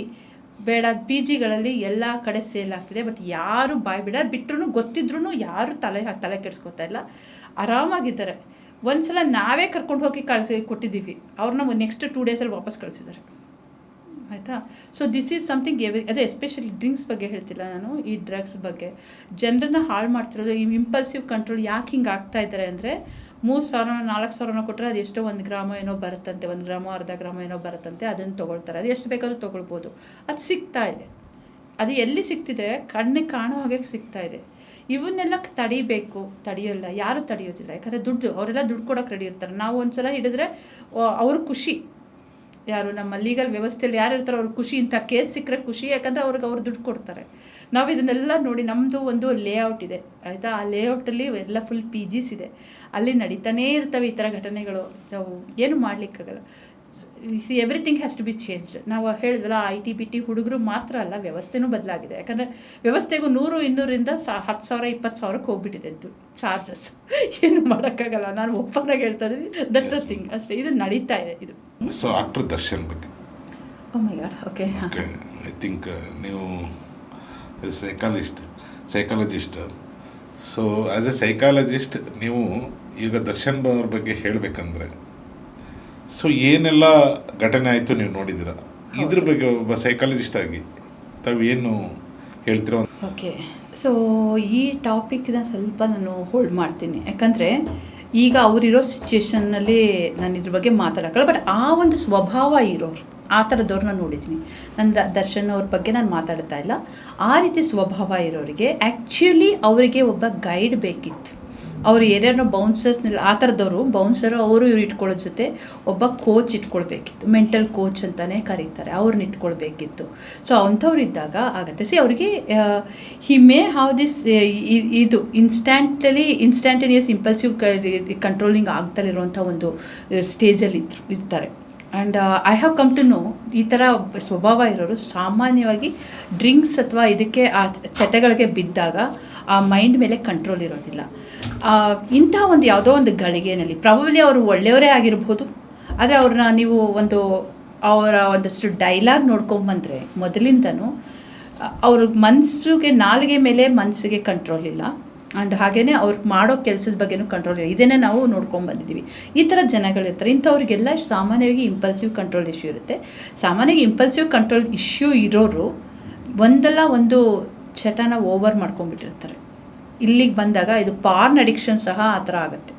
ಬೇಡ, PGಗಳಲ್ಲಿ ಎಲ್ಲ ಕಡೆ ಸೇಲ್ ಆಗ್ತಿದೆ. ಬಟ್ ಯಾರು ಬಾಯ್ ಬಿಟ್ಟರು ಗೊತ್ತಿದ್ರೂ ಯಾರು ತಲೆ ಕೆಡಿಸ್ಕೊತಾ ಇಲ್ಲ, ಆರಾಮಾಗಿದ್ದಾರೆ. ಒಂದ್ಸಲ ನಾವೇ ಕರ್ಕೊಂಡು ಹೋಗಿ ಕೊಟ್ಟಿದ್ದೀವಿ, ಅವ್ರನ್ನ ನೆಕ್ಸ್ಟ್ 2 days ವಾಪಸ್ ಕಳಿಸಿದ್ದಾರೆ, ಆಯಿತಾ. ಸೊ ದಿಸ್ ಈಸ್ ಸಮಥಿಂಗ್ ಅದೇ ಎಸ್ಪೆಷಲಿ ಡ್ರಿಂಕ್ಸ್ ಬಗ್ಗೆ ಹೇಳ್ತಿಲ್ಲ ನಾನು, ಈ ಡ್ರಗ್ಸ್ ಬಗ್ಗೆ ಜನರನ್ನ ಹಾಳು ಮಾಡ್ತಿರೋದು. ಈ ಇಂಪಲ್ಸಿವ್ ಕಂಟ್ರೋಲ್ ಯಾಕೆ ಹಿಂಗೆ ಆಗ್ತಾ ಇದ್ದಾರೆ ಅಂದರೆ, 3,000 4,000 ಕೊಟ್ಟರೆ ಅದು ಎಷ್ಟೋ 1 ಗ್ರಾಮ ಏನೋ ಬರುತ್ತಂತೆ, 1 ಗ್ರಾಮ ಅರ್ಧ ಗ್ರಾಮ ಏನೋ ಬರುತ್ತಂತೆ, ಅದನ್ನು ತೊಗೊಳ್ತಾರೆ. ಅದು ಎಷ್ಟು ಬೇಕಾದ್ರೂ ತೊಗೊಳ್ಬೋದು, ಅದು ಸಿಗ್ತಾ ಇದೆ. ಅದು ಎಲ್ಲಿ ಸಿಗ್ತಿದೆ, ಕಣ್ಣಿಗೆ ಕಾಣೋ ಹಾಗೆ ಸಿಗ್ತಾ ಇದೆ. ಇವನ್ನೆಲ್ಲ ತಡೆಯಲ್ಲ, ಯಾರು ತಡೆಯೋದಿಲ್ಲ. ಯಾಕಂದರೆ ಅವರೆಲ್ಲ ದುಡ್ಡು ಕೊಡೋಕೆ ರೆಡಿ ಇರ್ತಾರೆ. ನಾವು ಒಂದು ಸಲ ಹಿಡಿದ್ರೆ ಅವ್ರ ಖುಷಿ, ಯಾರು ನಮ್ಮ ಲೀಗಲ್ ವ್ಯವಸ್ಥೆಯಲ್ಲಿ ಯಾರು ಇರ್ತಾರೋ ಅವ್ರ ಖುಷಿ, ಇಂಥ ಕೇಸ್ ಸಿಕ್ಕರೆ ಖುಷಿ, ಯಾಕಂದರೆ ಅವ್ರು ದುಡ್ಡು ಕೊಡ್ತಾರೆ. ನಾವು ಇದನ್ನೆಲ್ಲ ನೋಡಿ, ನಮ್ಮದು ಒಂದು ಲೇಔಟ್ ಇದೆ, ಆಯಿತಾ. ಆ ಲೇಔಟಲ್ಲಿ ಎಲ್ಲ ಫುಲ್ PGs ಇದೆ, ಅಲ್ಲಿ ನಡೀತಾನೇ ಇರ್ತವೆ ಈ ಥರ ಘಟನೆಗಳು. ನಾವು ಏನು ಮಾಡಲಿಕ್ಕಾಗಲ್ಲ. Everything has to be changed. ನಾವು ಹೇಳಿದ್ವಲ್ಲ, ITBT ಹುಡುಗರು ಮಾತ್ರ ಅಲ್ಲ, ವ್ಯವಸ್ಥೆನೂ ಬದಲಾಗಿದೆ. ಯಾಕಂದರೆ ವ್ಯವಸ್ಥೆಗೂ 100-200ರಿಂದ 10,000 20,000ಕ್ಕೆ ಹೋಗ್ಬಿಟ್ಟಿದೆ ಚಾರ್ಜಸ್. ಏನು ಮಾಡೋಕ್ಕಾಗಲ್ಲ, ನಾನು ಓಪನ್ನಾಗಿ ಹೇಳ್ತಾ ಇದ್ದೀನಿ, ದಟ್ಸ್ ಅ ಥಿಂಗ್ ಅಷ್ಟೇ. ಇದು ನಡೀತಾ ಇದೆ. ಇದು ಸೊ ಆಕ್ಟರ್ ದರ್ಶನ್ ಬಗ್ಗೆ, ಓ ಮೈ ಗಾಡ್, ಓಕೆ, ಐ ಥಿಂಕ್ ನೀವು psychologist. So as A psychologist ನೀವು ಈಗ ದರ್ಶನ್ ಅವ್ರ ಬಗ್ಗೆ ಹೇಳಬೇಕಂದ್ರೆ, ಸೊ ಏನೆಲ್ಲ ಘಟನೆ ಆಯಿತು ನೀವು ನೋಡಿದ್ದೀರ, ಇದ್ರ ಬಗ್ಗೆ ಒಬ್ಬ ಸೈಕಾಲಜಿಸ್ಟ್ ಆಗಿ ತಾವು ಏನು ಹೇಳ್ತೀರೋ? ಓಕೆ, ಸೊ ಈ ಟಾಪಿಕ್ನ ಸ್ವಲ್ಪ ನಾನು ಹೋಲ್ಡ್ ಮಾಡ್ತೀನಿ. ಯಾಕಂದರೆ ಈಗ ಅವರಿರೋ ಸಿಚುಯೇಷನ್ನಲ್ಲಿ ನಾನು ಇದ್ರ ಬಗ್ಗೆ ಮಾತಾಡೋಕ್ಕಲ್ಲ. ಬಟ್ ಆ ಒಂದು ಸ್ವಭಾವ ಇರೋರು, ಆ ಥರದವ್ರನ್ನ ನೋಡಿದ್ದೀನಿ. ದರ್ಶನ್ ಅವ್ರ ಬಗ್ಗೆ ನಾನು ಮಾತಾಡ್ತಾ ಇಲ್ಲ. ಆ ರೀತಿ ಸ್ವಭಾವ ಇರೋರಿಗೆ ಆ್ಯಕ್ಚುಲಿ ಅವರಿಗೆ ಒಬ್ಬ ಗೈಡ್ ಬೇಕಿತ್ತು. ಅವರು ಏರ್ಯಾನೋ ಬೌನ್ಸರ್ಸ್ನೆಲ್ಲ, ಆ ಥರದವರು ಬೌನ್ಸರು ಇವ್ರು ಇಟ್ಕೊಳ್ಳೋ ಜೊತೆ ಒಬ್ಬ ಕೋಚ್ ಇಟ್ಕೊಳ್ಬೇಕಿತ್ತು. ಮೆಂಟಲ್ ಕೋಚ್ ಅಂತಲೇ ಕರೀತಾರೆ, ಅವ್ರನ್ನ ಇಟ್ಕೊಳ್ಬೇಕಿತ್ತು. ಸೊ ಅಂಥವ್ರು ಇದ್ದಾಗ ಆಗುತ್ತೆ. ಅವರಿಗೆ ಹಿ ಮೇ ಹ್ಯಾವ್ ದಿಸ್ ಇದು ಇನ್ಸ್ಟ್ಯಾಂಟೇನಿಯಸ್ ಇಂಪಲ್ಸಿವ್ ಕಂಟ್ರೋಲಿಂಗ್ ಆಗ್ದಲ್ಲಿರುವಂಥ ಒಂದು ಸ್ಟೇಜಲ್ಲಿ ಇರ್ತಾರೆ. And I have come to know, ಈ ಥರ ಸ್ವಭಾವ ಇರೋರು ಸಾಮಾನ್ಯವಾಗಿ ಡ್ರಿಂಕ್ಸ್ ಅಥವಾ ಇದಕ್ಕೆ ಆ ಚಟಗಳಿಗೆ ಬಿದ್ದಾಗ ಆ ಮೈಂಡ್ ಮೇಲೆ ಕಂಟ್ರೋಲ್ ಇರೋದಿಲ್ಲ. ಇಂಥ ಒಂದು ಯಾವುದೋ ಒಂದು ಗಳಿಗೆಯಲ್ಲಿ ಪ್ರಾಬಬ್ಲಿ ಅವರು ಒಳ್ಳೆಯವರೇ ಆಗಿರ್ಬೋದು, ಆದರೆ ಅವ್ರನ್ನ ನೀವು ಅವರ ಒಂದಷ್ಟು ಡೈಲಾಗ್ ನೋಡ್ಕೊಂಬಂದರೆ ಮೊದಲಿಂದನೂ ಅವ್ರ ನಾಲಿಗೆ ಮೇಲೆ ಮನಸ್ಸಿಗೆ ಕಂಟ್ರೋಲ್ ಇಲ್ಲ. ಆ್ಯಂಡ್ ಹಾಗೆಯೇ ಅವ್ರು ಮಾಡೋ ಕೆಲಸದ ಬಗ್ಗೆನೂ ಕಂಟ್ರೋಲ್ ಇಲ್ಲ. ಇದನ್ನೇ ನಾವು ನೋಡ್ಕೊಂಡ್ಬಂದಿದ್ದೀವಿ. ಈ ಥರ ಜನಗಳಿರ್ತಾರೆ. ಇಂಥವ್ರಿಗೆಲ್ಲ ಸಾಮಾನ್ಯವಾಗಿ ಇಂಪಲ್ಸಿವ್ ಕಂಟ್ರೋಲ್ ಇಶ್ಯೂ ಇರುತ್ತೆ. ಸಾಮಾನ್ಯವಾಗಿ ಇಂಪಲ್ಸಿವ್ ಕಂಟ್ರೋಲ್ ಇಶ್ಯೂ ಇರೋರು ಒಂದಲ್ಲ ಒಂದು ಚಟನ ಓವರ್ ಮಾಡ್ಕೊಂಡ್ಬಿಟ್ಟಿರ್ತಾರೆ. ಇಲ್ಲಿಗೆ ಬಂದಾಗ ಇದು ಪಾರ್ನ್ ಅಡಿಕ್ಷನ್ ಸಹ ಆ ಥರ ಆಗುತ್ತೆ.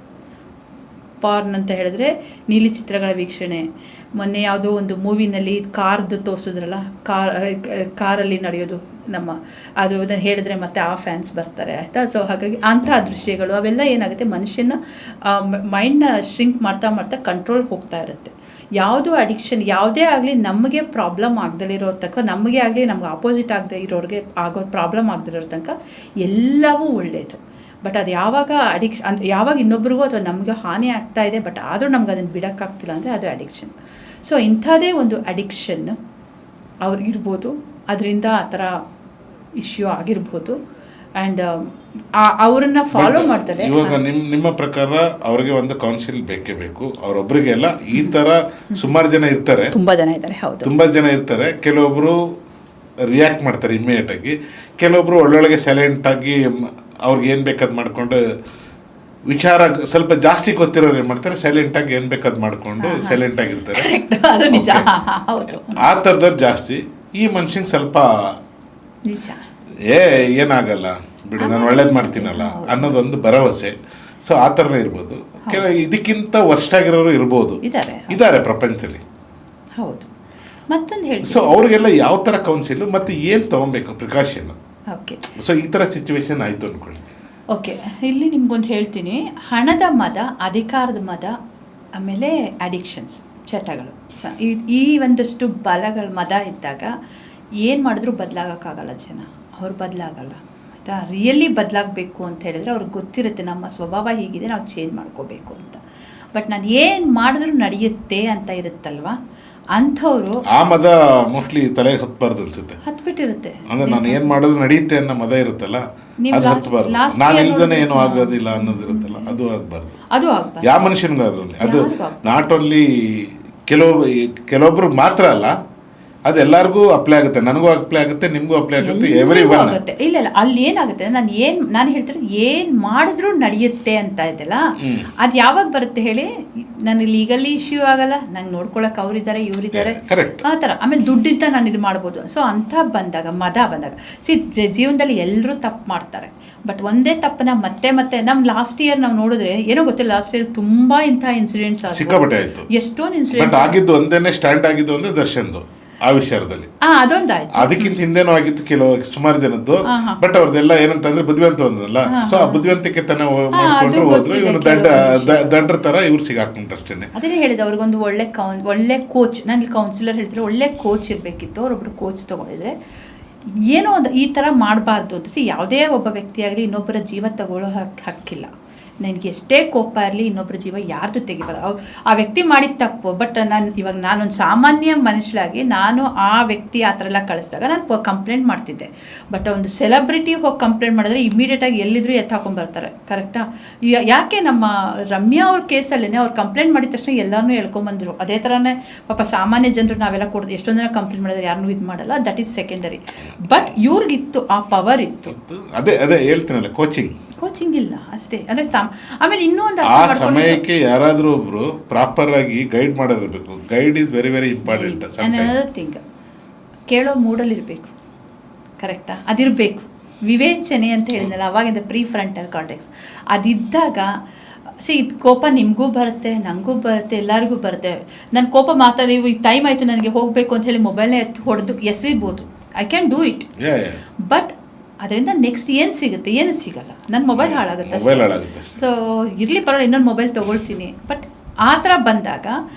ಪಾರ್ನ್ ಅಂತ ಹೇಳಿದ್ರೆ ನೀಲಿ ಚಿತ್ರಗಳ ವೀಕ್ಷಣೆ. ಮೊನ್ನೆ ಯಾವುದೋ ಒಂದು ಮೂವಿನಲ್ಲಿ ಕಾರ್ದು ತೋರಿಸಿದ್ರಲ್ಲ, ಕಾರಲ್ಲಿ ನಡೆಯೋದು, ಅದನ್ನು ಹೇಳಿದ್ರೆ ಮತ್ತೆ ಆ ಫ್ಯಾನ್ಸ್ ಬರ್ತಾರೆ, ಆಯಿತಾ. ಸೊ ಹಾಗಾಗಿ ಅಂಥ ದೃಶ್ಯಗಳು ಅವೆಲ್ಲ ಏನಾಗುತ್ತೆ, ಮನುಷ್ಯನ ಮೈಂಡ್ನ ಶ್ರಿಂಕ್ ಮಾಡ್ತಾ ಕಂಟ್ರೋಲ್ ಹೋಗ್ತಾ ಇರುತ್ತೆ. ಯಾವುದೋ ಅಡಿಕ್ಷನ್ ಯಾವುದೇ ಆಗಲಿ ನಮಗೆ ಪ್ರಾಬ್ಲಮ್ ಆಗದಲ್ಲಿರೋ ತನಕ, ನಮಗೆ ಆಗಲಿ ನಮ್ಗೆ ಆಪೋಸಿಟ್ ಆಗದೆ ಇರೋರಿಗೆ ಪ್ರಾಬ್ಲಮ್ ಆಗದಿರೋ ತನಕ ಎಲ್ಲವೂ ಒಳ್ಳೆಯದು. ಬಟ್ ಅದು ಯಾವಾಗ ಯಾವಾಗ ಇನ್ನೊಬ್ರಿಗೂ ಅಥವಾ ನಮಗೆ ಹಾನಿ ಆಗ್ತಾ ಇದೆ, ಬಟ್ ಆದರೂ ನಮ್ಗೆ ಅದನ್ನು ಬಿಡೋಕ್ಕಾಗ್ತಿಲ್ಲ ಅಂದರೆ ಅದು ಅಡಿಕ್ಷನ್. ಸೊ ಇಂಥದ್ದೇ ಒಂದು ಅಡಿಕ್ಷನ್ ಅವ್ರಿಗಿರ್ಬೋದು, ಅದರಿಂದ ಆ ಥರ ಇಶ್ಯೂ ಆಗಿರ್ಬೋದು. ಆ್ಯಂಡ್ ಅವರನ್ನು ಫಾಲೋ ಮಾಡ್ತಾರೆ. ಇವಾಗ ನಿಮ್ಮ ಪ್ರಕಾರ ಅವ್ರಿಗೆ ಒಂದು ಕೌನ್ಸಿಲ್ ಬೇಕೇ ಬೇಕು, ಅವರೊಬ್ಬರಿಗೆ ಅಲ್ಲ, ಈ ಥರ ಸುಮಾರು ಜನ ಇರ್ತಾರೆ, ತುಂಬ ಜನ ಇದ್ದಾರೆ. ಹೌದು, ತುಂಬ ಜನ ಇರ್ತಾರೆ. ಕೆಲವೊಬ್ಬರು ರಿಯಾಕ್ಟ್ ಮಾಡ್ತಾರೆ ಇಮ್ಮಿಡಿಯೇಟ್ ಆಗಿ, ಕೆಲವೊಬ್ಬರು ಒಳ್ಳೊಳಗೆ ಸೈಲೆಂಟಾಗಿ ಅವ್ರಿಗೆ ಏನು ಬೇಕಾದ್ ಮಾಡಿಕೊಂಡು ವಿಚಾರ ಸ್ವಲ್ಪ ಜಾಸ್ತಿ ಗೊತ್ತಿರೋರು ಏನು ಮಾಡ್ತಾರೆ, ಸೈಲೆಂಟಾಗಿ ಏನು ಬೇಕಾದ್ ಮಾಡಿಕೊಂಡು ಸೈಲೆಂಟಾಗಿರ್ತಾರೆ. ಆ ಥರದವ್ರು ಜಾಸ್ತಿ. ಈ ಮನುಷ್ಯಂಗೆ ಸ್ವಲ್ಪ ಏನಾಗಲ್ಲ ಬಿಡು, ನಾನು ಒಳ್ಳೇದು ಮಾಡ್ತೀನಲ್ಲ ಅನ್ನೋದೊಂದು ಭರವಸೆ. ಸೊ ಆ ಥರನೇ ಇರ್ಬೋದು. ಇದಕ್ಕಿಂತ ವರ್ಷಾಗಿರೋರು ಇರ್ಬೋದು, ಇದ್ದಾರೆ ಪ್ರಪಂಚದಲ್ಲಿ. ಹೌದು. ಮತ್ತೊಂದು ಹೇಳಿ, ಸೊ ಅವ್ರಿಗೆಲ್ಲ ಯಾವ ಥರ ಕೌನ್ಸಿಲ್ ಮತ್ತು ಏನು ತೊಗೊಬೇಕು ಪ್ರಿಕಾಷನ್? ಓಕೆ. ಸೊ ಈ ಥರ ಸಿಚುವೇಶನ್ ಆಯಿತು ಅಂದ್ಕೊಳ್ಳಿ. ಓಕೆ, ಇಲ್ಲಿ ನಿಮ್ಗೊಂದು ಹೇಳ್ತೀನಿ. ಹಣದ ಮದ, ಅಧಿಕಾರದ ಮದ, ಆಮೇಲೆ ಅಡಿಕ್ಷನ್ಸ್, ಚಟಗಳು, ಈ ಒಂದಷ್ಟು ಬಲಗಳ ಮದ ಇದ್ದಾಗ ಏನು ಮಾಡಿದ್ರೂ ಬದಲಾಗೋಕ್ಕಾಗಲ್ಲ ಜನ. ಅವ್ರು ಬದಲಾಗಲ್ಲ, ಆಯಿತಾ? ರಿಯಲಿ ಬದಲಾಗಬೇಕು ಅಂತ ಹೇಳಿದ್ರೆ ಅವ್ರಿಗೆ ಗೊತ್ತಿರುತ್ತೆ ನಮ್ಮ ಸ್ವಭಾವ ಹೀಗಿದೆ, ನಾವು ಚೇಂಜ್ ಮಾಡ್ಕೋಬೇಕು ಅಂತ. ಬಟ್ ನಾನು ಏನು ಮಾಡಿದ್ರೂ ನಡೆಯುತ್ತೆ ಅಂತ ಇರುತ್ತಲ್ವ, ಅಂಥವ್ರು ಆ ಮದ ಮೋಸ್ಟ್ಲಿ ತಲೆಗೆ ಹತ್ಬಾರ್ದು ಅನ್ಸುತ್ತೆ. ಹತ್ಬಿಟ್ಟಿರುತ್ತೆ. ಅಂದ್ರೆ ನಾನು ಏನು ಮಾಡಿದ್ರು ನಡೆಯುತ್ತೆ ಅನ್ನೋ ಮದ ಇರುತ್ತಲ್ಲ, ಅದು ಹತ್ಬಾರ್ದು. ನಾನು ಇಲ್ದೇ ಏನೂ ಆಗೋದಿಲ್ಲ ಅನ್ನೋದಿರುತ್ತಲ್ಲ, ಅದು ಆಗಬಾರ್ದು. ಯಾವ ಮನುಷ್ಯನಿಗಾದ್ರೂ ಅದು ನಾಟ್ ಓನ್ಲಿ ಕೆಲವೊಬ್ರಿಗೆ ಮಾತ್ರ ಅಲ್ಲ, ಅದು ಎಲ್ಲರಿಗೂ ಅಪ್ಲೈ ಆಗುತ್ತೆ. ನನಗೂ ಅಪ್ಲೈ ಆಗುತ್ತೆ, ನಿಮಗೂ ಅಪ್ಲೈ ಆಗುತ್ತೆ, ಎವ್ರಿ ಒನ್ ಆಗುತ್ತೆ. ಇಲ್ಲ ಅಲ್ಲಿ ಏನಾಗುತ್ತೆ, ನಾನು ಹೇಳ್ತಾರೆ ಏನು ಮಾಡಿದ್ರೂ ನಡೆಯುತ್ತೆ ಅಂತ ಇದೆಲ್ಲ, ಅದು ಯಾವಾಗ ಬರುತ್ತೆ ಹೇಳಿ? ನಾನು ಲೀಗಲಿ ಇಶ್ಯೂ ಆಗಲ್ಲ, ನಂಗೆ ನೋಡ್ಕೊಳಕ್ಕೆ ಅವರಿದ್ದಾರೆ, ಇವರಿದ್ದಾರೆ, ಆ ಥರ. ಆಮೇಲೆ ದುಡ್ಡಿಂದ ನಾನು ಇದು ಮಾಡ್ಬೋದು. ಸೊ ಅಂಥ ಬಂದಾಗ, ಮದ ಬಂದಾಗ, ಜೀವನದಲ್ಲಿ ಎಲ್ಲರೂ ತಪ್ಪು ಮಾಡ್ತಾರೆ. ಬಟ್ ಒಂದೇ ತಪ್ಪನ್ನ ಮತ್ತೆ ಮತ್ತೆ ನಮ್ಮ ಲಾಸ್ಟ್ ಇಯರ್ ನಾವು ನೋಡಿದ್ರೆ ಏನೋ ಗೊತ್ತಿಲ್ಲ, ಲಾಸ್ಟ್ ಇಯರ್ ತುಂಬಾ ಇಂಥ ಇನ್ಸಿಡೆಂಟ್ಸ್ ಸಿಕ್ಕಾಪಟ್ಟೆ ಆಯಿತು. ಎಷ್ಟೊಂದು ಇನ್ಸಿಡೆಂಟ್ಸ್ ಆಗಿದ್ದು ಒಂದೇನೆ ಸ್ಟ್ಯಾಂಡ್ ಆಗಿದ್ದು ಅಂದ್ರೆ ದರ್ಶನ್ದು ಆ ವಿಚಾರದಲ್ಲಿ. ಅದೊಂದಾಯ್ತು. ಅದಕ್ಕಿಂತ ಹಿಂದೆನೂ ಆಗಿತ್ತು ಸುಮಾರು ಜನದ್ದು. ಬಟ್ ಅವ್ರದ್ದೆಲ್ಲ ಏನಂತಂದ್ರೆ ಬುದ್ಧಿವಂತ ಒಂದಲ್ಲ. ಸೊ ಆ ಬುದ್ಧಿವಂತಿಕೆ ತನ ಮಾಡ್ಕೊಂಡು ಹೋದ್ರು. ಇವನು ದಡ್ರ ತರ ಇವ್ರು ಸಿಗಾಕೊಂಡ್ರು ಅಷ್ಟೇನೆ. ಅದೇ ಹೇಳಿದ ಅವ್ರಿಗೊಂದು ಒಳ್ಳೆ ಕೋಚ್, ನನಗೆ ಕೌನ್ಸಿಲರ್ ಹೇಳ್ತಾರೆ ಒಳ್ಳೆ ಕೋಚ್ ಇರಬೇಕಿತ್ತು. ಅವರೊಬ್ರು ಕೋಚ್ ತಗೊಂಡಿದ್ರೆ ಏನೋ ಒಂದು ಈ ಥರ ಮಾಡಬಾರ್ದು ಅಂತ. ಯಾವುದೇ ಒಬ್ಬ ವ್ಯಕ್ತಿಯಾಗಲಿ ಇನ್ನೊಬ್ಬರ ಜೀವ ತಗೊಳ್ಳೋ ಹಕ್ಕಿಲ್ಲ. ನನಗೆ ಎಷ್ಟೇ ಕೋಪ ಇರಲಿ, ಇನ್ನೊಬ್ಬರ ಜೀವ ಯಾರ್ದು ತೆಗಿಬಾರ. ಆ ವ್ಯಕ್ತಿ ಮಾಡಿದ ತಪ್ಪು. ಬಟ್ ನಾನೊಂದು ಸಾಮಾನ್ಯ ಮನುಷ್ಯರಾಗಿ ನಾನು ಆ ವ್ಯಕ್ತಿ ಆ ಥರ ಎಲ್ಲ ಕಳಿಸಿದಾಗ ನಾನು ಕಂಪ್ಲೇಂಟ್ ಮಾಡ್ತಿದ್ದೆ. ಬಟ್ ಒಂದು ಸೆಲೆಬ್ರಿಟಿ ಹೋಗಿ ಕಂಪ್ಲೇಂಟ್ ಮಾಡಿದ್ರೆ ಇಮಿಡಿಯೇಟಾಗಿ ಎಲ್ಲಿದ್ರು ಎತ್ತಾಕೊಂಡ್ಬರ್ತಾರೆ. ಕರೆಕ್ಟಾ? ಯಾಕೆ ನಮ್ಮ ರಮ್ಯಾ ಅವ್ರ ಕೇಸಲ್ಲೇ ಅವ್ರು ಕಂಪ್ಲೇಂಟ್ ಮಾಡಿದ ತಕ್ಷಣ ಎಲ್ಲರನ್ನೂ ಹೇಳ್ಕೊಂಬಂದರು. ಅದೇ ಥರನೇ ಪಾಪ ಸಾಮಾನ್ಯ ಜನರು ನಾವೆಲ್ಲ ಕೊಡೋದು, ಎಷ್ಟೊಂದು ಜನ ಕಂಪ್ಲೇಂಟ್ ಮಾಡಿದ್ರೆ ಯಾರನ್ನೂ ಇದು ಮಾಡಲ್ಲ. That is secondary. ಬಟ್ ಇವ್ರಿಗಿತ್ತು, ಆ ಪವರ್ ಇತ್ತು. ಅದೇ ಹೇಳ್ತೀನಲ್ಲ, ಕೋಚಿಂಗ್ ಇಲ್ಲ ಅಷ್ಟೇ. ಅಂದರೆ ಆಮೇಲೆ ಇನ್ನೊಂದು ಆ ಸಮಯಕ್ಕೆ ಯಾರಾದರೂ ಒಬ್ರು ಪ್ರಾಪರ್ ಆಗಿ ಗೈಡ್ ಮಾಡಿರಬೇಕು. Guide is very very important. Another thing, ಕೇಳೋ ಮೂಡಲ್ಲಿರಬೇಕು. ಕರೆಕ್ಟಾ? ಅದಿರಬೇಕು. ವಿವೇಚನೆ ಅಂತ ಹೇಳಿದ್ನಲ್ಲ ಅವಾಗಿಂದ, ಪ್ರೀ ಫ್ರಂಟಲ್ ಕಾರ್ಟೆಕ್ಸ್ ಅದಿದ್ದಾಗ ಇದು ಕೋಪ ನಿಮಗೂ ಬರುತ್ತೆ, ನನಗೂ ಬರುತ್ತೆ, ಎಲ್ಲರಿಗೂ ಬರುತ್ತೆ. ನನ್ನ ಕೋಪ ಮಾತಾಡಿ ಈ ಟೈಮ್ ಆಯಿತು ನನಗೆ ಹೋಗಬೇಕು ಅಂತ ಹೇಳಿ ಮೊಬೈಲ್ನೇ ಎತ್ತು ಹೊಡೆದು ಎಸೆಬೋದು. I can do it. But ಅದರಿಂದ ನೆಕ್ಸ್ಟ್ ಏನು ಸಿಗುತ್ತೆ? ಏನು ಸಿಗಲ್ಲ. ನನ್ನ ಮೊಬೈಲ್ ಹಾಳಾಗುತ್ತೆ. ಸೊ ಇರಲಿ ಪರವಾಗಿಲ್ಲ, ಇನ್ನೊಂದು ಮೊಬೈಲ್ ತೊಗೊಳ್ತೀನಿ. ಬಟ್ ಆ ಥರ ಬಂದಾಗ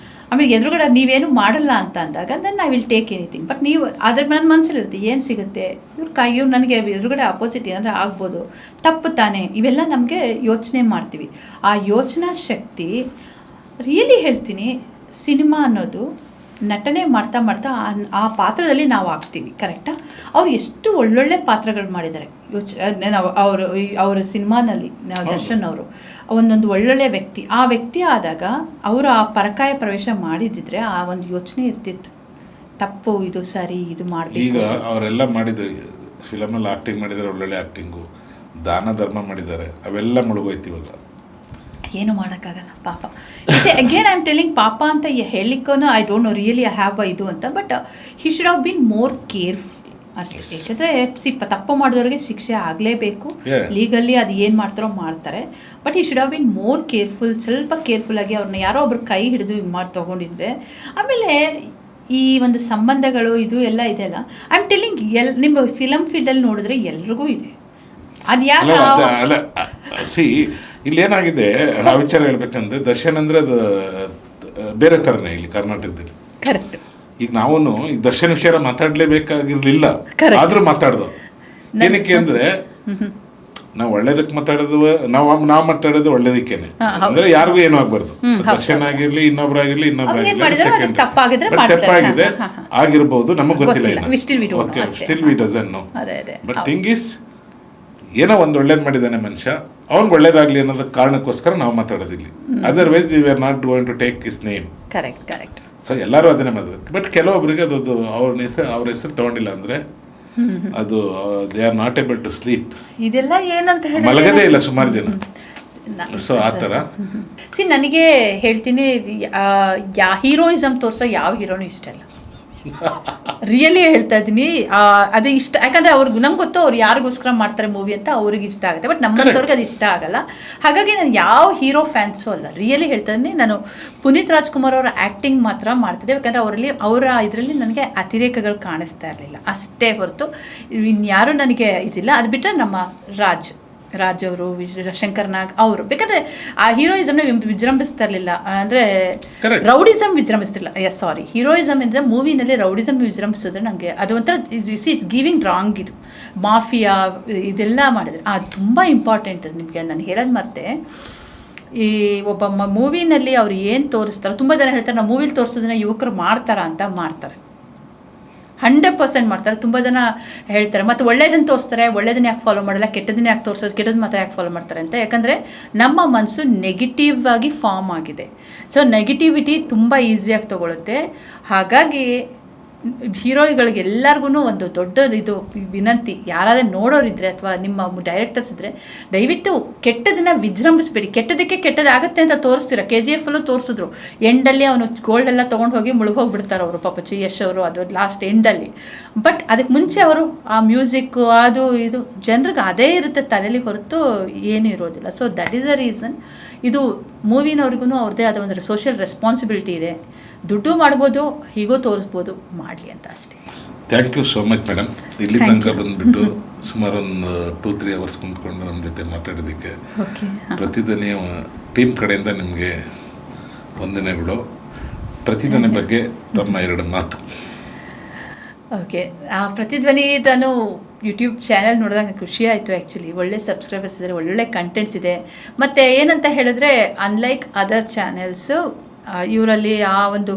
ಆಮೇಲೆ ಎದುರುಗಡೆ ನೀವೇನು ಮಾಡಲ್ಲ ಅಂತ ಅಂದಾಗ then I will take anything. But ನೀವು ಅದ್ರ ನನ್ನ ಮನಸ್ಸಲ್ಲಿರುತ್ತೆ ಏನು ಸಿಗುತ್ತೆ, ಇವ್ರು ನನಗೆ ಎದುರುಗಡೆ ಅಪೋಸಿಟ್ ಏನಾದರೂ ಆಗ್ಬೋದು, ತಪ್ಪು ತಾನೇ, ಇವೆಲ್ಲ ನಮಗೆ ಯೋಚನೆ ಮಾಡ್ತೀವಿ. ಆ ಯೋಚನಾ ಶಕ್ತಿ ರಿಯಲಿ ಹೇಳ್ತೀನಿ, ಸಿನಿಮಾ ಅನ್ನೋದು ನಟನೆ ಮಾಡ್ತಾ ಮಾಡ್ತಾ ಆ ಪಾತ್ರದಲ್ಲಿ ನಾವು ಆಗ್ತೀವಿ. ಕರೆಕ್ಟಾ? ಅವ್ರು ಎಷ್ಟು ಒಳ್ಳೊಳ್ಳೆ ಪಾತ್ರಗಳು ಮಾಡಿದ್ದಾರೆ. ಅವರ ಸಿನಿಮಾನಲ್ಲಿ ದರ್ಶನ್ ಅವರು ಒಂದೊಂದು ಒಳ್ಳೊಳ್ಳೆ ವ್ಯಕ್ತಿ. ಆ ವ್ಯಕ್ತಿ ಆದಾಗ ಅವರು ಆ ಪರಕಾಯ ಪ್ರವೇಶ ಮಾಡಿದಿದ್ರೆ ಆ ಒಂದು ಯೋಚನೆ ಇರ್ತಿತ್ತು, ತಪ್ಪು, ಇದು ಸರಿ, ಇದು ಮಾಡಬೇಕು. ಈಗ ಅವರೆಲ್ಲ ಮಾಡಿದ ಫಿಲಮಲ್ಲಿ ಆ್ಯಕ್ಟಿಂಗ್ ಮಾಡಿದ್ದಾರೆ, ಒಳ್ಳೊಳ್ಳೆ ಆ್ಯಕ್ಟಿಂಗು, ದಾನ ಧರ್ಮ ಮಾಡಿದ್ದಾರೆ, ಅವೆಲ್ಲ ಮುಳುಗೋಯ್ತು. ಇವಾಗ ಏನು ಮಾಡೋಕ್ಕಾಗಲ್ಲ ಪಾಪ. ಅಗೇನ್ ಐ ಆಮ್ ಟೆಲಿಂಗ್ ಪಾಪ ಅಂತ ಹೇಳಲಿಕ್ಕೂ I don't know really I have ಇದು ಅಂತ. But he should have been more careful ಅಷ್ಟೇ. ಯಾಕೆಂದರೆ ತಪ್ಪು ಮಾಡಿದವ್ರಿಗೆ ಶಿಕ್ಷೆ ಆಗಲೇಬೇಕು. ಲೀಗಲ್ಲಿ ಅದು ಏನು ಮಾಡ್ತಾರೋ ಮಾಡ್ತಾರೆ. But he should have been more careful. ಸ್ವಲ್ಪ ಕೇರ್ಫುಲ್ಲಾಗಿ ಅವ್ರನ್ನ ಯಾರೋ ಒಬ್ರು ಕೈ ಹಿಡಿದು ತೊಗೊಂಡಿದ್ರೆ. ಆಮೇಲೆ ಈ ಒಂದು ಸಂಬಂಧಗಳು ಇದು ಎಲ್ಲ ಇದೆಲ್ಲ ಐ ಆಮ್ ಟೆಲಿಂಗ್, ನಿಮ್ಮ ಫಿಲಮ್ ಫೀಲ್ಡಲ್ಲಿ ನೋಡಿದ್ರೆ ಎಲ್ರಿಗೂ ಇದೆ. ಅದು ಯಾಕೆ ಇಲ್ಲೇನಾಗಿದೆ ಆ ವಿಚಾರ ಹೇಳ್ಬೇಕಂದ್ರೆ, ದರ್ಶನ್ ಅಂದರೆ ಅದು ಬೇರೆ ಥರನೇ ಇಲ್ಲಿ ಕರ್ನಾಟಕದಲ್ಲಿ. ಕರೆಕ್ಟ್. ಈಗ ನಾವು ಈ ದರ್ಶನ್ ವಿಷಯ ಮಾತಾಡಲೇಬೇಕಾಗಿರಲಿಲ್ಲ, ಆದರೂ ಮಾತಾಡ್ದು. ಏನಕ್ಕೆ ಅಂದರೆ ನಾವು ಒಳ್ಳೇದಕ್ಕೆ ಮಾತಾಡೋದು ನಾವು ಮಾತಾಡೋದು ಒಳ್ಳೇದಕ್ಕೇನೆ, ಅಂದ್ರೆ ಯಾರಿಗೂ ಏನೂ ಆಗ್ಬಾರ್ದು. ದರ್ಶನ್ ಆಗಿರ್ಲಿ, ಇನ್ನೊಬ್ರಾಗಿರ್ಲಿ, ತಪ್ಪಾಗಿದೆ ಆಗಿರ್ಬೋದು, ನಮಗೆ ಗೊತ್ತಿಲ್ಲ. Still we doesn't know. But thing is, ಏನೋ ಒಂದು ಒಳ್ಳೇದು ಮಾಡಿದ್ದಾನೆ ಮನುಷ್ಯ, ಅವ್ನಿಗೆ ಒಳ್ಳೇದಾಗ್ಲಿ ಅನ್ನೋದ ಕಾರಣಕ್ಕೋಸ್ಕರ ನಾವು ಮಾತಾಡೋದಿಲ್ಲ. Otherwise we are not going to take his name. Correct. So ಎಲ್ಲರೂ ಅದನ್ನೇ ಮಾತಾಡೋದು. ಬಟ್ ಕೆಲವೊಬ್ಬರಿಗೆ ಅದು ಅವ್ರ ಹೆಸರು ತಗೊಂಡಿಲ್ಲ ಅಂದ್ರೆ ಅದು they are not able to sleep. ಇದೆಲ್ಲ ಏನಂತ ಹೇಳಿ ಮಲಗದೇ ಇಲ್ಲ ಸುಮಾರು ಜನ. ಸೊ ಆ ಥರ ನನಗೆ ಹೇಳ್ತೀನಿ, ಹೀರೋಯಿಸಮ್ ತೋರಿಸೋ ಯಾವ ಹೀರೋನು ಇಷ್ಟ ಇಲ್ಲ. ರಿಯಲಿ ಹೇಳ್ತಾ ಇದ್ದೀನಿ, ಅದು ಇಷ್ಟ. ಯಾಕಂದರೆ ಅವ್ರಿಗೆ ನಮ್ಗೆ ಗೊತ್ತು ಅವ್ರು ಯಾರಿಗೋಸ್ಕರ ಮಾಡ್ತಾರೆ ಮೂವಿ ಅಂತ, ಅವ್ರಿಗೆ ಇಷ್ಟ ಆಗುತ್ತೆ. ಬಟ್ ನಮ್ಮಂಥವ್ರಿಗೆ ಅದು ಇಷ್ಟ ಆಗಲ್ಲ. ಹಾಗಾಗಿ ನಾನು ಯಾವ ಹೀರೋ ಫ್ಯಾನ್ಸು ಅಲ್ಲ. ರಿಯಲಿ ಹೇಳ್ತಾ ಇದ್ದೀನಿ, ನಾನು ಪುನೀತ್ ರಾಜ್ಕುಮಾರ್ ಅವರ ಆ್ಯಕ್ಟಿಂಗ್ ಮಾತ್ರ ಮಾಡ್ತಿದ್ದೆ. ಯಾಕಂದರೆ ಅವರ ಇದರಲ್ಲಿ ನನಗೆ ಅತಿರೇಕಗಳು ಕಾಣಿಸ್ತಾ ಇರಲಿಲ್ಲ ಅಷ್ಟೇ ಹೊರತು ಇನ್ಯಾರೂ ನನಗೆ ಇದಿಲ್ಲ. ಅದು ಬಿಟ್ಟರೆ ನಮ್ಮ ರಾಜ್ ಅವರು, ಶಂಕರ್ ನಾಗ್ ಅವರು, ಬೇಕಾದ್ರೆ ಆ ಹೀರೋಯಿಸಮ್ನ ವಿಜೃಂಭಿಸ್ತಾ ಇರಲಿಲ್ಲ. ಅಂದರೆ ರೌಡಿಸಮ್ ವಿಜೃಂಭಿಸ್ತಿಲ್ಲ. ಸಾರಿ, ಹೀರೋಯಿಸಮ್ ಅಂದರೆ ಮೂವಿನಲ್ಲಿ ರೌಡಿಸಮ್ ವಿಜೃಂಭಿಸಿದ್ರೆ ನನಗೆ ಅದು ಒಂಥರ ಇಟ್ಸ್ ಗಿವಿಂಗ್ ರಾಂಗ್. ಇದು ಮಾಫಿಯಾ ಇದೆಲ್ಲ ಮಾಡಿದ್ರೆ ಅದು ತುಂಬ ಇಂಪಾರ್ಟೆಂಟ್. ನಿಮಗೆ ನಾನು ಹೇಳೋದು ಮರ್ತೆ, ಈ ಒಬ್ಬ ಮೂವಿನಲ್ಲಿ ಅವ್ರು ಏನು ತೋರಿಸ್ತಾರೆ, ತುಂಬ ಜನ ಹೇಳ್ತಾರೆ ನಾವು ಮೂವಿಲಿ ತೋರಿಸೋದನ್ನ ಯುವಕರು ಮಾಡ್ತಾರೆ ಅಂತ. ಮಾಡ್ತಾರೆ, 100% ಮಾಡ್ತಾರೆ. ತುಂಬ ಜನ ಹೇಳ್ತಾರೆ. ಮತ್ತು ಒಳ್ಳೇದನ್ನು ತೋರಿಸ್ತಾರೆ, ಒಳ್ಳೇದನ್ನ ಯಾಕೆ ಫಾಲೋ ಮಾಡಲ್ಲ, ಕೆಟ್ಟದನ್ನ ಯಾಕೆ ತೋರಿಸೋದು, ಕೆಟ್ಟದ್ದು ಮಾತ್ರ ಯಾಕೆ ಫಾಲೋ ಮಾಡ್ತಾರೆ ಅಂತ. ಯಾಕಂದರೆ ನಮ್ಮ ಮನಸ್ಸು ನೆಗೆಟಿವ್ ಆಗಿ ಫಾರ್ಮ್ ಆಗಿದೆ. ಸೊ ನೆಗೆಟಿವಿಟಿ ತುಂಬ ಈಸಿಯಾಗಿ ತೊಗೊಳುತ್ತೆ. ಹಾಗಾಗಿ ಹೀರೋಯಿಗಳಿಗೆ ಎಲ್ಲರಿಗೂ ಒಂದು ದೊಡ್ಡದು ಇದು ವಿನಂತಿ, ಯಾರಾದರೂ ನೋಡೋರಿದ್ದರೆ ಅಥವಾ ನಿಮ್ಮ ಡೈರೆಕ್ಟರ್ಸ್ ಇದ್ದರೆ ದಯವಿಟ್ಟು ಕೆಟ್ಟದನ್ನು ವಿಜೃಂಭಿಸಬೇಡಿ. ಕೆಟ್ಟದಕ್ಕೆ ಕೆಟ್ಟದಾಗುತ್ತೆ ಅಂತ ತೋರಿಸ್ತೀರ. KGF ಅಲ್ಲೂ ತೋರಿಸಿದ್ರು, ಎಂಡಲ್ಲಿ ಅವನು ಗೋಲ್ಡೆಲ್ಲ ತೊಗೊಂಡು ಹೋಗಿ ಮುಳುಗೋಗ್ಬಿಡ್ತಾರೆ ಅವರು, ಪಾಪ ಯಶ್ ಅವರು, ಅದು ಲಾಸ್ಟ್ ಎಂಡಲ್ಲಿ. ಬಟ್ ಅದಕ್ಕೆ ಮುಂಚೆ ಅವರು ಆ ಮ್ಯೂಸಿಕ್ಕು ಅದು ಇದು ಜನರಿಗೆ ಅದೇ ಇರುತ್ತೆ ತಲೆಯಲ್ಲಿ ಹೊರತು ಏನೂ ಇರೋದಿಲ್ಲ. So that is the reason. ಇದು ಮೂವಿನವ್ರಿಗೂ ಅವ್ರದ್ದೇ ಆದ ಒಂದು ಸೋಷಿಯಲ್ ರೆಸ್ಪಾನ್ಸಿಬಿಲಿಟಿ ಇದೆ. ದುಡ್ಡು ಮಾಡ್ಬೋದು, ಹೀಗೂ ತೋರಿಸ್ಬೋದು, ಮಾಡಲಿ ಅಂತ ಅಷ್ಟೇ. Thank you so much madam. ಇಲ್ಲಿ ತನಕ ಬಂದುಬಿಟ್ಟು ಸುಮಾರು ಒಂದು 2-3 ಅವರ್ಸ್ ಕುಂತ್ಕೊಂಡು ನಮ್ಮ ಜೊತೆ ಮಾತಾಡೋದಕ್ಕೆ ಪ್ರತಿಧ್ವನಿ ಟೀಮ್ ಕಡೆಯಿಂದ ನಿಮಗೆ ವಂದನೆಗಳು. ಪ್ರತಿಧ್ವನಿ ಬಗ್ಗೆ ತಮ್ಮ 2 ಮಾತು. ಓಕೆ, ಪ್ರತಿಧ್ವನಿ ನಾನು ಯೂಟ್ಯೂಬ್ ಚಾನಲ್ ನೋಡಿದಾಗ ಖುಷಿ ಆಯಿತು. ಆ್ಯಕ್ಚುಲಿ ಒಳ್ಳೆ ಸಬ್ಸ್ಕ್ರೈಬರ್ಸ್ ಇದ್ದಾರೆ, ಒಳ್ಳೊಳ್ಳೆ ಕಂಟೆಂಟ್ಸ್ ಇದೆ. ಮತ್ತು ಏನಂತ ಹೇಳಿದ್ರೆ ಅನ್ಲೈಕ್ ಅದರ್ ಚಾನೆಲ್ಸು, ಇವರಲ್ಲಿ ಆ ಒಂದು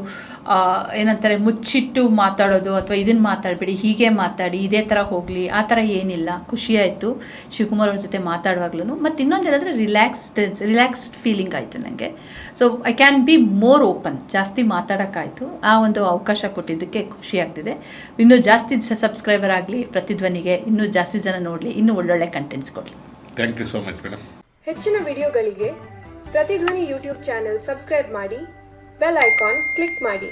ಏನಂತಾರೆ ಮುಚ್ಚಿಟ್ಟು ಮಾತಾಡೋದು ಅಥವಾ ಇದನ್ನು ಮಾತಾಡಬೇಡಿ, ಹೀಗೆ ಮಾತಾಡಿ, ಇದೇ ಥರ ಹೋಗಲಿ, ಆ ಥರ ಏನಿಲ್ಲ. ಖುಷಿಯಾಯಿತು ಶಿವಕುಮಾರ್ ಅವ್ರ ಜೊತೆ ಮಾತಾಡುವಾಗ್ಲೂ. ಮತ್ತು ಇನ್ನೊಂದು ಹೇಳಿದ್ರೆ ರಿಲ್ಯಾಕ್ಸ್ಡ್ ಫೀಲಿಂಗ್ ಆಯಿತು ನನಗೆ. So I can be more open, ಜಾಸ್ತಿ ಮಾತಾಡೋಕ್ಕಾಯಿತು. ಆ ಒಂದು ಅವಕಾಶ ಕೊಟ್ಟಿದ್ದಕ್ಕೆ ಖುಷಿ ಆಗ್ತಿದೆ. ಇನ್ನೂ ಜಾಸ್ತಿ ಸಬ್ಸ್ಕ್ರೈಬರ್ ಆಗಲಿ ಪ್ರತಿಧ್ವನಿಗೆ, ಇನ್ನೂ ಜಾಸ್ತಿ ಜನ ನೋಡಲಿ, ಇನ್ನೂ ಒಳ್ಳೊಳ್ಳೆ ಕಂಟೆಂಟ್ಸ್ ಕೊಡಲಿ. Thank you so much madam. ಹೆಚ್ಚಿನ ವಿಡಿಯೋಗಳಿಗೆ ಪ್ರತಿಧ್ವನಿ ಯೂಟ್ಯೂಬ್ ಚಾನೆಲ್ ಸಬ್ಸ್ಕ್ರೈಬ್ ಮಾಡಿ, ಬೆಲ್ ಐಕಾನ್ ಕ್ಲಿಕ್ ಮಾಡಿ.